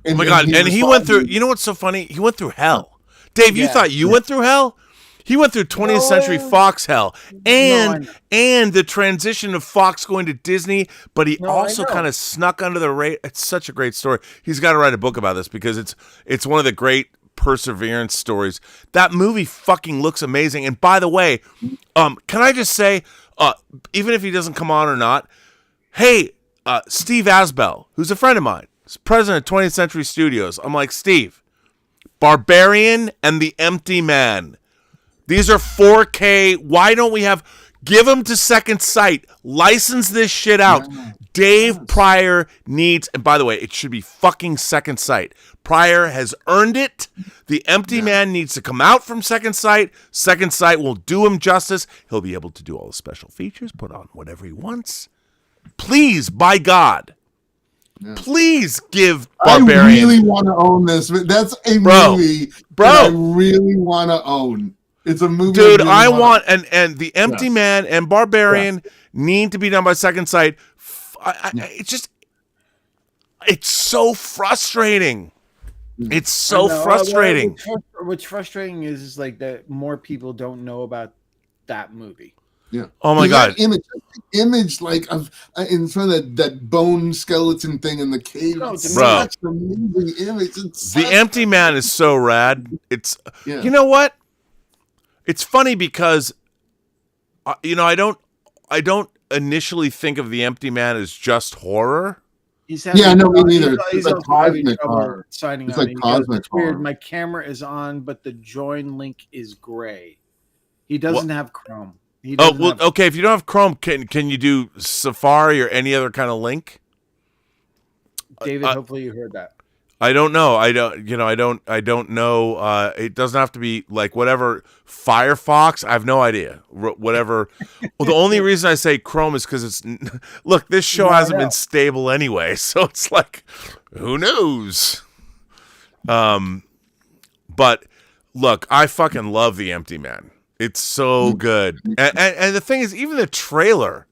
Oh my God! And he went through. You know what's so funny? He went through hell. Dave, you thought you went through hell? He went through 20th Century Fox hell, and the transition of Fox going to Disney, but he also kind of snuck under the radar. It's such a great story. He's got to write a book about this because it's one of the great perseverance stories. That movie fucking looks amazing. And by the way, can I just say, even if he doesn't come on or not, hey, Steve Asbell, who's a friend of mine, is president of 20th Century Studios. I'm like, Steve, Barbarian and The Empty Man. These are 4K. Why don't we give them to Second Sight? License this shit out. Yeah. Dave Pryor needs, and by the way, it should be fucking Second Sight. Pryor has earned it. The Empty Man needs to come out from Second Sight. Second Sight will do him justice. He'll be able to do all the special features, put on whatever he wants. Please, by God. Yeah. Please give Barbarian. I really want to own this. That's a movie that I really want to own. It's a movie. Dude, I want and The Empty Man and Barbarian need to be done by Second Sight. It's so frustrating. It's so frustrating. What's frustrating is like that more people don't know about that movie. Yeah. Oh my God. Image like of in front of that bone skeleton thing in the cave. Bro, such an amazing image. The Empty Man is so rad. It's you know what? It's funny because you know, I don't initially think of The Empty Man as just horror. No, me neither. He's a cosmic horror. Signing it's like cosmic horror. Weird. My camera is on, but the join link is gray. He doesn't have Chrome. Okay. If you don't have Chrome, can you do Safari or any other kind of link? David, hopefully you heard that. I don't know. I don't know. It doesn't have to be like whatever Firefox. I have no idea. Whatever. Well, the only reason I say Chrome is because it's look. This show hasn't been stable anyway, so it's like, who knows? But look, I fucking love The Empty Man. It's so good, and the thing is, even the trailer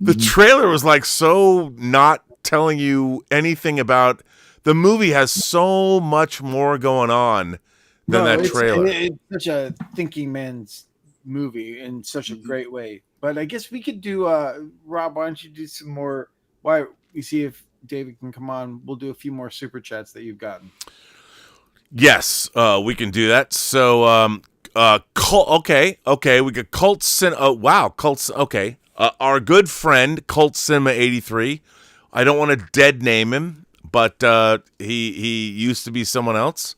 was like so not telling you anything about. The movie has so much more going on than that trailer. It's such a thinking man's movie in such a great way. But I guess we could do, Rob, why don't you do some more? Why we see if David can come on. We'll do a few more super chats that you've gotten. Yes, we can do that. So Cult. Okay. We got Cult Cinema. Oh, wow, Cult. Okay. Our good friend Cult Cinema 83. I don't want to dead name him, but he used to be someone else.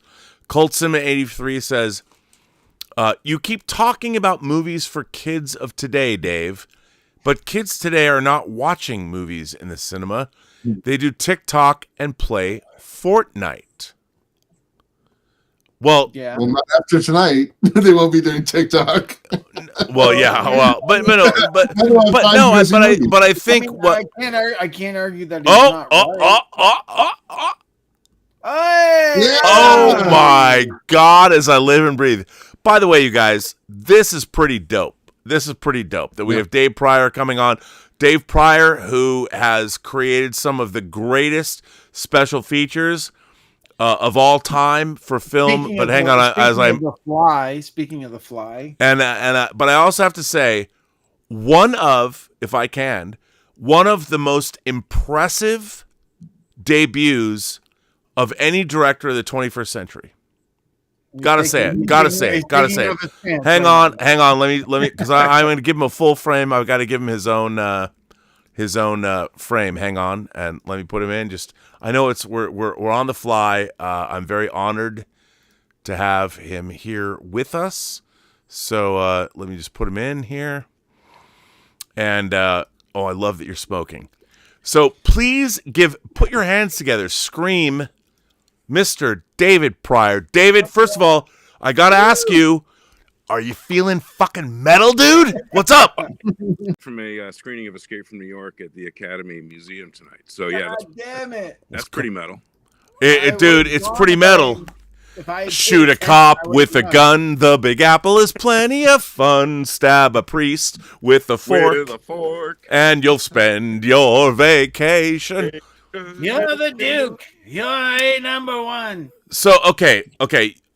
Cult Cinema 83 says, "You keep talking about movies for kids of today, Dave, but kids today are not watching movies in the cinema. They do TikTok and play Fortnite." Well, Yeah. Well, not after tonight. They won't be doing TikTok. well, yeah, well, but I think what I can't argue that. He's not right. Hey! Yeah. Oh my God, as I live and breathe. By the way, you guys, this is pretty dope. That we have Dave Pryor coming on. Dave Pryor, who has created some of the greatest special features of all time for film. Speaking But of hang the- on, Speaking of the fly, but I also have to say, one of the most impressive debuts of any director of the 21st century. Gotta say it. Hang on. Let me, because I'm going to give him a full frame. I've got to give him his own frame. Hang on, and let me put him in. I know we're on the fly. I'm very honored to have him here with us. So let me just put him in here. And I love that you're smoking. So please put your hands together. Scream, Mr. David Pryor. David, first of all, I gotta ask you, are you feeling fucking metal, dude? What's up? From a screening of Escape from New York at the Academy Museum tonight. So yeah, damn it! that's pretty metal. Dude, it's pretty metal. Shoot a cop with a gun. The Big Apple is plenty of fun. Stab a priest with a fork. And you'll spend your vacation. You're the Duke. You're a number one. So, okay.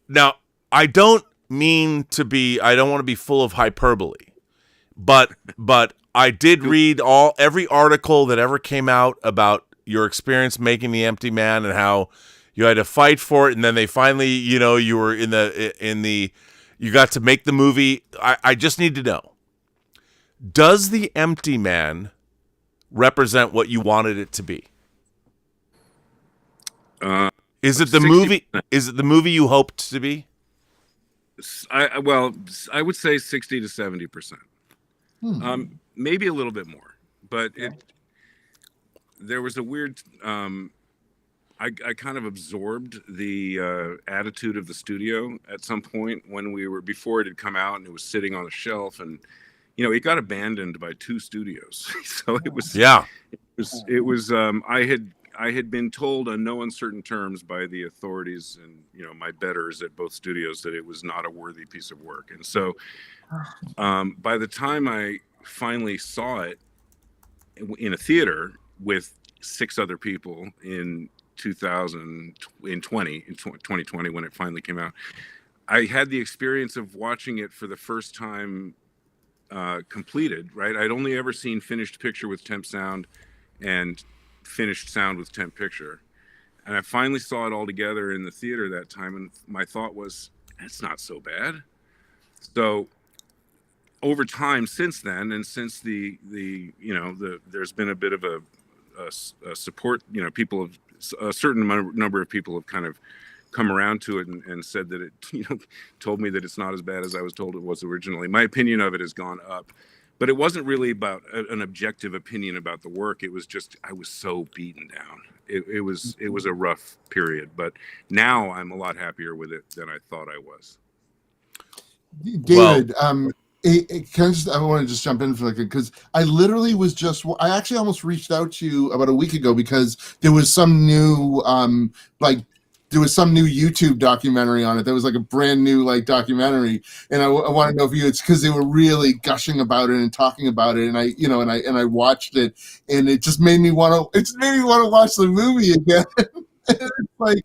Now, I don't want to be full of hyperbole, but I did read every article that ever came out about your experience making The Empty Man and how you had to fight for it, and then they finally, you were you got to make the movie. I just need to know, does The Empty Man represent what you wanted it to be? Is it the 60%. movie? Is it the movie you hoped to be? I would say 60 to 70%. Maybe a little bit more, but there was a weird. I kind of absorbed the attitude of the studio at some point before it had come out and it was sitting on a shelf, and it got abandoned by 2 studios. So it was I had been told on no uncertain terms by the authorities and my betters at both studios that it was not a worthy piece of work. And so by the time I finally saw it in a theater with 6 other people in 2020 when it finally came out, I had the experience of watching it for the first time completed. Right, I'd only ever seen finished picture with temp sound and finished sound with temp picture, and I finally saw it all together in the theater that time, and my thought was, that's not so bad. So over time since then, and since there's been a bit of a support, people have a certain number of people have kind of come around to it and said that it told me that it's not as bad as I was told it was originally. My opinion of it has gone up. But it wasn't really about an objective opinion about the work. It was just, I was so beaten down. It was a rough period. But now I'm a lot happier with it than I thought I was. David, I want to just jump in for a second, because I literally I actually almost reached out to you about a week ago because there was some new there was some new YouTube documentary on it. There was like a brand new documentary, and I want to know if it's because they were really gushing about it and talking about it, and I watched it, and it just made me want to watch the movie again. It's like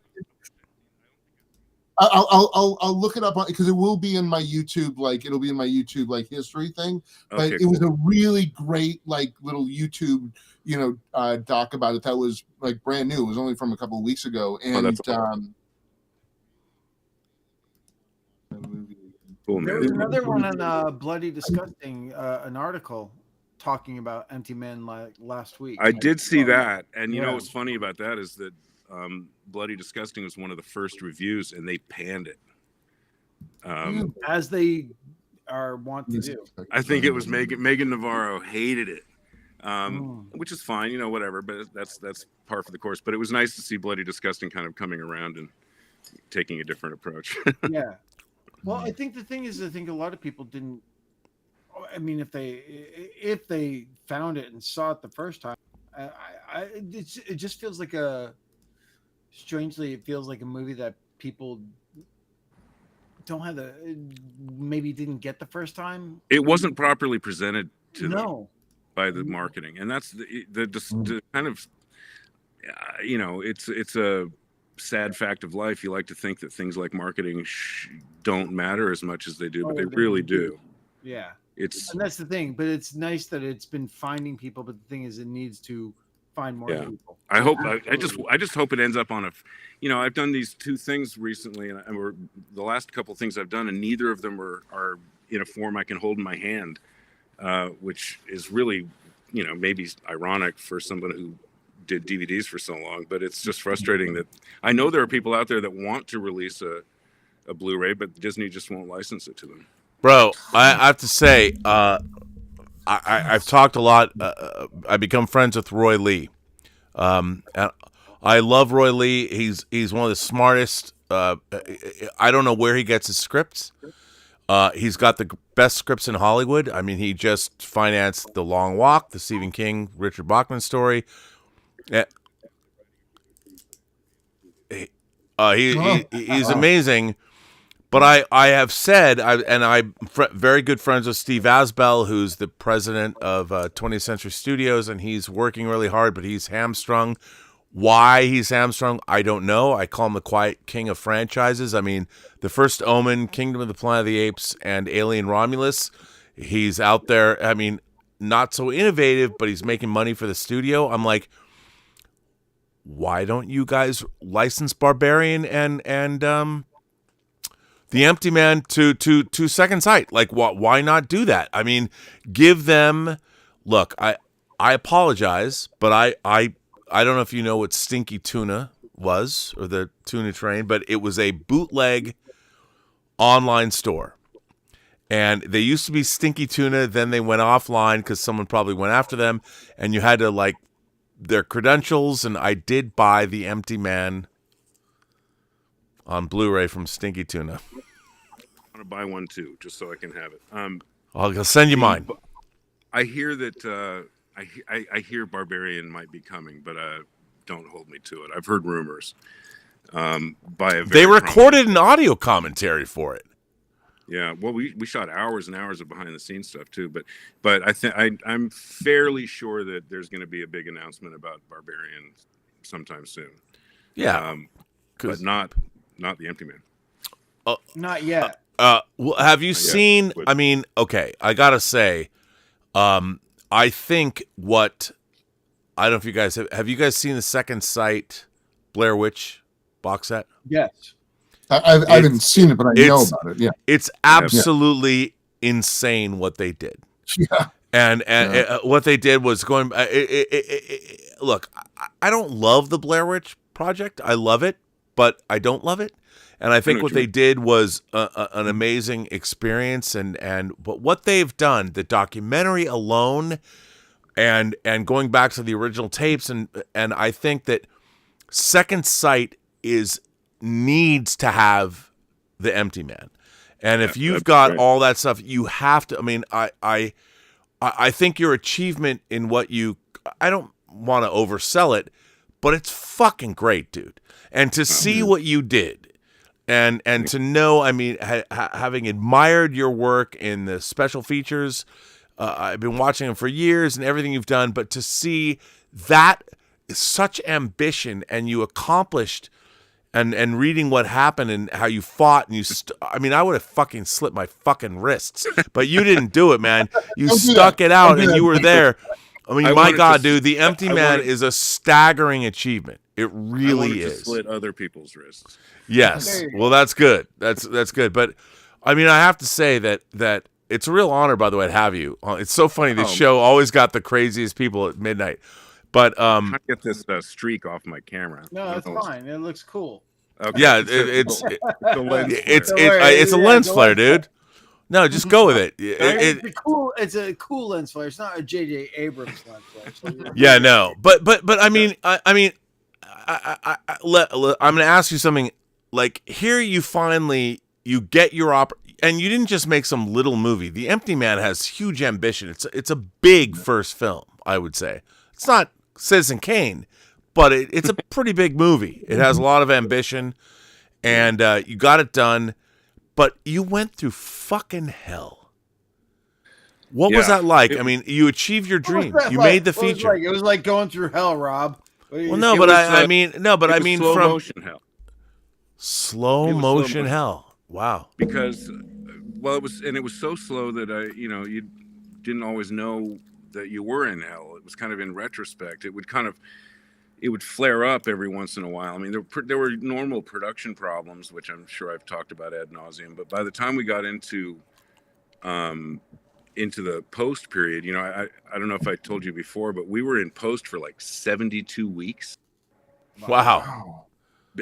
I'll look it up because it will be in my YouTube, it'll be in my YouTube history thing. But Okay, it was a really great little YouTube doc about it that was brand new. It was only from a couple of weeks ago, and Cool, There man. was another one on Bloody Disgusting, an article talking about Empty Man last week. I did see that, and you know Yeah. what's funny about that is that Bloody Disgusting was one of the first reviews, and they panned it. As they are want to do. I think it was Megan Navarro hated it, which is fine, you know, whatever. But that's par for the course. But it was nice to see Bloody Disgusting kind of coming around and taking a different approach. Yeah. Well, I think the thing is, I think a lot of people didn't. I mean, if they found it and saw it the first time, it just feels like strangely, it feels like a movie that people don't have maybe didn't get the first time. It wasn't properly presented to them No. by the marketing, and that's the kind of, you know, it's a sad fact of life. You like to think that things like marketing don't matter as much as they do, but they really do. Yeah. And that's the thing, but it's nice that it's been finding people. But the thing is, it needs to find more people. I hope. I just hope it ends up on you know, I've done these two things recently, and the last couple of things I've done, and neither of them are in a form I can hold in my hand, which is really, you know, maybe ironic for someone who did DVDs for so long. But it's just frustrating that I know there are people out there that want to release a Blu-ray, but Disney just won't license it to them. Bro, I have to say, I've talked a lot. I become friends with Roy Lee. And I love Roy Lee. He's one of the smartest. I don't know where he gets his scripts. He's got the best scripts in Hollywood. I mean, he just financed The Long Walk, the Stephen King, Richard Bachman story. He's amazing. But I have said, I'm very good friends with Steve Asbell, who's the president of 20th Century Studios, and he's working really hard, but he's hamstrung. Why he's hamstrung, I don't know. I call him the quiet king of franchises. I mean, the first Omen, Kingdom of the Planet of the Apes, and Alien Romulus, he's out there. I mean, not so innovative, but he's making money for the studio. I'm like, why don't you guys license Barbarian and The Empty Man to Second Sight? Like, why not do that? I mean, give them. Look, I apologize, but I don't know if you know what Stinky Tuna was or the Tuna Train, but it was a bootleg online store, and they used to be Stinky Tuna. Then they went offline because someone probably went after them, and you had to like their credentials. And I did buy The Empty Man on Blu-ray from Stinky Tuna. I want to buy one too, just so I can have it. I'll send you mine. I hear that I hear Barbarian might be coming, but don't hold me to it. I've heard rumors. They recorded an audio commentary for it. Yeah, well, we shot hours and hours of behind the scenes stuff too, but I'm fairly sure that there's going to be a big announcement about Barbarian sometime soon. Yeah, but not The Empty Man. Not yet. Well, have you seen? I mean, okay, I gotta say, I think I don't know if you guys have you guys seen the Second Sight Blair Witch box set? Yes. I haven't seen it, but I know about it. Yeah, it's absolutely insane what they did. Yeah, and what they did was going. Look, I don't love the Blair Witch Project. I love it, but I don't love it. And I think what they did was an amazing experience. But what they've done, the documentary alone, and going back to the original tapes, and I think that Second Sight needs to have The Empty Man. And if you've got all that stuff, you have to. I mean, I think your achievement in what I don't want to oversell it, but it's fucking great, dude. And to see what you did, and to know, I mean, having admired your work in the special features, I've been watching them for years and everything you've done, but to see that such ambition and you accomplished. And reading what happened and how you fought and I mean, I would have fucking slit my fucking wrists, but you didn't do it, man. You stuck it out and you were there. I mean, my God, dude, The Empty Man is a staggering achievement. It really is. To slit other people's wrists. Yes. Well, that's good. That's good. But I mean, I have to say that it's a real honor, by the way, to have you. It's so funny. This show always got the craziest people at midnight. But I'm trying to get this streak off my camera. No, it's fine. It looks cool. Okay. yeah, it's a lens it's a lens flare, dude. No, just go with it. It's a cool lens flare. It's not a J.J. Abrams lens flare. So yeah, no, but I mean, I'm going to ask you something. Like here, you get your and you didn't just make some little movie. The Empty Man has huge ambition. It's a big first film, I would say. It's not Citizen Kane, but it's a pretty big movie. It has a lot of ambition, and you got it done. But you went through fucking hell. What was that like? I mean, you achieved your dream. You made the feature. It was like going through hell, Rob. Well, no, but I mean slow motion hell. Slow motion hell. Wow. Because, well, it was so slow that you didn't always know that you were in hell. It was kind of in retrospect. It would flare up every once in a while. I mean, there were normal production problems, which I'm sure I've talked about ad nauseum. But by the time we got into the post period, I don't know if I told you before, but we were in post for like 72 weeks. Wow.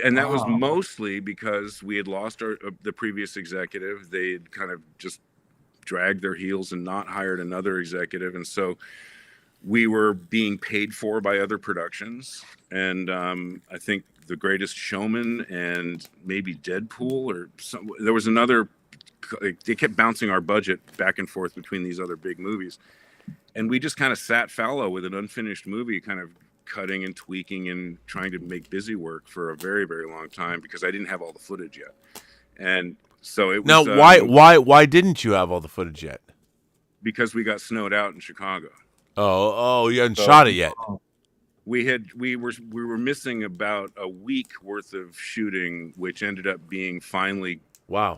And that was mostly because we had lost the previous executive. They had kind of just dragged their heels and not hired another executive. And so we were being paid for by other productions. And I think The Greatest Showman and maybe Deadpool or there was another, they kept bouncing our budget back and forth between these other big movies. And we just kind of sat fallow with an unfinished movie, kind of cutting and tweaking and trying to make busy work for a very, very long time because I didn't have all the footage yet. And so it was... Now, why didn't you have all the footage yet? Because we got snowed out in Chicago. Oh, you hadn't shot it yet. We were missing about a week worth of shooting, which ended up being finally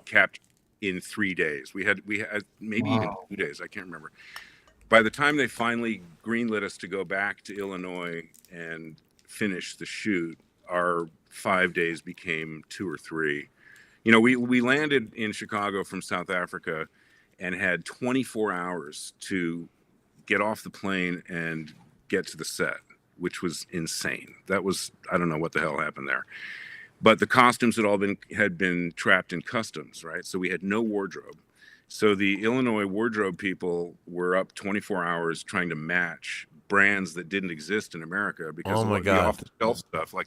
capped in 3 days. We had maybe even 2 days. I can't remember. By the time they finally greenlit us to go back to Illinois and finish the shoot, our 5 days became 2 or 3. We landed in Chicago from South Africa and had 24 hours to get off the plane and get to the set, which was insane. That was, I don't know what the hell happened there. But the costumes had been trapped in customs, right? So we had no wardrobe. So the Illinois wardrobe people were up 24 hours trying to match brands that didn't exist in America because of the off-the-shelf stuff. Like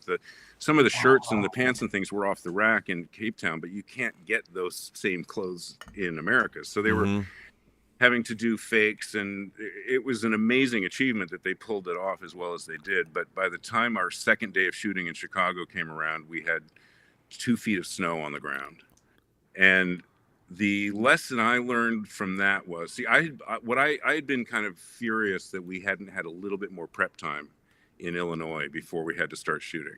some of the shirts and the pants and things were off the rack in Cape Town, but you can't get those same clothes in America. So they were having to do fakes, and it was an amazing achievement that they pulled it off as well as they did. But by the time our second day of shooting in Chicago came around, we had 2 feet of snow on the ground. And the lesson I learned from that was, I had been kind of furious that we hadn't had a little bit more prep time in Illinois before we had to start shooting.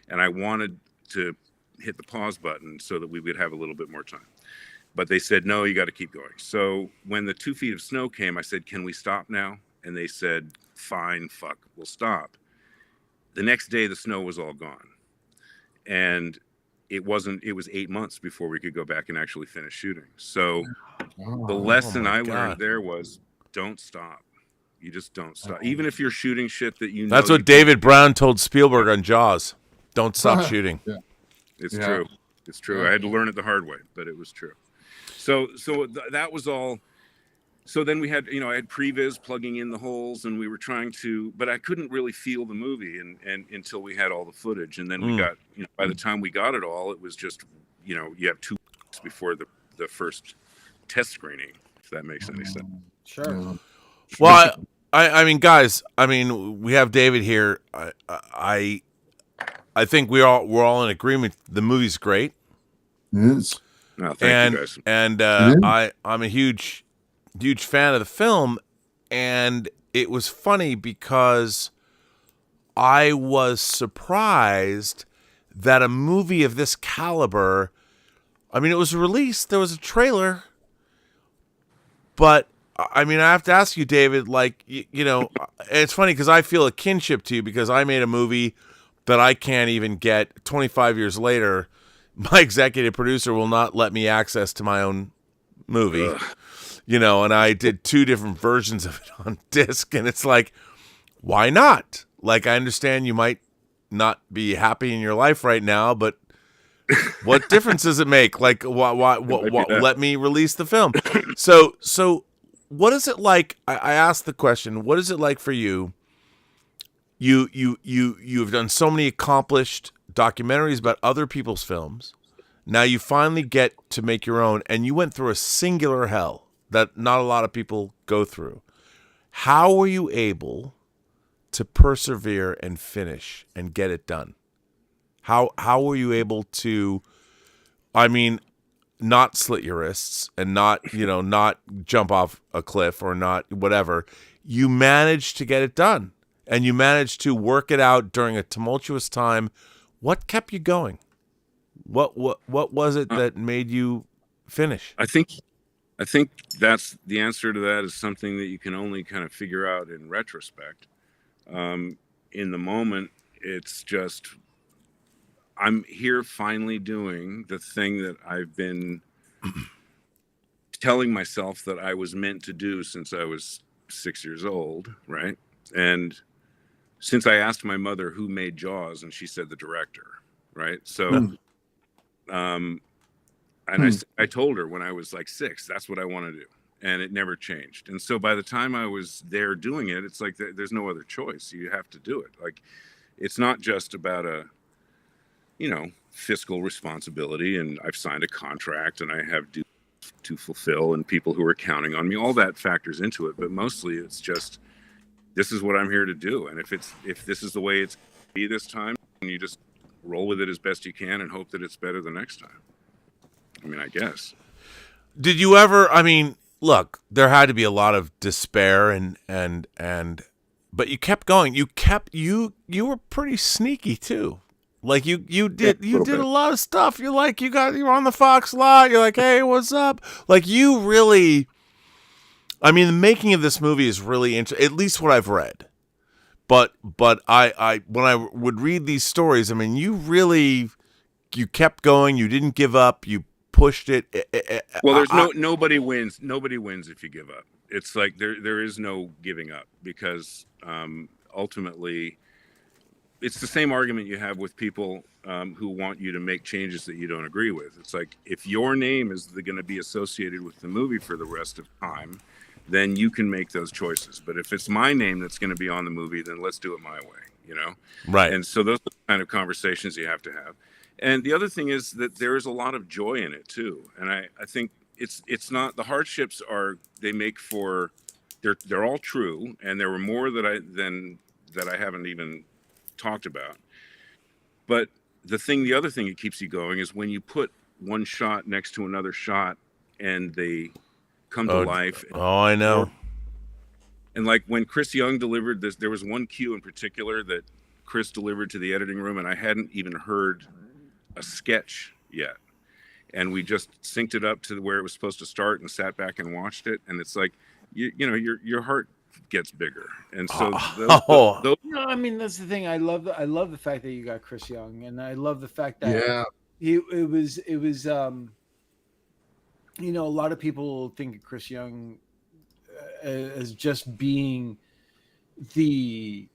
And I wanted to hit the pause button so that we would have a little bit more time. But they said, no, you got to keep going. So when the 2 feet of snow came, I said, can we stop now? And they said, fine, we'll stop. The next day, the snow was all gone. And it was 8 months before we could go back and actually finish shooting. So the lesson I learned there was don't stop. You just don't stop. Even if you're shooting shit that That's what David Brown told Spielberg on Jaws. Don't stop shooting. Yeah. It's true. It's true. I had to learn it the hard way, but it was true. So that was all. So then we had, I had previs plugging in the holes, and we were trying to, but I couldn't really feel the movie and until we had all the footage. And then we got, by the time we got it all, it was just, you have 2 weeks before the first test screening, if that makes any sense. Sure. Well, I mean, guys, we have David here. I think we're all in agreement. The movie's great. It is. No, thank you guys. And I'm a huge fan of the film, and it was funny because I was surprised that a movie of this caliber, it was released, there was a trailer, but I have to ask you, David, it's funny because I feel a kinship to you because I made a movie that I can't even get 25 years later. My executive producer will not let me access to my own movie, you know, and I did 2 different versions of it on disc, and it's like, why not? Like, I understand you might not be happy in your life right now, but what difference does it make? Like, why let me release the film? So what is it like? I asked the question, what is it like for you? You've done so many accomplished documentaries about other people's films. Now you finally get to make your own, and you went through a singular hell that not a lot of people go through. How were you able to persevere and finish and get it done? How were you able to, I mean, not slit your wrists and not jump off a cliff or not whatever? You managed to get it done, and you managed to work it out during a tumultuous time. What kept you going? What was it that made you finish? I think that's the answer to that is something that you can only kind of figure out in retrospect. In the moment, it's just, I'm here finally doing the thing that I've been telling myself that I was meant to do since I was 6 years old, right? And since I asked my mother who made Jaws, and she said the director, right? So, and I told her when I was like 6, that's what I want to do. And it never changed. And so by the time I was there doing it, it's like there's no other choice. You have to do it. Like, it's not just about a, fiscal responsibility, and I've signed a contract and I have dues to fulfill and people who are counting on me. All that factors into it. But mostly it's just, this is what I'm here to do. And if this is the way it's going to be this time, you just roll with it as best you can and hope that it's better the next time. I mean, I guess. Did you ever, look, there had to be a lot of despair but you kept going. You were pretty sneaky too. Like you did a lot of stuff. You're on the Fox lot. You're like, hey, what's up? Like, you really, the making of this movie is really interesting, at least what I've read. But I when I would read these stories, you kept going. You didn't give up. You pushed it. Well, there's nobody wins. Nobody wins if you give up. It's like there is no giving up, because ultimately it's the same argument you have with people who want you to make changes that you don't agree with. It's like, if your name is going to be associated with the movie for the rest of time, then you can make those choices. But if it's my name that's going to be on the movie, then let's do it my way, Right. And so those are the kind of conversations you have to have. And the other thing is that there is a lot of joy in it too. And I think it's not, the hardships they make for, they're all true. And there were more that I haven't even talked about. But the other thing that keeps you going is when you put one shot next to another shot and they come to life. Oh, I know. And like when Chris Young delivered this, there was one cue in particular that Chris delivered to the editing room, and I hadn't even heard a sketch yet. And we just synced it up to where it was supposed to start and sat back and watched it. And it's like, your heart gets bigger. And so those that's the thing. I love the fact that you got Chris Young, and I love the fact that it was a lot of people think of Chris Young as just being the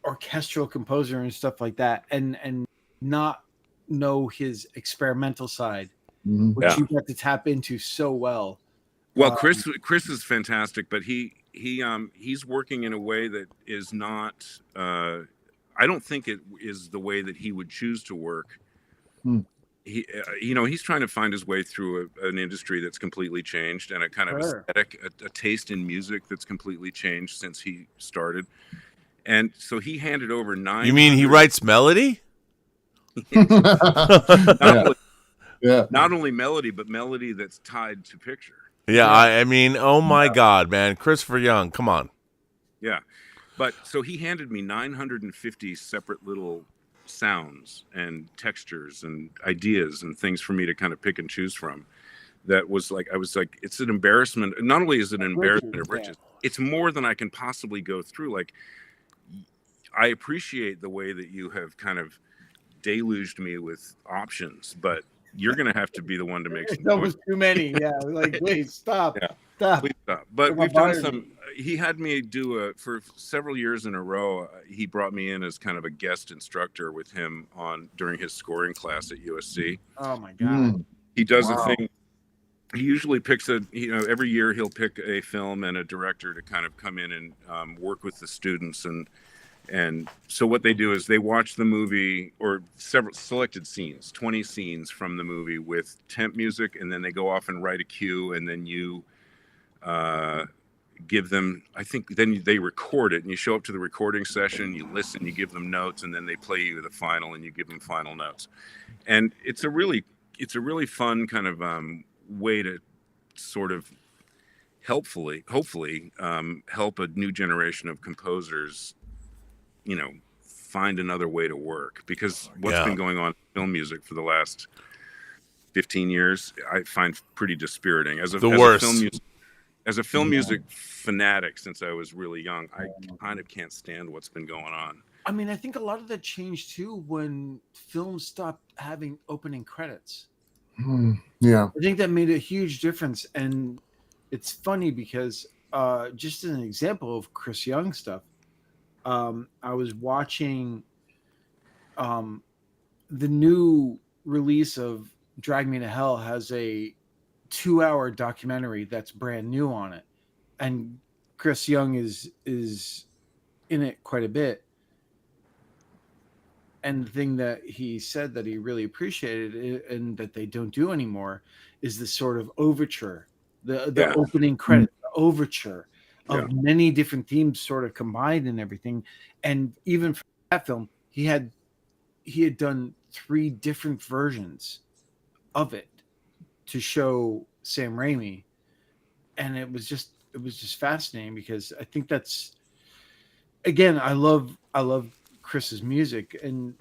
orchestral composer and stuff like that, and not know his experimental side, which you got to tap into so well. Well, Chris is fantastic, but he's working in a way that is not. I don't think it is the way that he would choose to work. He's trying to find his way through an industry that's completely changed, and a kind of aesthetic, a taste in music that's completely changed since he started. And so he handed over 9. You mean he writes melody? Not only melody, but melody that's tied to picture. Yeah, oh my God, man. Christopher Young, come on. Yeah. But so he handed me 950 separate little sounds and textures and ideas and things for me to kind of pick and choose from. That was like, I was like, it's an embarrassment. Not only is it an embarrassment of riches, it's more than I can possibly go through. Like, I appreciate the way that you have kind of deluged me with options, but you're going to have to be the one to make some That noise. was too many. Yeah, like please stop. Yeah. Stop. Please stop. But My we've done body. some. He had me do for several years in a row. He brought me in as kind of a guest instructor with him during his scoring class at USC. Oh my god. He does Wow. a thing. He usually picks every year he'll pick a film and a director to kind of come in and work with the students. And so what they do is they watch the movie or several selected scenes, 20 scenes from the movie with temp music, and then they go off and write a cue, and then you give them, I think then they record it, and you show up to the recording session, you listen, you give them notes, and then they play you the final, and you give them final notes. And it's a really fun kind of way to sort of hopefully help a new generation of composers, find another way to work, because what's been going on in film music for the last 15 years, I find pretty dispiriting. As a film music fanatic since I was really young, I kind of can't stand what's been going on. I mean, I think a lot of that changed too when films stopped having opening credits. Yeah. I think that made a huge difference. And it's funny because just as an example of Chris Young stuff, I was watching the new release of Drag Me to Hell has a 2-hour documentary that's brand new on it. And Chris Young is in it quite a bit. And the thing that he said that he really appreciated and that they don't do anymore is the sort of overture, the opening credit, the overture of many different themes sort of combined and everything. And even for that film, he had done 3 different versions of it to show Sam Raimi. And it was just fascinating, because I think that's, again, I love Chris's music, and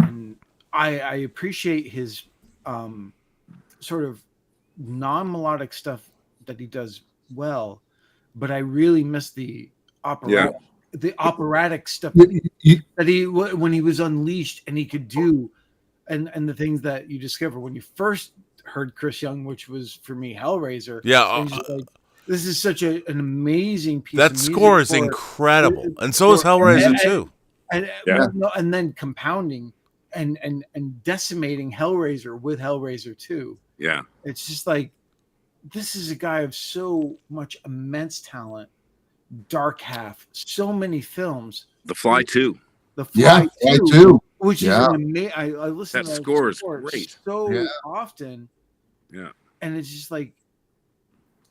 I appreciate his sort of non-melodic stuff that he does well, but I really miss the operatic stuff that he when he was unleashed and he could do, and the things that you discover when you first heard Chris Young, which was for me Hellraiser. Yeah, this is such an amazing piece. That of music score is incredible, and so is Hellraiser too. And then compounding and decimating Hellraiser with Hellraiser 2. Yeah. It's just like, this is a guy of so much immense talent. Dark Half, so many films. The Fly 2. The Fly 2. Which is an amazing. I listen that to score is great so often. Yeah. And it's just like,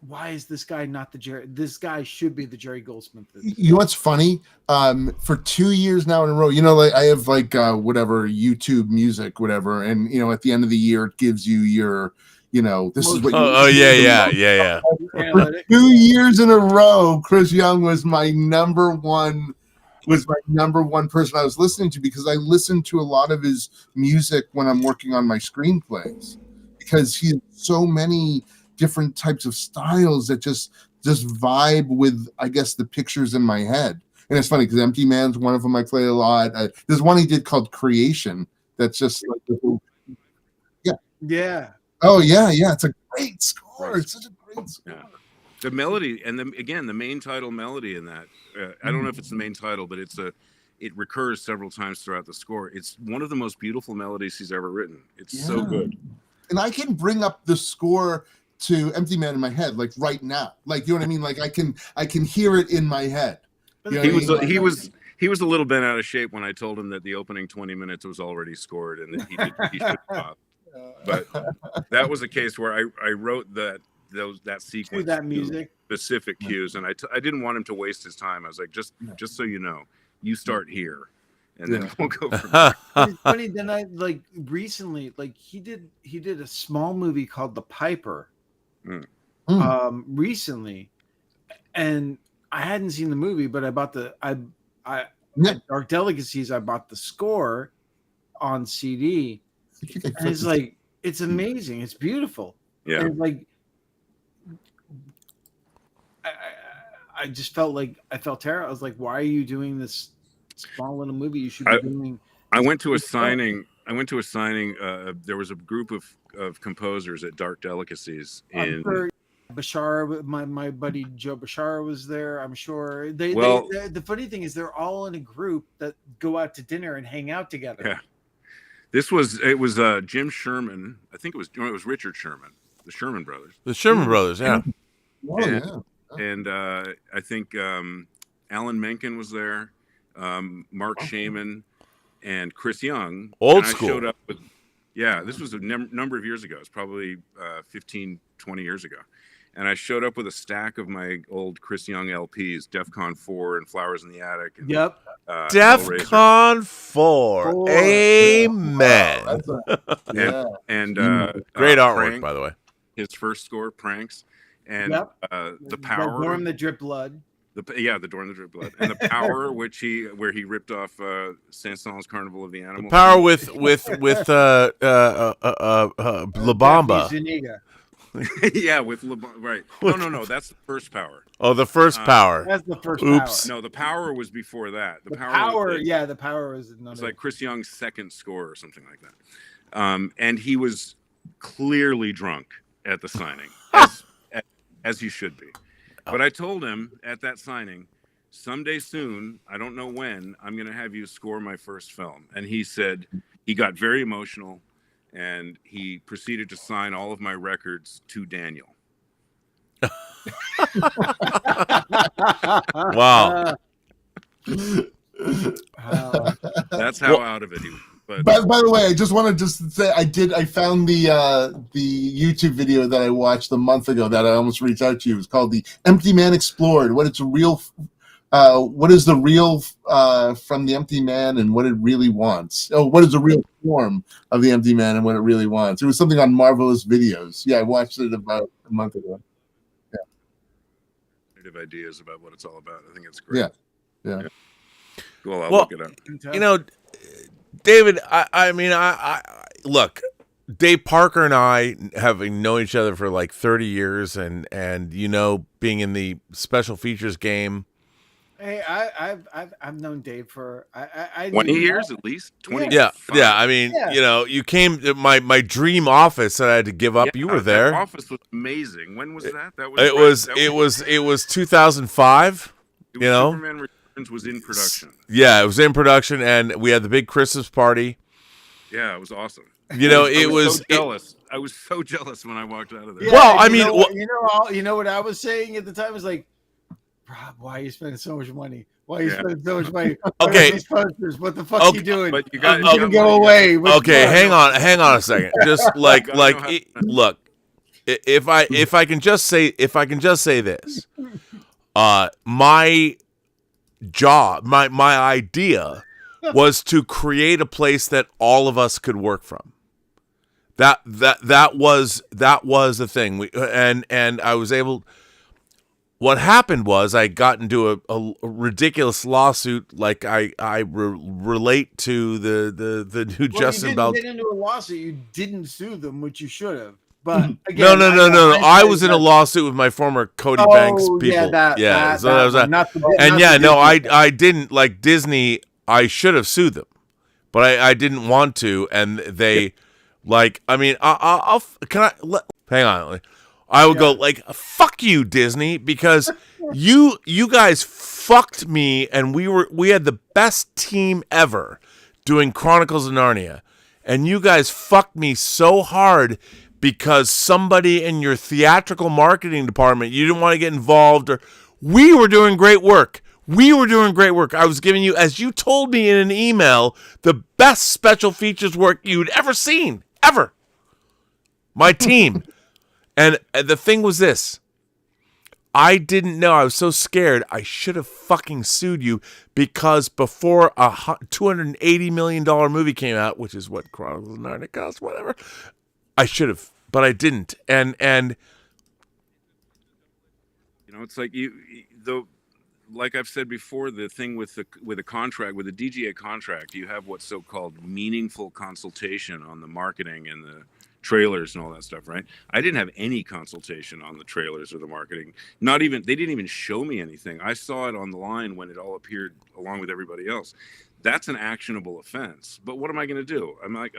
why is this guy not the Jerry? This guy should be the Jerry Goldsmith. You know what's funny? For 2 years now in a row, like I have whatever YouTube music, whatever, and at the end of the year it gives you your, this is what. Yeah. For 2 years in a row, Chris Young was my number one person I was listening to, because I listen to a lot of his music when I'm working on my screenplays, because he has so many different types of styles that just vibe with, I guess, the pictures in my head. And it's funny because Empty Man's one of them I play a lot. There's one he did called Creation that's just like the whole, oh yeah, it's a great score. It's such a great score. Yeah. The melody, and the main title melody in that, I don't know if it's the main title, but it recurs several times throughout the score. It's one of the most beautiful melodies he's ever written. It's so good. And I can bring up the score to Empty Man in my head, like right now, like, you know what I mean? Like I can hear it in my head. He was a little bent out of shape when I told him that the opening 20 minutes was already scored and that he should stop. But that was a case where I wrote that sequence, that music, specific cues, and I didn't want him to waste his time. I was like, just so you know, you start here, and then we'll go from there. It's funny. Then I recently, he did a small movie called The Piper. Recently, and I hadn't seen the movie, but I bought Dark Delicacies. I bought the score on CD, and it's like, it's amazing. It's beautiful. Yeah. And I just felt terrible. I was like, why are you doing this small little movie? You should be doing. I went to a signing I went to a signing. There was a group of composers at Dark Delicacies in. Bashar, my buddy Joe Bashar was there. I'm sure. The funny thing is, they're all in a group that go out to dinner and hang out together. Yeah. It was Jim Sherman. I think it was Richard Sherman, the Sherman brothers. The Sherman brothers, yeah. And I think Alan Menken was there, Mark Shaman, and Chris Young. Old and school. I showed up with, this was a number of years ago. It's probably 15, 20 years ago. And I showed up with a stack of my old Chris Young LPs, DEFCON 4 and Flowers in the Attic. And, yep. DEFCON 4. Amen. And great artwork, Prank, by the way. His first score, Pranks. And the Power. The Dorm the Drip Blood. The Dorm the Drip Blood. And the Power, where he ripped off Saint-Saëns Carnival of the Animals. The Power with La Bamba. Yeah, with right. No, that's the first Power. Oh, the first Power. That's the first Oops. Power. No, the Power was before that. The Power was another. It's like Chris Young's second score or something like that. And he was clearly drunk at the signing, as he should be. But I told him at that signing, someday soon, I don't know when, I'm going to have you score my first film. And he said, he got very emotional. And he proceeded to sign all of my records to Daniel. Wow. That's how out of it he was. But by the way, I just want to say I found the YouTube video that I watched a month ago that I almost reached out to you. It was called The Empty Man Explored. What is the real from the empty man and what it really wants? Oh, what is the real form of the empty man and what it really wants? It was something on Marvelous Videos. Yeah, I watched it about a month ago. Yeah. Ideas about what it's all about. I think it's great. Yeah. Well, I'll look it up. You know, David, I look, Dave Parker and I having known each other for like 30 years and being in the special features game. Hey, I've known Dave for 20 years at least. 20. Yeah. I mean, you came to my dream office that I had to give up. You were there. That office was amazing. When was that? It was 2005. Superman Returns was in production. Yeah, it was in production, and we had the big Christmas party. Yeah, it was awesome. I was so jealous. I was so jealous when I walked out of there. Yeah, well, I mean, you know what I was saying at the time was like, Rob, why are you spending so much money? Why are you spending so much money? Okay, these posters. What the fuck are you doing? But you go away. Okay, hang on a second. Just look, if I can just say this, my job, my idea was to create a place that all of us could work from. That was the thing. And I was able. What happened was I got into a ridiculous lawsuit. Like I relate to the new Justin Bell. You didn't get into a lawsuit. You didn't sue them, which you should have. But again, no. I was in a lawsuit with my former Cody Banks people. I didn't like Disney. I should have sued them, but I didn't want to, and they hang on. I would go like, fuck you, Disney, because you guys fucked me, and we had the best team ever doing Chronicles of Narnia, and you guys fucked me so hard because somebody in your theatrical marketing department, you didn't want to get involved, or we were doing great work. I was giving you, as you told me in an email, the best special features work you'd ever seen, ever. My team. And the thing was this. I didn't know. I was so scared. I should have fucking sued you because before a $280 million movie came out, which is what Chronicles of Narnia cost, whatever, I should have, but I didn't. And it's like like I've said before, the thing with a contract, with a DGA contract, you have what's so-called meaningful consultation on the marketing and the trailers and all that stuff, right? I didn't have any consultation on the trailers or the marketing. They didn't even show me anything. I saw it on the line when it all appeared along with everybody else. that's an actionable offense. But what am I going to do? I'm like,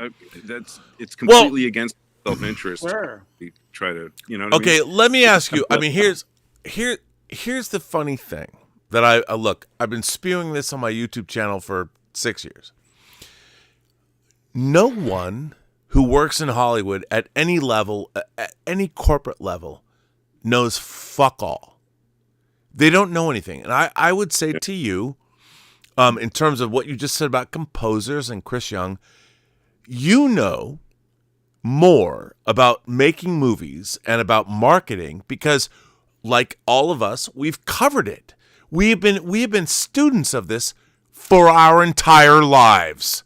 it's completely against self-interest. Sure. To try to, you know. What Okay, I mean? let me ask you. I mean, here's the funny thing that I look. I've been spewing this on my YouTube channel for 6 years. No one who works in Hollywood at any level, at any corporate level, knows fuck all. They don't know anything. And I would say to you, in terms of what you just said about composers and Chris Young, you know more about making movies and about marketing because, like all of us, we've covered it. We have been students of this for our entire lives.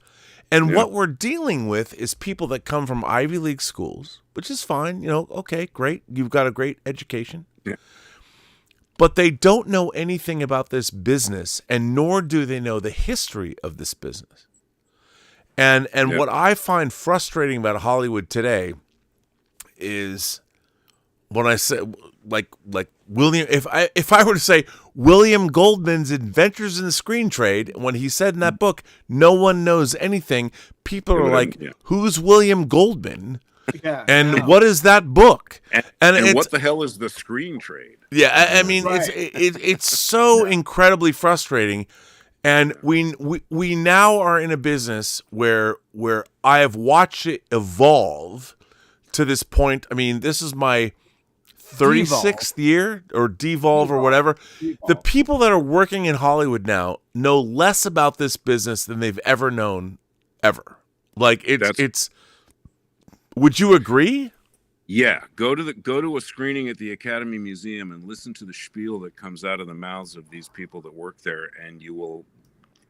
And what we're dealing with is people that come from Ivy League schools, which is fine. You know, okay, great. You've got a great education. Yeah. But they don't know anything about this business, and nor do they know the history of this business. And what I find frustrating about Hollywood today is when I say like William, if I were to say William Goldman's Adventures in the Screen Trade, when he said in that book, no one knows anything, people are like, who's William Goldman? Yeah. And what is that book? And what the hell is the screen trade? Yeah, I mean, it's so incredibly frustrating. And we now are in a business where I have watched it evolve to this point. I mean, this is my 36th year or devolve or whatever. The people that are working in Hollywood now know less about this business than they've ever known ever. Like it's would you agree? Yeah, go to a screening at the Academy Museum and listen to the spiel that comes out of the mouths of these people that work there, and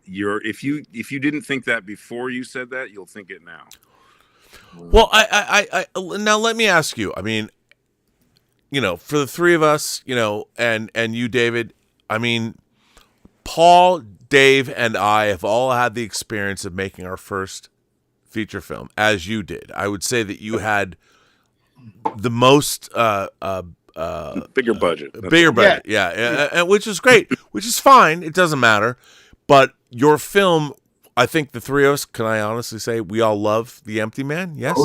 if you didn't think that before you said that, you'll think it now. Well, I now let me ask you. I mean, you know, for the three of us, you know, and you, David, I mean, Paul, Dave, and I have all had the experience of making our first feature film, as you did. I would say that you had the most bigger budget. Yeah, which is great, which is fine. It doesn't matter. But your film, I think the three of us, can I honestly say, we all love The Empty Man? Yes?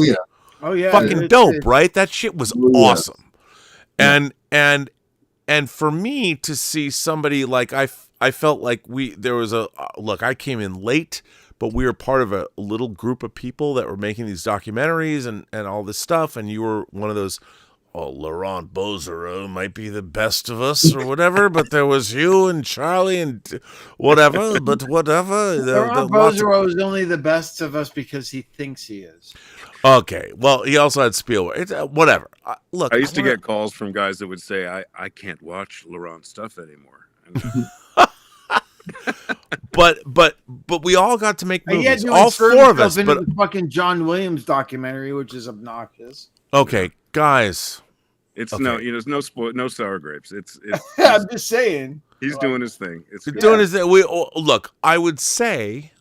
Oh, yeah. Fucking dope, right? That shit was awesome. And for me to see somebody like I felt like I came in late, but we were part of a little group of people that were making these documentaries and all this stuff. And you were one of those, Laurent Bozero might be the best of us or whatever, but there was you and Charlie and whatever, but whatever. Laurent Bozero is only the best of us because he thinks he is. Okay. Well, he also had Spielberg. It's, whatever. Look, I used to get calls from guys that would say, I can't watch Laurent stuff anymore. But we all got to make movies. All four four of us. But But the fucking John Williams documentary, which is obnoxious. okay, guys. It's Okay. no sour grapes. It's I'm just saying. he's doing his thing. It's good. Doing is that look. I would say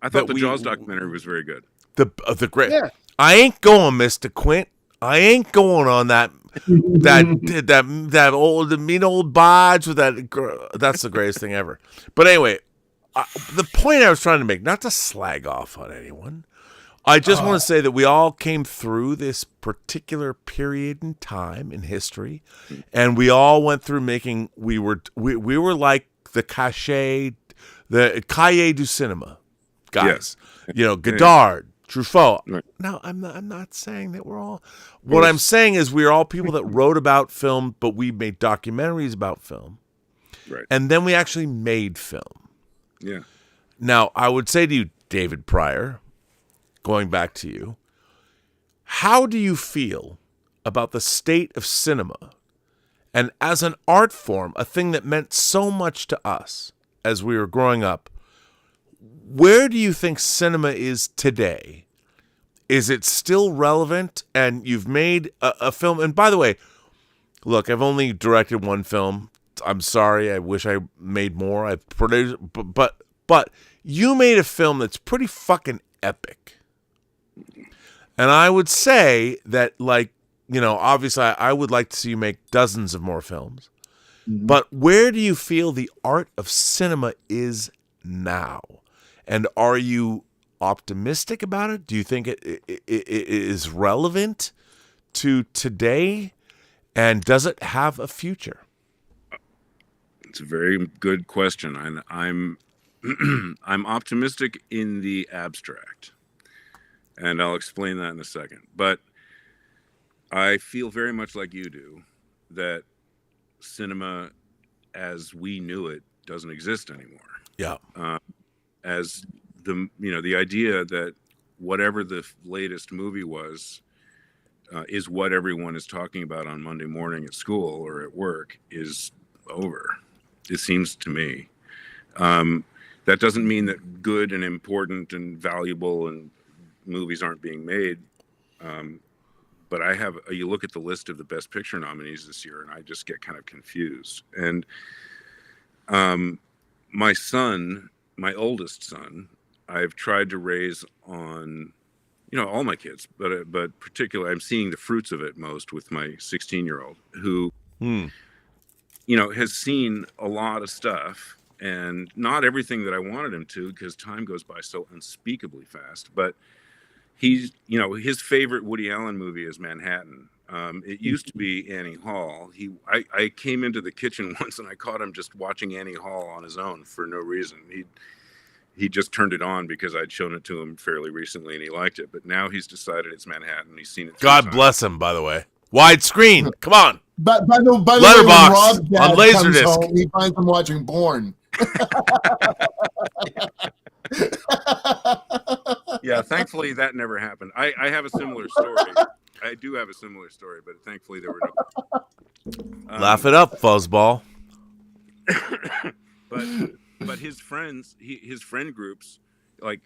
I thought that the Jaws documentary was very good. the great. Yeah. I ain't going, Mr. Quint. I ain't going on that old mean old bodge with that girl. That's the greatest thing ever. But anyway, the point I was trying to make, not to slag off on anyone, I just want to say that we all came through this particular period in time in history, and we all went through making. We were like the cahier du cinema guys. Yeah. You know, Godard, Truffaut. Right. No, I'm not saying that we're all. What I'm saying is we're all people that wrote about film, but we made documentaries about film, Right. and then we actually made film. Yeah. Now, I would say to you, David Pryor, going back to you, how do you feel about the state of cinema and as an art form, a thing that meant so much to us as we were growing up? Where do you think cinema is today? Is it still relevant? And you've made a film. And by the way, look, I've only directed one film. I'm sorry. I wish I made more. I've produced, but you made a film that's pretty fucking epic. And I would say that, like, you know, obviously I would like to see you make dozens of more films. Mm-hmm. But where do you feel the art of cinema is now? And are you optimistic about it? Do you think it is relevant to today? And does it have a future? It's a very good question. I'm I'm optimistic in the abstract, and I'll explain that in a second. But I feel very much like you do that cinema as we knew it doesn't exist anymore. Yeah. As the idea that whatever the latest movie was is what everyone is talking about on Monday morning at school or at work is over. It seems to me. That doesn't mean that good and important and valuable and movies aren't being made. But you look at the list of the Best Picture nominees this year, and I just get kind of confused. And my son, my oldest son, I've tried to raise on, all my kids, but particularly I'm seeing the fruits of it most with my 16-year-old who, has seen a lot of stuff, and not everything that I wanted him to, because time goes by so unspeakably fast. But he's, his favorite Woody Allen movie is Manhattan. It used to be Annie Hall. I came into the kitchen once and I caught him just watching Annie Hall on his own for no reason. He just turned it on because I'd shown it to him fairly recently and he liked it. But now he's decided it's Manhattan. He's seen it. God bless him, by the way. Widescreen. Come on. But by the way, Letterbox when Rob on Dad comes Laserdisc. home, he finds him watching Bourne. Yeah, thankfully that never happened. I have a similar story. I do have a similar story, but thankfully there were no. Laugh it up, fuzzball. But his friends, his friend groups, like,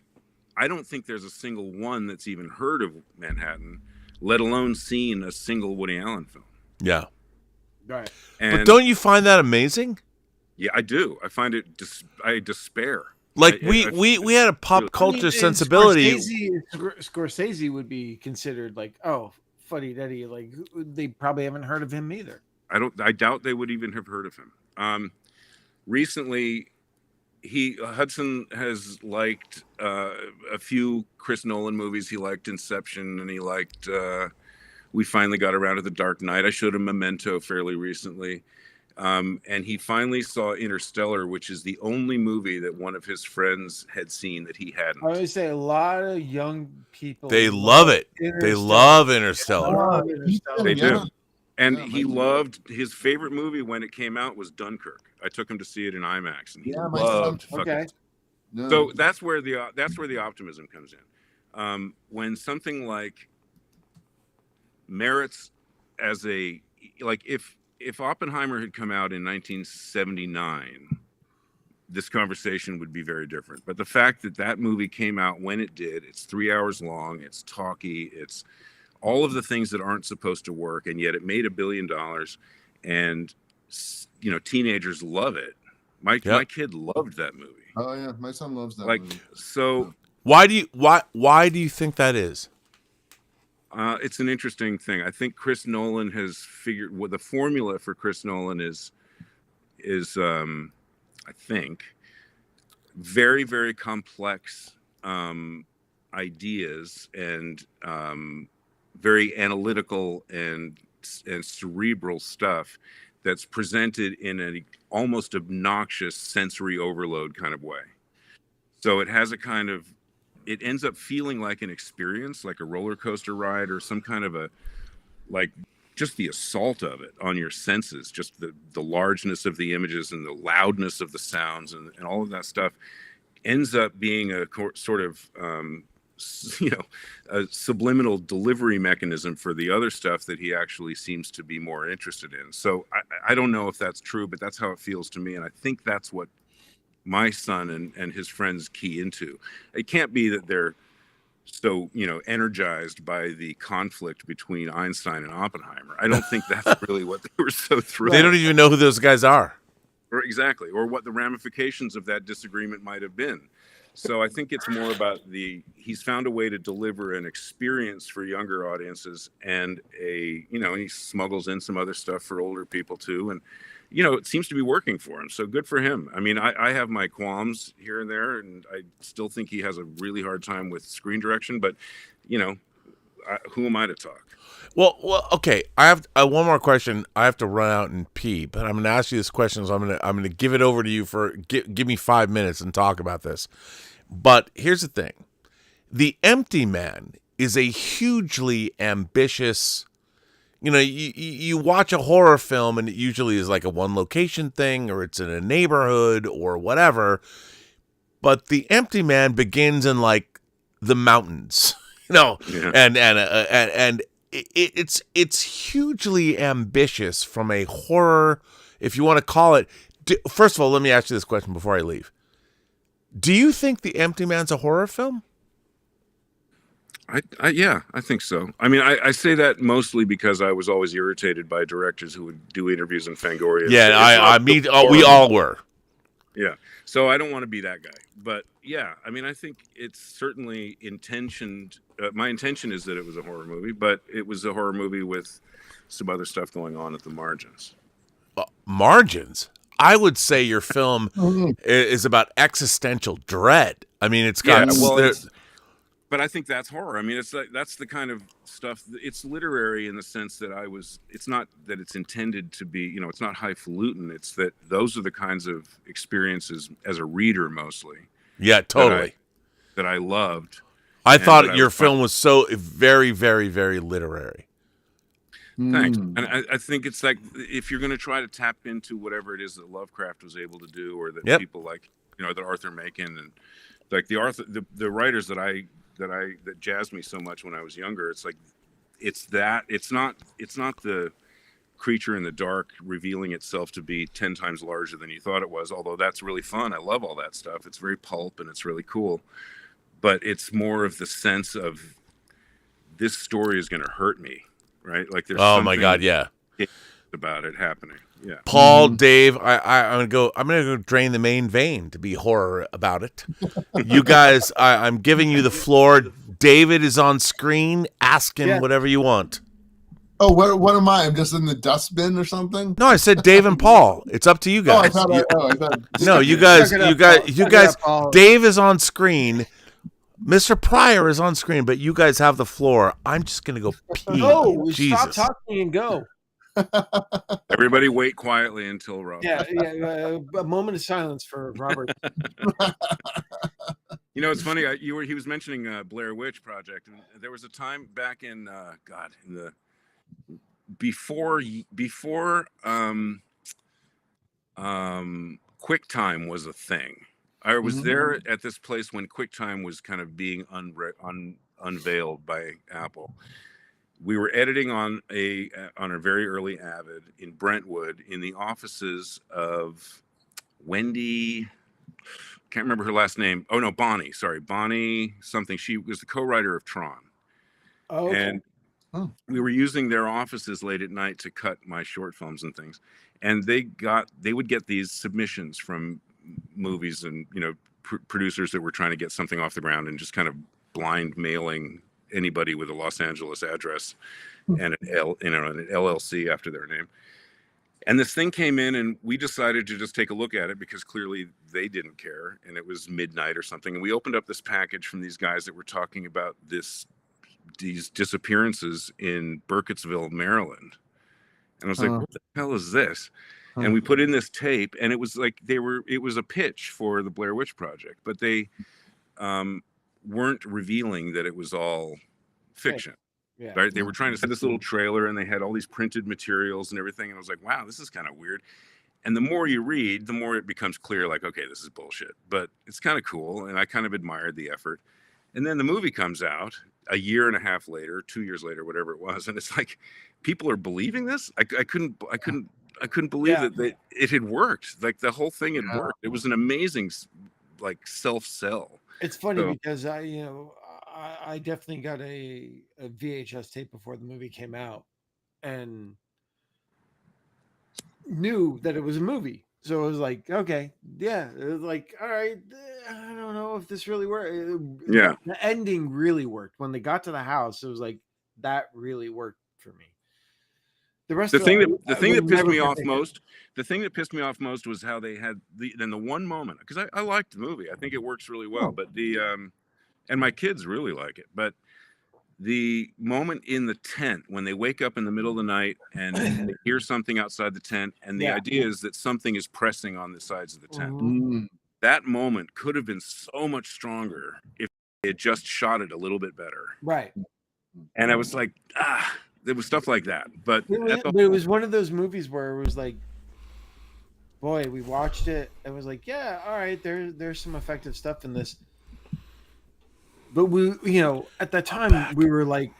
I don't think there's a single one that's even heard of Manhattan, let alone seen a single Woody Allen film. Yeah. Right. But don't you find that amazing? Yeah, I do. I find it. I despair. Like we had a pop culture sensibility. Scorsese would be considered like, oh, fuddy duddy. Like they probably haven't heard of him either. I doubt they would even have heard of him. Recently, Hudson has liked a few Chris Nolan movies. He liked Inception, and he liked. We finally got around to The Dark Knight. I showed him Memento fairly recently. And he finally saw Interstellar, which is the only movie that one of his friends had seen that he hadn't. I would say a lot of young people. They love it. They love Interstellar. They do. And he loved his favorite movie when it came out was Dunkirk. I took him to see it in IMAX, and he loved fucking. So that's where the optimism comes in. When something like merits as a if Oppenheimer had come out in 1979, this conversation would be very different. But the fact that that movie came out when it did, it's 3 hours long, it's talky, it's all of the things that aren't supposed to work, and yet it made $1 billion, and teenagers love it. My kid loved that movie. Oh yeah, my son loves that movie. So why do you think that is? It's an interesting thing. I think Chris Nolan has figured what the formula for Chris Nolan is I think very, very complex ideas and very analytical and cerebral stuff that's presented in an almost obnoxious sensory overload kind of way. So it has it ends up feeling like an experience, like a roller coaster ride or some kind of just the assault of it on your senses, just the largeness of the images and the loudness of the sounds and all of that stuff ends up being a sort of, a subliminal delivery mechanism for the other stuff that he actually seems to be more interested in. So I don't know if that's true, but that's how it feels to me. And I think that's what my son and his friends key into. It can't be that they're so energized by the conflict between Einstein and Oppenheimer. I don't think that's really what they were so thrilled. They don't even know who those guys are. Or exactly, or what the ramifications of that disagreement might have been. So I think it's more about he's found a way to deliver an experience for younger audiences and he smuggles in some other stuff for older people too. And, it seems to be working for him. So good for him. I mean, I have my qualms here and there, and I still think he has a really hard time with screen direction, but, who am I to talk? Well, okay. I have one more question. I have to run out and pee, but I'm going to ask you this question. So I'm going to give it over to you for give me 5 minutes and talk about this. But here's the thing: The Empty Man is a hugely ambitious. You watch a horror film and it usually is like a one location thing, or it's in a neighborhood or whatever. But The Empty Man begins in like the mountains, Yeah. and it's hugely ambitious from a horror, if you want to call it. First of all, let me ask you this question before I leave. Do you think The Empty Man's a horror film? Yeah, I think so. I mean, I say that mostly because I was always irritated by directors who would do interviews in Fangoria. Yeah, we all were. Yeah, so I don't want to be that guy. But yeah, I mean, I think it's certainly intentioned. My intention is that it was a horror movie, but it was a horror movie with some other stuff going on at the margins. Margins? I would say your film is about existential dread. I mean, it's got... But I think that's horror. I mean, it's like that's the kind of stuff. It's literary in the sense that it's not that it's intended to be, it's not highfalutin. It's that those are the kinds of experiences as a reader mostly. Yeah, totally. That I loved. I thought your film was so very, very, very literary. Thanks. And I think it's like, if you're going to try to tap into whatever it is that Lovecraft was able to do, or that people like, that Arthur Machen and like the writers that jazzed me so much when I was younger. It's like, it's not the creature in the dark revealing itself to be 10 times larger than you thought it was. Although that's really fun. I love all that stuff. It's very pulp and it's really cool, but it's more of the sense of this story is going to hurt me. Right. Like there's my God. Yeah. About it happening. Yeah. Paul, Dave, I'm gonna go drain the main vein to be horror about it. You guys, I'm giving you the floor. David is on screen. Ask him whatever you want. Oh, what am I? I'm just in the dustbin or something? No, I said Dave and Paul. It's up to you guys. I thought. No, you guys. Dave is on screen. Mr. Pryor is on screen, but you guys have the floor. I'm just gonna go pee. Oh, Jesus. Stop talking and go. Everybody wait quietly until Robert. A moment of silence for Robert. It's funny. He was mentioning Blair Witch Project, and there was a time back in before QuickTime was a thing. I was there at this place when QuickTime was kind of being unveiled by Apple. We were editing on a very early Avid in Brentwood in the offices of Wendy. Can't remember her last name. Oh no, Bonnie. Sorry, Bonnie something. She was the co-writer of Tron. Oh, okay. And we were using their offices late at night to cut my short films and things. And they would get these submissions from movies and producers that were trying to get something off the ground, and just kind of blind mailing anybody with a Los Angeles address and an LLC after their name. And this thing came in, and we decided to just take a look at it because clearly they didn't care, and it was midnight or something. And we opened up this package from these guys that were talking about these disappearances in Burkittsville, Maryland. And I was like, what the hell is this? And we put in this tape, and it was like it was a pitch for the Blair Witch Project, but they weren't revealing that it was all fiction. Yeah. Right? They were trying to send this little trailer, and they had all these printed materials and everything. And I was like, wow, this is kind of weird. And the more you read, the more it becomes clear, like, okay, this is bullshit. But it's kind of cool, and I kind of admired the effort. And then the movie comes out a year and a half later, 2 years later, whatever it was, and it's like, people are believing this? I couldn't believe that it had worked. Like the whole thing had worked. It was an amazing, like, self-sell. It's funny because I definitely got a VHS tape before the movie came out, and knew that it was a movie. So it was like, okay, yeah. It was like, all right, I don't know if this really worked. Yeah. The ending really worked. When they got to the house, it was like, that really worked for me. The rest The of thing it, that the I thing would that pissed never me off forget. most, the thing that pissed me off most was how they had the one moment, because I liked the movie. I think it works really well, but and my kids really like it, but the moment in the tent when they wake up in the middle of the night and they hear something outside the tent, and the Yeah. idea is that something is pressing on the sides of the tent. Mhm. That moment could have been so much stronger if they had just shot it a little bit better. Right. And I was like, there was stuff like that. But It was one of those movies where it was like, boy, we watched it and was like, yeah, all right, there's some effective stuff in this. But we, at that time we were like,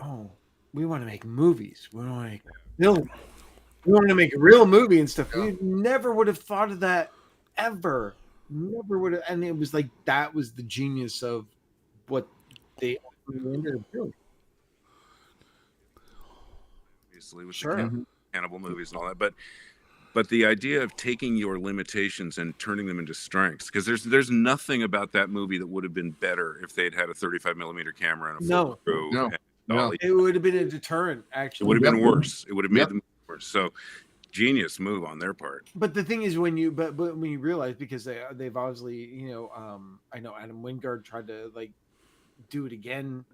oh, we want to make movies. We want to make film. We want to make a real movie and stuff. We never would have thought of that ever. Never would have. And it was like, that was the genius of what they ended up doing. Obviously, with Sure. the cannibal movies and all that, but the idea of taking your limitations and turning them into strengths, because there's nothing about that movie that would have been better if they'd had a 35 millimeter camera and a full crew. No. and No. all. It would have been a deterrent, It actually. would have been worse. It would have made Yep. them worse. So, genius move on their part. But the thing is, when you realize, because they've obviously, I know Adam Wingard tried to like do it again,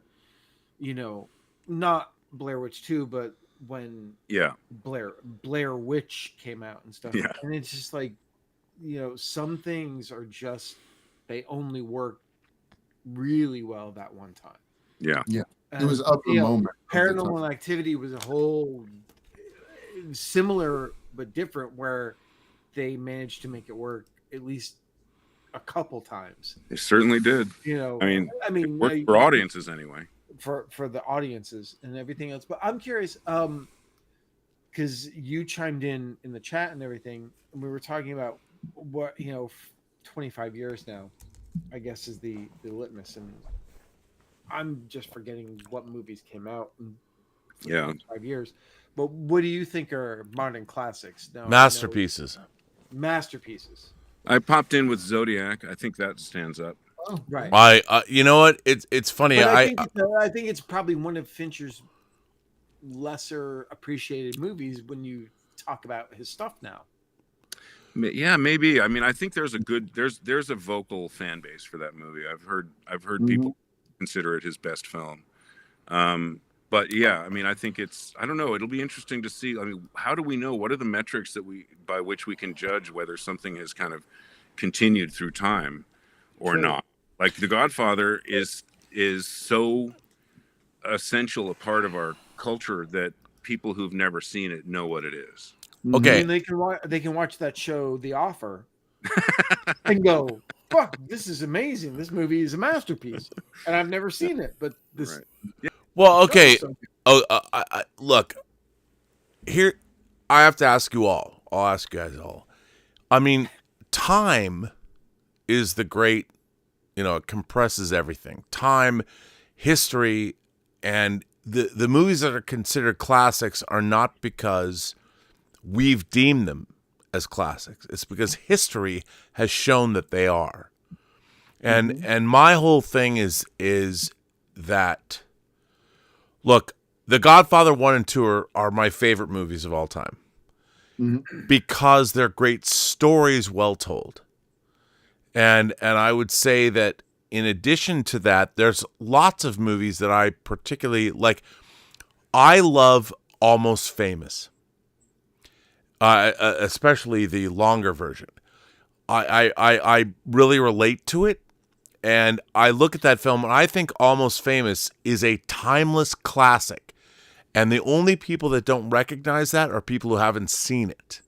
not Blair Witch 2, but when Yeah. Blair Witch came out and stuff. Yeah. And it's just like, some things are just, they only work really well that one time. Yeah. It was of the moment. Paranormal Activity was a whole similar but different, where they managed to make it work at least a couple times. They certainly did. I mean, It worked for audiences anyway. For the audiences and everything else. But I'm curious, because you chimed in the chat and everything, and we were talking about what 25 years now, I guess, is the litmus, and I'm just forgetting what movies came out in 5 years. But what do you think are modern classics? No, Masterpieces. Masterpieces. I popped in with Zodiac. I think that stands up. Oh, Right. You know what? It's funny. But I think it's probably one of Fincher's lesser appreciated movies when you talk about his stuff now. Yeah, maybe. I mean, I think there's a vocal fan base for that movie. I've heard people consider it his best film. But yeah, I mean, I think I don't know. It'll be interesting to see. I mean, how do we know? What are the metrics by which we can judge whether something has kind of continued through time or not? Like The Godfather is so essential a part of our culture that people who've never seen it know what it is. Okay. And they can watch that show, The Offer, and go, "Fuck, this is amazing! This movie is a masterpiece." And I've never seen it, but this. Right. Yeah. Well, okay. Look, here, I have to ask you all. I'll ask you guys all. I mean, time is the great, it compresses everything. Time, history, and the movies that are considered classics are not because we've deemed them as classics. It's because history has shown that they are. And my whole thing is that, look, The Godfather 1 and 2 are my favorite movies of all time because they're great stories well told. And I would say that in addition to that, there's lots of movies that I particularly like. I love Almost Famous, especially the longer version. I really relate to it. And I look at that film and I think Almost Famous is a timeless classic. And the only people that don't recognize that are people who haven't seen it.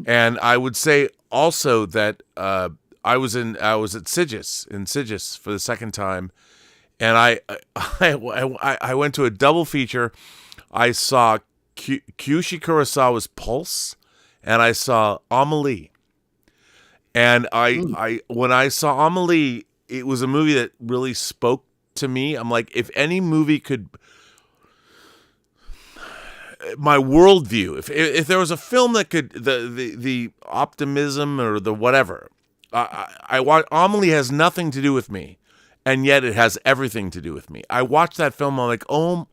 And I would say also that I was at Sigus for the second time, and I went to a double feature. I saw Kyushi Kurosawa's Pulse, and I saw Amelie. And when I saw Amelie, it was a movie that really spoke to me. I'm like, if any movie could my worldview. If there was a film that could the optimism or the whatever, I watch. Amelie has nothing to do with me, and yet it has everything to do with me. I watched that film. I'm like, oh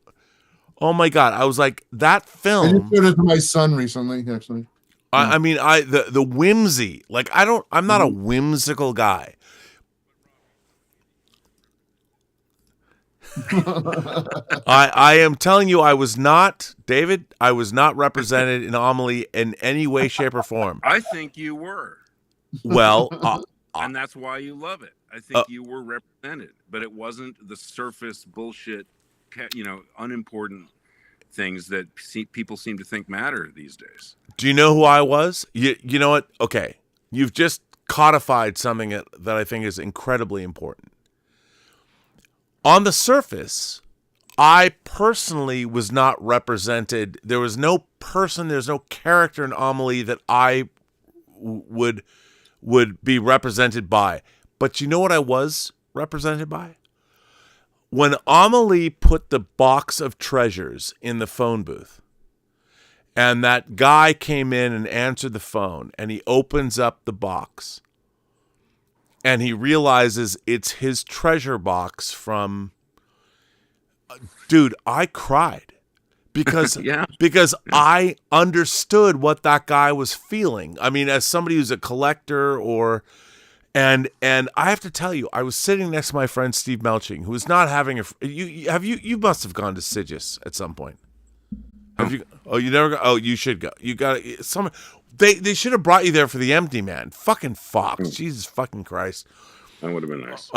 my God! I was like, that film. I just showed it to my son recently, actually. I mean, the whimsy. Like, I'm not a whimsical guy. I am telling you, I was not, David. I was not represented in Amelie in any way, shape, or form. I think you were. Well, and that's why you love it. I think you were represented, but it wasn't the surface bullshit, unimportant things that people seem to think matter these days. Do you know who I was? You know what? Okay, you've just codified something that I think is incredibly important. On the surface, I personally was not represented. There was no person, there's no character in Amelie that I would be represented by. But you know what I was represented by? When Amelie put the box of treasures in the phone booth, and that guy came in and answered the phone, and he opens up the box, and he realizes it's his treasure box from... Dude, I cried because because I understood what that guy was feeling. I mean, as somebody who's a collector and I have to tell you, I was sitting next to my friend Steve Melching, who is not having you must have gone to Sigis at some point. Have you? Oh, you never go. Oh, you should go. You got some. They should have brought you there for the Empty Man. Fucking Fox. Jesus fucking Christ. That would have been nice.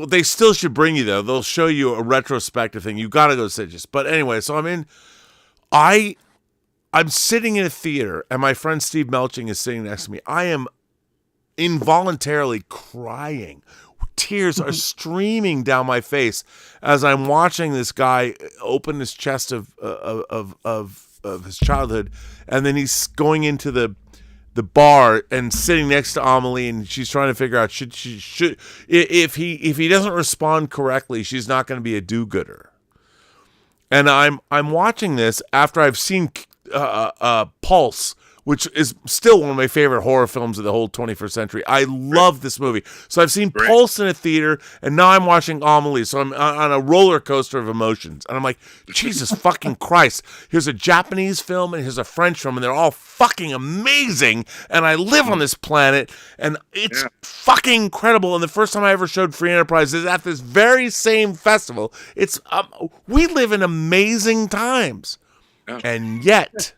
They still should bring you there. They'll show you a retrospective thing. You got to go to Sigis. But anyway, so I'm sitting in a theater, and my friend Steve Melching is sitting next to me. I am involuntarily crying. Tears are streaming down my face as I'm watching this guy open his chest of his childhood, and then he's going into the bar and sitting next to Amelie, and she's trying to figure out should if he doesn't respond correctly, she's not going to be a do-gooder. And I'm watching this after I've seen Pulse, which is still one of my favorite horror films of the whole 21st century. I love this movie. So I've seen Pulse in a theater, and now I'm watching Amelie. So I'm on a roller coaster of emotions. And I'm like, Jesus fucking Christ. Here's a Japanese film, and here's a French film, and they're all fucking amazing. And I live on this planet, and it's fucking incredible. And the first time I ever showed Free Enterprise is at this very same festival. It's we live in amazing times. And yet...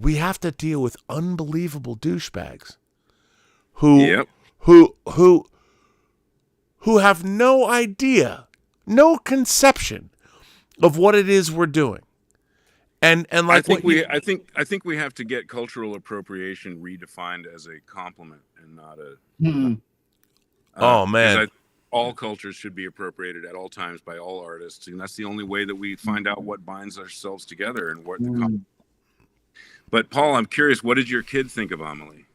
we have to deal with unbelievable douchebags who have no idea, no conception of what it is we're doing. And like I think we have to get cultural appropriation redefined as a compliment and not a oh man. All cultures should be appropriated at all times by all artists, and that's the only way that we find out what binds ourselves together and what the But Paul, I'm curious, what did your kid think of Amelie?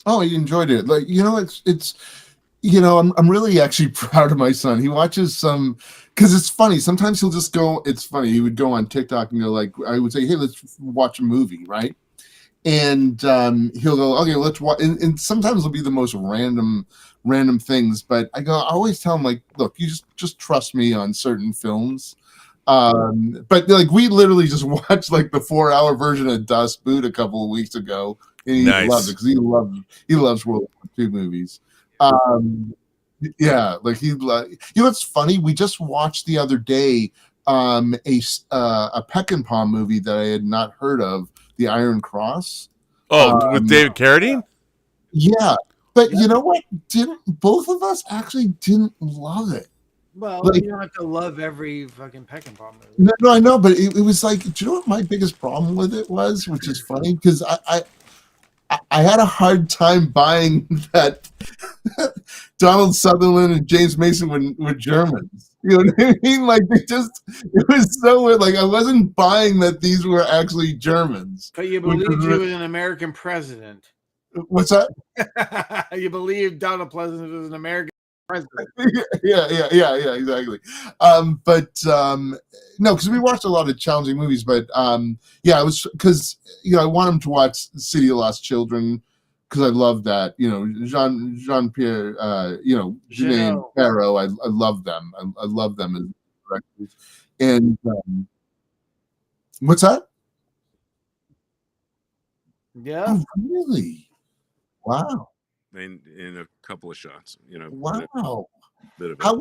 Oh, he enjoyed it. Like, it's I'm really actually proud of my son. He watches some, because it's funny. Sometimes he'll just go. It's funny. He would go on TikTok and go like, I would say, hey, let's watch a movie, right? And he'll go, okay, let's watch. And sometimes it'll be the most random things. But I always tell him like, look, you just trust me on certain films. But like we literally just watched like the 4-hour version of Das Boot a couple of weeks ago, and he loved it because he loves World War II movies. Yeah, like it's funny. We just watched the other day a Peckinpah movie that I had not heard of, The Iron Cross. Oh, with David Carradine? Yeah, but you know what? Both of us actually didn't love it. Well, like, you don't have to love every fucking Peckinpah movie. No, I know, but it was like, do you know what my biggest problem with it was? Which is funny because I had a hard time buying that Donald Sutherland and James Mason were Germans. You know what I mean? Like it was so weird. Like I wasn't buying that these were actually Germans. But you believed he was an American president. What's that? You believe Donald Pleasant was an American. yeah, exactly. No, because we watched a lot of challenging movies, but yeah, it was because I want him to watch City of Lost Children because I love that. Jean Pierre, Janae and Farrow. I love them. I love them as directors. And what's that? Yeah. Oh, really? Wow. In a couple of shots, Wow. Bit of it. How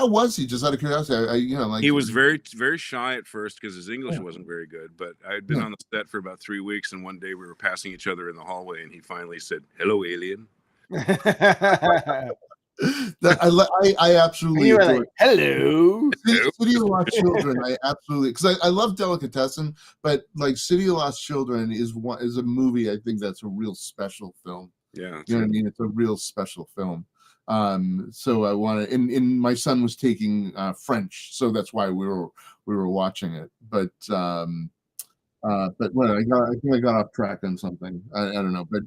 was he? Just out of curiosity, He was very, very shy at first because his English wasn't very good. But I'd been on the set for about 3 weeks, and one day we were passing each other in the hallway, and he finally said, "Hello, alien." I absolutely You were adore like, hello. City of Lost Children. I absolutely, because I love Delicatessen, but like City of Lost Children is a movie I think that's a real special film. Yeah, you know what I mean. It's a real special film. So I want to, and my son was taking French, so that's why we were watching it. But what I think I got off track on something. I don't know, but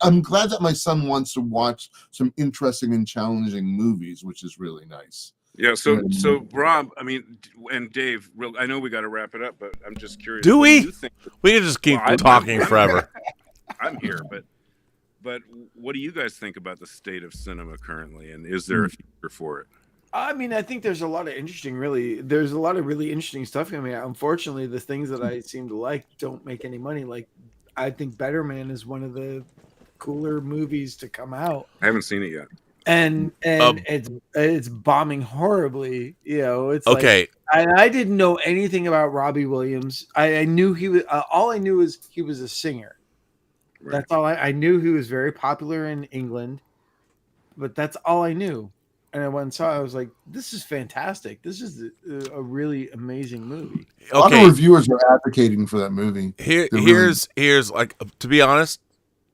I'm glad that my son wants to watch some interesting and challenging movies, which is really nice. Yeah. So Rob, and Dave, I know we got to wrap it up, but I'm just curious. Do we? You think? We can just keep talking forever. I'm here, but what do you guys think about the state of cinema currently, and is there a future for it? I think there's a lot of really interesting stuff. Unfortunately, the things that I seem to like don't make any money. Like, I think Better Man is one of the cooler movies to come out. I haven't seen it yet. And it's bombing horribly. It's okay. I didn't know anything about Robbie Williams. I knew he was. All I knew is he was a singer. Right. That's all I knew. He was very popular in England, but that's all I knew. And I went and saw it. I was like, this is fantastic. This is a really amazing movie. Okay. A lot of reviewers are advocating for that movie. Here's like, to be honest,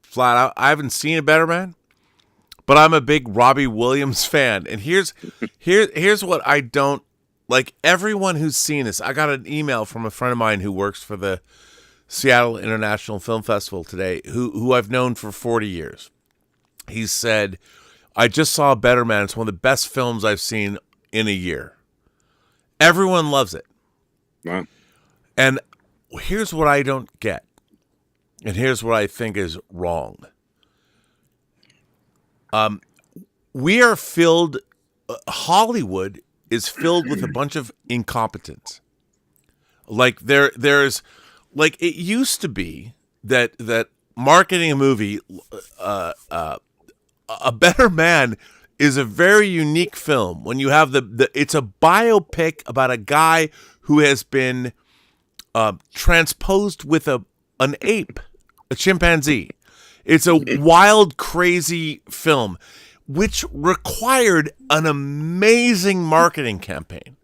flat out, I haven't seen a Better Man, but I'm a big Robbie Williams fan. And here's what I don't like. Everyone who's seen this, I got an email from a friend of mine who works for the Seattle International Film Festival today, who I've known for 40 years. He said, I just saw Better Man. It's one of the best films I've seen in a year. Everyone loves it. Wow. And here's what I don't get. And here's what I think is wrong. We are filled, Hollywood is filled with a bunch of incompetence. Like there's, like it used to be that marketing a movie, A Better Man is a very unique film. When you have it's a biopic about a guy who has been transposed with an ape, a chimpanzee. It's a wild, crazy film, which required an amazing marketing campaign.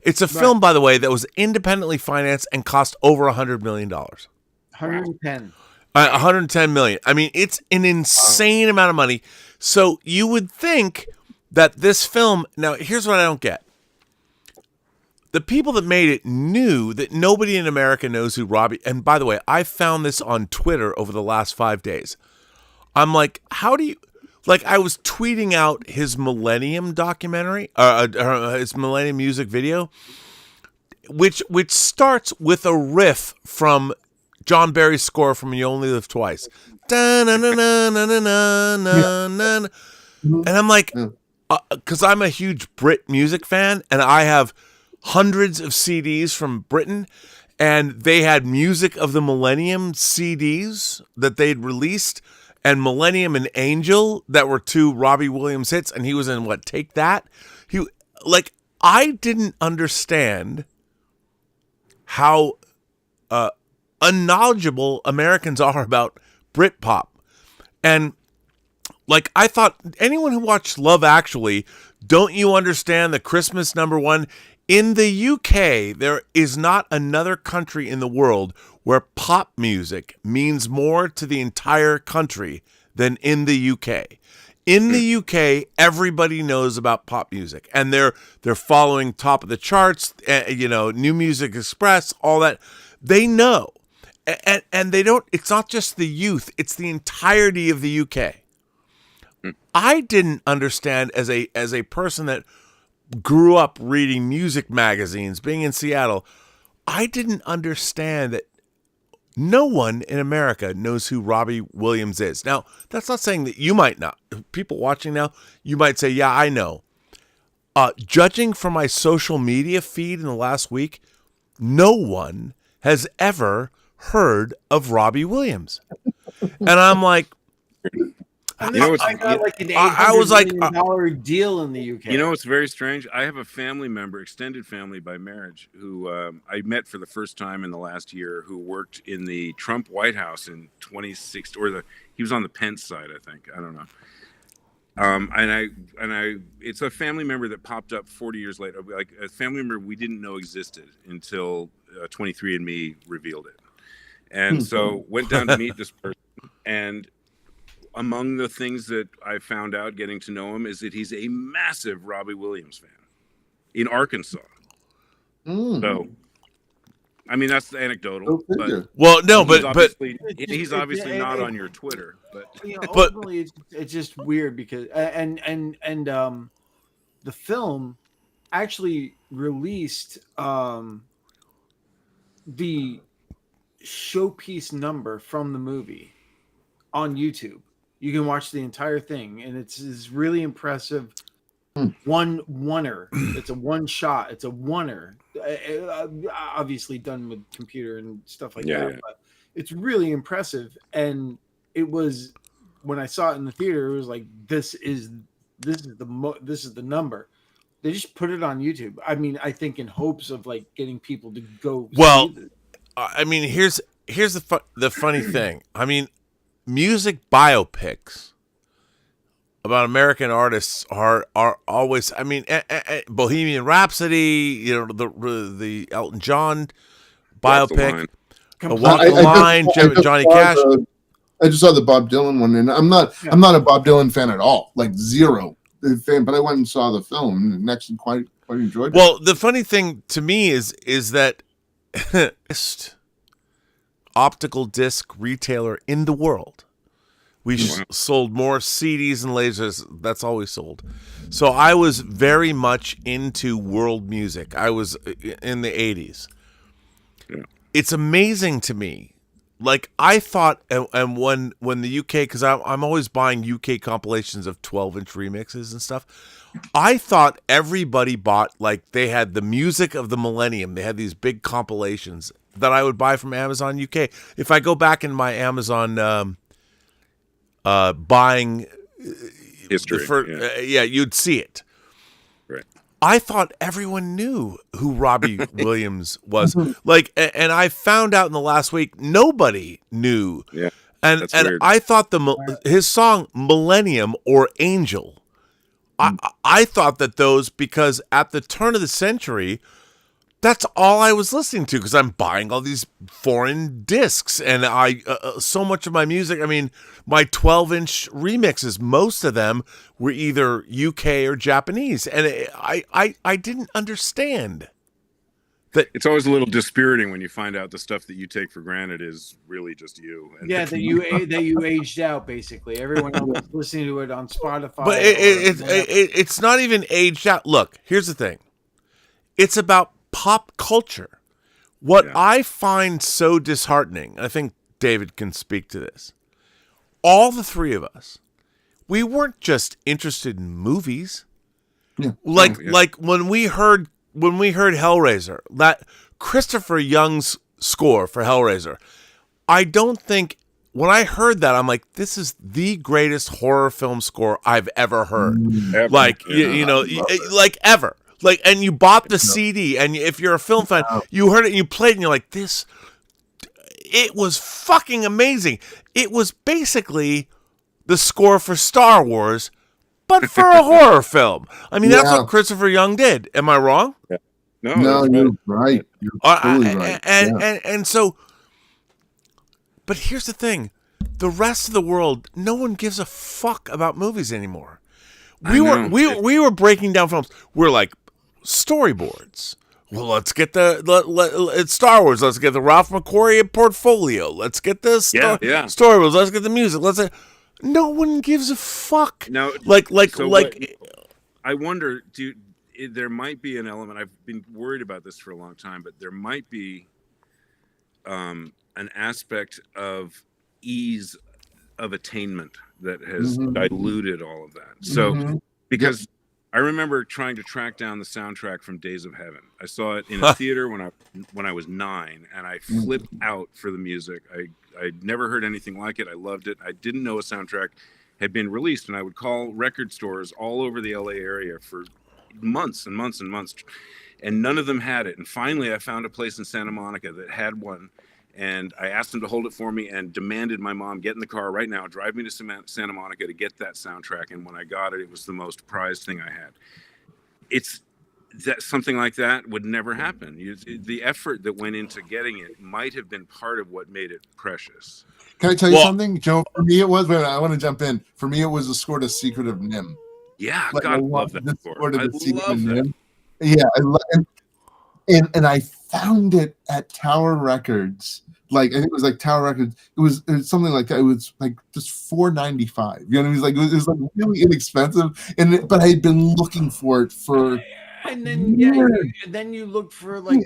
It's a film, by the way, that was independently financed and cost over $100 million. 110. 110 million. It's an insane amount of money. So you would think that this film, now here's what I don't get. The people that made it knew that nobody in America knows who Robbie, and by the way, I found this on Twitter over the last 5 days. I'm like, how do you, like I was tweeting out his Millennium documentary, his Millennium music video, which starts with a riff from John Barry's score from You Only Live Twice. And I'm like, because I'm a huge Brit music fan, and I have hundreds of CDs from Britain, and they had Music of the Millennium CDs that they'd released, and Millennium and Angel that were two Robbie Williams hits, and he was in Take That? I didn't understand how unknowledgeable Americans are about Britpop. And I thought, anyone who watched Love Actually, don't you understand the Christmas #1? In the UK, there is not another country in the world where pop music means more to the entire country than in the UK. In the UK, everybody knows about pop music, and they're following top of the charts, New Music Express, all that. They know. And they don't, it's not just the youth, it's the entirety of the UK. I didn't understand as a person that grew up reading music magazines, being in Seattle, I didn't understand that no one in America knows who Robbie Williams is. Now, that's not saying that you might not. People watching now, you might say, yeah, I know. Judging from my social media feed in the last week, no one has ever heard of Robbie Williams. And I'm like, And You know, I got like an I was like, $800 million deal in the UK. You know, it's very strange. I have a family member, extended family by marriage, who I met for the first time in the last year, who worked in the Trump White House in 2016, he was on the Pence side, I think. I don't know. It's a family member that popped up 40 years later, like a family member we didn't know existed until 23andMe revealed it. And so went down to meet this person, and among the things that I found out getting to know him is that he's a massive Robbie Williams fan in Arkansas. So, I mean, that's anecdotal. But well, no, but he's obviously not on your Twitter. But ultimately, it's just weird because and the film actually released the showpiece number from the movie on YouTube. You can watch the entire thing, and it's really impressive. Oneer. It's a one shot. It's a oneer. Obviously done with computer and stuff like that. Yeah. But it's really impressive. And it was when I saw it in the theater, it was like this is the number. They just put it on YouTube. I mean, I think in hopes of like getting people to go. Well, I mean, here's the funny thing. I mean, music biopics about American artists are always. I mean, Bohemian Rhapsody, you know, the Elton John biopic, Walk the Line, Johnny Cash. I just saw the Bob Dylan one, and I'm not a Bob Dylan fan at all, like zero fan. But I went and saw the film, and actually quite enjoyed it. Well, the funny thing to me is that optical disc retailer in the world. We sold more CDs and lasers. That's all we sold. So I was very much into world music. I was in the 80s. Yeah. It's amazing to me. Like I thought, and when the UK, because I'm always buying UK compilations of 12-inch remixes and stuff. I thought everybody bought, like they had the music of the millennium. They had these big compilations that I would buy from Amazon UK. If I go back in my Amazon buying history, you'd see it. Right. I thought everyone knew who Robbie Williams was. Like, and I found out in the last week nobody knew. Yeah, and weird. I thought his song Millennium or Angel. I thought that those, because at the turn of the century, that's all I was listening to, because I'm buying all these foreign discs, and so much of my music, I mean, my 12-inch remixes, most of them were either UK or Japanese, and I didn't understand that. It's always a little dispiriting when you find out the stuff that you take for granted is really just you. And that you aged out, basically. Everyone else is listening to it on Spotify. But it's not even aged out. Look, here's the thing. It's about pop culture. What I find so disheartening, I think David can speak to this. All the three of us, we weren't just interested in movies. Yeah. Like when we heard Hellraiser, that Christopher Young's score for Hellraiser, I don't think when I heard that, I'm like, this is the greatest horror film score I've ever heard. Ever. Like, you know, like ever. Like, and you bought the CD, and if you're a film fan, you heard it and you played it, and you're like, it was fucking amazing. It was basically the score for Star Wars, but for a horror film. I mean, that's what Christopher Young did. Am I wrong? Yeah. No, you're right. You're totally right. And so, but here's the thing. The rest of the world, no one gives a fuck about movies anymore. We were breaking down films. We're like, storyboards. Well, let's get it's Star Wars. Let's get the Ralph McQuarrie portfolio. Let's get the storyboards. Let's get the music. No one gives a fuck. Now, I wonder, there might be an element. I've been worried about this for a long time, but there might be an aspect of ease of attainment that has diluted all of that. So, because I remember trying to track down the soundtrack from Days of Heaven. I saw it in a theater when I was 9, and I flipped out for the music. I'd never heard anything like it. I loved it. I didn't know a soundtrack had been released, and I would call record stores all over the LA area for months and months and months, and none of them had it. And finally, I found a place in Santa Monica that had one, and I asked them to hold it for me and demanded my mom get in the car right now, drive me to Santa Monica to get that soundtrack. And when I got it, it was the most prized thing I had. It's that something like that would never happen. The effort that went into getting it might have been part of what made it precious. Can I tell you something, Joe? For me, it was. Wait, I want to jump in. For me, it was the score to Secret of Nim. Yeah, God, I love that score. I love that. Yeah, and I found it at Tower Records. Like, I think it was like Tower Records. It was something like that. It was like just $4.95. You know, it was like really inexpensive. But I had been looking for it for. And then then you look for then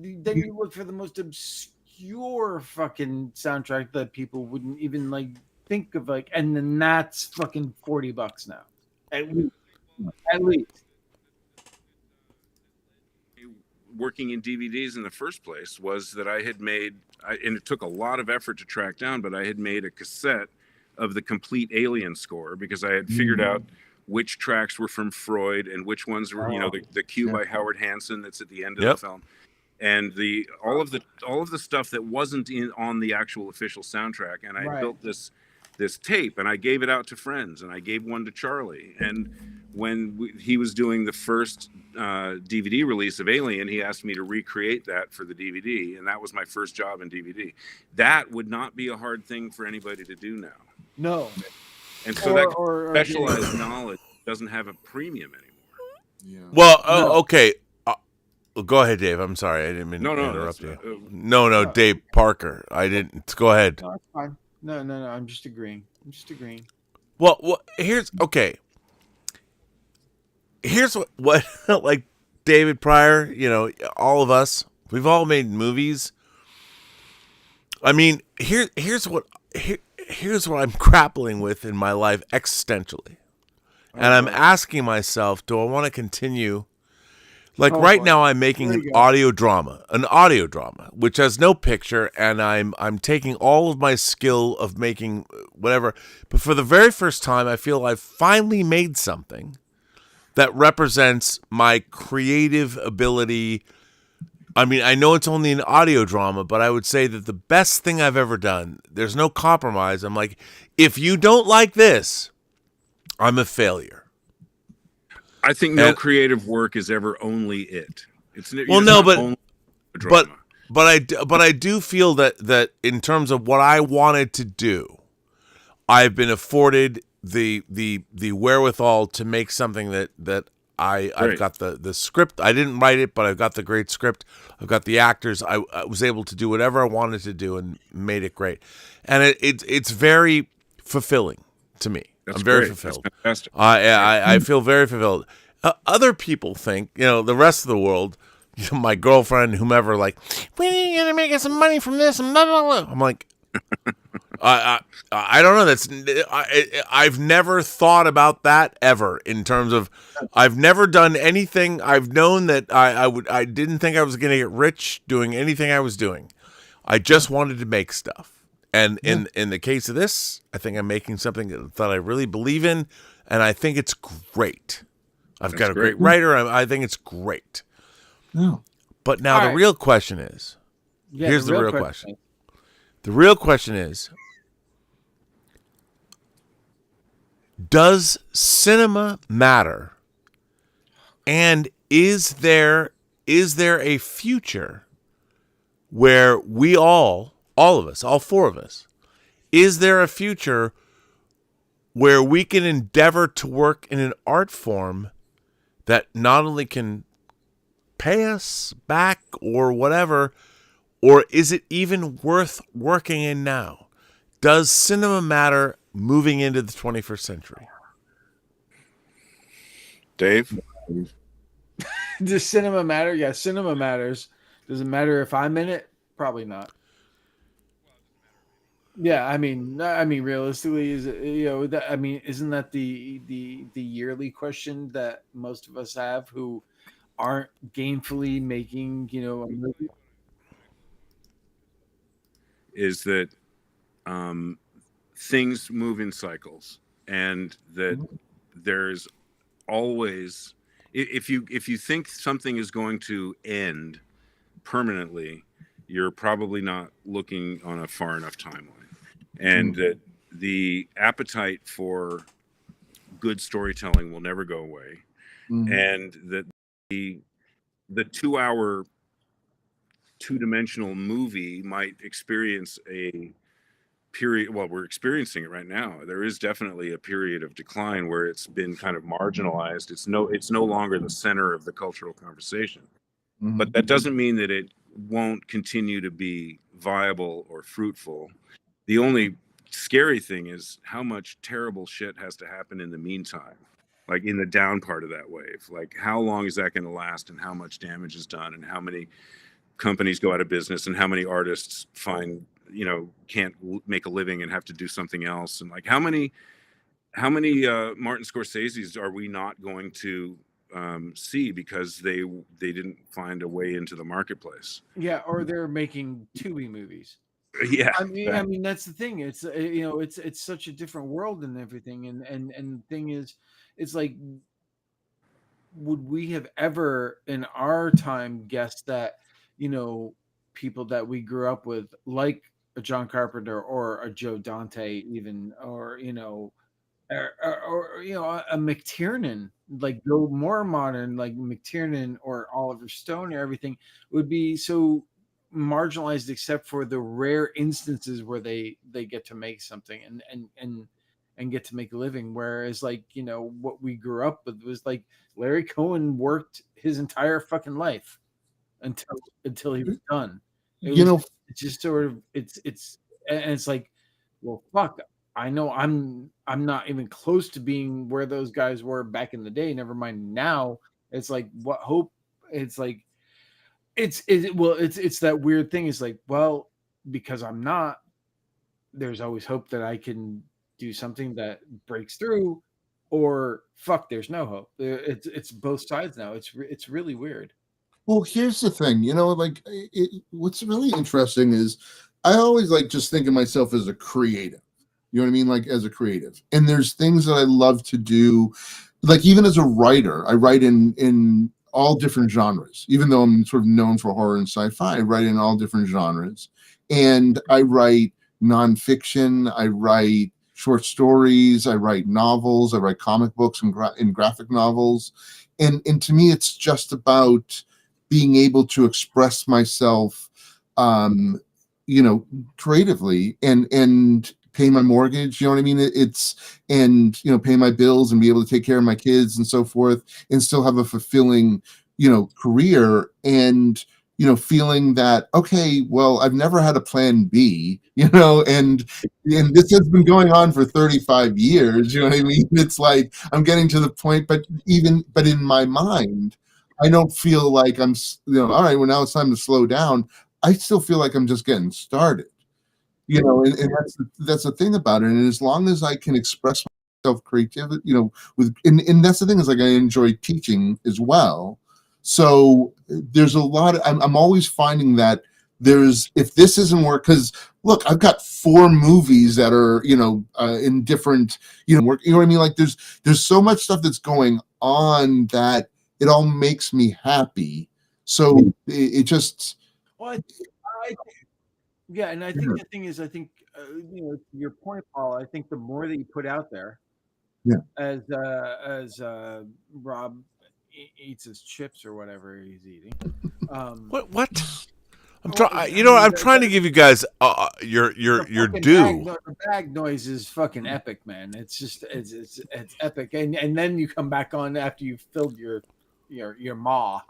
you look for the most obscure fucking soundtrack that people wouldn't even like think of, like, and then that's fucking $40 now. At least. Working in DVDs in the first place was that I had made, and it took a lot of effort to track down, but I had made a cassette of the complete Alien score because I had figured out which tracks were from Freud and which ones were, the cue by Howard Hansen that's at the end of the film, and all of the stuff that wasn't on the actual official soundtrack. And I built this tape, and I gave it out to friends, and I gave one to Charlie. And when he was doing the first DVD release of Alien, he asked me to recreate that for the DVD, and that was my first job in DVD. That would not be a hard thing for anybody to do now. No. And so specialized knowledge doesn't have a premium anymore. Yeah. Well, okay. Go ahead, Dave. I'm sorry. I didn't mean to interrupt you. No, Dave Parker. I didn't. Go ahead. No, it's fine. No. I'm just agreeing. Well, here's what like David Pryor, all of us, we've all made movies. I mean, here's what I'm grappling with in my life existentially. And I'm asking myself, do I want to continue? Like right now I'm making an audio drama, which has no picture, and I'm taking all of my skill of making whatever. But for the very first time, I feel I've finally made something that represents my creative ability. I mean, I know it's only an audio drama, but I would say that the best thing I've ever done, there's no compromise. I'm like, if you don't like this, I'm a failure. I think no creative work is ever only it. But I do feel that in terms of what I wanted to do, I've been afforded the wherewithal to make something that I've got the script. I didn't write it, but I've got the great script. I've got the actors. I was able to do whatever I wanted to do and made it great. And it's very fulfilling to me. I'm very fulfilled. I feel very fulfilled. Other people think, the rest of the world, my girlfriend, whomever, like, we're gonna make us some money from this, and blah blah blah. I'm like, I don't know. I've never thought about that ever. In terms of, I've never done anything. I've known that I didn't think I was gonna get rich doing anything I was doing. I just wanted to make stuff. And in the case of this, I think I'm making something that I really believe in, and I think it's great. I've got a great writer. I think it's great. Yeah. But now the real question is, here's the real question. The real question is, does cinema matter? And is there a future where we all of us, all four of us, is there a future where we can endeavor to work in an art form that not only can pay us back or whatever, or is it even worth working in now? Does cinema matter moving into the 21st century? Dave? Does cinema matter? Yeah, cinema matters. Does it matter if I'm in it? Probably not. Yeah, I mean, realistically, is it, that, I mean, isn't that the yearly question that most of us have who aren't gainfully making, a movie? Is that things move in cycles, and that there's always, if you think something is going to end permanently, you're probably not looking on a far enough timeline. And that the appetite for good storytelling will never go away. And that the 2-hour two-dimensional movie might experience a period, well, we're experiencing it right now. There is definitely a period of decline where it's been kind of marginalized. It's no longer the center of the cultural conversation. But that doesn't mean that it won't continue to be viable or fruitful. The only scary thing is how much terrible shit has to happen in the meantime, like in the down part of that wave. Like, how long is that going to last, and how much damage is done, and how many companies go out of business, and how many artists can't make a living and have to do something else, and like how many Martin Scorsese's are we not going to see because they didn't find a way into the marketplace? Yeah, or they're making Tubi movies. Yeah, I mean that's the thing. It's it's such a different world and everything. And the thing is, it's like, would we have ever in our time guessed that people that we grew up with, like a John Carpenter or a Joe Dante, even, or a McTiernan, like go more modern, like McTiernan or Oliver Stone or everything, would be so marginalized, except for the rare instances where they get to make something and get to make a living. Whereas like what we grew up with was like Larry Cohen worked his entire fucking life until he was done. It's just sort of it's like, well, fuck, I know I'm not even close to being where those guys were back in the day, never mind now. It's like, what hope? It's like it's that weird thing. It's like, well, because I'm not, there's always hope that I can do something that breaks through, or fuck, there's no hope. It's both sides now. It's really weird. Well, here's the thing, what's really interesting is I always like just think of myself as a creative. You know what I mean? Like as a creative. And there's things that I love to do. Like even as a writer, I write in all different genres. Even though I'm sort of known for horror and sci-fi, I write in all different genres. And I write nonfiction, I write short stories, I write novels, I write comic books and graphic novels. And to me, it's just about being able to express myself, creatively and pay my mortgage, you know what I mean? Pay my bills and be able to take care of my kids and so forth, and still have a fulfilling, career, and, feeling that, okay, well, I've never had a plan B, and this has been going on for 35 years, you know what I mean? It's like, I'm getting to the point, but in my mind, I don't feel like I'm, all right, well, now it's time to slow down. I still feel like I'm just getting started. And that's the thing about it. And as long as I can express myself creativity, and that's the thing, is like I enjoy teaching as well. So there's a lot of, I'm always finding that if this isn't work, because look, I've got 4 movies that are, in different, work, you know what I mean? Like there's so much stuff that's going on that it all makes me happy. So it just, well, yeah, and I think the thing is, I think your point, Paul. I think the more that you put out there, as Rob eats his chips or whatever he's eating. What? I'm trying. I'm trying to give you guys your due. The bag noise is fucking epic, man. It's just it's epic, and then you come back on after you've filled your maw.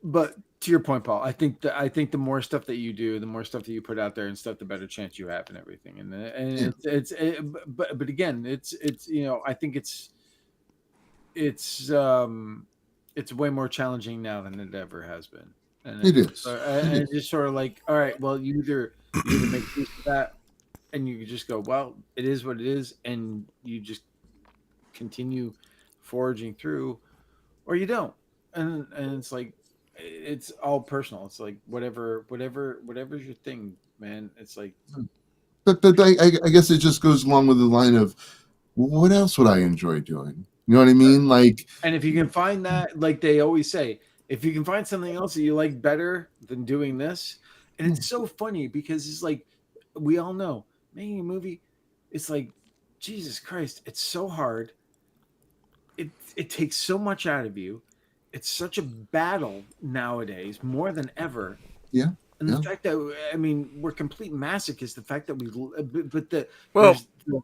But to your point, Paul, I think the more stuff that you do, the more stuff that you put out there and stuff, the better chance you have and everything. And but again, it's I think it's way more challenging now than it ever has been. And It is. And it's just sort of like, all right, well, you either make peace with that, and you just go, well, it is what it is, and you just continue forging through, or you don't. And it's like, it's all personal. It's like whatever's your thing, man. It's like, But I guess it just goes along with the line of, what else would I enjoy doing? You know what I mean? Like, and if you can find that, like they always say, if you can find something else that you like better than doing this, and it's so funny because it's like, we all know making a movie, it's like, Jesus Christ, it's so hard. It takes so much out of you. It's such a battle nowadays, more than ever. Yeah. And the fact that, I mean, we're complete masochists. The fact that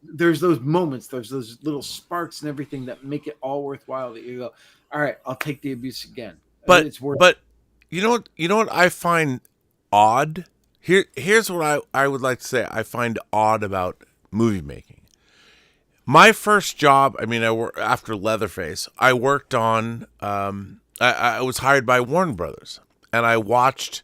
there's those moments, there's those little sparks and everything that make it all worthwhile. That you go, all right, I'll take the abuse again. But it's worth. But you know what I find odd. Here's what I would like to say. I find odd about movie making. My first job, I mean, after Leatherface, I worked on. I was hired by Warner Brothers, and I watched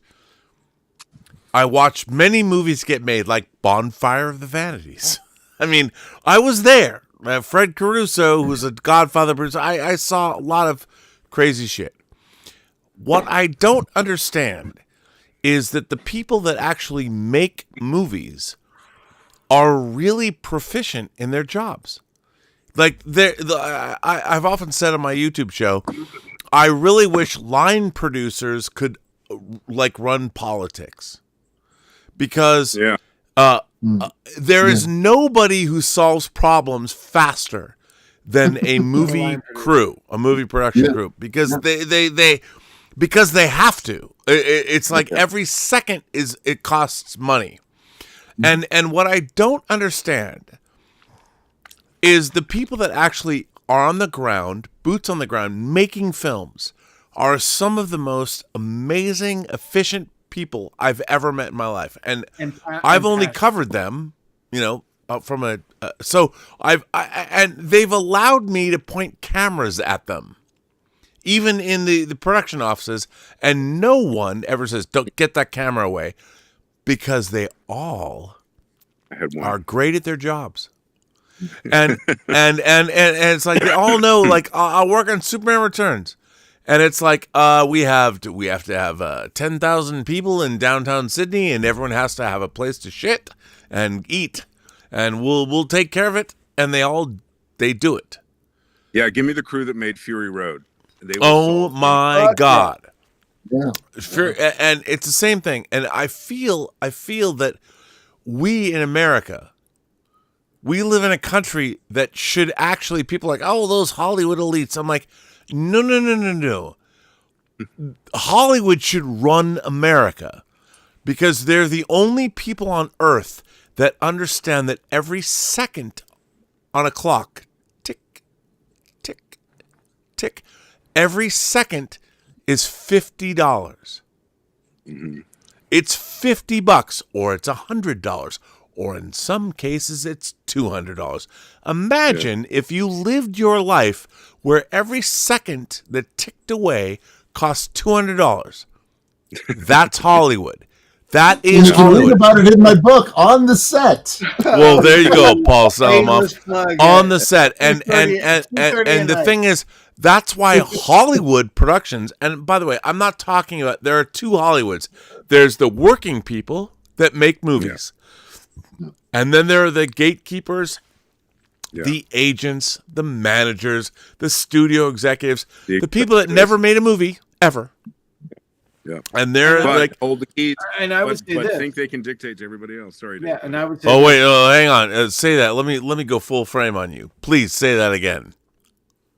many movies get made, like Bonfire of the Vanities. I mean, I was there. Fred Caruso, who's a Godfather producer, I saw a lot of crazy shit. What I don't understand is that the people that actually make movies are really proficient in their jobs. Like, I've often said on my YouTube show, I really wish line producers could like run politics, because there is nobody who solves problems faster than a movie crew, a movie production group, because they have to. It's like every second it costs money, and what I don't understand is the people that actually are on the ground, boots on the ground, making films, are some of the most amazing, efficient people I've ever met in my life, and I've only covered them, from a. So and they've allowed me to point cameras at them, even in the production offices, and no one ever says, "Don't get that camera away," because they all are great at their jobs. And it's like they all know, like, I'll work on Superman Returns, and it's like we have to have 10,000 people in downtown Sydney, and everyone has to have a place to shit and eat, and we'll take care of it, and they do it. Yeah, give me the crew that made Fury Road. Oh my God! Yeah. And it's the same thing, and I feel that we in America. We live in a country that should actually, people are like, oh, those Hollywood elites. I'm like, no. Hollywood should run America, because they're the only people on earth that understand that every second on a clock, tick, tick, tick, every second is $50. Mm-hmm. It's $50, or it's $100. Or in some cases, it's $200. Imagine if you lived your life where every second that ticked away cost $200. That's Hollywood. That is you can Hollywood. read about it in my book, On the Set. Well, there you go, Paul Salamoff. On the set. And the thing is, that's why Hollywood productions, and by the way, I'm not talking about, there are two Hollywoods. There's the working people that make movies. And then there are the gatekeepers, the agents, the managers, the studio executives, the people that never made a movie ever. Yeah, and they're like hold the keys, and I would say but this. think they can dictate to everybody else. Sorry, Dave. Yeah, and I would say. Oh wait, hang on. Say that. Let me go full frame on you. Please say that again.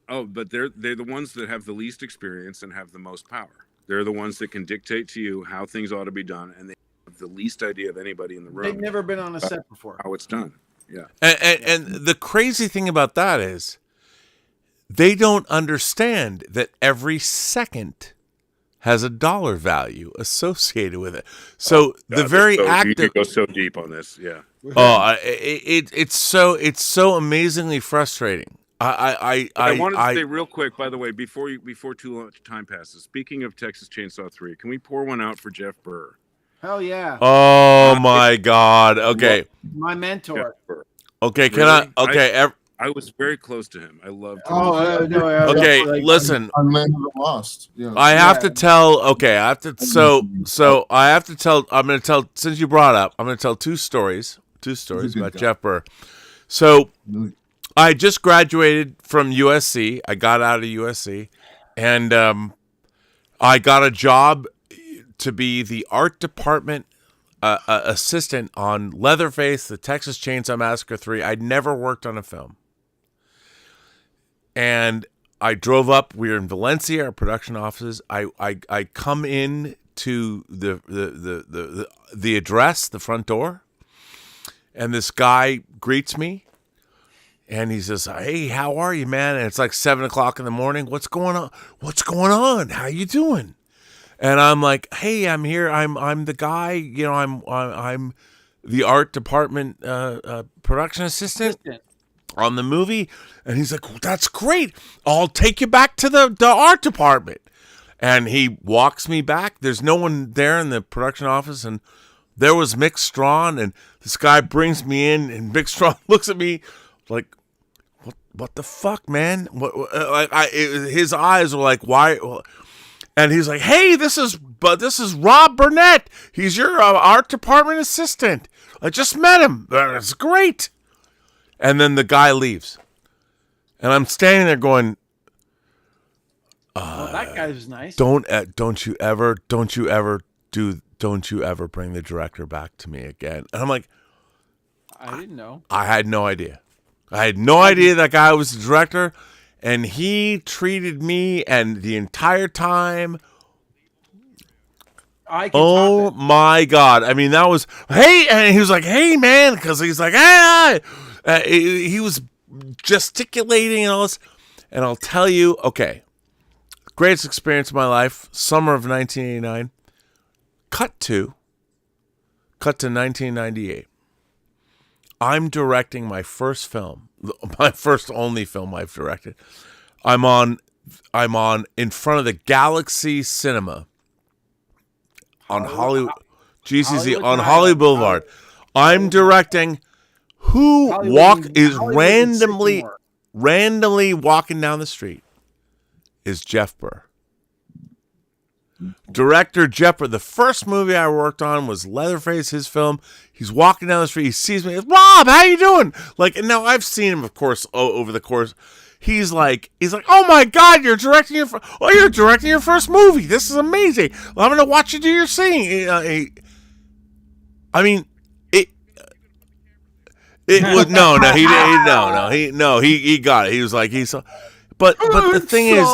Oh, but they're the ones that have the least experience and have the most power. They're the ones that can dictate to you how things ought to be done, and they have the least idea of anybody in the room. They've never been on a set before. How it's done. Yeah. And the crazy thing about that is they don't understand that every second has a dollar value associated with it. So the very you act could of go so deep on this. Yeah. it's so amazingly frustrating. I wanted to say real quick, by the way, before too much time passes. Speaking of Texas Chainsaw 3, can we pour one out for Jeff Burr? Hell yeah. Oh my God. Okay. My mentor. Jeff Burr. Okay. Can Really? I? Okay. I was very close to him. I loved him. Okay. Listen. On Land of the Lost. Yeah. I have to tell. Okay. I have to. So I have to tell. I'm going to tell. Since you brought up, I'm going to tell two stories. About Jeff Burr. So I just graduated from USC. I got out of USC, and I got a job to be the art department assistant on Leatherface, the Texas Chainsaw Massacre 3. I'd never worked on a film. And I drove up. We were in Valencia, our production offices. I come in to the address, the front door, and this guy greets me, and he says, "Hey, how are you, man?" And it's like 7:00 in the morning. What's going on? How you doing? And I'm like, "Hey, I'm here. I'm the guy. You know, I'm the art department production assistant on the movie." And he's like, "Well, that's great. I'll take you back to the art department." And he walks me back. There's no one there in the production office, and there was Mick Strawn, and this guy brings me in, and Mick Strawn looks at me like, "What the fuck, man?" His eyes were like, "Why?" And he's like, "Hey, this is Rob Burnett. He's your art department assistant. I just met him. It's great." And then the guy leaves, and I'm standing there going, Well, that guy was nice. Don't you ever bring the director back to me again." And I'm like, I didn't know. I had no idea. I had no idea that guy was the director, and he treated me and the entire time. Oh my God! I mean, that was and he was like, "Hey, man," because he's like, "Hey," he was gesticulating and all this, and I'll tell you, okay, greatest experience of my life, summer of 1989. Cut to 1998. I'm directing my first film, my first only film I've directed. I'm on in front of the Galaxy Cinema on Hollywood, GCC on Hollywood Boulevard. I'm directing. Who is randomly walking down the street is Jeff Burr. Director Jeff Burr. The first movie I worked on was Leatherface, his film. He's walking down the street. He sees me. He goes, "Rob, how you doing?" Like, and now I've seen him, of course, over the course. He's like, "Oh my God, you're directing your first movie. This is amazing. Well, I'm gonna watch you do your scene." I mean, it was he got it. He was like, but the thing is,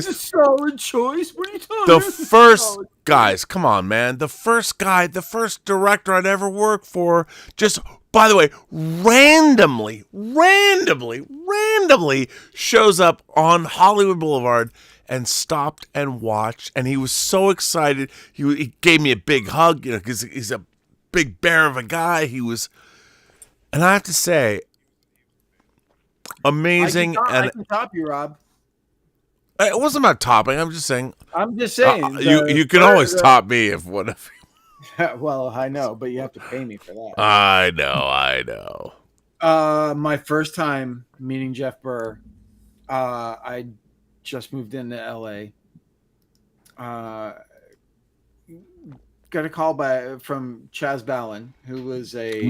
it's a solid choice. What are you talking the about? first guys, come on, man. The first director I'd ever worked for, just, by the way, randomly shows up on Hollywood Boulevard and stopped and watched, and he was so excited. He gave me a big hug, because he's a big bear of a guy. He was, and I have to say, amazing. I can top you, Rob. It wasn't about topping. I'm just saying. You can always top me if whatever. Well, I know, but you have to pay me for that. I know. My first time meeting Jeff Burr, I just moved into LA. Got a call from Chaz Ballin, who was a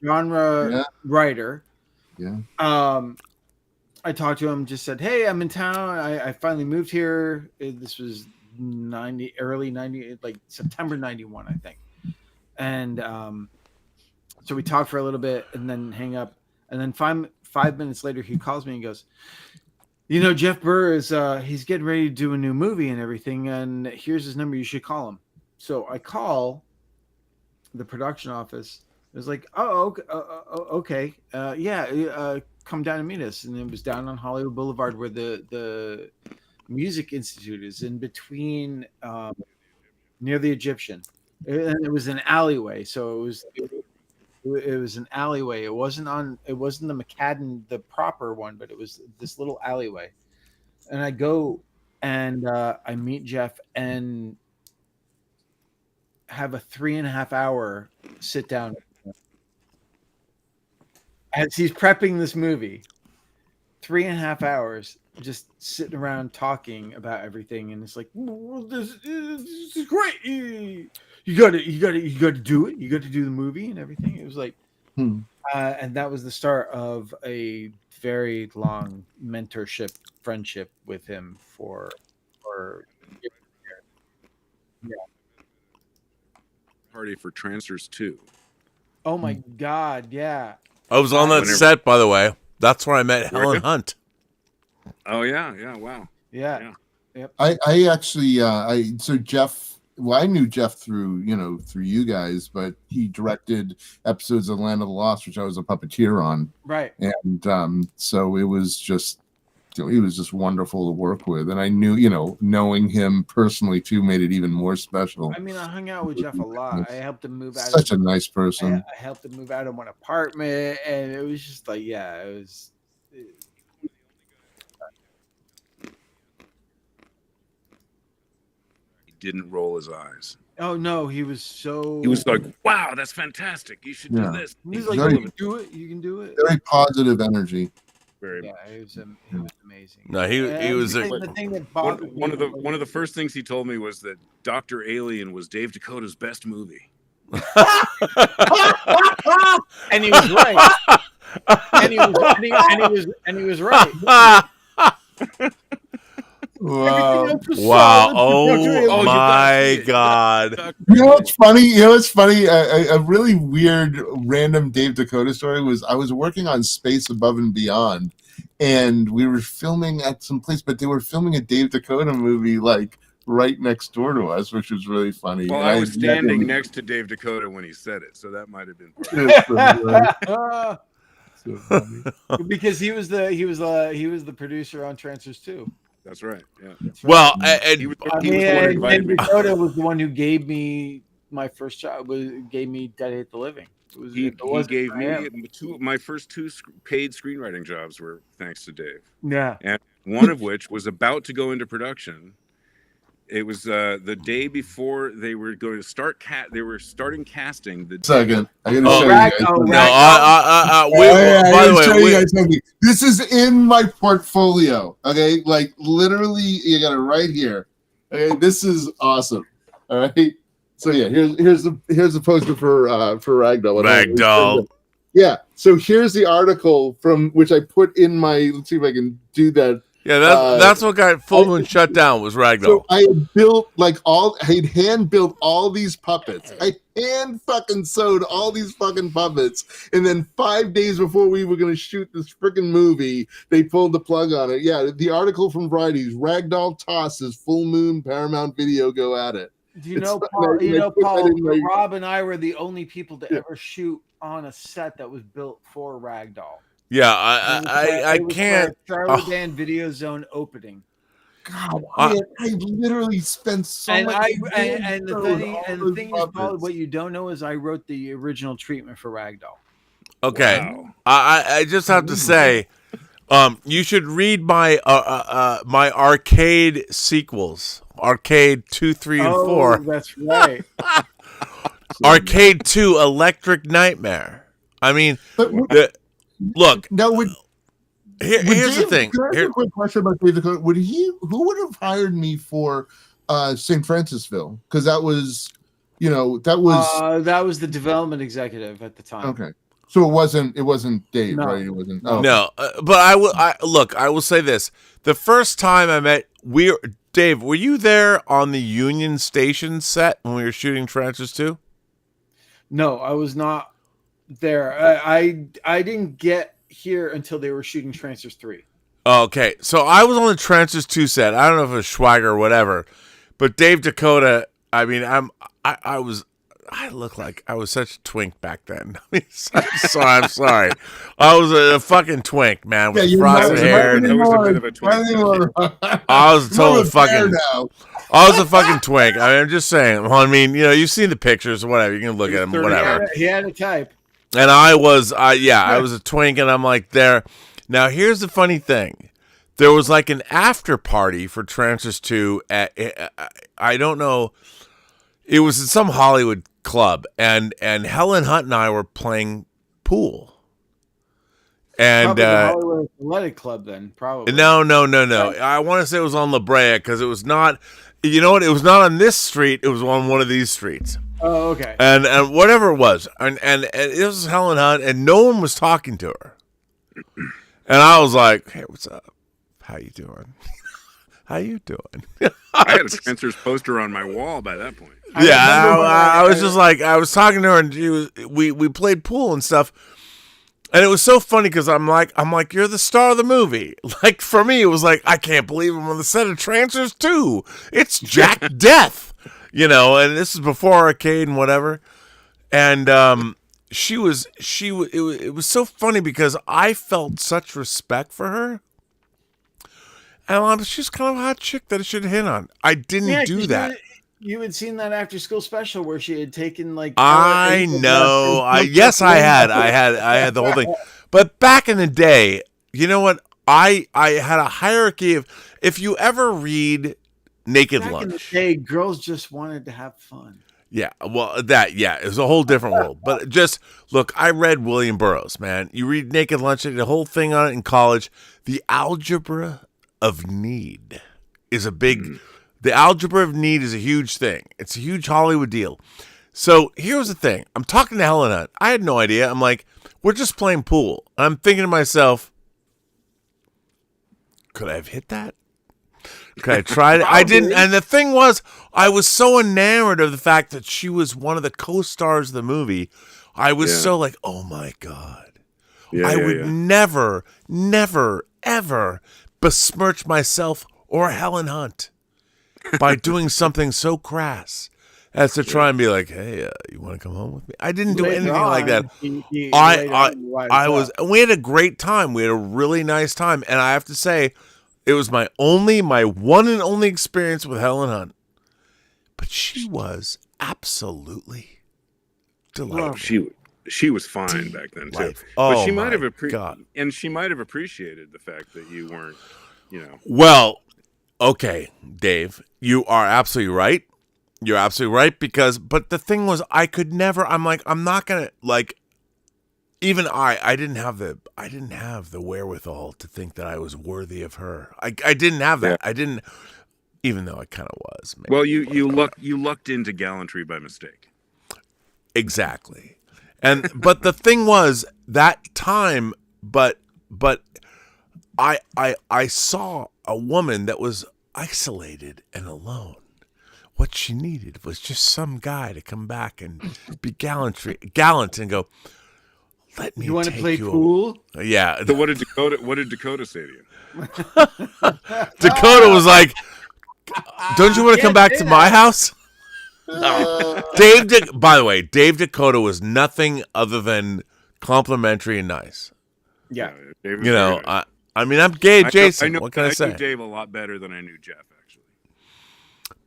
genre writer. Yeah. I talked to him, just said, "Hey, I'm in town. I finally moved here." This was early 90, like September 91, I think. And so we talked for a little bit and then hang up. And then 5 minutes later, he calls me and goes, "Jeff Burr is he's getting ready to do a new movie and everything, and here's his number. You should call him." So I call the production office. It was like, "Oh, okay, come down and meet us." And it was down on Hollywood Boulevard where the Music Institute is in between, near the Egyptian, and it was an alleyway. So it was an alleyway. It wasn't the McCadden, the proper one, but it was this little alleyway. And I go and I meet Jeff and have a 3.5 hour sit down as he's prepping this movie. 3.5 hours just sitting around talking about everything, and it's like, well, this is great. You got to do it. You got to do the movie and everything. It was like, and that was the start of a very long mentorship friendship with him for Party for Trancers 2. Oh my God, yeah. I was on that set, by the way. That's where I met Helen Hunt. Oh yeah, wow. Yeah. I actually so Jeff, well, I knew Jeff through you guys, but he directed episodes of Land of the Lost, which I was a puppeteer on. Right. And so it was just, he was just wonderful to work with. And I knew, knowing him personally too made it even more special. I mean, I hung out with Jeff a lot. I helped him move out. Such a nice person. I helped him move out of one apartment, and it was just like, yeah, it was. He didn't roll his eyes. Oh no, he was so. He was like, "Wow, that's fantastic! You should do this." He's like, "You can do it. You can do it." Very positive energy. Very. Yeah, he was amazing. No, he was the thing that one of the first things he told me was that Dr. Alien was Dave Dakota's best movie. And he was right. and he was right. Wow! Oh my God! You know what's funny? A really weird, random Dave Dakota story was I was working on Space Above and Beyond, and we were filming at some place, but they were filming a Dave Dakota movie like right next door to us, which was really funny. Well, I was standing next to Dave Dakota when he said it, so that might have been part so funny. Because he was the producer on Trancers 2. That's right. Yeah. Well, and Dakota was the one who gave me my first job. Gave me Dead Hate the Living. He gave me my first two paid screenwriting jobs were thanks to Dave. Yeah, and one of which was about to go into production. It was the day before they were going to start. They were starting casting. Second, I gotta show you guys. By the way, this is in my portfolio. Okay, like literally, you got it right here. Okay, this is awesome. All right. So yeah, here's the poster for Ragdoll. Ragdoll. Yeah. So here's the article from which I put in my. Let's see if I can do that. Yeah, that's what got Full Moon shut down was Ragdoll. So I had built I had hand built all these puppets. I hand fucking sewed all these fucking puppets, and then 5 days before we were going to shoot this freaking movie, they pulled the plug on it. Yeah, the article from Variety's Ragdoll tosses Full Moon Paramount Video go at it. Do you know, Paul? Paul, Rob and I were the only people to ever shoot on a set that was built for Ragdoll. Yeah, I can't. Charlie Dan Video Zone opening. God, I literally spent so much. And the thing is, Paul, what you don't know is I wrote the original treatment for Ragdoll. Okay, wow. I just have to say, you should read my my arcade sequels, Arcade 2, 3, and 4. That's right. Arcade 2, Electric Nightmare. I mean, look. Now, here's the thing. Here's a quick question about Dave Dakota. Who would have hired me for St. Francisville? Because that was the development executive at the time. Okay, so it wasn't Dave, right? It wasn't. Oh. No, but I will say this: the first time I met Dave, were you there on the Union Station set when we were shooting Trancers 2? No, I was not there. I didn't get here until they were shooting Trancers 3. Okay, so I was on the Trancers 2 set. I don't know if it was Schweiger or whatever, but Dave Dakota. I mean, I was I look like I was such a twink back then. I mean, I'm sorry. I was a fucking twink, man, with frosted hair. I was a bit of a twink. I was a total fucking. I was a fucking twink. I mean, I'm just saying. Well, I mean, you've seen the pictures or whatever. You can look at them, whatever. He had a type. And I was a twink, and I'm like there. Now, here's the funny thing. There was like an after party for Transfers 2 at, I don't know, it was at some Hollywood club, and Helen Hunt and I were playing pool. And Probably the Hollywood Athletic Club then, probably. No. I want to say it was on La Brea, because it was not, you know what, it was not on this street, it was on one of these streets. Oh, okay. And whatever it was, and it was Helen Hunt, and no one was talking to her. And I was like, hey, what's up? How you doing? How you doing? I had a Transfers poster on my wall by that point. I was just like, I was talking to her, and we played pool and stuff. And it was so funny because I'm like, you're the star of the movie. Like, for me, it was like, I can't believe I'm on the set of Transfers 2. It's Jack Death, and this is before Arcade and whatever. And it was so funny because I felt such respect for her. And she's kind of a hot chick that I should hit on. I didn't do that. You had seen that after school special where she had taken like. I know. Yes, I had. I had the whole thing. But back in the day, you know what? I had a hierarchy of. If you ever read Naked Back Lunch, in the day, girls just wanted to have fun. Yeah, well, it was a whole different world. But just look, I read William Burroughs, man. You read Naked Lunch, the whole thing on it in college. The algebra of need is a big. The algebra of need is a huge thing. It's a huge Hollywood deal. So here's the thing. I'm talking to Helen Hunt. I had no idea. I'm like, we're just playing pool. I'm thinking to myself, could I have hit that? Could I try it? I didn't. And the thing was, I was so enamored of the fact that she was one of the co-stars of the movie. I was so like, oh my God. I would never, ever besmirch myself or Helen Hunt by doing something so crass as to try and be like, hey, you want to come home with me? I didn't do anything like that. We had a great time. We had a really nice time. And I have to say, it was my one and only experience with Helen Hunt. But she was absolutely delightful. She was fine back then too. But she might have appreciated the fact that you weren't, Well, okay, Dave, you are absolutely right. You're absolutely right but the thing was, I could never. I'm like, I'm not gonna like. Even I didn't have the wherewithal to think that I was worthy of her. I didn't have that. I didn't, even though I kind of was. Maybe. Well, you lucked into gallantry by mistake. Exactly, but the thing was that time. But I saw a woman that was isolated and alone. What she needed was just some guy to come back and be gallant and go, let me. You want to play pool? Yeah. So what did Dakota say to you? Dakota was like, don't you want to come back to my house? By the way, Dave Dakota was nothing other than complimentary and nice. Yeah. I'm gay, Jason. What can I say? I knew Dave a lot better than I knew Jeff, actually.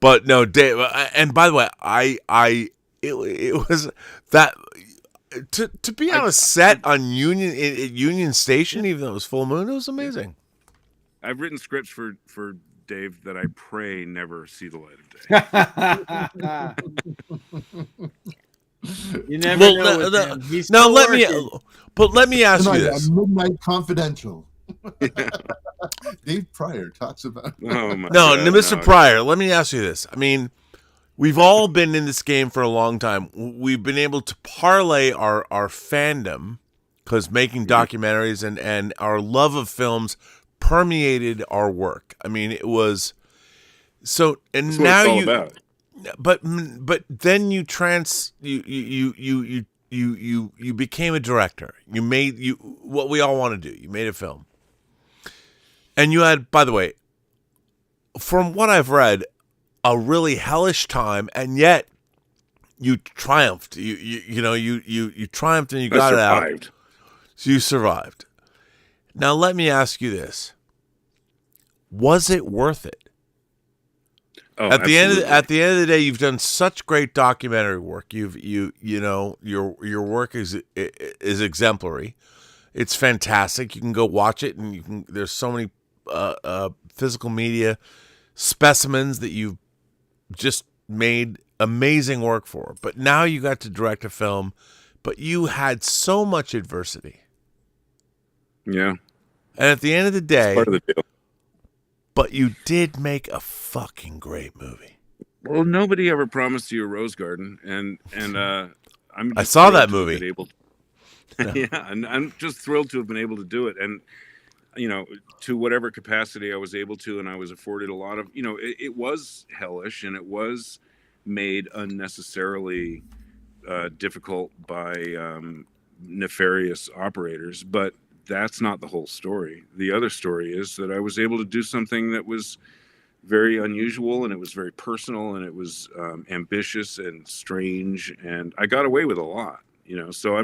But no, Dave. And by the way, it was that to be on a set on Union Station, even though it was full moon, it was amazing. I've written scripts for Dave that I pray never see the light of day. You never know. Let me ask you this. Midnight Confidential. Dave Pryor talks about. Mr. Pryor. Let me ask you this. I mean, we've all been in this game for a long time. We've been able to parlay our fandom, because making documentaries and our love of films permeated our work. I mean, it was so. And that's now what it's all about. But then you became a director. You made what we all want to do. You made a film. And you had, by the way, from what I've read, a really hellish time, and yet you triumphed. You triumphed and you I got it out. survived. So you survived. Now let me ask you this: was it worth it? Oh, At the end of absolutely. the day, you've done such great documentary work. Your work is exemplary. It's fantastic. You can go watch it, and there's so many physical media specimens that you've just made amazing work for. But now you got to direct a film, but you had so much adversity. Yeah. And at the end of the day, Part of the deal. but you did make a fucking great movie. Well, nobody ever promised you a rose garden, and I'm. I Just saw thrilled that to have movie. been able to- yeah, and I'm just thrilled to have been able to do it, and to whatever capacity I was able to, and I was afforded a lot of. It was hellish, and it was made unnecessarily difficult by nefarious operators, but that's not the whole story. The other story is that I was able to do something that was very unusual, and it was very personal, and it was ambitious and strange, and I got away with a lot. So I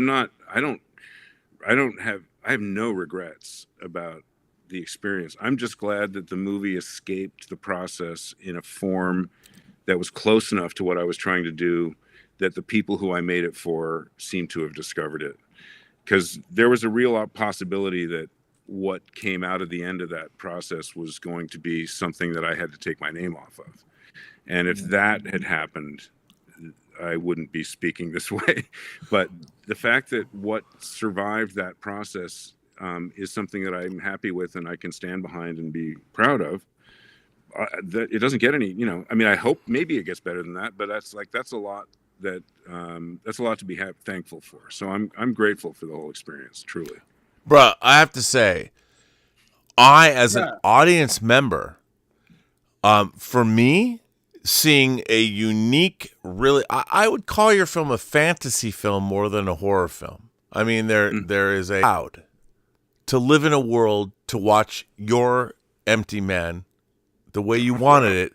have no regrets about the experience. I'm just glad that the movie escaped the process in a form that was close enough to what I was trying to do, that the people who I made it for seem to have discovered it. Because there was a real possibility that what came out of the end of that process was going to be something that I had to take my name off of. And if that had happened, I wouldn't be speaking this way. But the fact that what survived that process is something that I'm happy with and I can stand behind and be proud of. That it doesn't get any, I hope maybe it gets better than that, but that's a lot to be thankful for. So I'm grateful for the whole experience, truly. Bruh, I have to say, as an audience member, for me, seeing a unique, really, I would call your film a fantasy film more than a horror film. I mean, there is a cloud to live in a world, to watch your Empty Man the way you wanted it.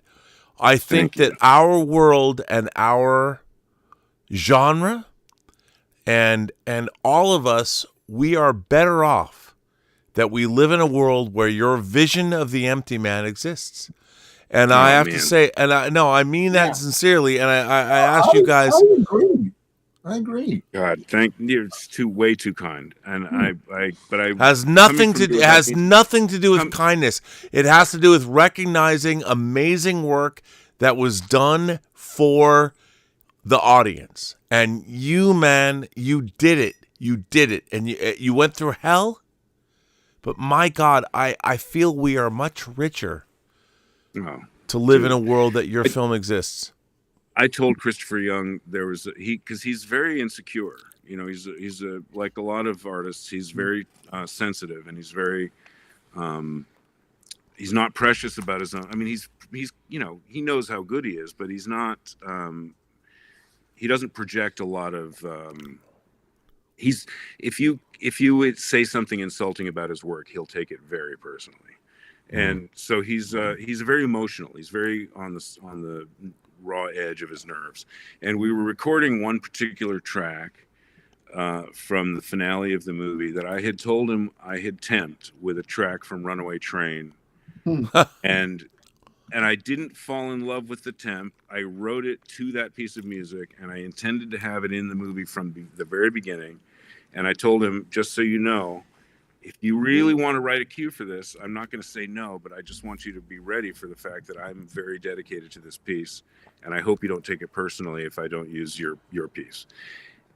I think that our world and our genre and all of us, we are better off that we live in a world where your vision of the Empty Man exists. And I have to say, and I mean that sincerely. And I ask you guys. I agree. God, thank you. It's way too kind. And but I has nothing to do with kindness. It has to do with recognizing amazing work that was done for the audience. And you, man, you did it. You did it. And you went through hell. But my God, I feel we are much richer to live in a world that your film exists. I told Christopher Young because he's very insecure. He's like a lot of artists. He's very sensitive, and he's very he's not precious about his own. I mean, he's he knows how good he is, but he's not. He doesn't project a lot of. If you say something insulting about his work, he'll take it very personally, and so he's very emotional. He's very on the raw edge of his nerves. And we were recording one particular track from the finale of the movie that I had told him I had temped with a track from Runaway Train. and I didn't fall in love with the temp. I wrote it to that piece of music, and I intended to have it in the movie from the very beginning. And I told him, just so you know, if you really want to write a cue for this, I'm not going to say no, but I just want you to be ready for the fact that I'm very dedicated to this piece. And I hope you don't take it personally if I don't use your piece.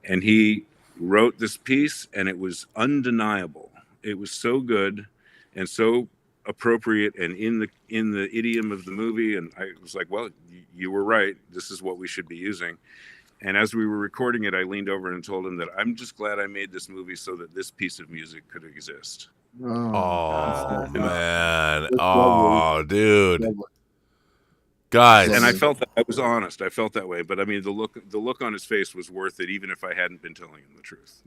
And he wrote this piece, and it was undeniable. It was so good and so appropriate and in the idiom of the movie. And I was like, well, you were right. This is what we should be using. And as we were recording it, I leaned over and told him that I'm just glad I made this movie so that this piece of music could exist. Oh man. Oh, dude. Guys. And I felt that I was honest. I felt that way. But I mean, the look on his face was worth it, even if I hadn't been telling him the truth.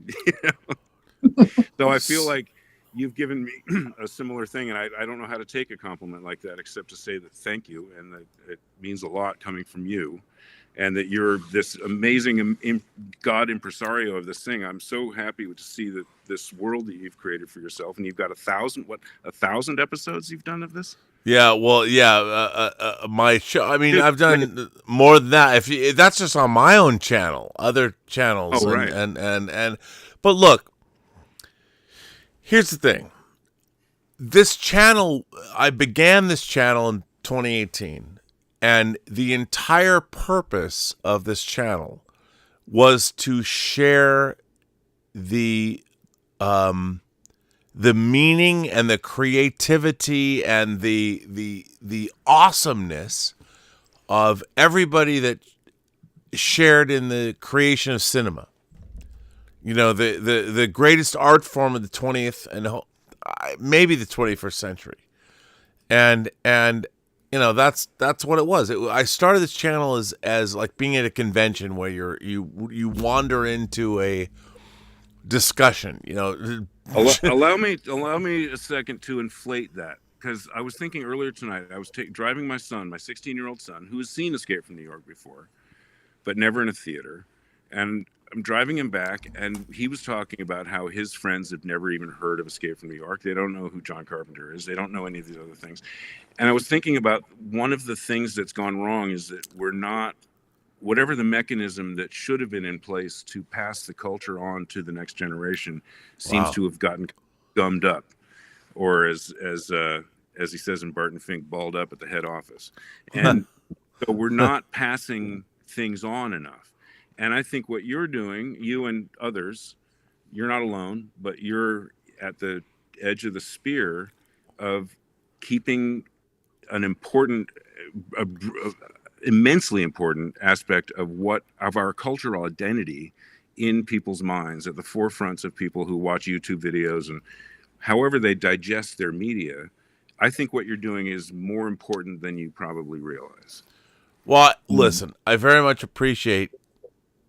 So I feel like you've given me a similar thing, and I don't know how to take a compliment like that except to say that thank you, and that it means a lot coming from you. and that you're this amazing God impresario of this thing. I'm so happy to see that this world that you've created for yourself, and you've got 1,000 episodes you've done of this. Yeah, well, my show. I mean, I've done more than that. That's just on my own channel, other channels, Oh, right. and. But look, here's the thing. This channel, I began this channel in 2018, and the entire purpose of this channel was to share the meaning and the creativity and the awesomeness of everybody that shared in the creation of cinema. You know, the greatest art form of the 20th and maybe the 21st century. And you know, that's what it was. I started this channel as like being at a convention where you wander into a discussion, you know. allow me a second to inflate that, because I was thinking earlier tonight, I was driving my son, my 16-year-old son, who has seen Escape from New York before, but never in a theater. And I'm driving him back, and he was talking about how his friends have never even heard of Escape from New York. They don't know who John Carpenter is. They don't know any of these other things. And I was thinking about one of the things that's gone wrong is that we're not, whatever the mechanism that should have been in place to pass the culture on to the next generation seems to have gotten gummed up, or as he says in Barton Fink, balled up at the head office. And so we're not passing things on enough. And I think what you're doing, you and others, you're not alone, but you're at the edge of the spear of keeping an important, immensely important aspect of our cultural identity in people's minds, at the forefronts of people who watch YouTube videos and however they digest their media. I think what you're doing is more important than you probably realize. Well, listen, I very much appreciate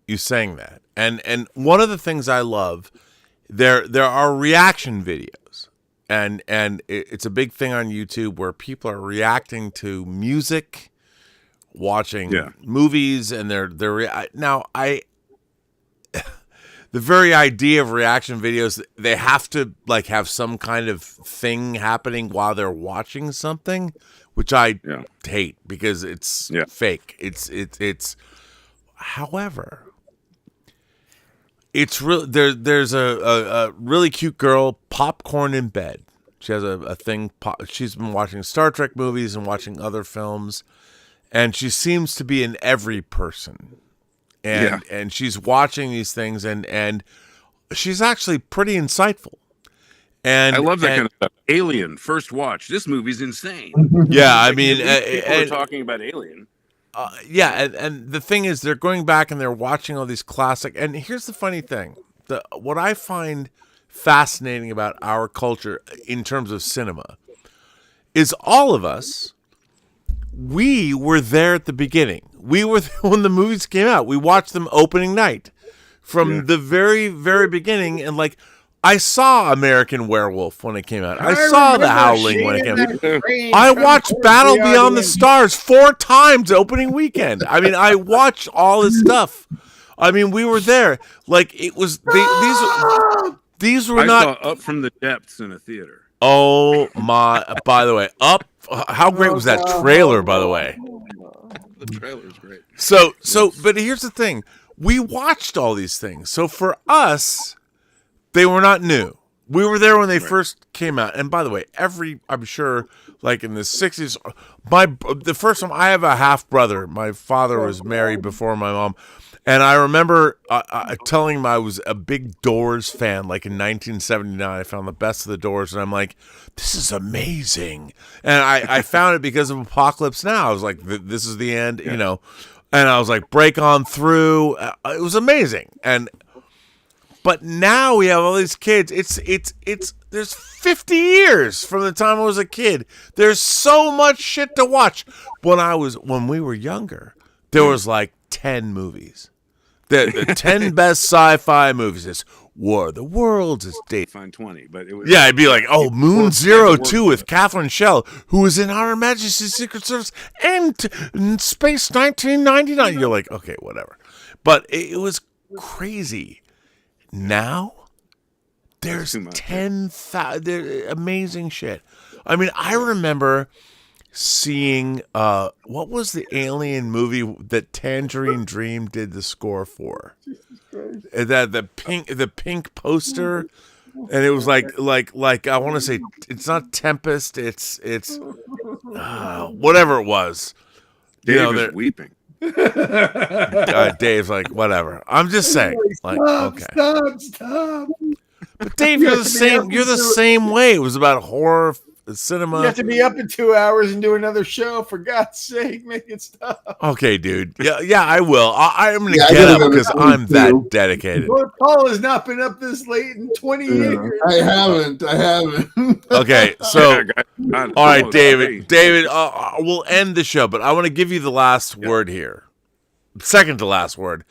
you saying that. And one of the things I love, there are reaction videos. And it's a big thing on YouTube where people are reacting to music, watching movies, and they're now the very idea of reaction videos, they have to like have some kind of thing happening while they're watching something, which I hate because it's fake. It's however, it's real. There's a really cute girl, popcorn in bed. She has a thing. She's been watching Star Trek movies and watching other films, and she seems to be an every person. And she's watching these things, and she's actually pretty insightful. And I love that kind of stuff. Alien, first watch. This movie's insane. Yeah, I mean, people are talking about Alien. And the thing is, they're going back and they're watching all these classic. And here's the funny thing: what I find fascinating about our culture in terms of cinema is all of us. We were there at the beginning. We were when the movies came out. We watched them opening night from the very, very beginning. And like, I saw American Werewolf when it came out. I saw The Howling when it came out. I watched Battle Beyond the Stars 4 times opening weekend. I mean, I watched all this stuff. I mean, we were there. Like, it was these were not saw Up from the Depths in a theater. Oh my! By the way, Up. How great was that trailer? By the way, the trailer's great. So, but here's the thing: we watched all these things. So for us, they were not new. We were there when they first came out. And by the way, I'm sure, like in the 60s, the first time I have a half brother. My father was married before my mom. And I remember telling him I was a big Doors fan, like in 1979. I found the best of the Doors, and I'm like, this is amazing. And I found it because of Apocalypse Now. I was like, this is the end, you know. And I was like, break on through. It was amazing. But now we have all these kids. There's 50 years from the time I was a kid. There's so much shit to watch. When we were younger, there was like 10 movies. The 10 best sci-fi movies. It's War of the Worlds. It's Dave. Find 20, but it was Yeah, I'd be like, oh, Moon worked- Zero it worked 2 for with it. Catherine Schell, who was in Our Majesty's Secret Service and Space 1999. You're like, okay, whatever. But it was crazy. Now, there's too much. 10,000 amazing shit. I mean, I remember seeing what was the alien movie that Tangerine Dream did the score for? That the pink poster, and it was like I want to say it's not Tempest, it's whatever it was. Dave is weeping. Dave's like, whatever. I'm just saying, like, okay. Stop. But Dave, you're the same. You're the same way. It was about horror cinema. You have to be up in 2 hours and do another show. For God's sake, make it stop. Okay, dude. Yeah, I will. I'm gonna Yeah, I get gotta up go because to I'm sleep, that too. dedicated. Lord Paul has not been up this late in 20 years. I haven't. Okay, so God, all right, almost David. 3. David, we'll end the show, but I want to give you the last word here. Second to last word.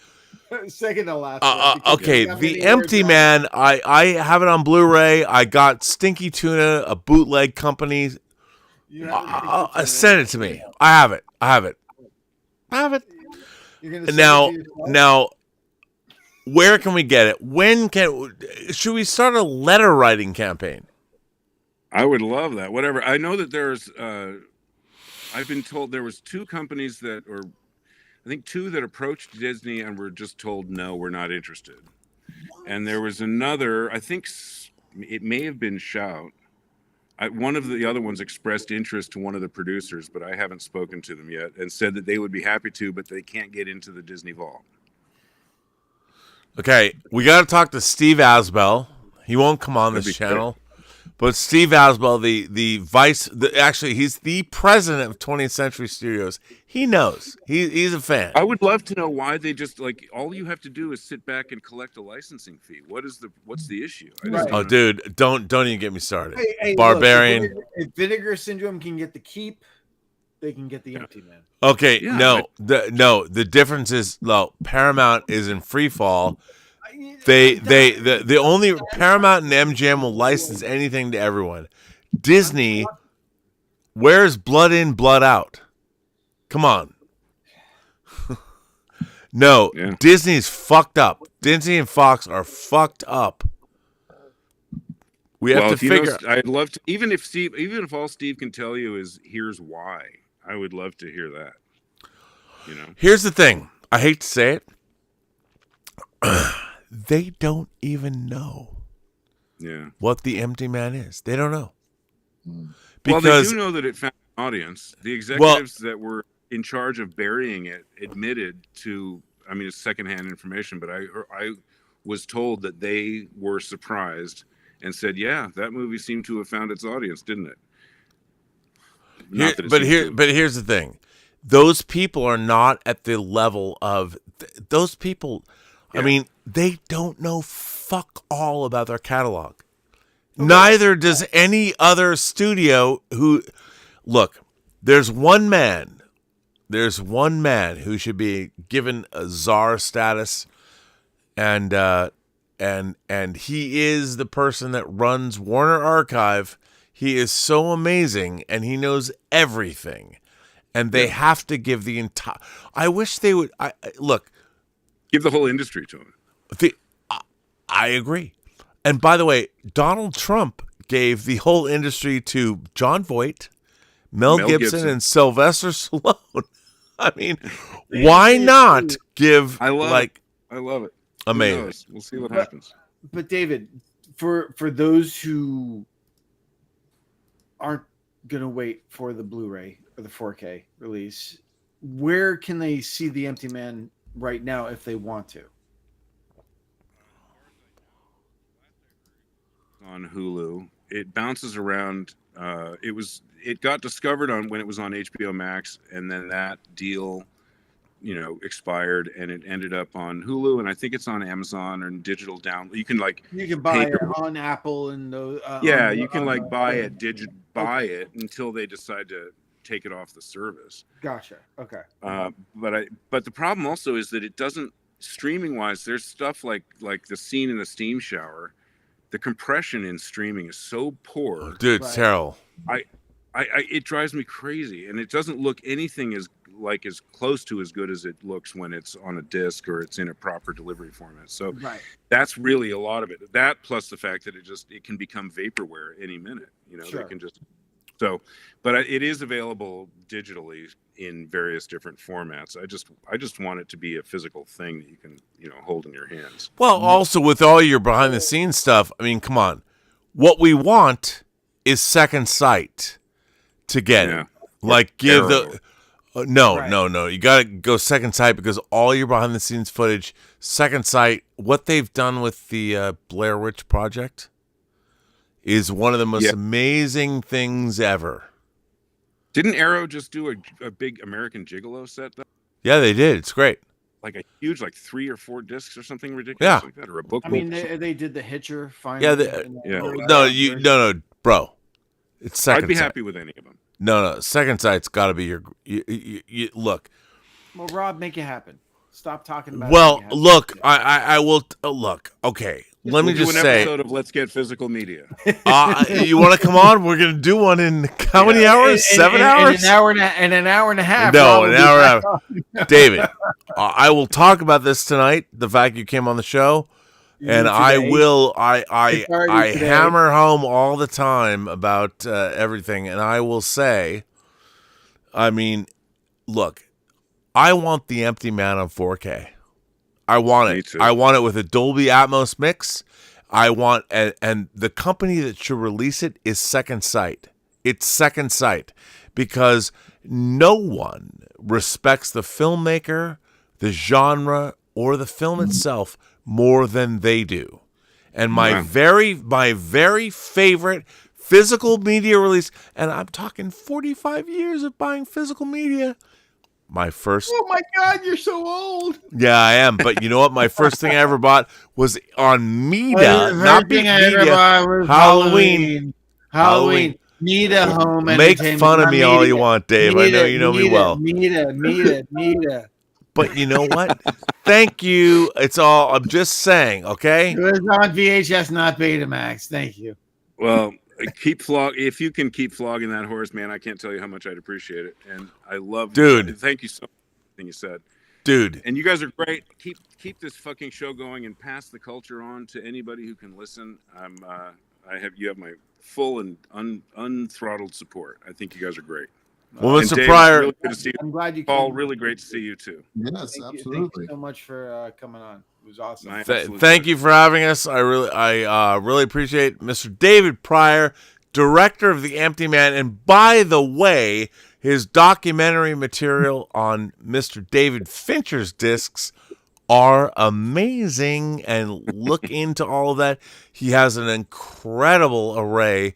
Second to last. one, because Okay, you got The many Empty words Man. I have it on Blu-ray. I got Stinky Tuna, a bootleg company. You have to Send it to me. I have it. You're gonna send Now, it to yourself? now, where can we get it? Should we start a letter writing campaign? I would love that. Whatever. I know that there's. I've been told there was 2 companies that, or I think 2 that approached Disney and were just told no, we're not interested. And there was another. I think it may have been Shout. One of the other ones expressed interest to one of the producers, but I haven't spoken to them yet, and said that they would be happy to, but they can't get into the Disney vault. Okay, we got to talk to Steve Asbell. He won't come on That'd this be channel. But Steve Asbell, actually, he's the president of 20th Century Studios. He knows. He's a fan. I would love to know why they just all you have to do is sit back and collect a licensing fee. What's the issue? I just Right. Oh, dude, don't even get me started. Hey, Barbarian. Look, if Vinegar Syndrome can get the keep, they can get the Empty Man. Okay, Yeah, the difference is, Paramount is in free fall. The only Paramount and MGM will license anything to everyone. Disney, where's Blood In, Blood Out? Come on. No, Yeah. Disney's fucked up. Disney and Fox are fucked up. We have to if you figure. I'd love to, even if all Steve can tell you is here's why. I would love to hear that. Here's the thing. I hate to say it. They don't even know what The Empty Man is. They don't know. Well, they Because do know that it found an audience. The executives that were in charge of burying it admitted to. I mean, it's secondhand information, but I was told that they were surprised and said, "Yeah, that movie seemed to have found its audience, didn't it?" But here's the thing. Those people are not at the level of those people. I mean, they don't know fuck all about their catalog. Neither does any other studio who look, there's one man who should be given a czar status, and he is the person that runs Warner Archive. He is so amazing, and he knows everything. And they have to give the entire. I wish they would. Look. Give the whole industry to him. I agree. And by the way, Donald Trump gave the whole industry to John Voight, Mel Gibson, and Sylvester Stallone. I mean, why not give? I love it. Amazing. Who knows? We'll see what happens. But David, for those who aren't going to wait for the Blu-ray or the 4K release, where can they see The Empty Man right now if they want to? On Hulu, it bounces around. It got discovered when it was on HBO Max, and then that deal, expired, and it ended up on Hulu, and I think it's on Amazon or digital download. You can buy it on Apple and those. you can buy it until they decide to take it off the service. Gotcha. Okay. But the problem also is that it doesn't. streaming wise, there's stuff like the scene in the steam shower. The compression in streaming is so poor, dude. It's terrible. It drives me crazy, and it doesn't look anything as close to as good as it looks when it's on a disc or it's in a proper delivery format. So that's really a lot of it. That plus the fact that it can become vaporware any minute. You know, they can just but it is available digitally in various different formats. I just want it to be a physical thing that you can, hold in your hands. Well, also with all your behind the scenes stuff, I mean, come on. What we want is second sight to get it. Like give the no. You got to go second sight because all your behind the scenes footage, second sight, what they've done with the Blair Witch Project is one of the most amazing things ever. Didn't Arrow just do a big American Gigolo set though? Yeah, they did. It's great. Like a huge, 3 or 4 discs or something ridiculous like that, or a book. I mean, they did the Hitcher finally. No, bro. It's second. I'd be sight. happy with any of them. No. Second sight's got to be your. You look. Well, Rob, make it happen. Stop talking about. Well, look, I will look. Okay, let me just say. Episode of Let's Get Physical Media. You want to come on? We're gonna do one in how many hours? 7 hours? In an hour and a half. No, an hour and a half. David, I will talk about this tonight. The fact you came on the show. And today, I will. I hammer home all the time about everything, and I will say, I mean, look, I want The Empty Man on 4K. I want it. I want it with a Dolby Atmos mix. I want, and the company that should release it is Second Sight. It's Second Sight because no one respects the filmmaker, the genre, or the film itself more than they do. And my very favorite physical media release, and I'm talking 45 years of buying physical media. My first. Oh my God, you're so old. Yeah, I am. But you know what? My first thing I ever bought was on Media, not Big Media. Halloween. Media Home Make fun of me all you want, Dave. I know you know me well. Media. But you know what? Thank you. It's all. I'm just saying. Okay. It was on VHS, not Betamax. Thank you. Well, if you can keep flogging that horse, man, I can't tell you how much I'd appreciate it. And I love, dude. Thank you so much for everything you said, dude. And you guys are great. Keep this fucking show going and pass the culture on to anybody who can listen. You have my full and unthrottled support. I think you guys are great. Well, Mr. Pryor, really good to see you. I'm glad you came. Paul, really great to see you too. Yes, absolutely. Thank you so much for coming on. It was awesome. Thank you for having us. I really appreciate Mr. David Pryor, director of The Empty Man. And by the way, his documentary material on Mr. David Fincher's discs are amazing. And look into all of that. He has an incredible array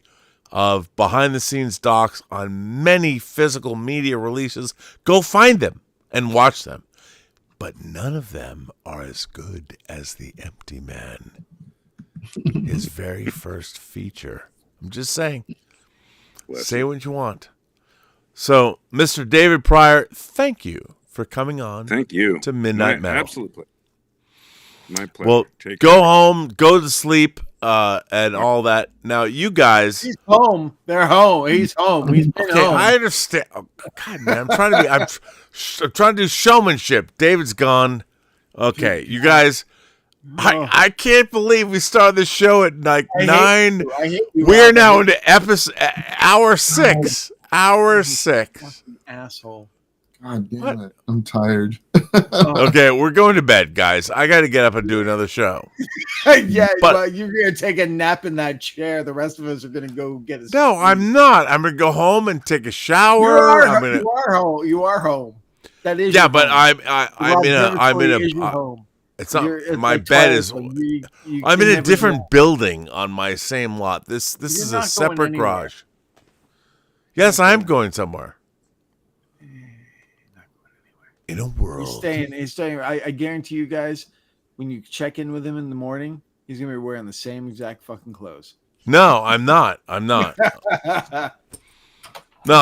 of behind-the-scenes docs on many physical media releases. Go find them and watch them. But none of them are as good as The Empty Man, his very first feature. I'm just saying. Say what you want. So, Mr. David Pryor, thank you for coming on. Thank you. To Midnight Metal. Absolutely. My pleasure. Well, go home, go to sleep, and all that. Now, you guys. He's home. They're home. He's home. He's been home. I understand. Oh, God, man, I'm trying to do showmanship. David's gone. Okay, you guys. I can't believe we started the show at 9. We're now into hour 6. Hour 6. Asshole. God damn it. I'm tired. Okay, we're going to bed, guys. I got to get up and do another show. Yeah, but you're going to take a nap in that chair. The rest of us are going to go get a No, I'm not. I'm going to go home and take a shower. You are home. You are home. That is. Yeah, but home. I'm in a home. It's not my bed is. I'm in a different building on my same lot. This is a separate garage. Yes, I'm going somewhere. In a world. He's staying. I guarantee you guys, when you check in with him in the morning, he's gonna be wearing the same exact fucking clothes. No, I'm not. No,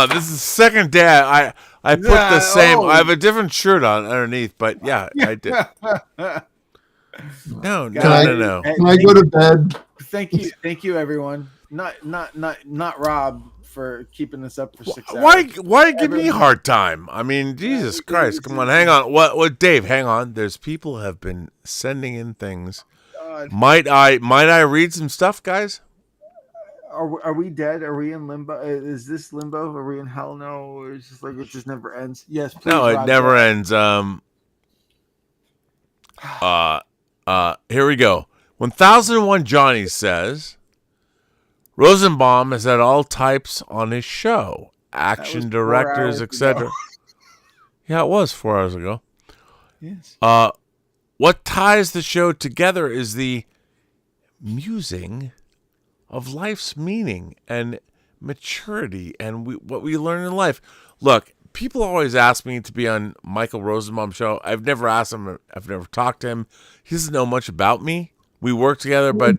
this is the second day. I put the same. I have a different shirt on underneath, but yeah, I did. No. Can I go to bed? Thank you, everyone. Not Rob for keeping us up for 6 hours. Why give me a hard time? I mean, Jesus Christ! Come on, hang on. What, Dave? Hang on. There's people have been sending in things. Might I read some stuff, guys? Are we dead? Are we in limbo? Is this limbo? Are we in hell? No, or it's just like it just never ends. Yes, please, No, it Rob, never ends. Here we go. 1001 Johnny says Rosenbaum has had all types on his show, action directors, etc. Yeah, it was 4 hours ago. Yes. What ties the show together is the musing of life's meaning and maturity and what we learn in life. Look, people always ask me to be on Michael Rosenbaum's show. I've never asked him. I've never talked to him. He doesn't know much about me. We work together, but,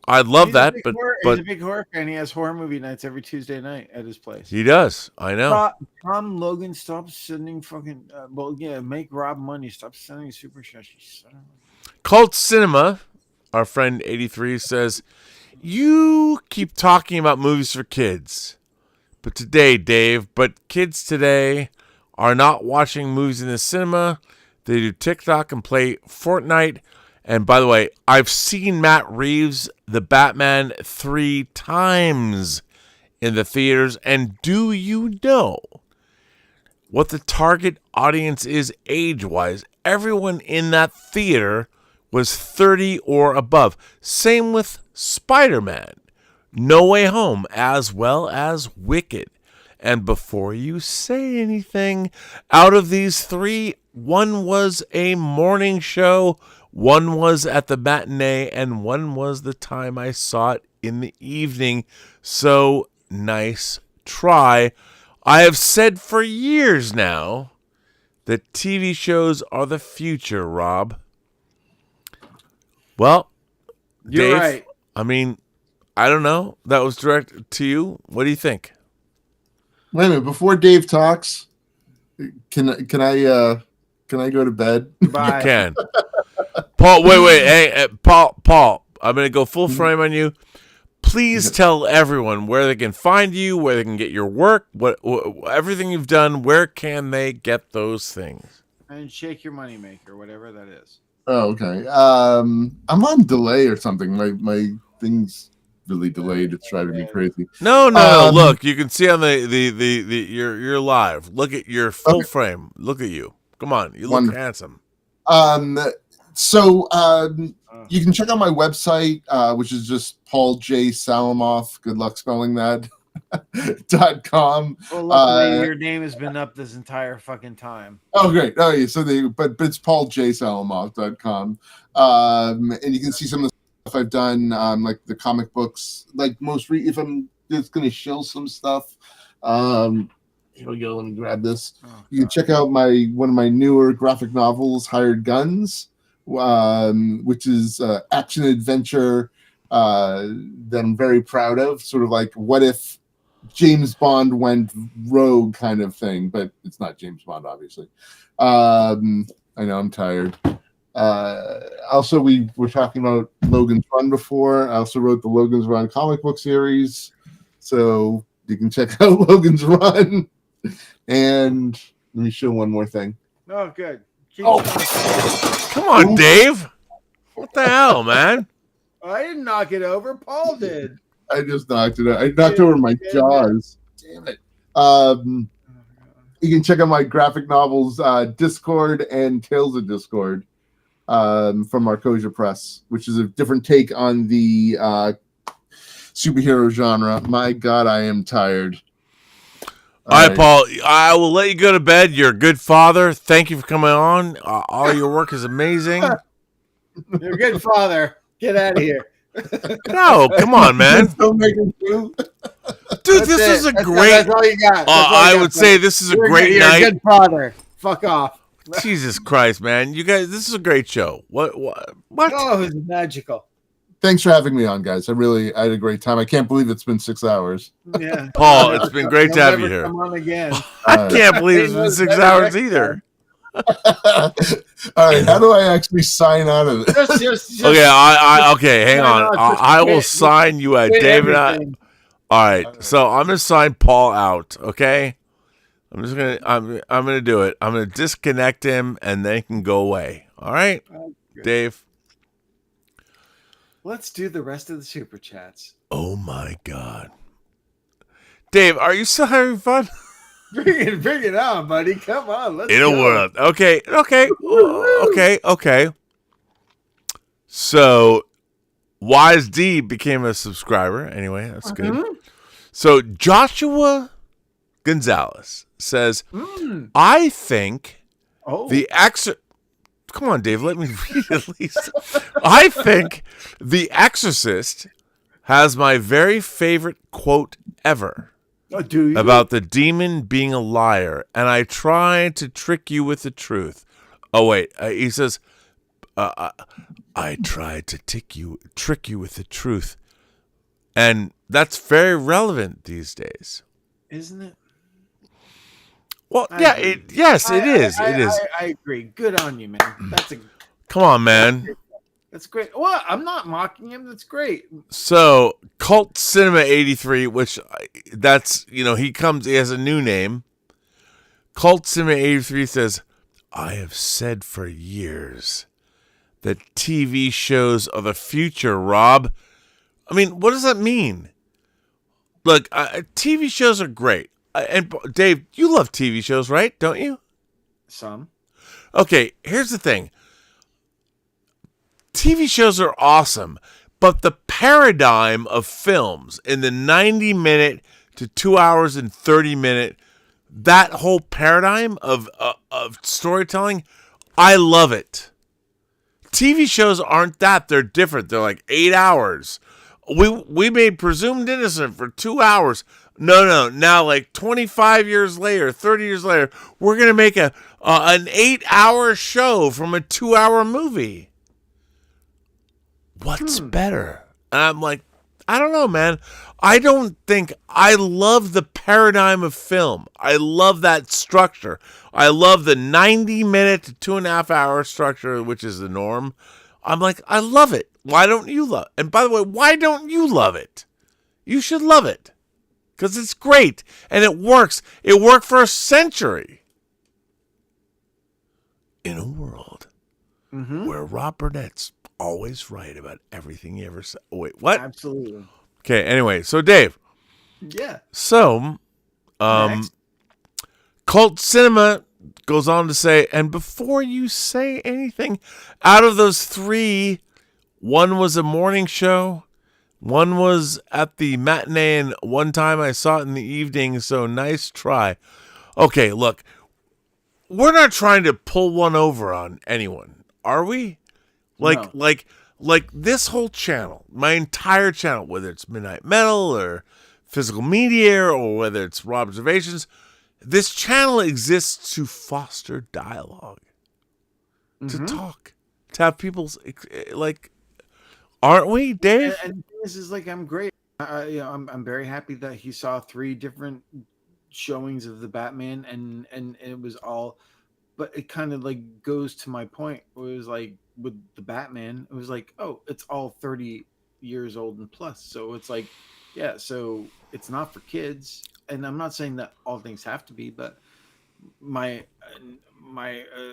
I'd love that. But he's a big horror fan. He has horror movie nights every Tuesday night at his place. He does. I know. Tom Logan, stop sending fucking... make Rob money. Stop sending super chats. Cult Cinema, our friend 83 says, you keep talking about movies for kids. But kids today are not watching movies in the cinema. They do TikTok and play Fortnite. And by the way, I've seen Matt Reeves' The Batman 3 times in the theaters. And do you know what the target audience is age-wise? Everyone in that theater was 30 or above. Same with Spider-Man, No Way Home, as well as Wicked. And before you say anything, out of these three, one was a morning show, one was at the matinee, and one was the time I saw it in the evening. So nice try. I have said for years now that TV shows are the future, Rob. Well, You're Dave, right. I mean, I don't know. That was directed to you. What do you think? Wait a minute. Before Dave talks, can I go to bed? Bye. You can. Paul, wait. Hey, Paul, I'm going to go full frame on you. Please tell everyone where they can find you, where they can get your work, what everything you've done. Where can they get those things? And shake your moneymaker, whatever that is. Oh, okay. I'm on delay or something. My thing's really delayed. It's driving me crazy. No. Look, you can see on the you're live. Look at your full frame. Look at you. Come on, you look handsome. So you can check out my website, which is just Paul J. Salamoff. Good luck spelling that. .com. Well, luckily your name has been up this entire fucking time. Oh, great. Oh, yeah. So but it's pauljsalamoff.com. And you can see some of the stuff I've done, like the comic books, like if I'm just going to show some stuff. Here we go. Let me grab this. You can check out one of my newer graphic novels, Hired Guns, which is action adventure that I'm very proud of. Sort of like, what if James Bond went rogue kind of thing, but it's not James Bond, obviously. I know I'm tired. Also, we were talking about Logan's Run before. I also wrote the Logan's Run comic book series, so you can check out Logan's Run. And let me show one more thing. Oh, good. Come on, Dave. What the hell, man? I didn't knock it over. Paul did. I just knocked it out. I knocked over my jaws. Damn it. You can check out my graphic novels, Discord and Tales of Discord, from Marcosia Press, which is a different take on the superhero genre. My God, I am tired. All right, Paul, I will let you go to bed. You're a good father. Thank you for coming on. All your work is amazing. You're a good father. Get out of here. No, come on, man. Don't make him do. Dude, this is a great. That's all you got. I would say this is a great night. You're a good father. Fuck off. Jesus Christ, man! You guys, this is a great show. What? Oh, it's magical. thanks for having me on, guys. I had a great time. I can't believe it's been 6 hours. Yeah, Paul, it's been great to have you here. Come on again. I can't believe it's been 6 hours either. All right, how do I actually sign out of this? Just Okay, hang on. I will sign you out, David. All right, so I'm gonna sign Paul out. Okay, I'm gonna do it. I'm gonna disconnect him, and they can go away. All right, Dave. Let's do the rest of the super chats. Oh my God, Dave, are you still having fun? Bring it on, buddy. Come on, let's In a go. world. Okay. So, Wise D became a subscriber. Anyway, that's good. So, Joshua Gonzalez says, I think the Come on, Dave, let me read at least. I think The Exorcist has my very favorite quote ever. Do you? About the demon being a liar, and I try to trick you with the truth. Oh wait, he says, I tried to trick you with the truth, and that's very relevant these days, isn't it? Well, yeah, it is. It is. I agree. Good on you, man. Come on, man. That's great. Well, I'm not mocking him. That's great. So, Cult Cinema 83, which he has a new name. Cult Cinema 83 says, I have said for years that TV shows are the future, Rob. I mean, what does that mean? Look, TV shows are great. And Dave, you love TV shows, right? Don't you? Some. Okay, here's the thing. TV shows are awesome, but the paradigm of films in the 90-minute to 2 hours and 30-minute, that whole paradigm of storytelling, I love it. TV shows aren't that. They're different. They're like 8 hours. We made Presumed Innocent for 2 hours. No. Now, like 25 years later, 30 years later, we're going to make an 8-hour show from a 2-hour movie. What's better? And I'm like, I don't know, man. I love the paradigm of film. I love that structure. I love the 90-minute to 2.5 hour structure, which is the norm. I'm like, I love it. Why don't you love it? And by the way, why don't you love it? You should love it. Because it's great. And it works. It worked for a century. In a world where Rob Burnett's always right about everything he ever said. Oh, wait, what? Absolutely. Okay, anyway, so Dave. Yeah. So, Cult Cinema goes on to say, and before you say anything, out of those three, one was a morning show, one was at the matinee, and one time I saw it in the evening, so nice try. Okay, look, we're not trying to pull one over on anyone, are we? Like this whole channel, my entire channel, whether it's Midnight Metal or Physical Media or whether it's Raw Observations, this channel exists to foster dialogue, to talk, to have people's, like, aren't we, Dave? And this is like, I'm great. I'm very happy that he saw 3 different showings of the Batman, and it was all, but it kind of like goes to my point. It was like, with the Batman, it was like, oh, it's all 30 years old and plus. So it's like, yeah, so it's not for kids. And I'm not saying that all things have to be, but my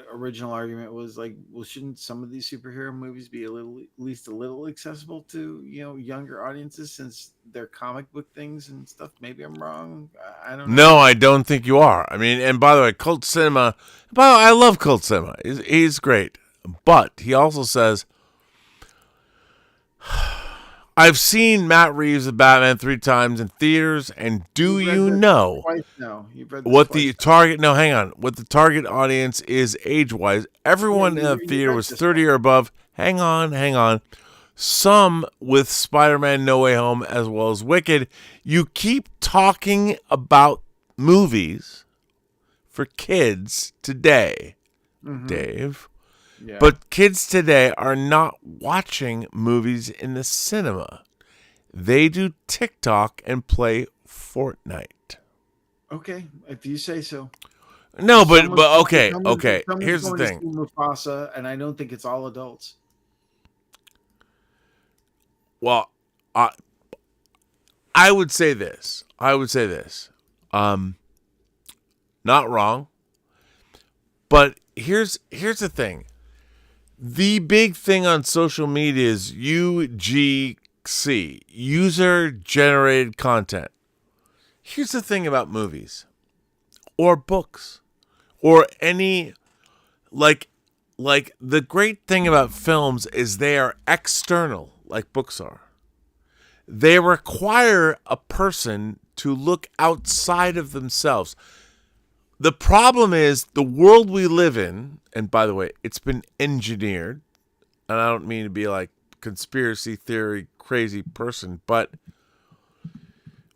original argument was like, well, shouldn't some of these superhero movies be at least a little accessible to, younger audiences, since they're comic book things and stuff? Maybe I'm wrong. I don't know. No, I don't think you are. I mean, and by the way, Cult Cinema, I love Cult Cinema. He's great. But he also says, I've seen Matt Reeves' Batman 3 times in theaters, and do you know what the target? No, hang on. What the target audience is age-wise? Everyone in the theater was 30 or above. Hang on. Some with Spider-Man No Way Home as well as Wicked. You keep talking about movies for kids today, Dave. Yeah. But kids today are not watching movies in the cinema. They do TikTok and play Fortnite. Okay, if you say so. No, but Someone's okay. Here's the going to thing. see Mufasa, and I don't think it's all adults. Well, I would say this. Not wrong. But here's the thing. The big thing on social media is UGC, user generated content. Here's the thing about movies or books or any like the great thing about films is they are external, like books are. They require a person to look outside of themselves. The problem is the world we live in, and by the way, it's been engineered, and I don't mean to be like conspiracy theory crazy person, but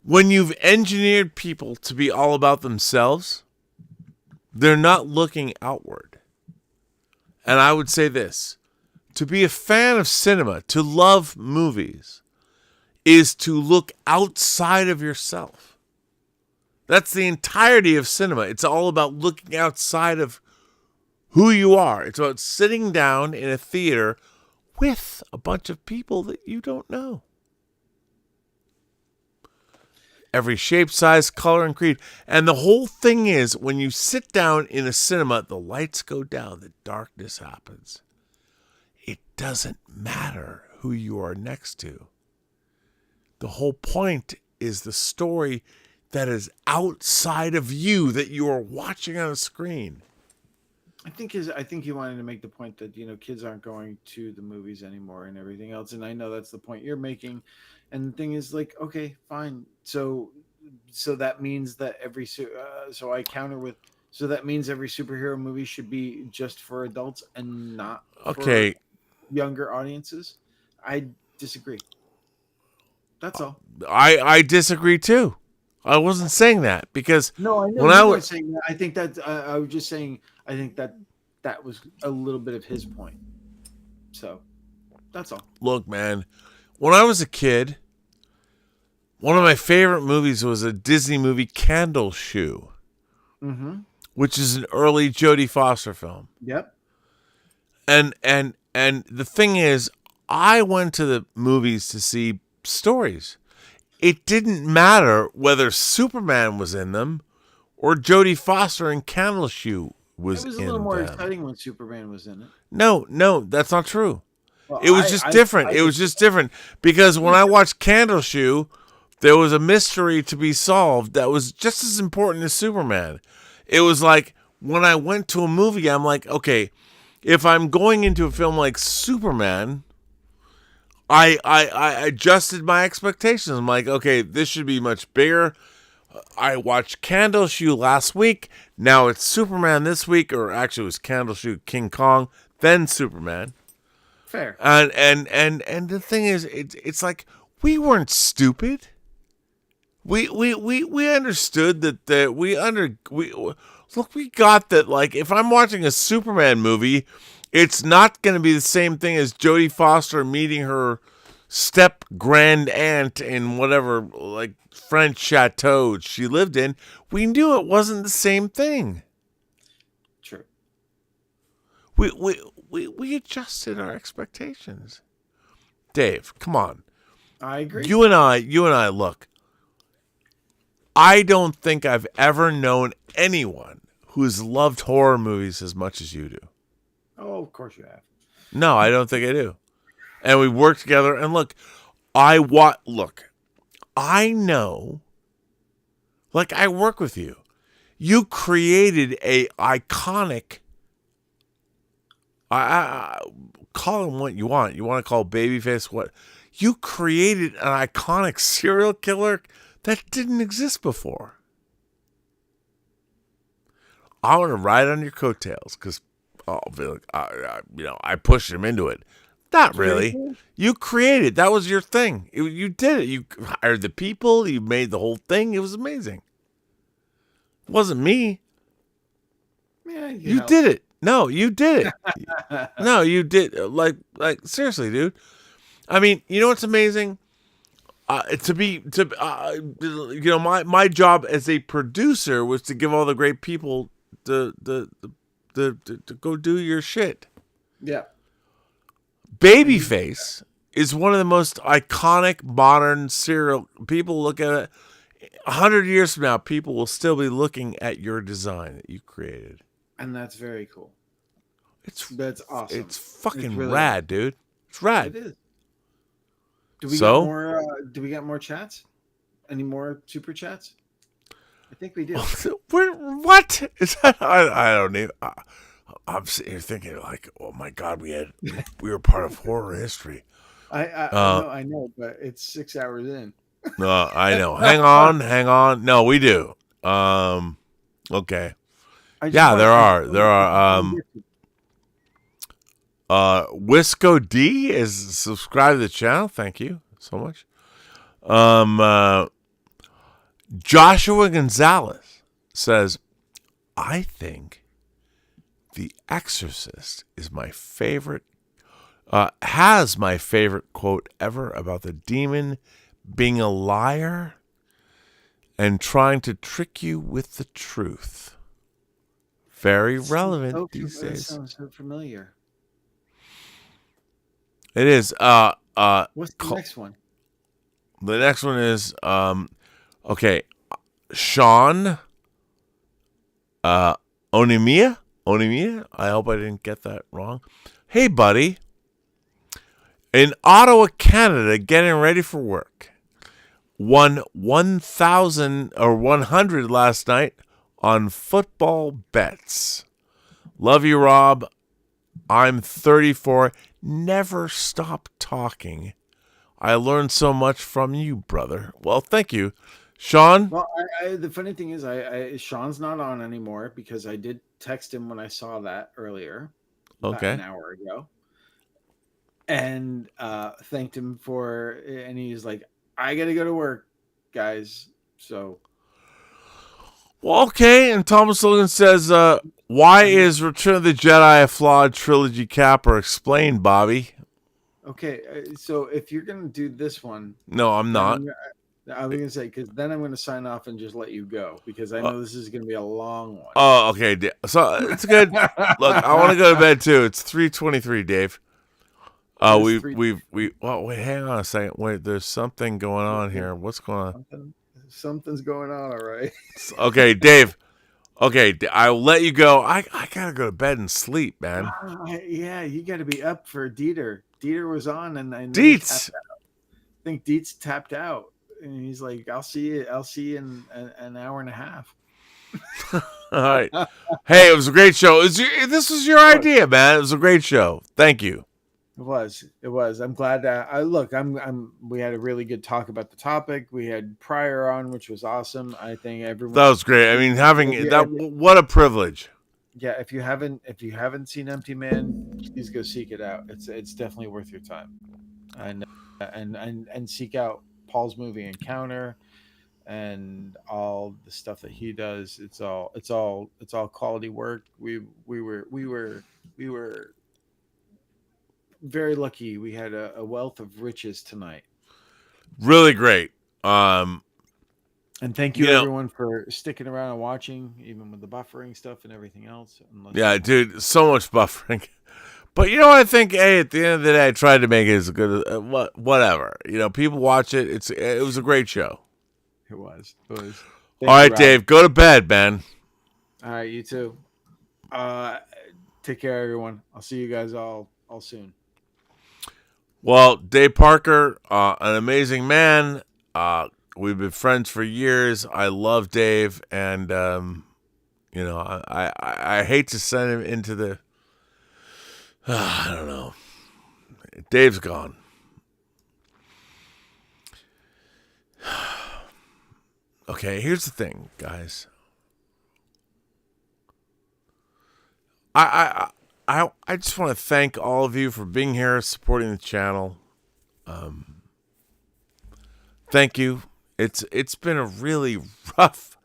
when you've engineered people to be all about themselves, they're not looking outward. And I would say this, to be a fan of cinema, to love movies, is to look outside of yourself. That's the entirety of cinema. It's all about looking outside of who you are. It's about sitting down in a theater with a bunch of people that you don't know. Every shape, size, color, and creed. And the whole thing is, when you sit down in a cinema, the lights go down, the darkness happens. It doesn't matter who you are next to. The whole point is the story that is outside of you that you are watching on a screen. I think he wanted to make the point that kids aren't going to the movies anymore and everything else, and I know that's the point you're making. And the thing is, like, okay, fine. So that means that so I counter with, so that means every superhero movie should be just for adults and not for younger audiences. I disagree. That's all. I disagree too. I wasn't saying that because no, I know when you I weren't was saying that. I think that I was just saying. I think that was a little bit of his point. So that's all. Look, man, when I was a kid, one of my favorite movies was a Disney movie, Candle Shoe, which is an early Jodie Foster film. Yep. And the thing is, I went to the movies to see stories. It didn't matter whether Superman was in them or Jodie Foster and Candle Shoe was in them. It was a little more exciting when Superman was in it. No, that's not true. Well, it was just different. It was just different because when I watched Candle Shoe, there was a mystery to be solved that was just as important as Superman. It was like when I went to a movie, I'm like, okay, if I'm going into a film like Superman, I adjusted my expectations. I'm like, okay, this should be much bigger. I watched Candle Shoe last week. Now it's Superman this week, or actually it was Candle Shoe, King Kong, then Superman. Fair. And the thing is, it's like we weren't stupid. We understood that we got that. Like if I'm watching a Superman movie, it's not going to be the same thing as Jodie Foster meeting her step grand aunt in whatever like French chateau she lived in. We knew it wasn't the same thing. True. We adjusted our expectations. Dave, come on. I agree. You and I look. I don't think I've ever known anyone who's loved horror movies as much as you do. Oh, of course you have. No, I don't think I do. And we work together. And look, I know. Like I work with you. You created a iconic. I call him what you want. You want to call Babyface what? You created an iconic serial killer that didn't exist before. I want to ride on your coattails because. Oh, I pushed him into it. Not really. You created. That was your thing. You did it. You hired the people. You made the whole thing. It was amazing. It wasn't me. Yeah, you did it. No, you did it. No, you did. Like seriously, dude. I mean, you know what's amazing? My job as a producer was to give all the great people to go do your shit. Yeah. Babyface is one of the most iconic modern serial. People look at it 100 years from now. People will still be looking at your design that you created, and that's very cool. That's awesome. It's fucking really rad, dude. It's rad. It is. Do we get more? Do we get more chats? Any more super chats? I think we do. What is that? I don't even. I'm sitting here thinking like, oh my god, we were part of horror history. I know, but it's 6 hours in. I know. Hang on. No, we do. Okay. Yeah, there are. Wisco D is subscribed to the channel. Thank you so much. Joshua Gonzalez says, I think The Exorcist is my favorite, has my favorite quote ever about the demon being a liar and trying to trick you with the truth. Very relevant these days. That sounds so familiar. It is. What's the next one? The next one is okay. Sean Onimiya. I hope I didn't get that wrong. Hey, buddy. In Ottawa, Canada, getting ready for work. Won 1,000 or 100 last night on football bets. Love you, Rob. I'm 34. Never stop talking. I learned so much from you, brother. Well, thank you, Sean. Well, the funny thing is, Sean's not on anymore because I did text him when I saw that earlier, about an hour ago, and thanked him for. And he's like, "I got to go to work, guys." So, well, okay. And Thomas Logan says, "Why is Return of the Jedi a flawed trilogy capper? Explain, Bobby." Okay, so if you're gonna do this one, no, I'm not. I was gonna say because then I'm gonna sign off and just let you go because I know this is gonna be a long one. Oh, okay. So it's good. Look, I want to go to bed too. It's 3:23, Dave. Wait, hang on a second. Wait, there's something going on here. What's going on? Something's going on. All right. Okay, Dave. Okay, I'll let you go. I gotta go to bed and sleep, man. Yeah, you got to be up for Dieter. Dieter was on, and Dietz. I think Dietz tapped out, and he's like, "I'll see you in an hour and a half." All right. Hey, it was a great show. This was your idea, man. It was a great show. Thank you. It was. I'm glad that we had a really good talk about the topic. We had Pryor on, which was awesome. I think everyone. That was great. I mean, what a privilege. Yeah, if you haven't seen Empty Man, please go seek it out. It's definitely worth your time, and seek out Paul's movie Encounter, and all the stuff that he does. It's all quality work. We were very lucky. We had a wealth of riches tonight. Really great. And thank you everyone for sticking around and watching, even with the buffering stuff and everything else. Yeah, dude, so much buffering. But you know what I think? Hey, at the end of the day, I tried to make it as good as whatever. People watch it. It was a great show. It was. All right, Dave, go to bed, man. All right, you too. Take care, everyone. I'll see you guys all soon. Well, Dave Parker, an amazing man. We've been friends for years. I love Dave, and I hate to send him into the. I don't know. Dave's gone. Okay, here's the thing, guys. I just want to thank all of you for being here, supporting the channel. Thank you. It's been a really rough.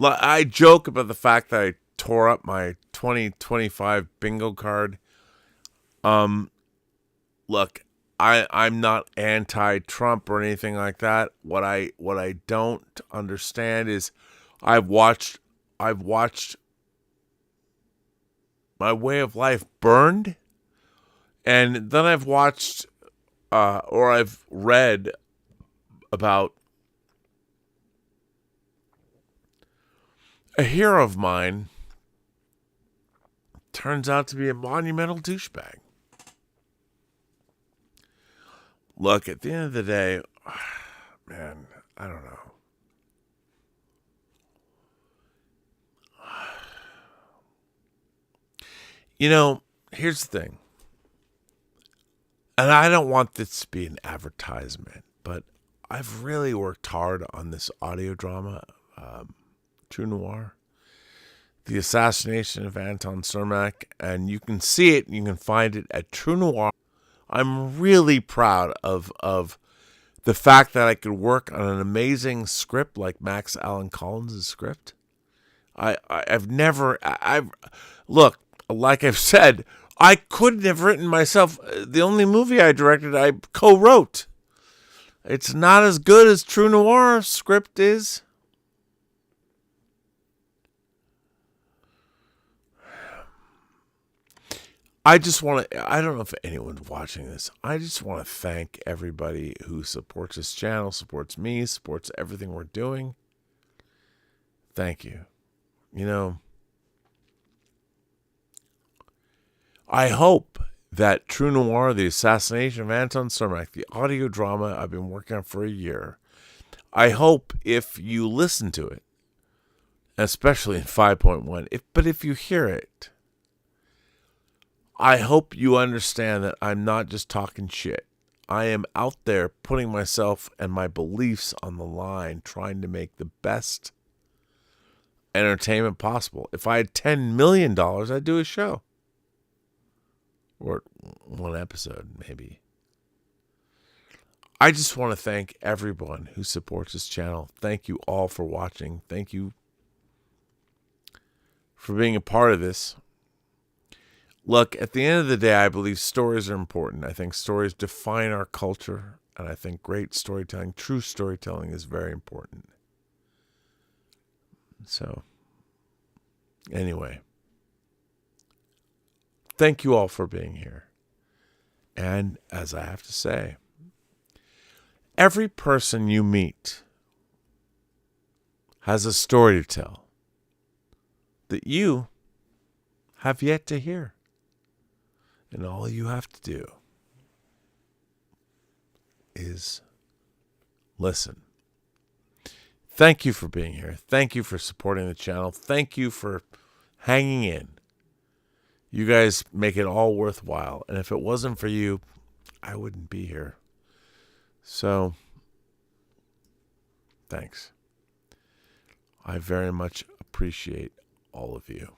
I joke about the fact that I tore up my 2025 bingo card. Look, I'm not anti-Trump or anything like that. What I don't understand is I've watched my way of life burned, and then I've watched or I've read about a hero of mine turns out to be a monumental douchebag. Look, at the end of the day, man, I don't know. You know, here's the thing. And I don't want this to be an advertisement, but I've really worked hard on this audio drama, True Noir, the assassination of Anton Cermak, and you can see it, you can find it at True Noir. I'm really proud of the fact that I could work on an amazing script like Max Allan Collins' script. I've look, like I've said, I couldn't have written myself. The only movie I directed, I co-wrote. It's not as good as True Noir script is. I just want to, I don't know if anyone's watching this. I just want to thank everybody who supports this channel, supports me, supports everything we're doing. Thank you. You know, I hope that True Noir, the assassination of Anton Cermak, the audio drama I've been working on for a year, I hope if you listen to it, especially in 5.1, but if you hear it, I hope you understand that I'm not just talking shit. I am out there putting myself and my beliefs on the line, trying to make the best entertainment possible. If I had $10 million, I'd do a show. Or one episode, maybe. I just want to thank everyone who supports this channel. Thank you all for watching. Thank you for being a part of this. Look, at the end of the day, I believe stories are important. I think stories define our culture, and I think great storytelling, true storytelling, is very important. So, anyway, thank you all for being here. And as I have to say, every person you meet has a story to tell that you have yet to hear. And all you have to do is listen. Thank you for being here. Thank you for supporting the channel. Thank you for hanging in. You guys make it all worthwhile. And if it wasn't for you, I wouldn't be here. So, thanks. I very much appreciate all of you.